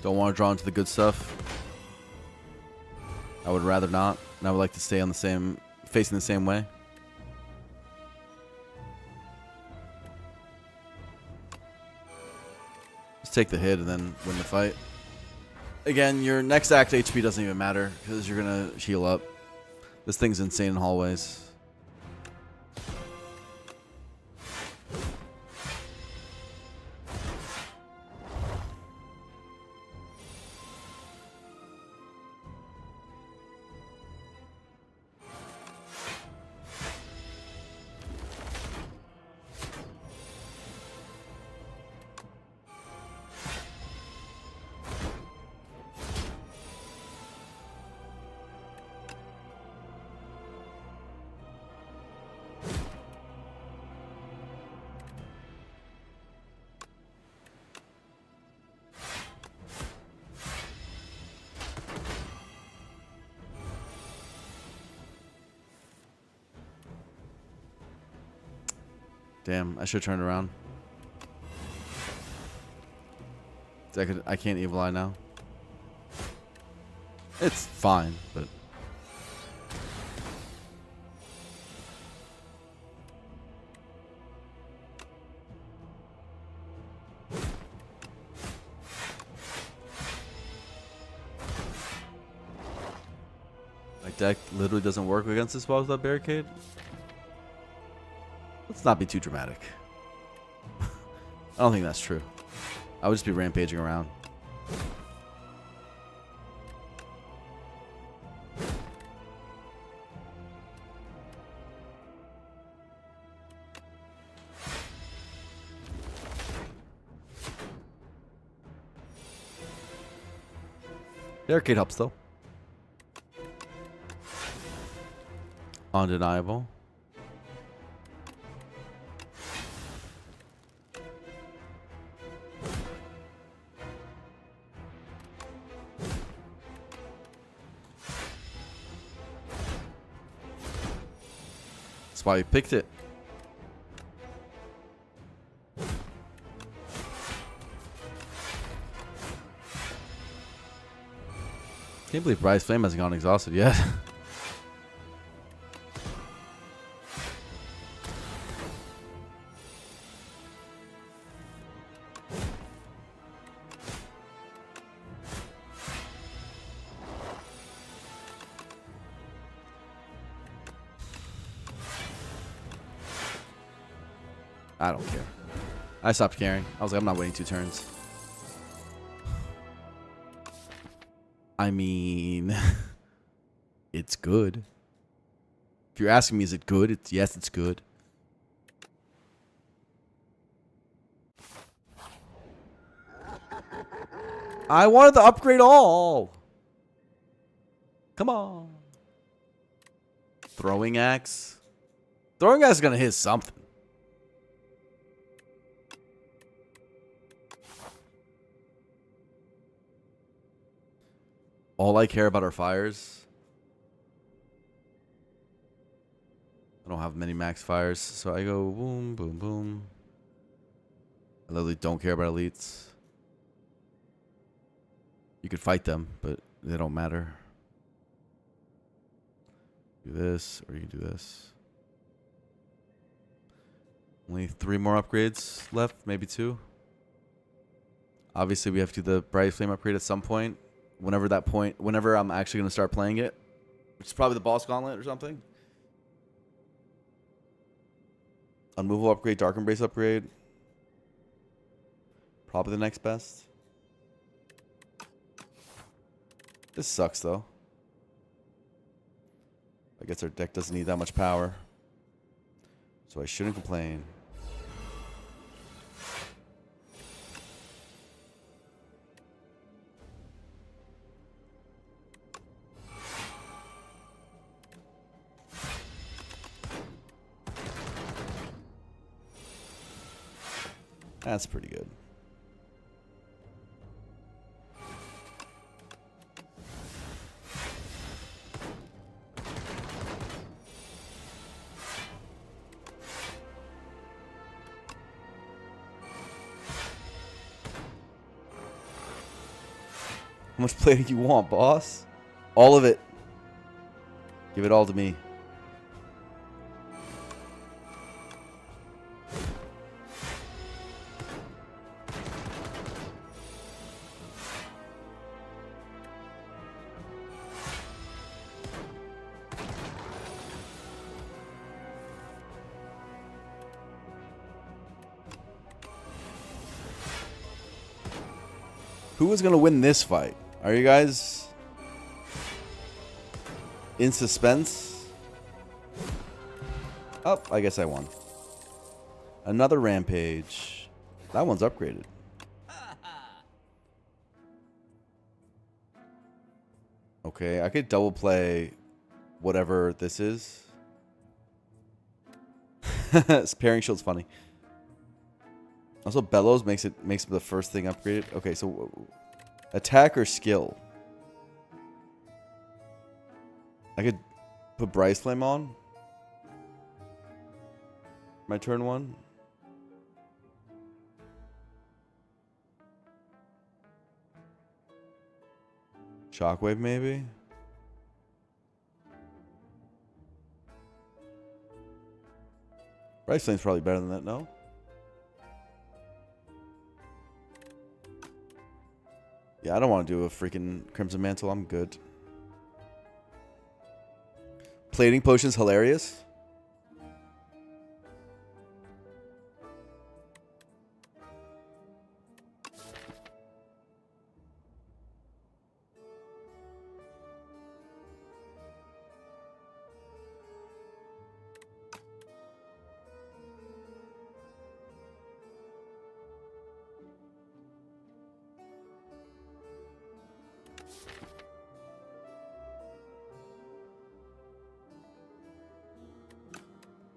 Don't want to draw into the good stuff. I would rather not. And I would like to stay on the same, facing the same way. Just take the hit and then win the fight. Again, your next act HP doesn't even matter because you're going to heal up. This thing's insane in hallways. Damn, I should have turned around. I can't evil eye now. It's fine, but my deck literally doesn't work against this boss without barricade. Let's not be too dramatic. I don't think that's true. I would just be rampaging around. Barricade helps though. Undeniable. That's why we picked it. Can't believe Bryce Flame hasn't gone exhausted yet. I don't care. I stopped caring. I was like, I'm not waiting 2 turns. I mean, it's good. If you're asking me, is it good? Yes, it's good. I wanted to upgrade all. Come on. Throwing axe. Throwing axe is gonna hit something. All I care about are fires. I don't have many max fires, so I go boom, boom, boom. I literally don't care about elites. You could fight them, but they don't matter. Do this, or you can do this. Only 3 more upgrades left, maybe 2. Obviously, we have to do the Bright Flame upgrade at some point. Whenever I'm actually going to start playing it, which is probably the boss gauntlet or something. Unmovable upgrade, Dark Embrace upgrade. Probably the next best. This sucks, though. I guess our deck doesn't need that much power. So I shouldn't complain. That's pretty good. How much plating you want, boss? All of it. Give it all to me. Who is going to win this fight? Are you guys in suspense? Oh, I guess I won. Another rampage. That one's upgraded. Okay, I could double play whatever this is. Pairing shield's funny. Also, Bellows makes the first thing upgraded. Okay, so attack or skill? I could put Bryce Flame on. My turn 1. Shockwave maybe. Bryce Flame's probably better than that, no? Yeah, I don't want to do a freaking Crimson Mantle. I'm good. Plating Potion's hilarious.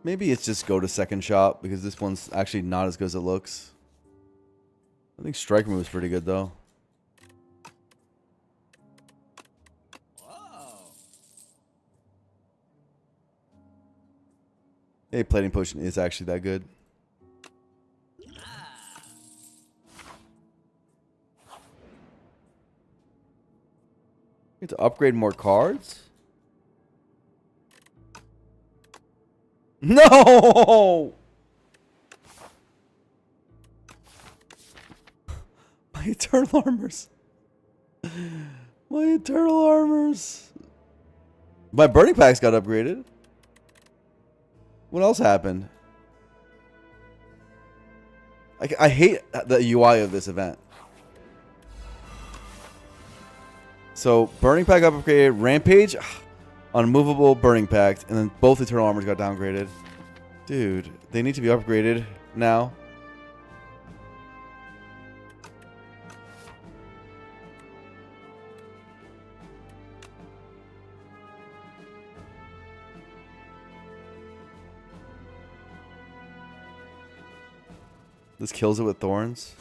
Maybe it's just go to second shot because this one's actually not as good as it looks. I think Strike Move is pretty good though. Whoa. Hey, Plating Potion is actually that good. Get to upgrade more cards? No! My Eternal Armors. My Eternal Armors. My Burning Packs got upgraded. What else happened? I hate the UI of this event. So, Burning Pack got upgraded. Rampage... Unmovable Burning Pact, and then both Eternal Armors got downgraded. Dude, they need to be upgraded now. This kills it with thorns.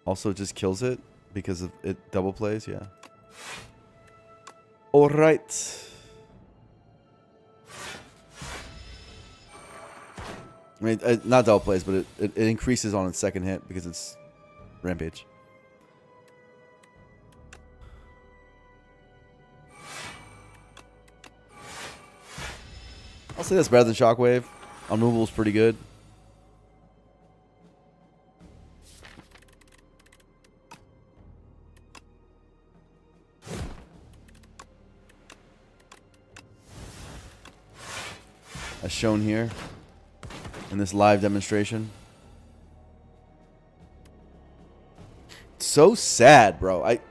Also just kills it because of it double plays, yeah. Alright. I mean, not double plays, but it increases on its second hit because it's Rampage. I'll say that's better than Shockwave. Unmovable is pretty good. As shown here in this live demonstration. So sad, bro. It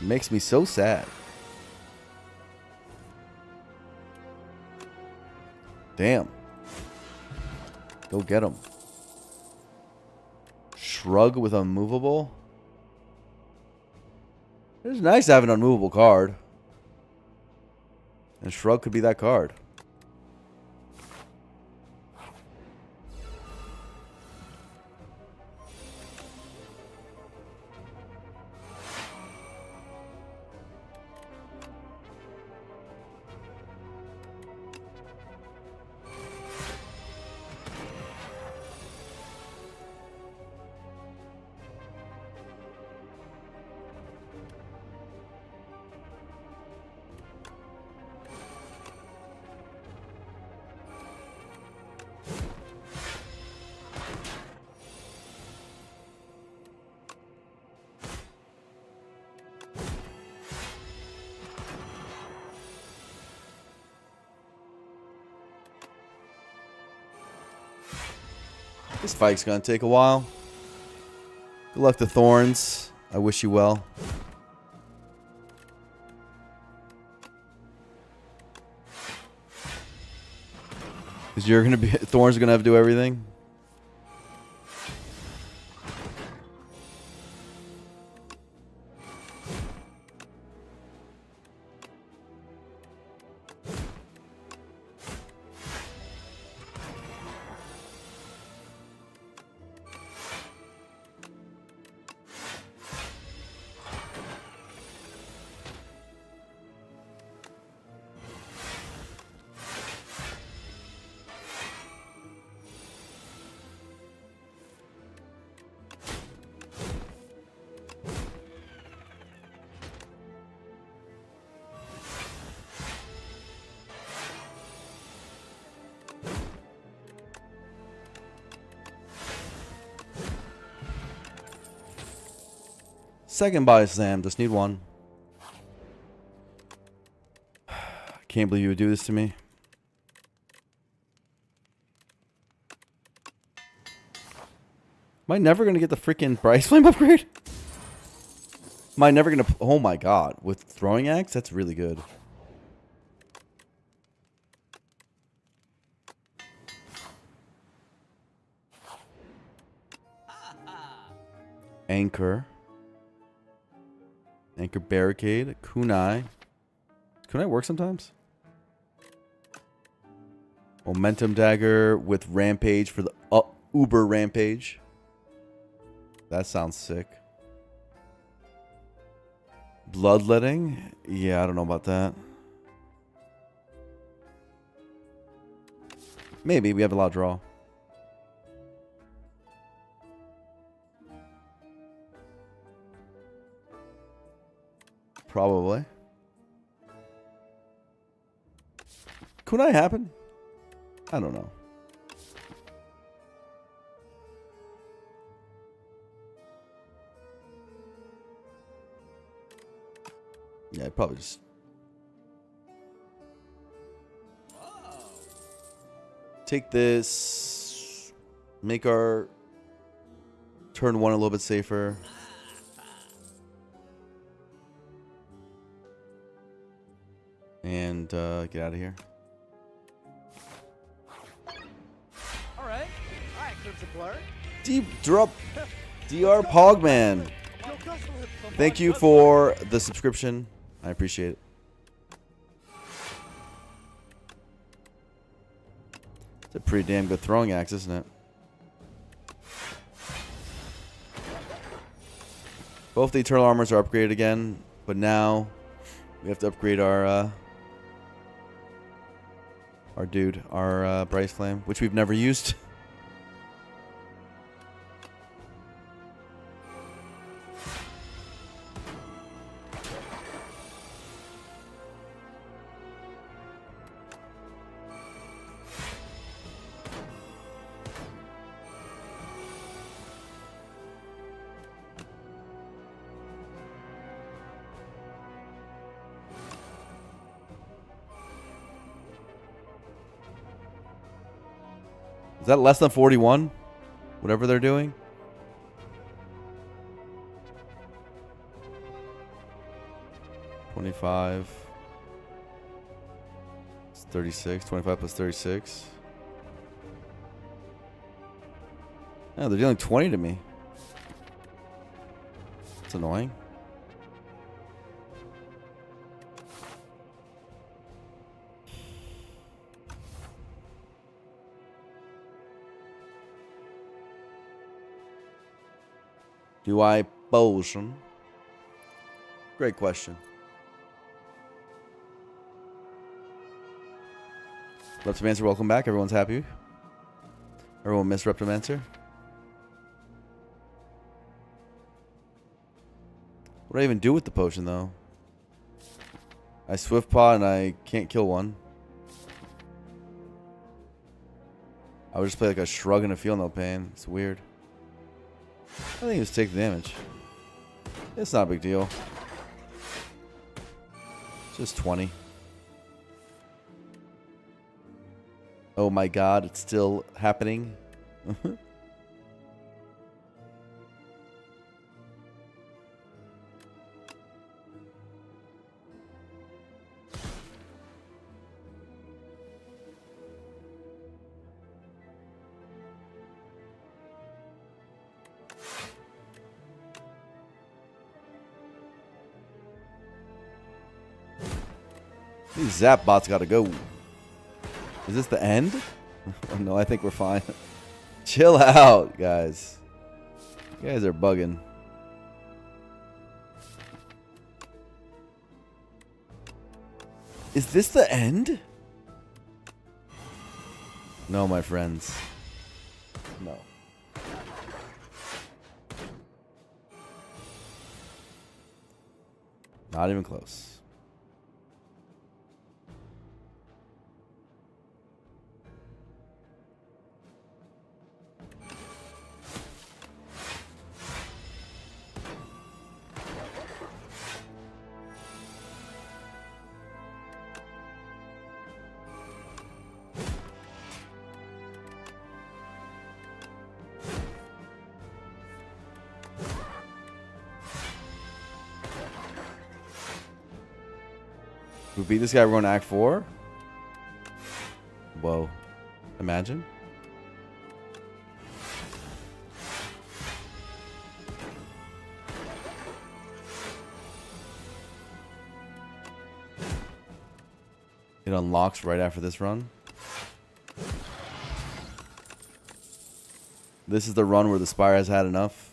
makes me so sad. Damn. Go get him. Shrug with unmovable. It's nice to have an unmovable card. And Shrug could be that card. This fight's gonna take a while. Good luck to Thorns. I wish you well. Because you're gonna be Thorns are gonna have to do everything. Second body slam. Just need one. Can't believe you would do this to me. Am I never going to get the freaking Bryce Flame upgrade? Am I never going to... Oh my god. With Throwing Axe? That's really good. Anchor. Anchor Barricade. Kunai. Does Kunai work sometimes? Momentum Dagger with Rampage for the Uber Rampage. That sounds sick. Bloodletting? Yeah, I don't know about that. Maybe. We have a lot of draw. Probably. Kunai happen? I don't know. Yeah, probably just... Take this. Make our turn one a little bit safer. And get out of here. All right, Crimson Blur. Deep drop. DR Pogman. Thank you for the subscription. I appreciate it. a pretty damn good throwing axe, isn't it? Both the Eternal Armors are upgraded again, but now we have to upgrade our Bryce Flame, which we've never used. Is that less than 41? Whatever they're doing? $25. It's 36. 25 plus 36. No, they're dealing 20 to me. It's annoying. Do I potion? Great question. Reptimancer, welcome back. Everyone's happy. Everyone missed Reptimancer. What do I even do with the potion, though? I swift paw and I can't kill one. I would just play like a shrug and a feel no pain. It's weird. I think just take the damage. It's not a big deal. It's just 20. Oh my god, it's still happening. These zap bots gotta go. Is this the end? Oh, no, I think we're fine. Chill out, guys. You guys are bugging. Is this the end? No, my friends. No. Not even close. We beat this guy, we're going to Act 4? Whoa. Imagine. It unlocks right after this run. This is the run where the Spire has had enough.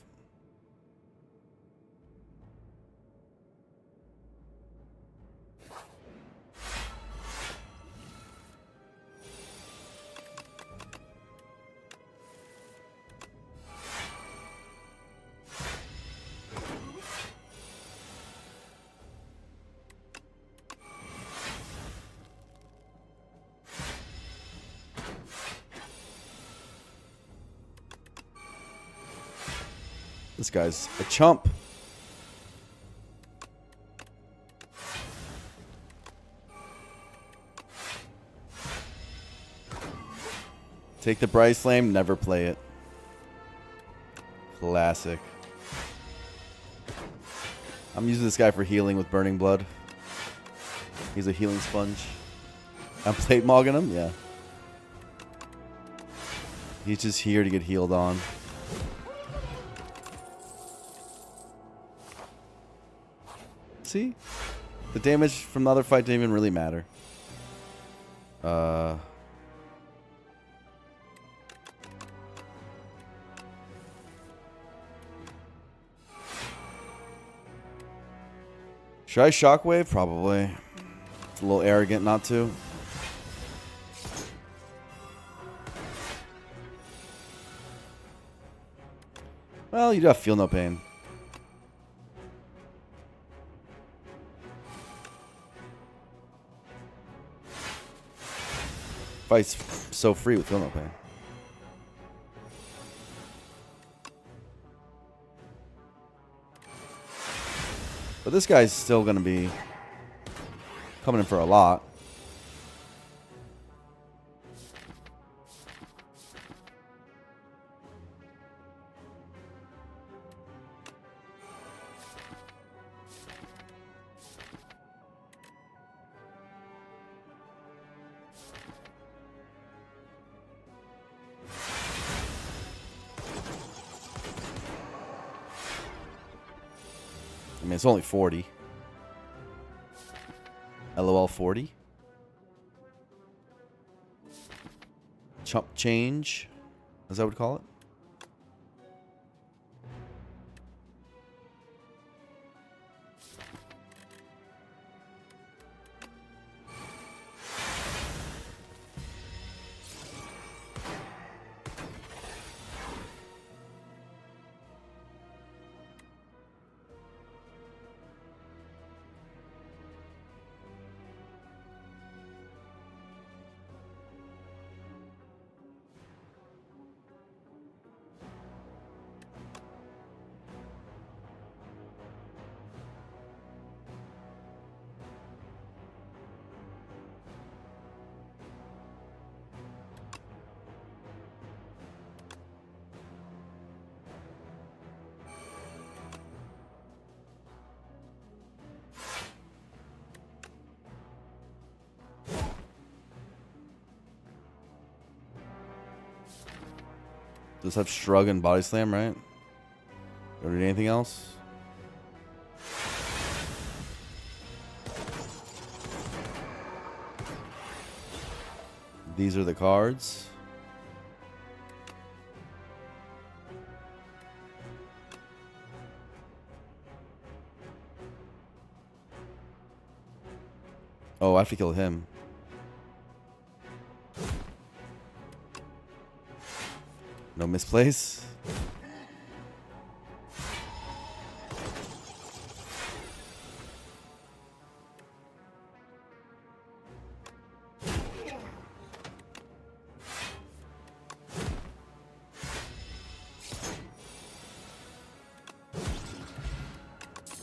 This guy's a chump. Take the Bryce Flame, never play it. Classic. I'm using this guy for healing with Burning Blood. He's a healing sponge. I'm plate mogging him? Yeah. He's just here to get healed on. See? The damage from the other fight didn't even really matter. Should I shockwave? Probably. It's a little arrogant not to. Well, you do have feel no pain. Fight's so free with feel no pain. But this guy's still going to be coming in for a lot. I mean, it's only 40. LOL 40. Chump change. Is that what we call it? Does have shrug and body slam, right? Don't need anything else. These are the cards. Oh, I have to kill him. No misplace.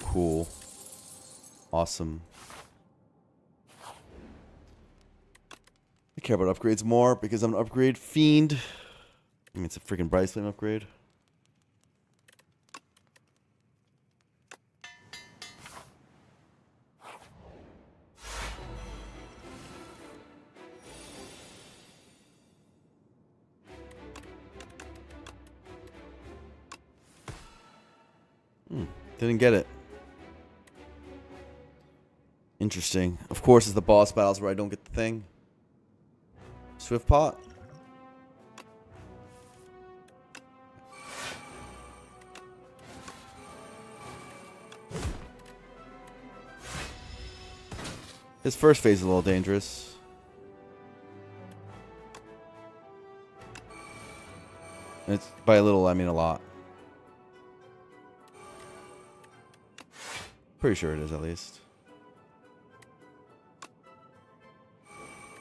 Cool. Awesome. I care about upgrades more because I'm an upgrade fiend. I mean, it's a freaking Bryce Flame upgrade. Didn't get it. Interesting. Of course, it's the boss battles where I don't get the thing. Swift pot. His first phase is a little dangerous. And it's by a little, I mean a lot. Pretty sure it is, at least.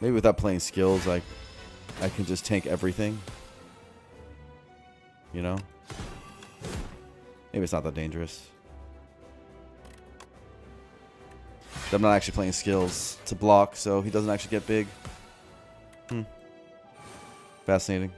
Maybe without playing skills, I can just tank everything. You know? Maybe it's not that dangerous. I'm not actually playing skills to block, so he doesn't actually get big. Fascinating.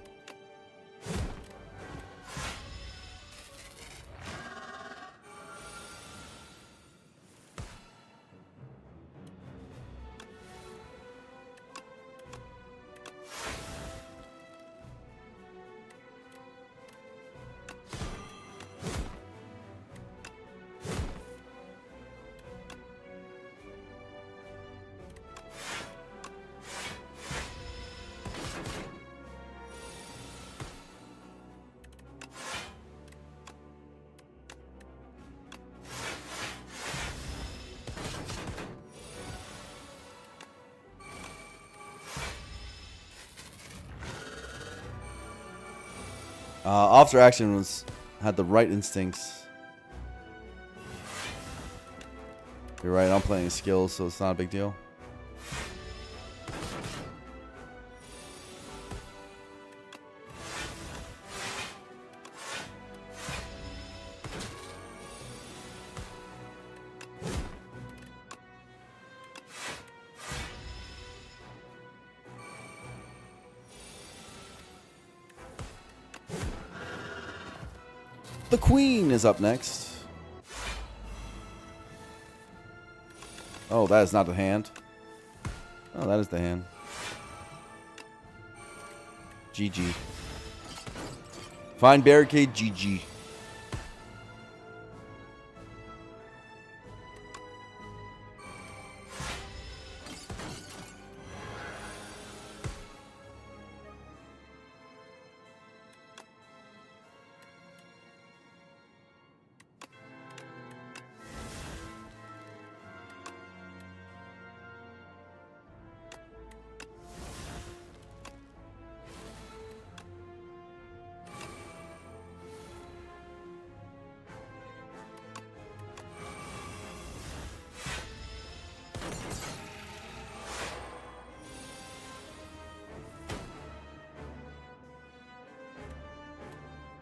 Officer Action had the right instincts. You're right, I'm playing skills, so it's not a big deal. The Queen is up next. Oh, that is not the hand. Oh, that is the hand. GG. Find barricade, GG.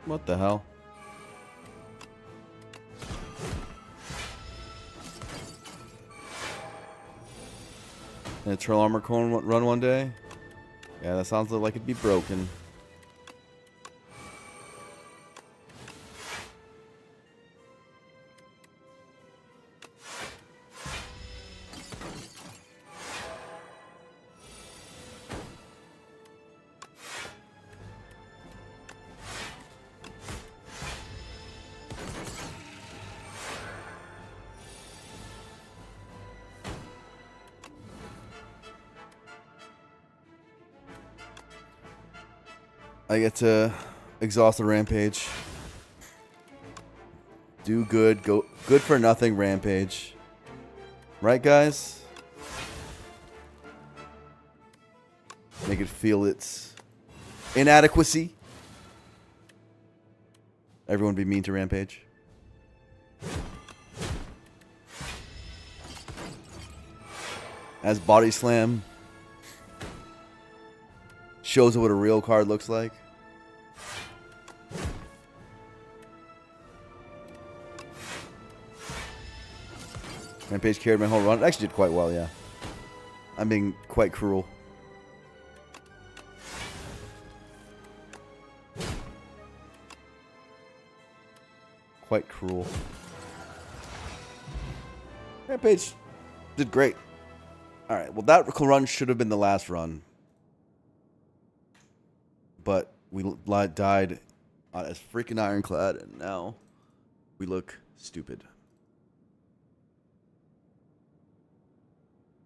What the hell? An Eternal Armor Cone run one day? Yeah, that sounds like it'd be broken. I get to exhaust the rampage. Do good, go good for nothing rampage. Right, guys? Make it feel its inadequacy. Everyone be mean to rampage. As Body Slam shows what a real card looks like. Rampage carried my whole run. It actually did quite well, yeah. I'm being quite cruel. Quite cruel. Rampage did great. Alright, well that run should have been the last run. But we died as freaking ironclad, and now we look stupid.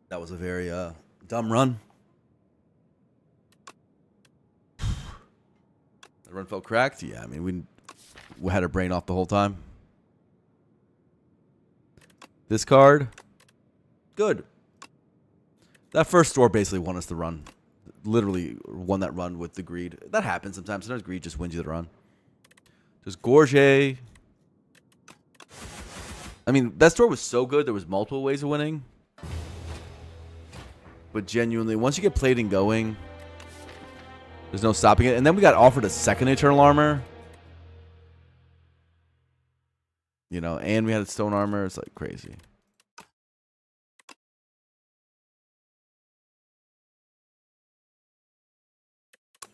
That was a very dumb run. The run felt cracked. Yeah, I mean we had our brain off the whole time. This card, good. That first store basically won us the run. Literally won that run with the greed. That happens sometimes. Sometimes greed just wins you the run. Just Gorget. I mean, that store was so good. There was multiple ways of winning. But genuinely, once you get played and going, there's no stopping it. And then we got offered a second Eternal Armor. You know, and we had a Stone Armor. It's like crazy.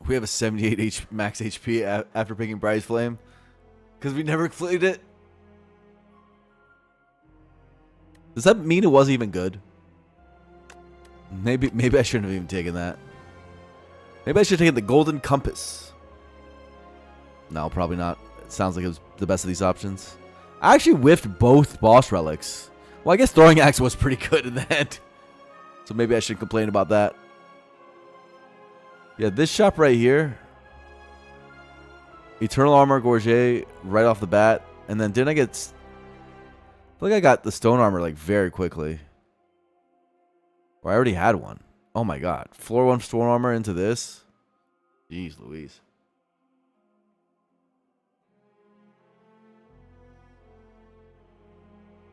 We have a 78 max HP after picking Bright Flame. Because we never played it. Does that mean it wasn't even good? Maybe I shouldn't have even taken that. Maybe I should have taken the Golden Compass. No, probably not. It sounds like it was the best of these options. I actually whiffed both boss relics. Well, I guess Throwing Axe was pretty good in the end. So maybe I should complain about that. Yeah, this shop right here. Eternal Armor Gorget right off the bat. And then didn't I get... I feel like I got the Stone Armor like very quickly. Or I already had one. Oh my god. Floor 1 Stone Armor into this. Jeez Louise.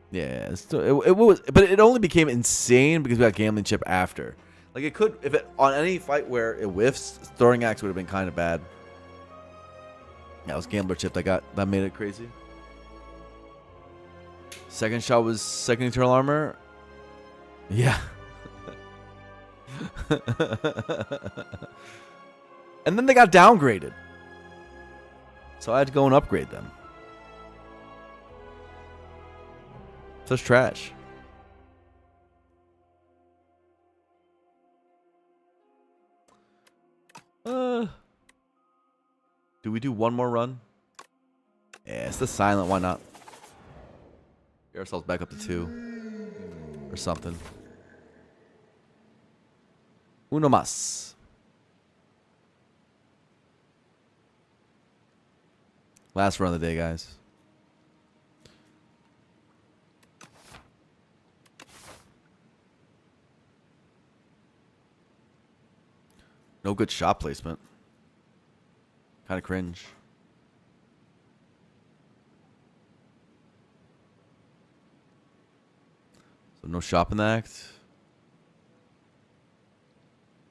Yeah, it was, but it only became insane because we got gambling chip after. Like it could, if it on any fight where it whiffs, throwing axe would have been kind of bad. Yeah, it was gambler chip that made it crazy. Second shot was second eternal armor. Yeah. And then they got downgraded. So I had to go and upgrade them. Such trash. Do we do one more run? Yeah, it's the silent. Why not? Get ourselves back up to 2. Or something. Uno más. Last run of the day, guys. No good shot placement. Kind of cringe. So no shop in the act.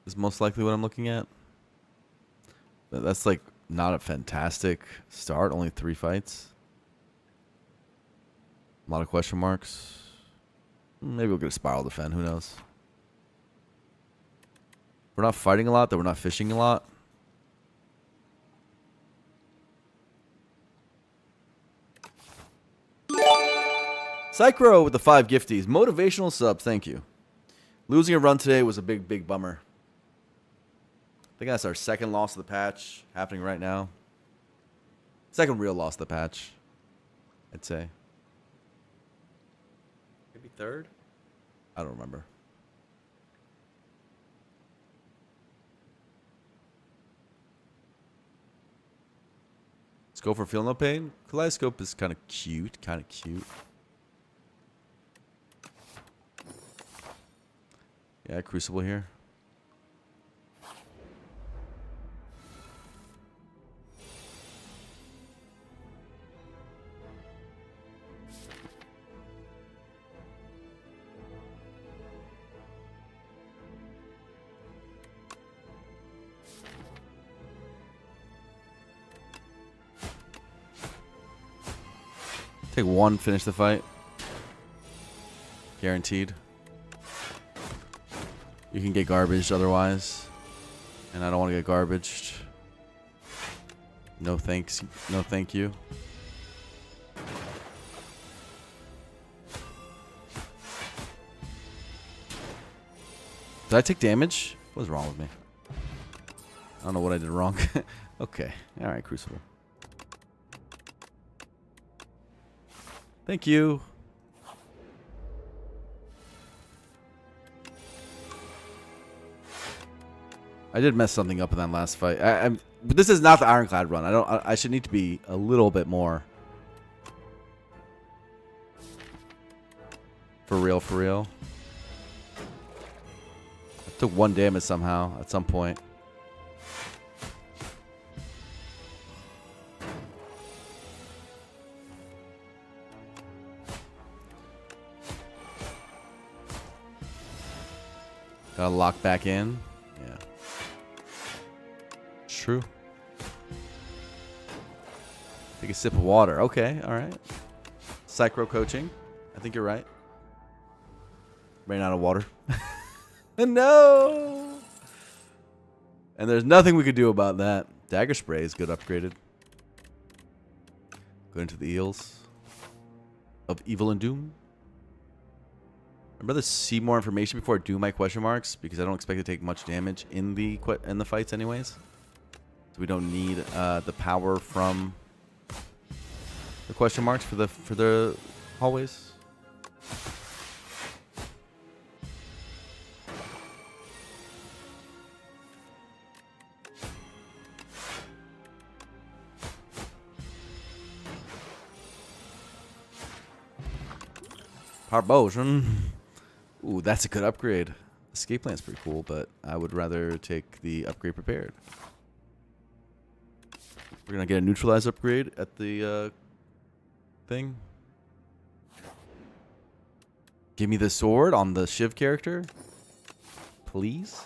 Is most likely what I'm looking at. But that's like not a fantastic start. Only 3 fights. A lot of question marks. Maybe we'll get a spiral defend. Who knows? We're not fighting a lot, though. We're not fishing a lot. Psychro with the 5 gifties. Motivational subs. Thank you. Losing a run today was a big, big bummer. I think that's our second loss of the patch happening right now. Second real loss of the patch, I'd say. Maybe third? I don't remember. Let's go for Feel No Pain. Kaleidoscope is kind of cute. Kind of cute. Yeah, Crucible here. Take 1, finish the fight. Guaranteed. You can get garbaged otherwise. And I don't want to get garbaged. No thanks. No thank you. Did I take damage? What's wrong with me? I don't know what I did wrong. Okay. Alright, Crucible. Thank you. I did mess something up in that last fight. But this is not the Ironclad run. I should need to be a little bit more. For real, for real. I took 1 damage somehow at some point. Gotta lock back in. Yeah. True. Take a sip of water. Okay, alright. Psychro coaching. I think you're right. Ran out of water. No! And there's nothing we could do about that. Dagger spray is good upgraded. Go into the eels of evil and doom. I'd rather see more information before I do my question marks because I don't expect to take much damage in the fights anyways. So we don't need the power from the question marks for the hallways. Power potion. Ooh, that's a good upgrade. Escape plan's pretty cool, but I would rather take the upgrade prepared. We're gonna get a neutralize upgrade at the thing. Give me the sword on the Shiv character. Please.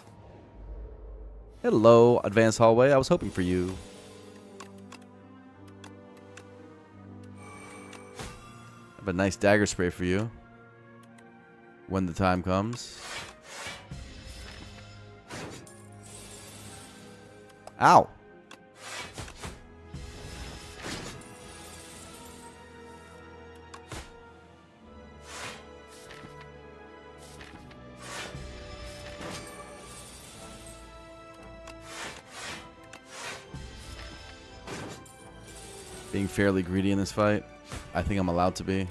Hello, advanced hallway. I was hoping for you. I have a nice dagger spray for you. When the time comes. Ow. Being fairly greedy in this fight. I think I'm allowed to be.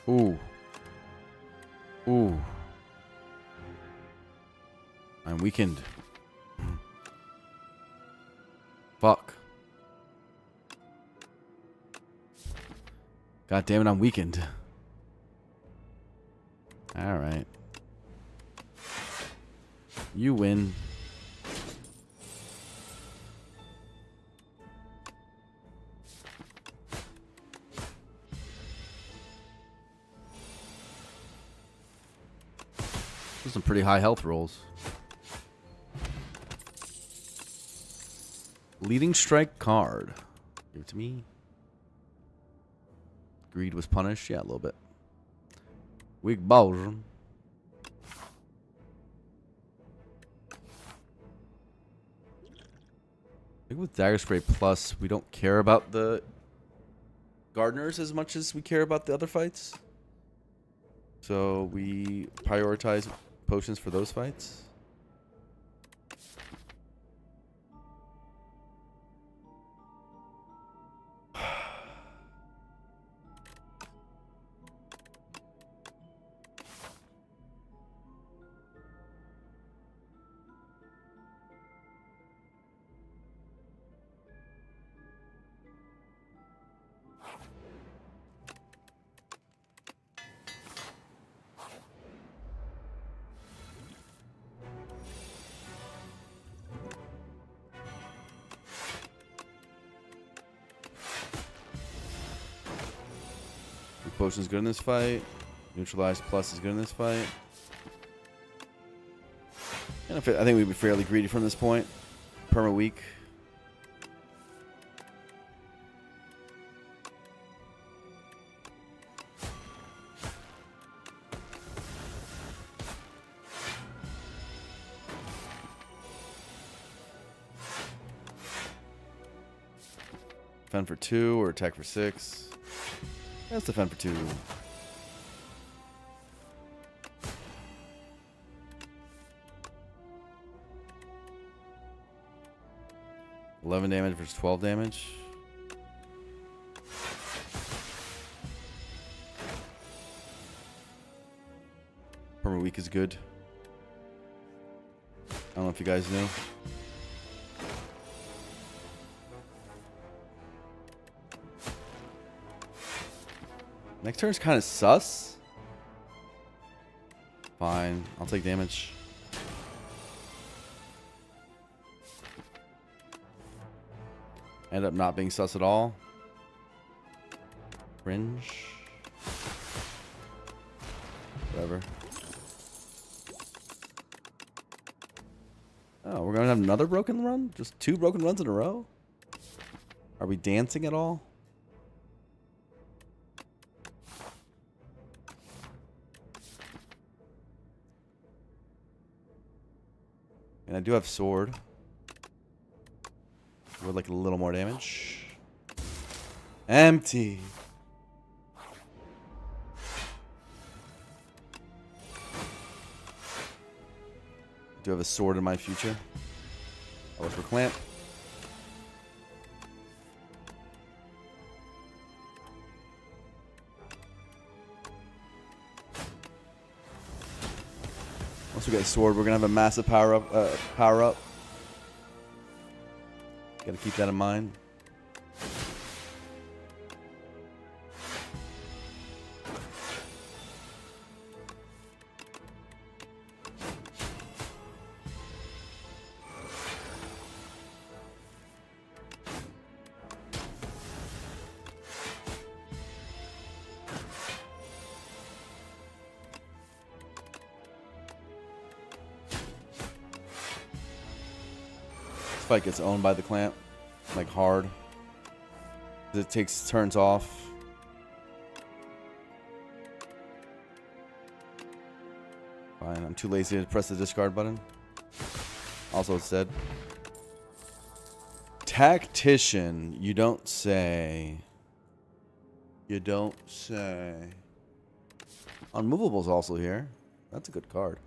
Ooh. Ooh. I'm weakened. Fuck. God damn it, I'm weakened. Alright. You win. Those are some pretty high health rolls. Leading strike card. Give it to me. Greed was punished. Yeah, a little bit. Weak balls. I think with Dagger Spray Plus, we don't care about the Gardeners as much as we care about the other fights. So we prioritize potions for those fights. Potion is good in this fight. Neutralize plus is good in this fight. And I think we'd be fairly greedy from this point. Perma weak. Defend for 2 or attack for 6. Let's defend for 2. $11 damage versus 12 damage. Perma weak is good. I don't know if you guys knew. Next turn is kind of sus. Fine. I'll take damage. End up not being sus at all. Cringe. Whatever. Oh, we're going to have another broken run? Just 2 broken runs in a row? Are we dancing at all? And I do have sword. Would like a little more damage. Empty. Do have a sword in my future. I was for clamp. Once we get a sword, we're gonna have a massive power up. Gotta keep that in mind. fight gets owned by the clamp, like hard. It takes turns off. Fine, I'm too lazy to press the discard button. Also, it's dead. Tactician, you don't say. You don't say. Unmovable's also here. That's a good card.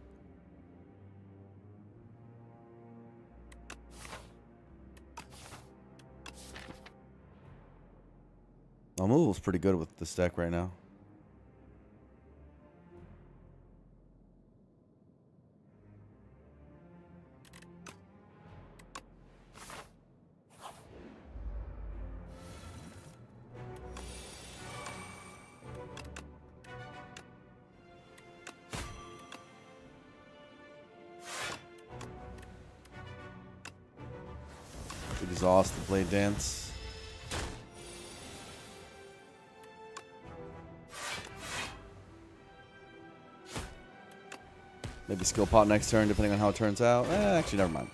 Unmovable's pretty good with this deck right now. Exhaust the blade dance. Maybe skill pot next turn, depending on how it turns out. Actually, never mind.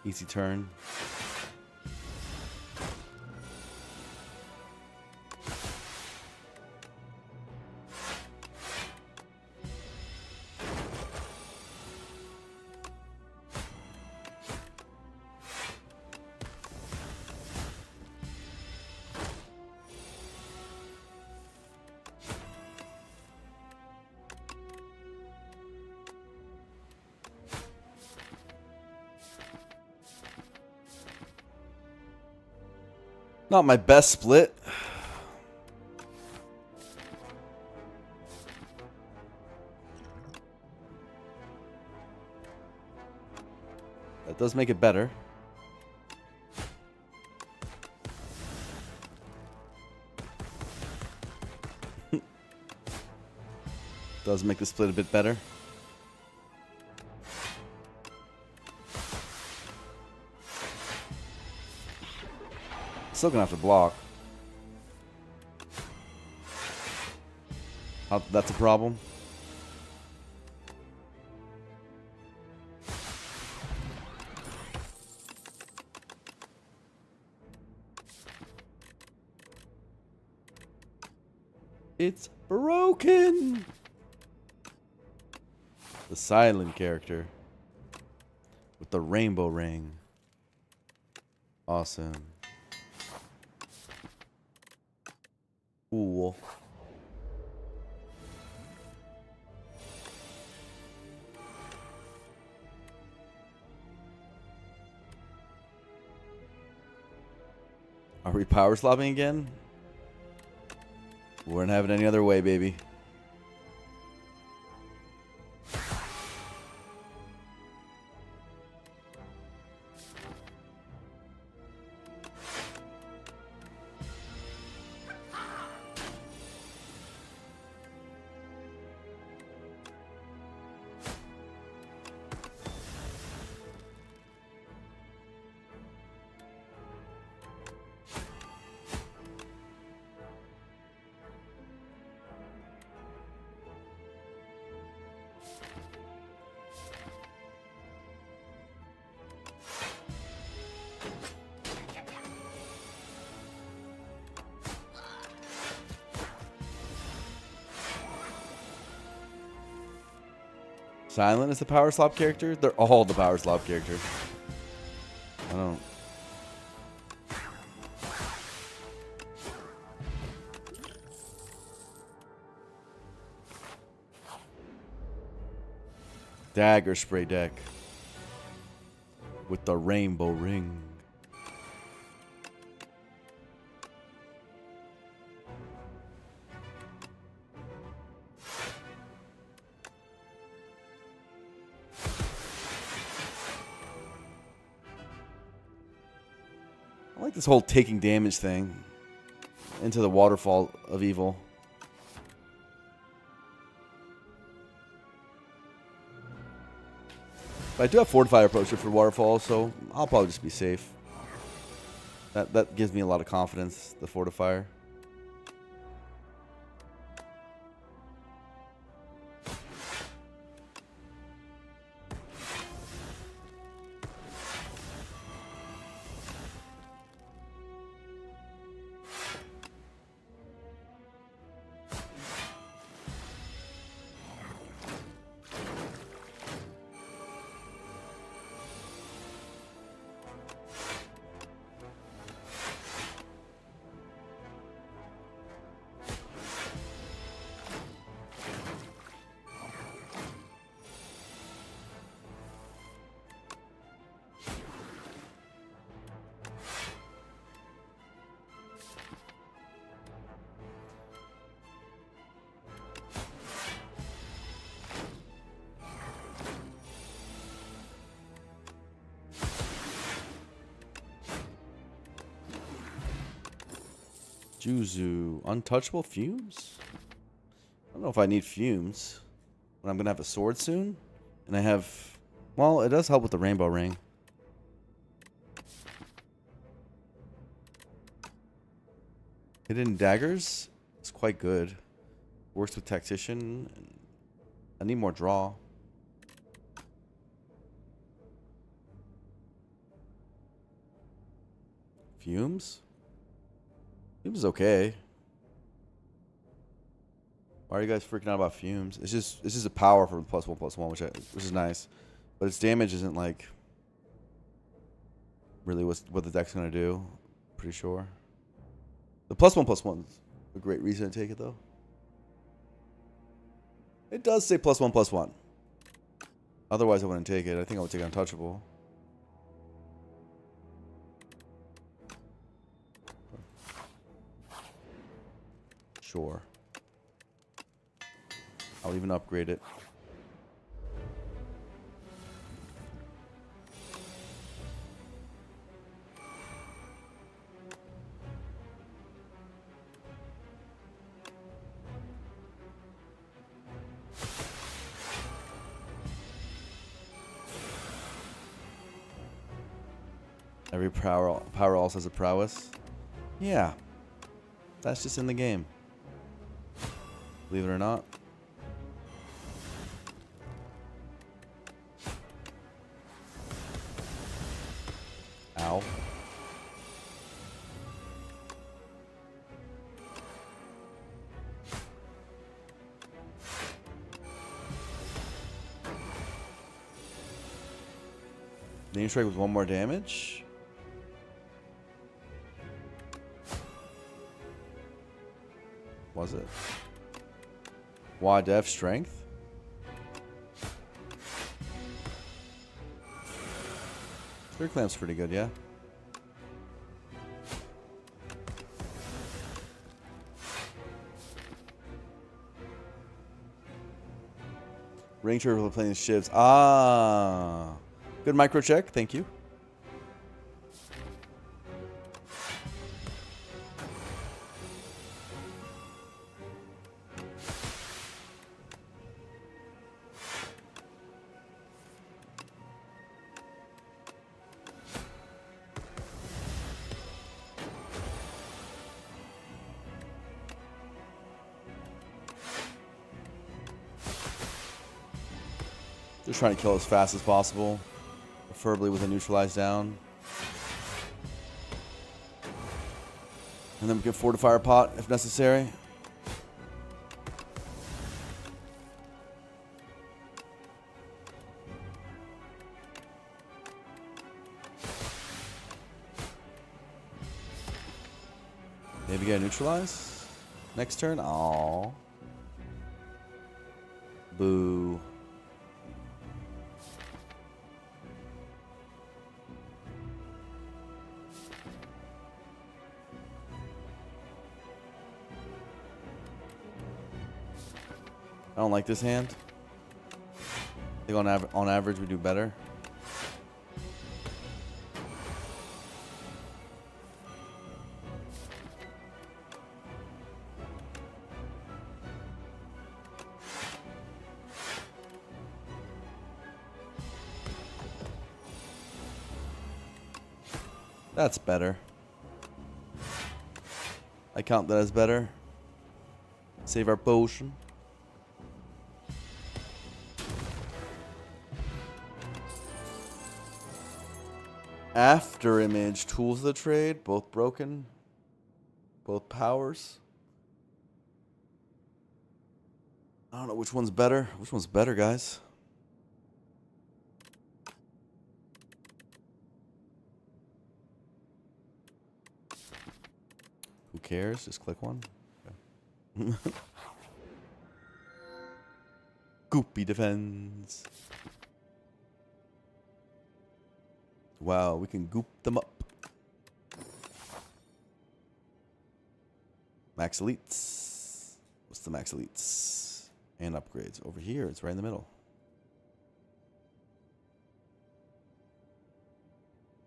Easy turn. Not my best split. That does make it better. Does make the split a bit better. Still gonna have to block. That's a problem. It's broken. The silent character with the rainbow ring. Awesome. Cool. Are we power slopping again? We wouldn't have it any other way, baby. Silent is the power slop character? They're all the power slop characters. I don't... Dagger spray deck. With the rainbow ring. I like this whole taking damage thing into the waterfall of evil. But I do have Fortify Approacher for waterfall, so I'll probably just be safe. That gives me a lot of confidence, the Fortifier. Juzu. Untouchable fumes? I don't know if I need fumes. But I'm going to have a sword soon. And I have... Well, it does help with the rainbow ring. Hidden daggers? It's quite good. Works with tactician. I need more draw. Fumes? Fumes is okay. Why are you guys freaking out about fumes? It's just a power for +1/+1, which is nice, but its damage isn't like really what the deck's gonna do. Pretty sure. The +1/+1's a great reason to take it though. It does say +1/+1. Otherwise, I wouldn't take it. I think I would take Untouchable. Sure. I'll even upgrade it. Every power also has a prowess. Yeah. That's just in the game. Believe it or not. Ow. Name strike with 1 more damage. Was it? Why def strength? Spirit clamp's pretty good, yeah. Ring turtle playing shivs. Ah, good micro check. Thank you. Just trying to kill as fast as possible, preferably with a neutralize down. And then we can fortify our pot if necessary. Maybe get a neutralize next turn. Aww. Boo. I don't like this hand. I think on average we do better. That's better. I count that as better. Save our potion. After image, tools of the trade, both broken, both powers. I don't know which one's better. Which one's better, guys? Who cares? Just click one. Okay. Goopy defends. Wow, we can goop them up. Max elites. What's the max elites? And upgrades. Over here, it's right in the middle.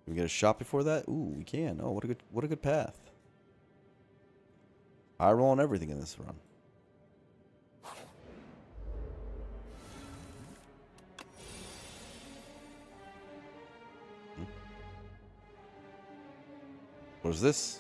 Can we get a shot before that? Ooh, we can. Oh, what a good path. High roll on everything in this run. What is this?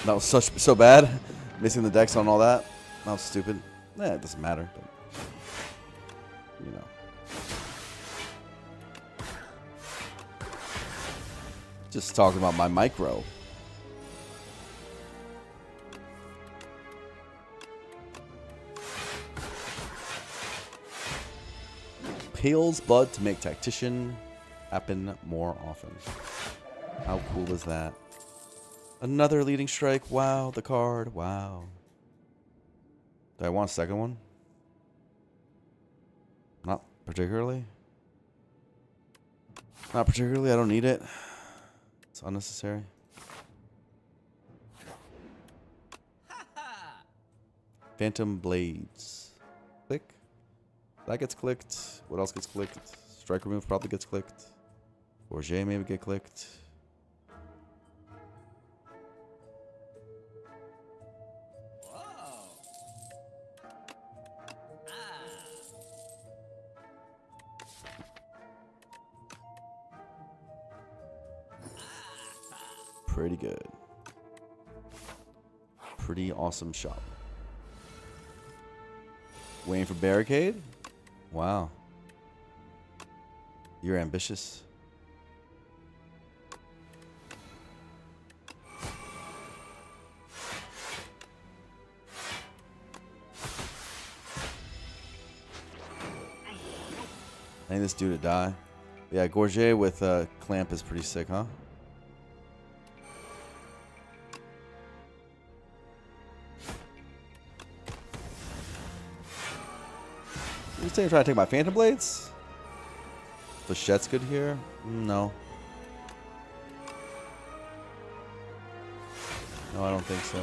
That was so bad. Missing the decks on all that. That was stupid. It doesn't matter. But, you know. Just talking about my micro. Pale's blood to make tactician happen more often. How cool is that? Another leading strike. Wow, the card. Wow. Do I want a second one? Not particularly. Not particularly. I don't need it. It's unnecessary. Phantom Blades. Click. That gets clicked. What else gets clicked? Strike remove probably gets clicked. Forger maybe get clicked. Pretty good. Pretty awesome shot. Waiting for barricade? Wow. You're ambitious. I need this dude to die. Yeah, Gorget with Clamp is pretty sick, huh? You saying trying to take my Phantom Blades? Flechette's good here? No. No, I don't think so.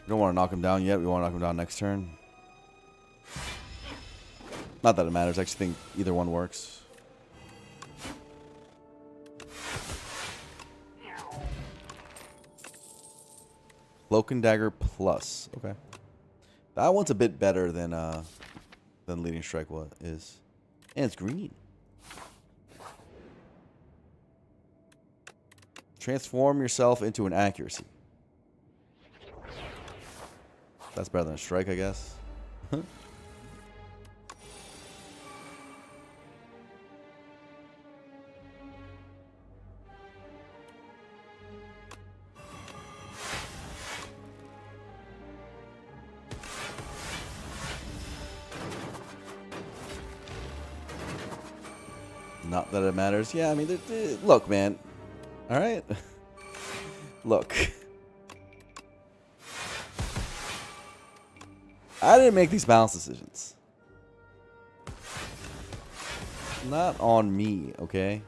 We don't want to knock him down yet. We want to knock him down next turn. Not that it matters. I actually think either one works. Cloak and Dagger Plus. Okay. That one's a bit better than Leading Strike is. And it's green. Transform yourself into an accuracy. That's better than a strike, I guess. Not that it matters. Yeah, I mean, look, man. All right. Look. I didn't make these balance decisions. Not on me, okay?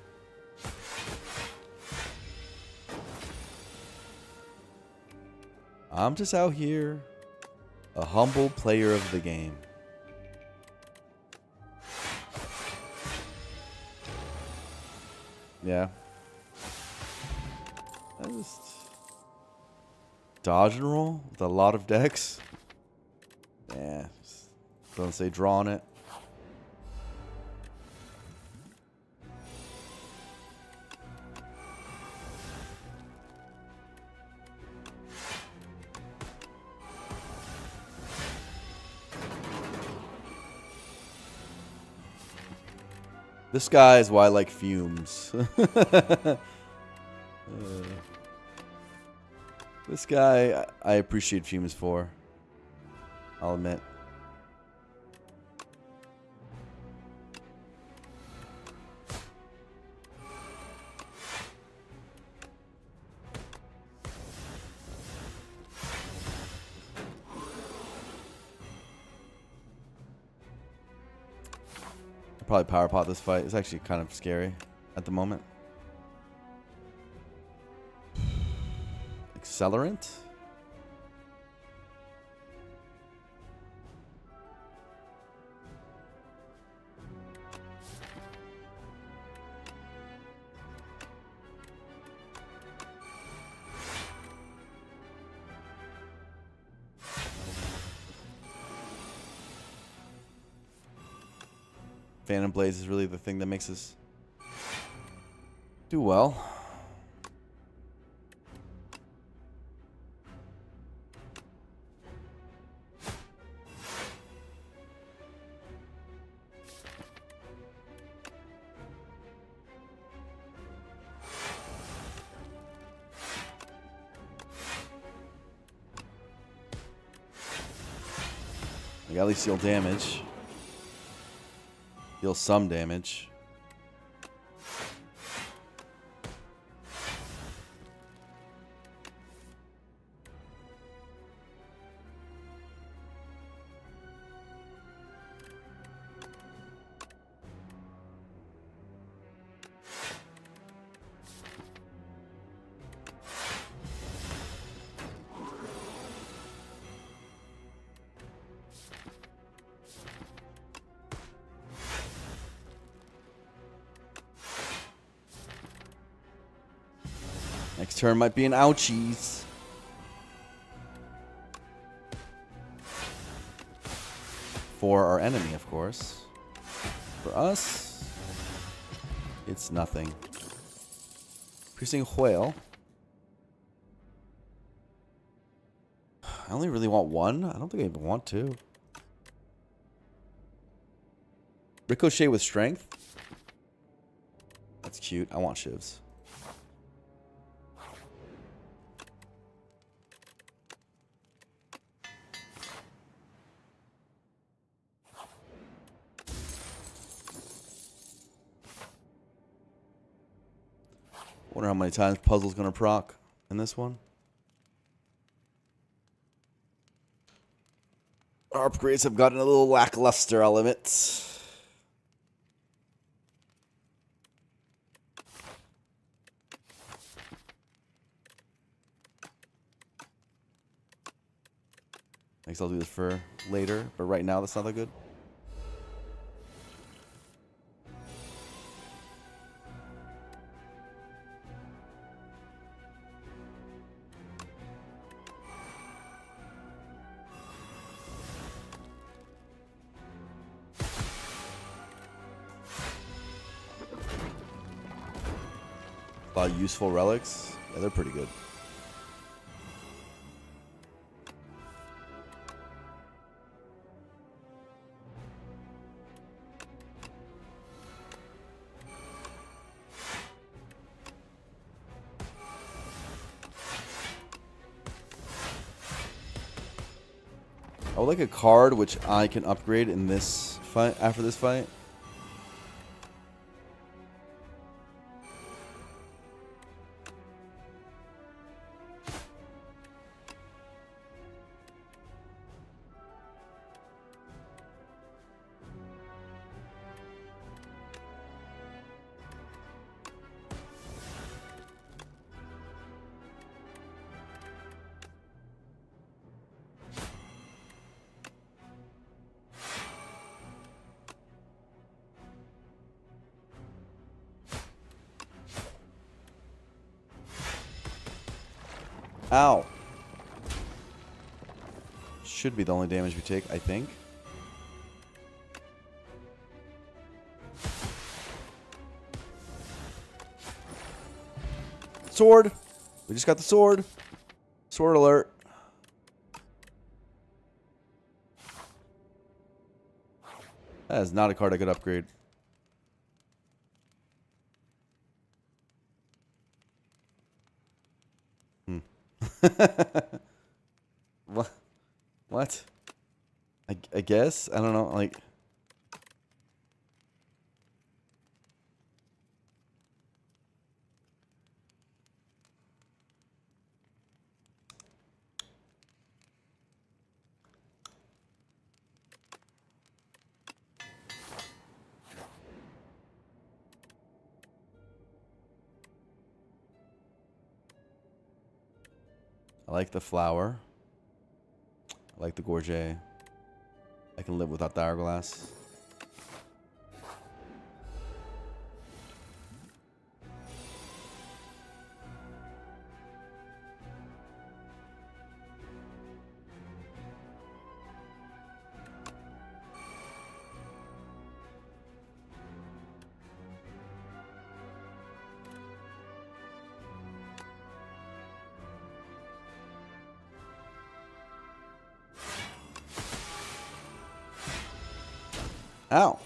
I'm just out here, a humble player of the game. Yeah. I just dodge and roll with a lot of decks. Yeah. Doesn't say draw on it. This guy is why I like fumes. This guy, I appreciate fumes for. I'll admit. I'll probably power pot this fight. It's actually kind of scary at the moment. Accelerant? Phantom Blaze is really the thing that makes us do well. I got at least deal damage. Deal some damage. Next turn might be an ouchies. For our enemy, of course. For us, it's nothing. Piercing Whale. I only really want one. I don't think I even want two. Ricochet with strength. That's cute. I want shivs. Wonder how many times Puzzle's gonna proc in this one. Our upgrades have gotten a little lackluster, I'll admit. I guess I'll do this for later, but right now that's not that good. A lot of useful relics. Yeah, they're pretty good. I would like a card which I can upgrade in this fight, after this fight. Ow. Should be the only damage we take, I think. Sword. We just got the sword. Sword alert. That is not a card I could upgrade. What? What? I guess? I don't know. Like, I like the flower. I like the gorget. I can live without the hourglass. Ow.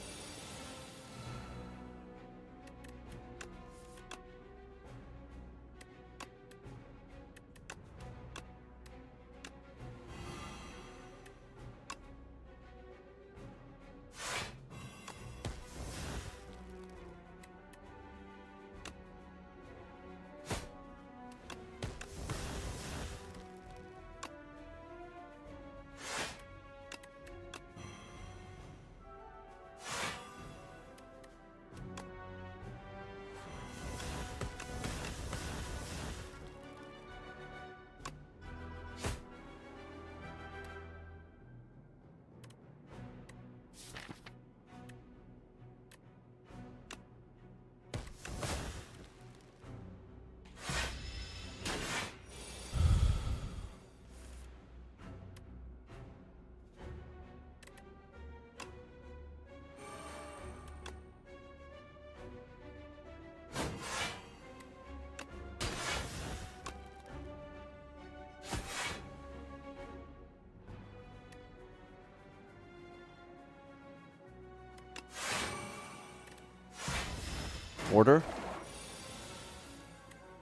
Order?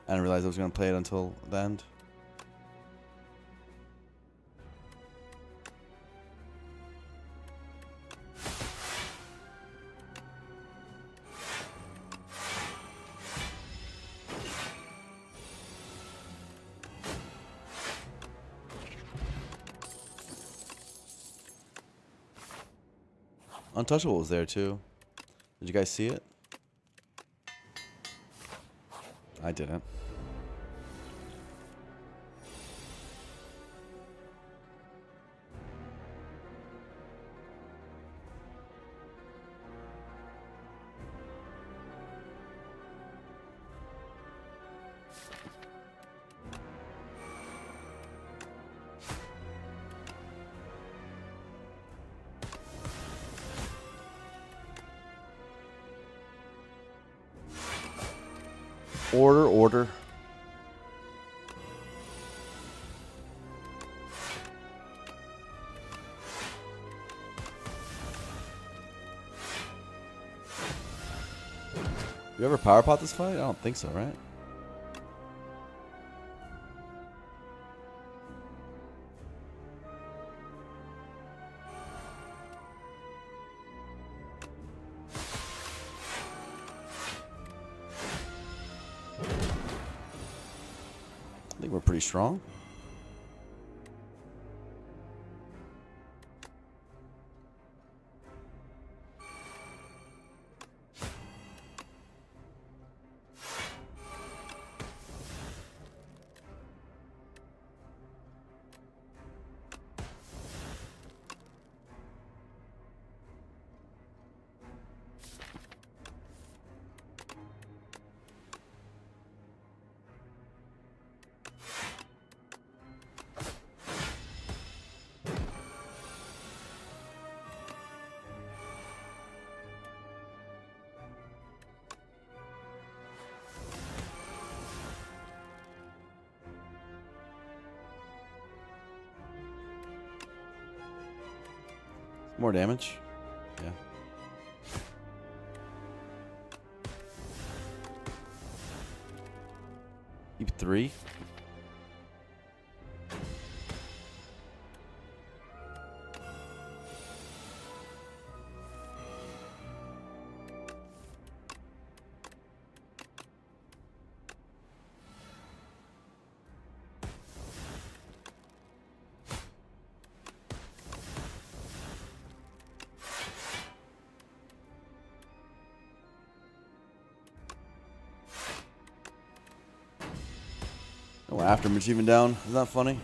I didn't realize I was going to play it until the end. Untouchable was there too. Did you guys see it? I didn't. Order, order. You ever power pot this fight? I don't think so, right? I think we're pretty strong. More damage. Yeah. Keep 3. No after image even down. Isn't that funny?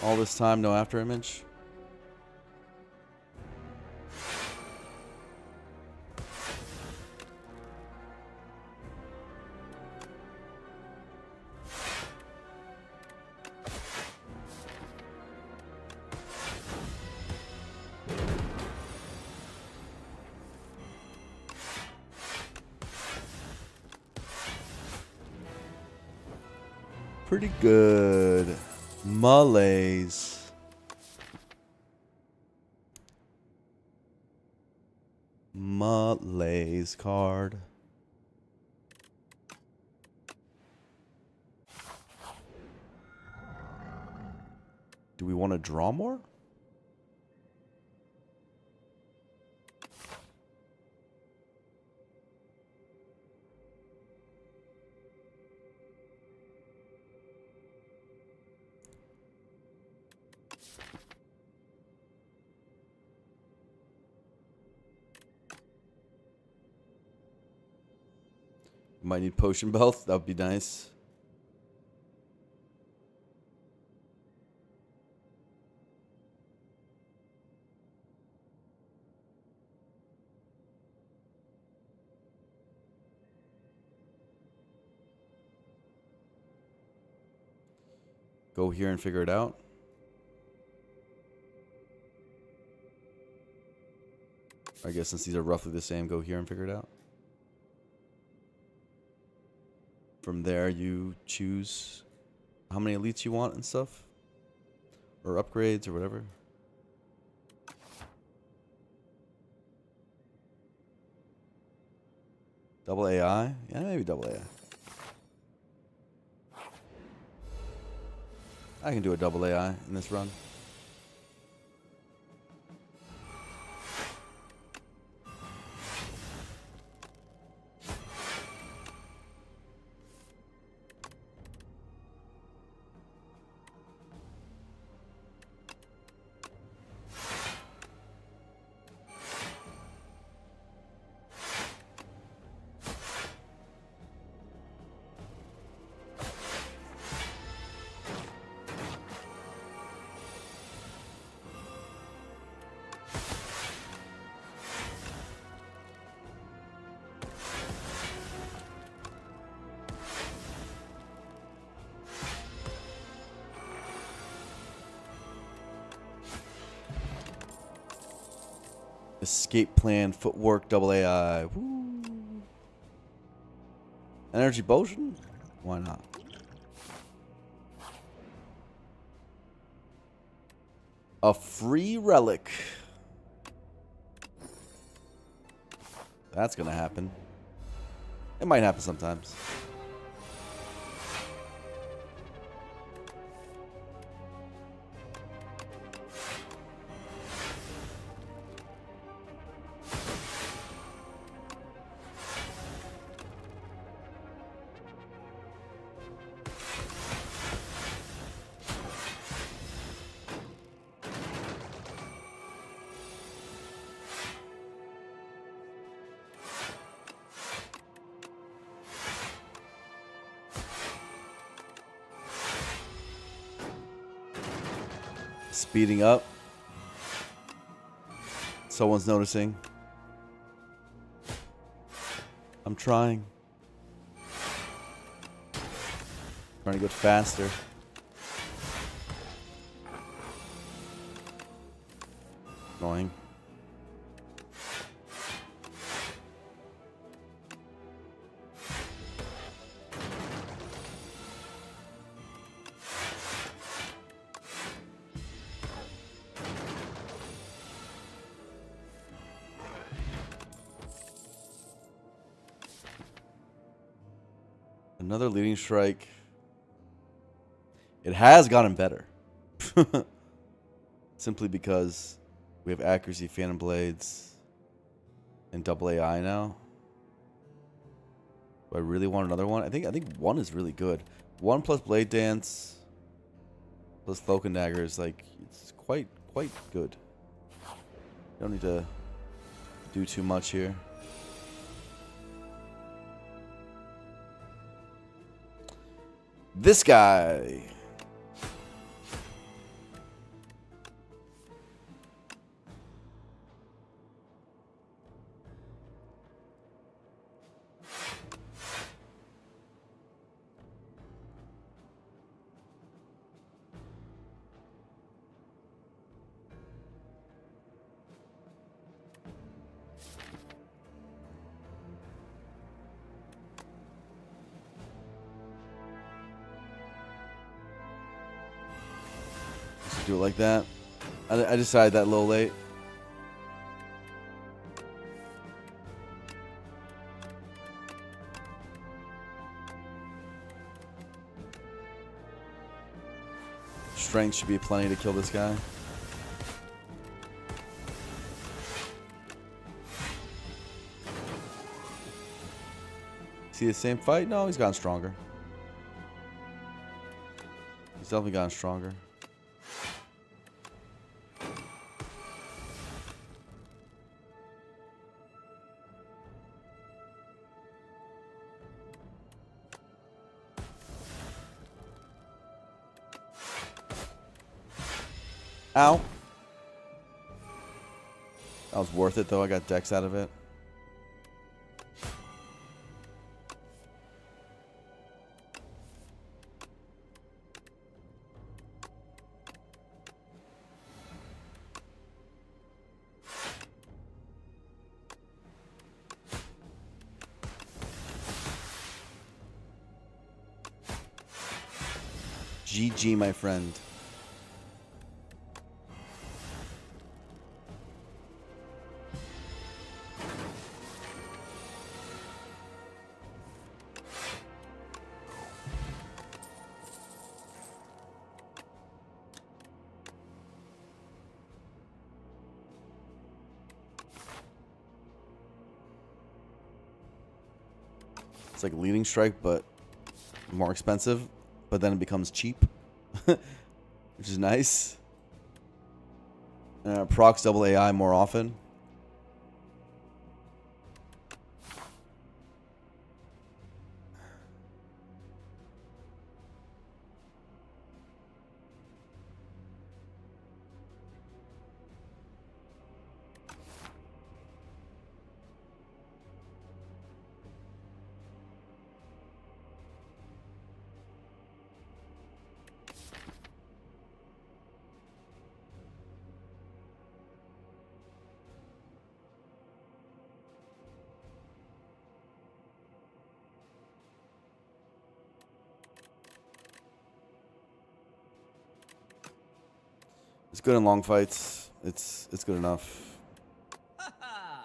All this time, no after image. Pretty good. Malays. Malays card. Do we want to draw more? Might need potion belt. That would be nice. Go here and figure it out. I guess since these are roughly the same, go here and figure it out. From there, you choose how many elites you want and stuff. Or upgrades or whatever. Double AI? Yeah, maybe double AI. I can do a double AI in this run. Escape plan, footwork, double AI. Woo. Energy potion? Why not? A free relic. That's gonna happen. It might happen sometimes. Speeding up. Someone's noticing. I'm trying. Trying to get faster. Annoying. Another leading strike. It has gotten better. Simply because we have accuracy, phantom blades, and double AI now. Do I really want another one? I think one is really good. 1 plus blade dance plus cloak and daggers, like it's quite good. Don't need to do too much here. this guy. Do it like that. I decided that a little late. Strength should be plenty to kill this guy. See the same fight? No, he's gotten stronger. He's definitely gotten stronger. Ow. That was worth it, though. I got Dex out of it. GG, my friend. It's like leading strike, but more expensive. But then it becomes cheap, which is nice. Procs double AI more often. It's good in long fights. It's good enough.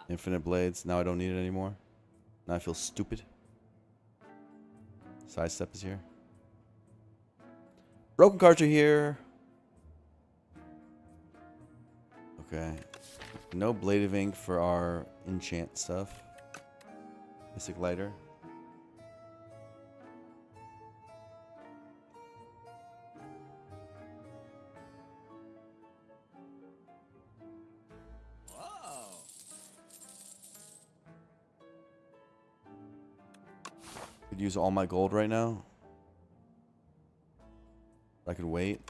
Infinite blades. Now I don't need it anymore. Now I feel stupid. Sidestep is here. Broken cards are here. Okay. No blade of ink for our enchant stuff. Mystic lighter. Could use all my gold right now. I could wait.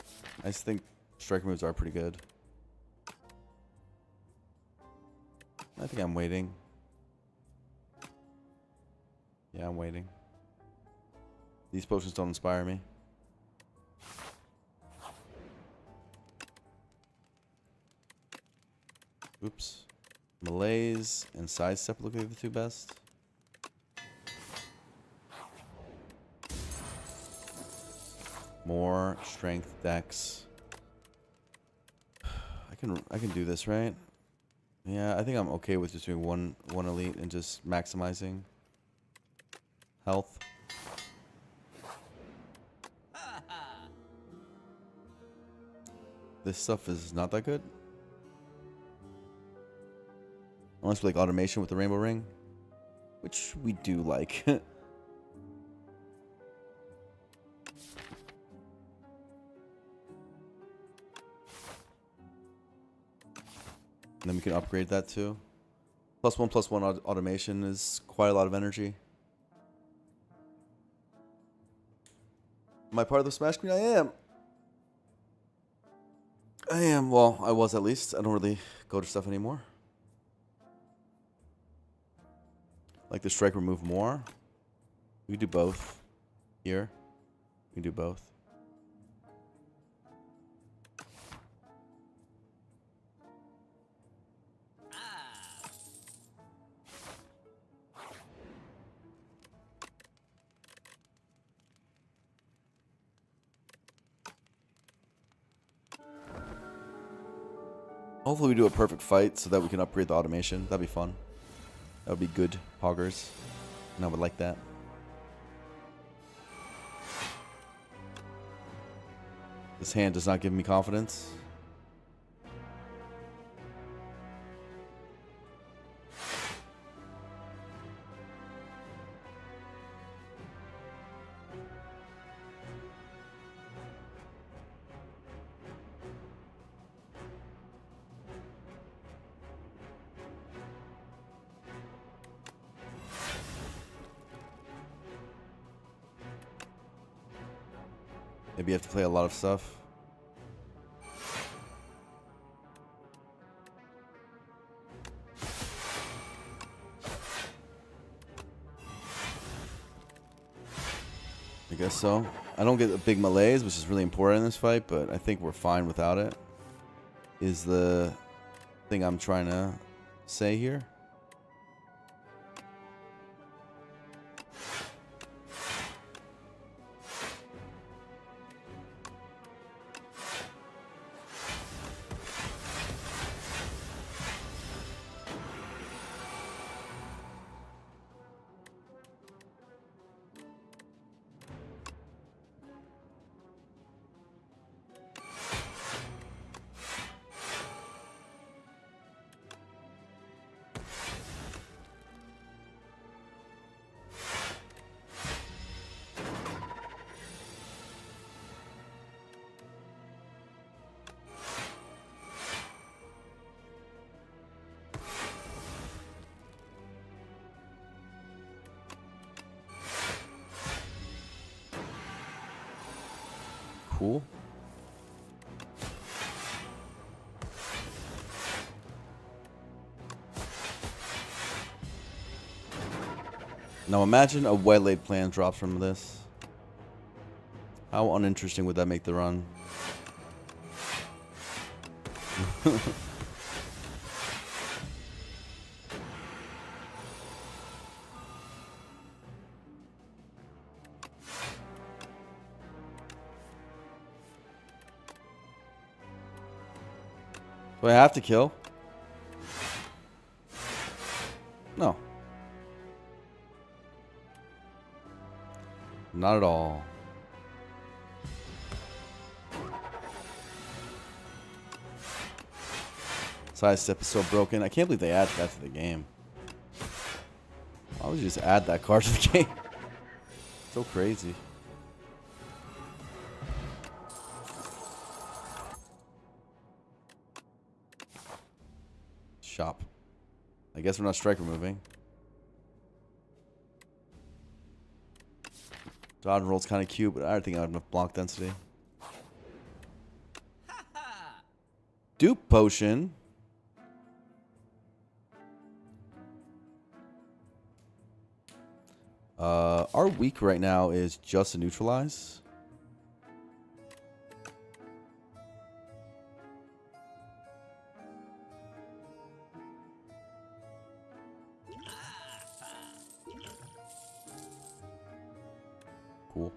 I just think strike moves are pretty good. I think I'm waiting. Yeah, I'm waiting. These potions don't inspire me. Oops. Malaise and sidestep look like the two best. More strength, dex. I can do this, right? Yeah, I think I'm okay with just doing one elite and just maximizing health. This stuff is not that good. Unless we like automation with the rainbow ring, which we do like. And then we can upgrade that too. +1/+1 automation is quite a lot of energy. Am I part of the Smash Queen? I am. I am. Well, I was at least. I don't really go to stuff anymore. Like the strike remove more. We can do both. Here. We can do both. Hopefully we do a perfect fight so that we can upgrade the automation. That'd be fun. That would be good, poggers. And I would like that. This hand does not give me confidence. Maybe you have to play a lot of stuff. I guess so. I don't get a big malaise, which is really important in this fight, but I think we're fine without it. Is the thing I'm trying to say here. Cool. Now imagine a well-laid plan drops from this. How uninteresting would that make the run? Do I have to kill? No. Not at all. Sidestep is so broken. I can't believe they added that to the game. Why would you just add that card to the game? So crazy. Shop. I guess we're not strike removing. Dodge and roll's kind of cute, but I don't think I have enough block density. Dupe potion. Our weak right now is just a neutralize. Cool.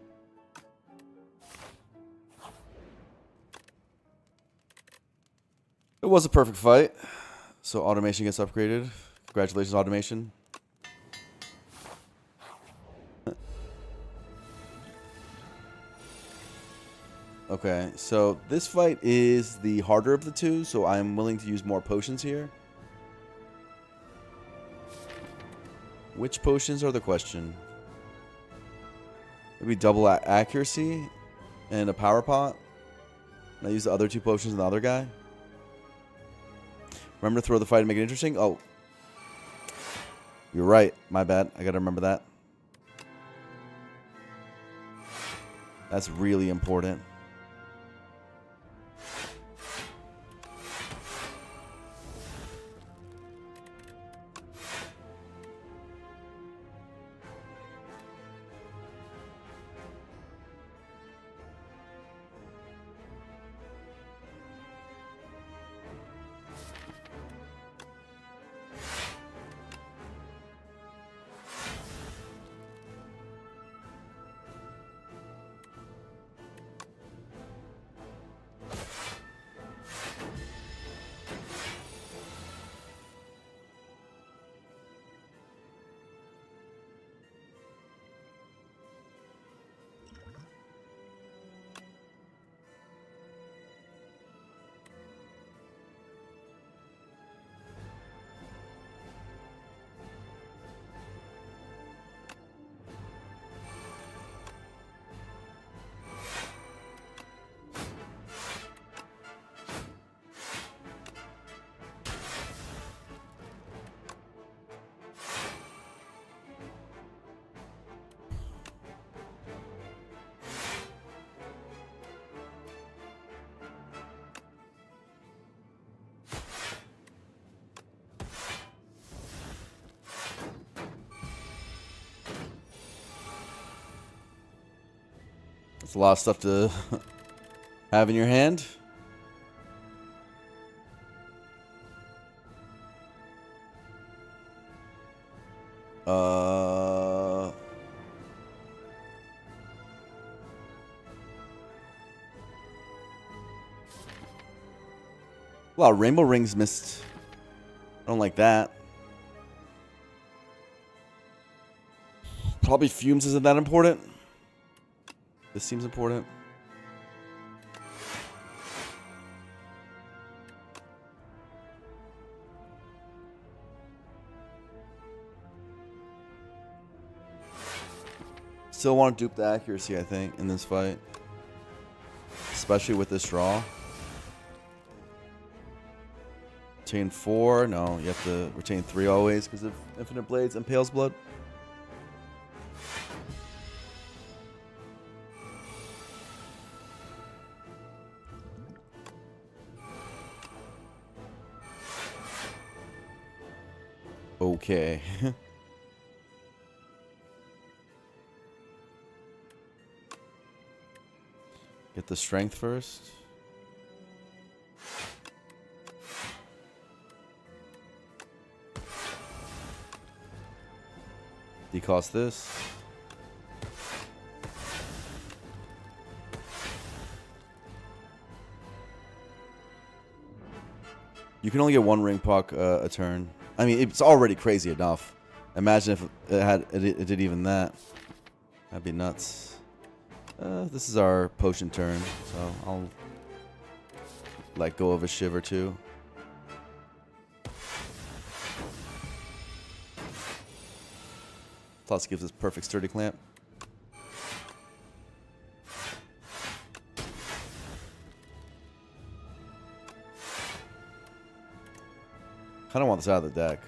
It was a perfect fight. So automation gets upgraded. Congratulations, automation. Okay, so this fight is the harder of the two, so I'm willing to use more potions here. Which potions are the question? Maybe double accuracy and a power pot. And I use the other two potions on the other guy. Remember to throw the fight and make it interesting? Oh. You're right. My bad. I gotta remember that. That's really important. That's a lot of stuff to have in your hand. Wow, rainbow rings missed. I don't like that. Probably fumes isn't that important. This seems important. Still want to dupe the accuracy, I think, in this fight. Especially with this draw. Retain 4. No, you have to retain 3 always because of Infinite Blades and Pale's Blood. Okay. Get the strength first. Decost this. You can only get 1 ring puck a turn. I mean, it's already crazy enough. Imagine if it did even that. That'd be nuts. This is our potion turn, so I'll let go of a shiv or two. Plus gives us perfect sturdy clamp. Kind of want this out of the deck.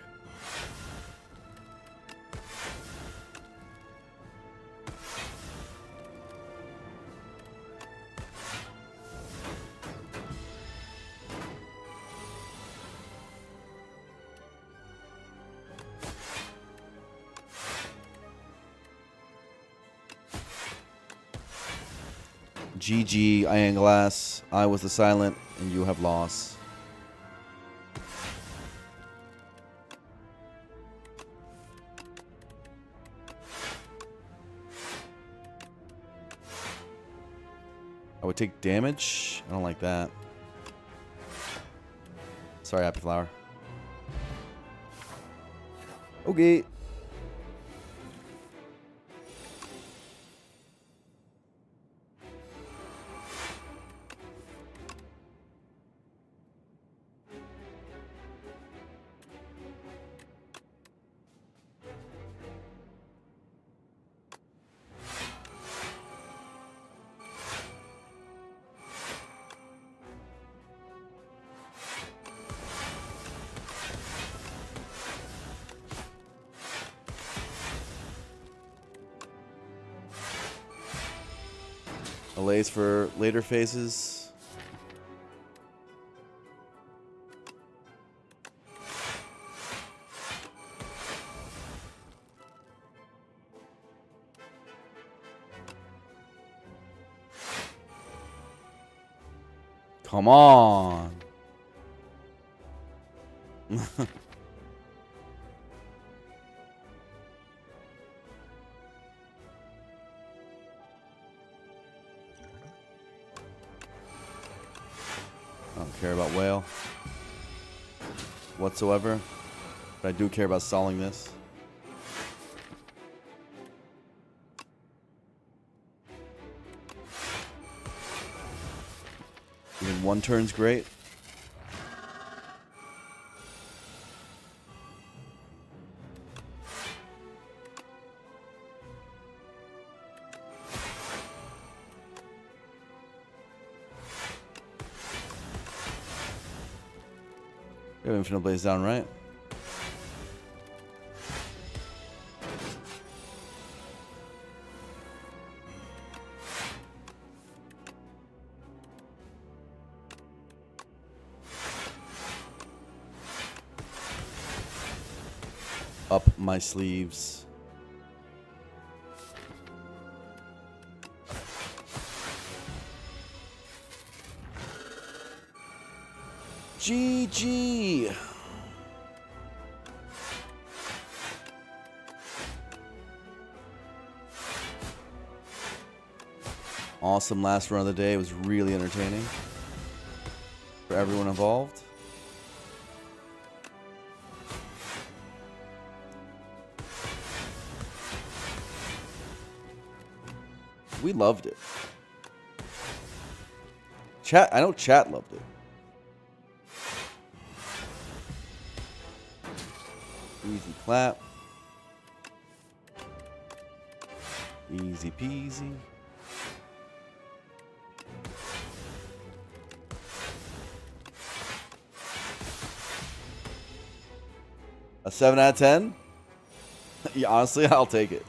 GG, Iron Glass. I was the silent, and you have lost. I would take damage. I don't like that. Sorry, Happy Flower. Okay. Allays for later phases. Come on. I don't care about whale whatsoever, but I do care about stalling this. Even one turn's great. You have Infinite Blaze down, right? Up my sleeves. GG. Awesome last run of the day. It was really entertaining for everyone involved. We loved it. Chat, I know chat loved it. Easy clap. Easy peasy. A 7 out of 10? Yeah, honestly, I'll take it.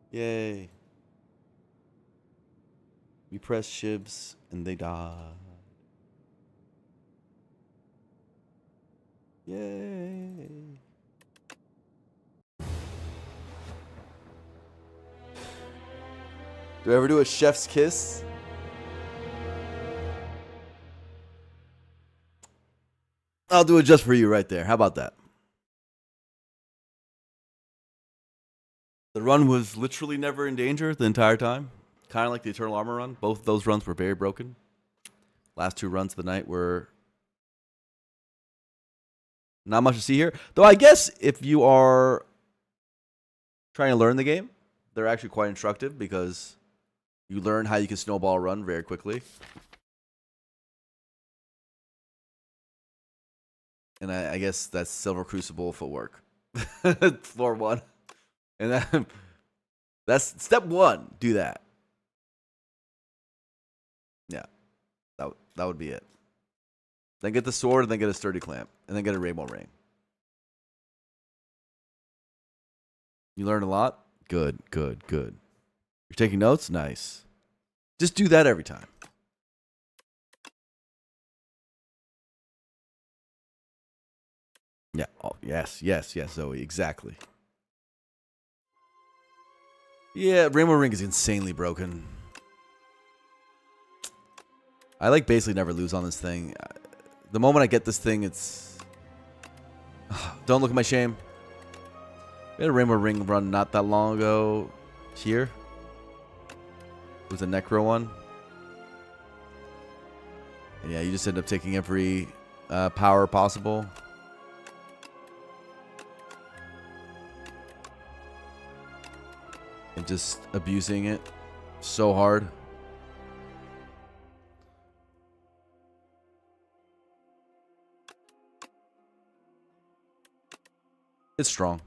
Yay. We pressed shibs and they died. Yay. Do I ever do a chef's kiss? I'll do it just for you right there. How about that? The run was literally never in danger the entire time. Kind of like the Eternal Armor run. Both of those runs were very broken. Last two runs of the night were not much to see here. Though I guess if you are trying to learn the game, they're actually quite instructive because you learn how you can snowball a run very quickly. And I guess that's Silver Crucible footwork. Floor 1. And then that's step 1. Do that. Yeah. That would be it. Then get the sword and then get a sturdy clamp. And then get a rainbow ring. You learn a lot? Good, good, good. You're taking notes? Nice. Just do that every time. Yeah. Oh, yes, yes, yes, Zoe. Exactly. Yeah, Rainbow Ring is insanely broken. I like basically never lose on this thing. The moment I get this thing, it's... Don't look at my shame. We had a Rainbow Ring run not that long ago here. It was a Necro one. And yeah, you just end up taking every power possible. And just abusing it so hard. It's strong.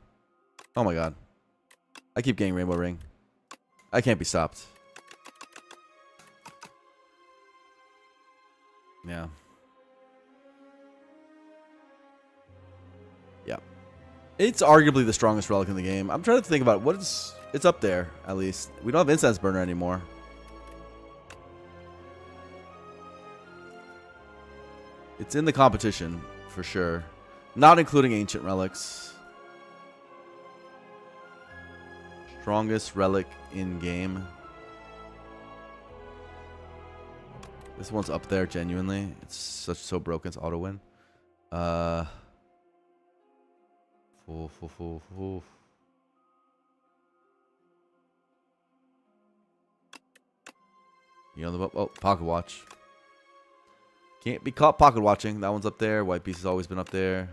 Oh my god. I keep getting Rainbow Ring. I can't be stopped. Yeah. Yeah. It's arguably the strongest relic in the game. I'm trying to think about what is... It's up there, at least. We don't have Incense Burner anymore. It's in the competition, for sure. Not including Ancient Relics. Strongest relic in game. This one's up there, genuinely. It's so broken. It's auto win. You know the pocket watch. Can't be caught pocket watching. That one's up there. White Beast has always been up there.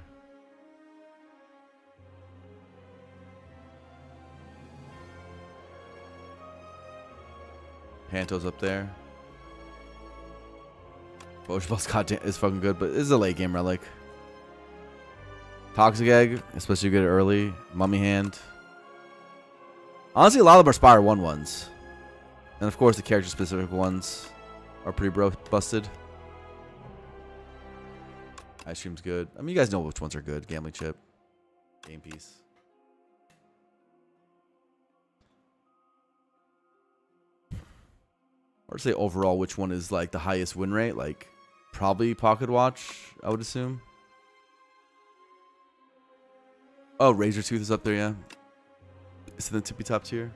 Panto's up there. Potion Ball's goddamn is fucking good, but this is a late game relic. Toxic Egg, especially if you get it early. Mummy Hand. Honestly, a lot of them are Spire 1 ones. And of course, the character specific ones are pretty busted. Ice Cream's good. I mean, you guys know which ones are good. Gambling Chip. Game Piece. Or to say overall, which one is like the highest win rate? Like, probably Pocket Watch, I would assume. Oh, Razor Tooth is up there, yeah. It's in the tippy top tier.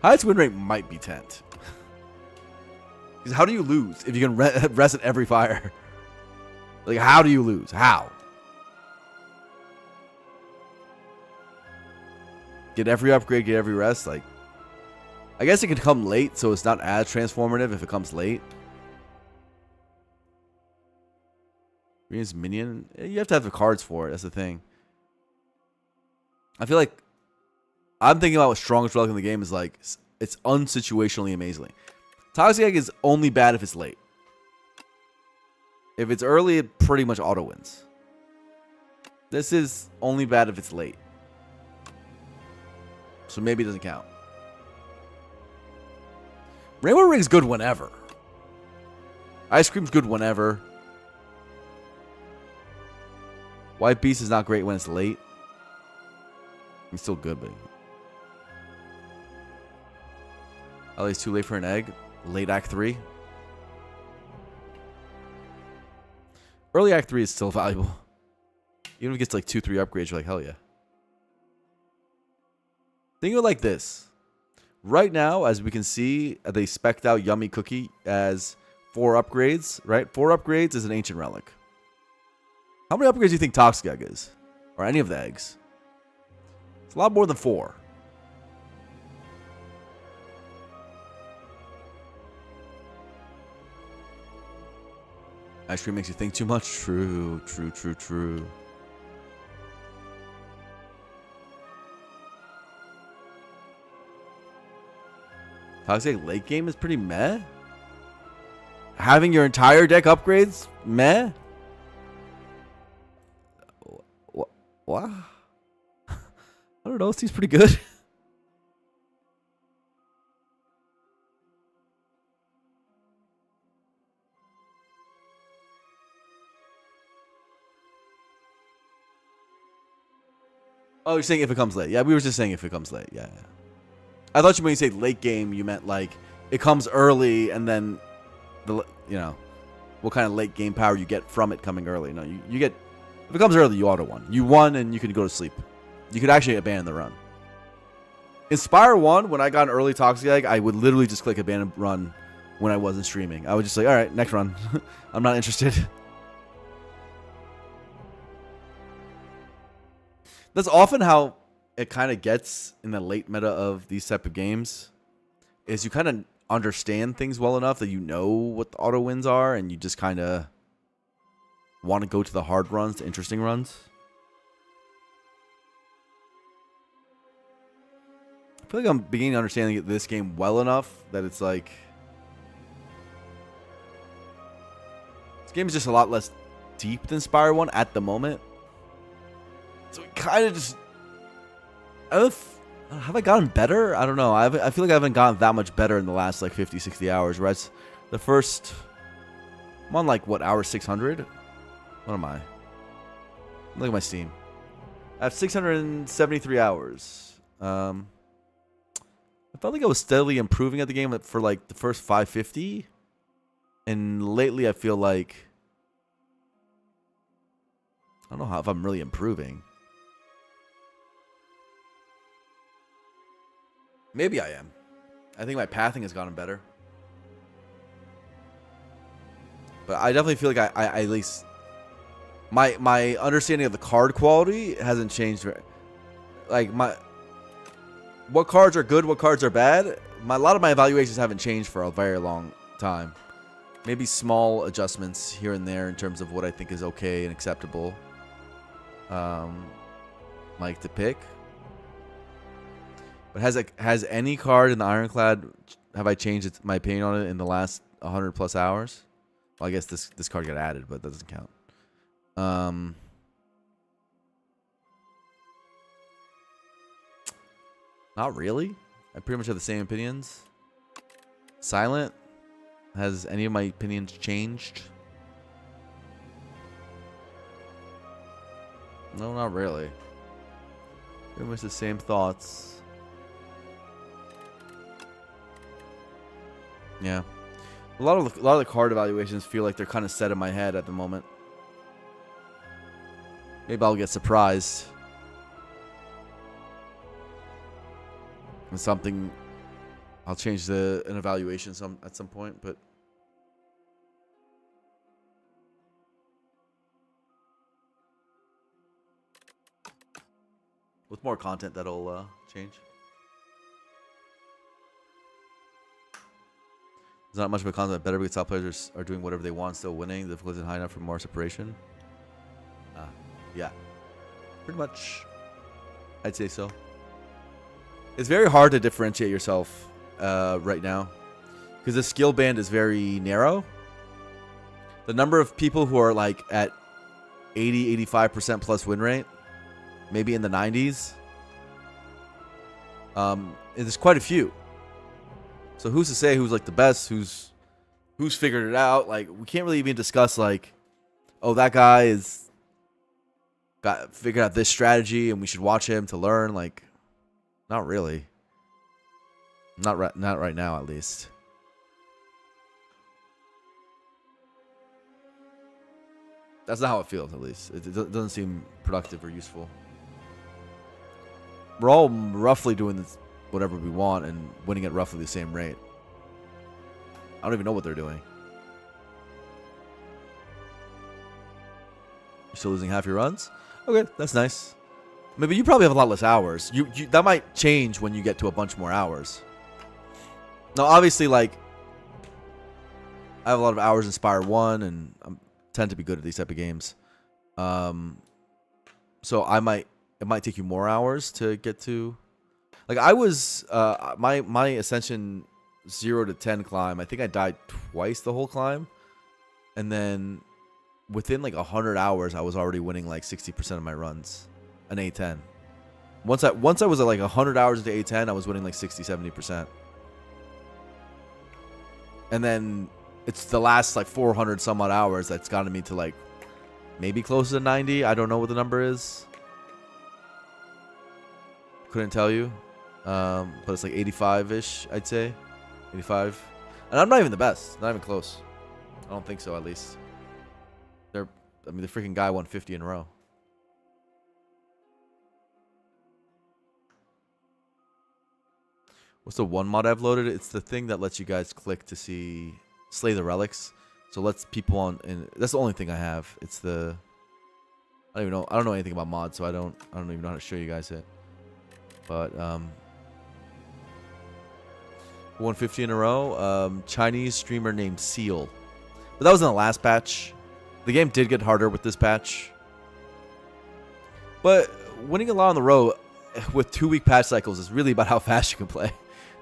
Highest win rate might be Tent. Because how do you lose if you can reset every fire? Like, how do you lose? How? Get every upgrade, get every rest. Like, I guess it could come late, so it's not as transformative if it comes late. Green's minion. You have to have the cards for it. That's the thing. I feel like I'm thinking about what strongest relic in the game is like. It's unsituationally amazing. Toxic Egg is only bad if it's late. If it's early, it pretty much auto wins. This is only bad if it's late. So maybe it doesn't count. Rainbow Ring's good whenever. Ice Cream's good whenever. White Beast is not great when it's late. It's still good, but... LA's too late for an egg. Late Act 3. Early Act 3 is still valuable. Even if it gets like 2-3 upgrades, you're like, hell yeah. Think of it like this. Right now, as we can see, they spec'd out Yummy Cookie as 4 upgrades, right? 4 upgrades is an Ancient Relic. How many upgrades do you think Toxic Egg is? Or any of the eggs? It's a lot more than 4. Ice Cream makes you think too much? True, true, true, true. Toxic Egg late game is pretty meh. Having your entire deck upgrades? Meh. What? I don't know. It seems pretty good. Oh, you're saying if it comes late. Yeah, we were just saying if it comes late. Yeah. I thought when you say late game, you meant like it comes early and then what kind of late game power you get from it coming early. No, you get, if it comes early, you auto won. You won and you can go to sleep. You could actually abandon the run. Inspire 1, when I got an early Toxic Egg, I would literally just click abandon run when I wasn't streaming. I would just say, all right, next run. I'm not interested. That's often how it kind of gets in the late meta of these type of games, is you kind of understand things well enough that you know what the auto wins are, and you just kind of want to go to the hard runs, the interesting runs. I feel like I'm beginning to understand this game well enough that it's like... This game is just a lot less deep than Spire 1 at the moment. So it kind of just... Have I gotten better? I don't know. I feel like I haven't gotten that much better in the last like 50, 60 hours. Right? The first, I'm on like what, hour 600? What am I? Look at my Steam. I have 673 hours. I felt like I was steadily improving at the game for like the first 550, and lately I feel like I don't know if I'm really improving. Maybe I am. I think my pathing has gotten better. But I definitely feel like I at least my understanding of the card quality hasn't changed. Like what cards are good, what cards are bad. A lot of my evaluations haven't changed for a very long time. Maybe small adjustments here and there in terms of what I think is okay and acceptable. Like to pick. But has any card in the Ironclad, have I changed my opinion on it in the last 100 plus hours? Well, I guess this card got added, but that doesn't count. Not really. I pretty much have the same opinions. Silent. Has any of my opinions changed? No, not really. Pretty much the same thoughts. Yeah. A lot of the card evaluations feel like they're kind of set in my head at the moment. Maybe I'll get surprised. And something, I'll change an evaluation at some point, but with more content that'll change. There's not much of a concept better because top players are doing whatever they want, still winning. The difficulty is high enough for more separation. Yeah. Pretty much. I'd say so. It's very hard to differentiate yourself right now because the skill band is very narrow. The number of people who are like at 80, 85% plus win rate, maybe in the 90s, there's quite a few. So who's to say who's like the best, who's figured it out? Like, we can't really even discuss like, oh, that guy is got figured out this strategy and we should watch him to learn. Like, not really. Not right now, at least. That's not how it feels, at least. It doesn't seem productive or useful. We're all roughly doing this, whatever we want and winning at roughly the same rate. I don't even know what they're doing. You're still losing half your runs? Okay, that's nice. Maybe you probably have a lot less hours. You that might change when you get to a bunch more hours. Now, obviously, like, I have a lot of hours in Spire 1, and I tend to be good at these type of games. So it might take you more hours to get to. Like, I was my Ascension 0 to 10 climb. I think I died twice the whole climb, and then within like 100 hours, I was already winning like 60% of my runs. An A10. Once I was at like 100 hours into A10, I was winning like 60-70%. And then it's the last like 400 some odd hours that's gotten me to like maybe closer to 90. I don't know what the number is. Couldn't tell you. But it's like 85-ish, I'd say. 85. And I'm not even the best. Not even close. I don't think so, at least. The freaking guy won 50 in a row. What's the one mod I've loaded? It's the thing that lets you guys click to see slay the relics. So it lets people on, and that's the only thing I have. It's the I don't know anything about mods, so I don't even know how to show you guys it. But 150 in a row. Chinese streamer named Seal. But that was in the last patch. The game did get harder with this patch. But winning a lot on the row with 2-week patch cycles is really about how fast you can play.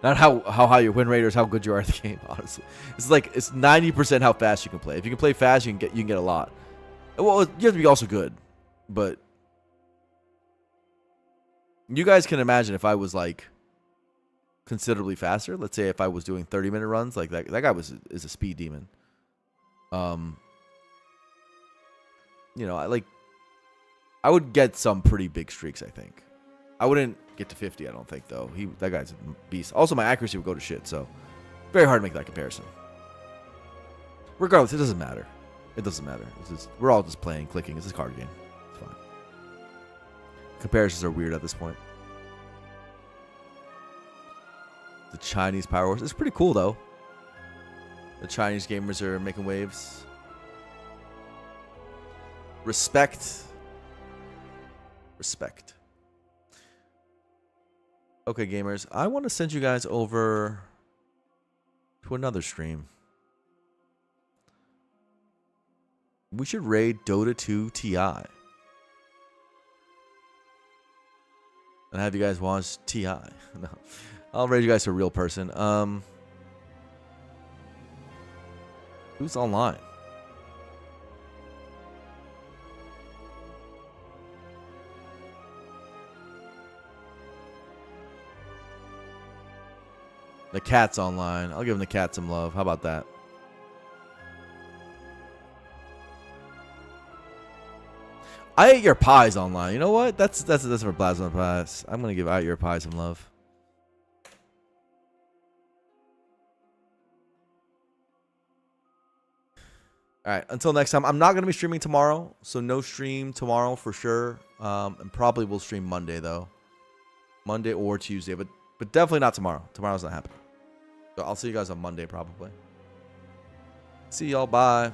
Not how high your win rate or how good you are at the game, honestly. It's 90% how fast you can play. If you can play fast, you can get a lot. Well, you have to be also good. But You guys can imagine if I was like considerably faster. Let's say if I was doing 30-minute runs, like that guy is a speed demon. You know, I would get some pretty big streaks, I think. I wouldn't get to 50, I don't think, though. That guy's a beast. Also, my accuracy would go to shit, so very hard to make that comparison. Regardless, it doesn't matter. It doesn't matter. We're all just playing, clicking. It's a card game. It's fine. Comparisons are weird at this point. The Chinese Power Wars. It's pretty cool, though. The Chinese gamers are making waves. Respect. Respect. Okay, gamers. I want to send you guys over to another stream. We should raid Dota 2 TI. And have you guys watch TI. No. I'll raid you guys to a real person. Who's online? The cat's online. I'll give him the cat some love. How about that? I ate your pies online. You know what? That's for Plasma Pies. I'm gonna give I ate your pie some love. All right. Until next time. I'm not gonna be streaming tomorrow, so no stream tomorrow for sure. And probably will stream Monday though. Monday or Tuesday, but definitely not tomorrow. Tomorrow's not happening. So I'll see you guys on Monday probably. See y'all. Bye.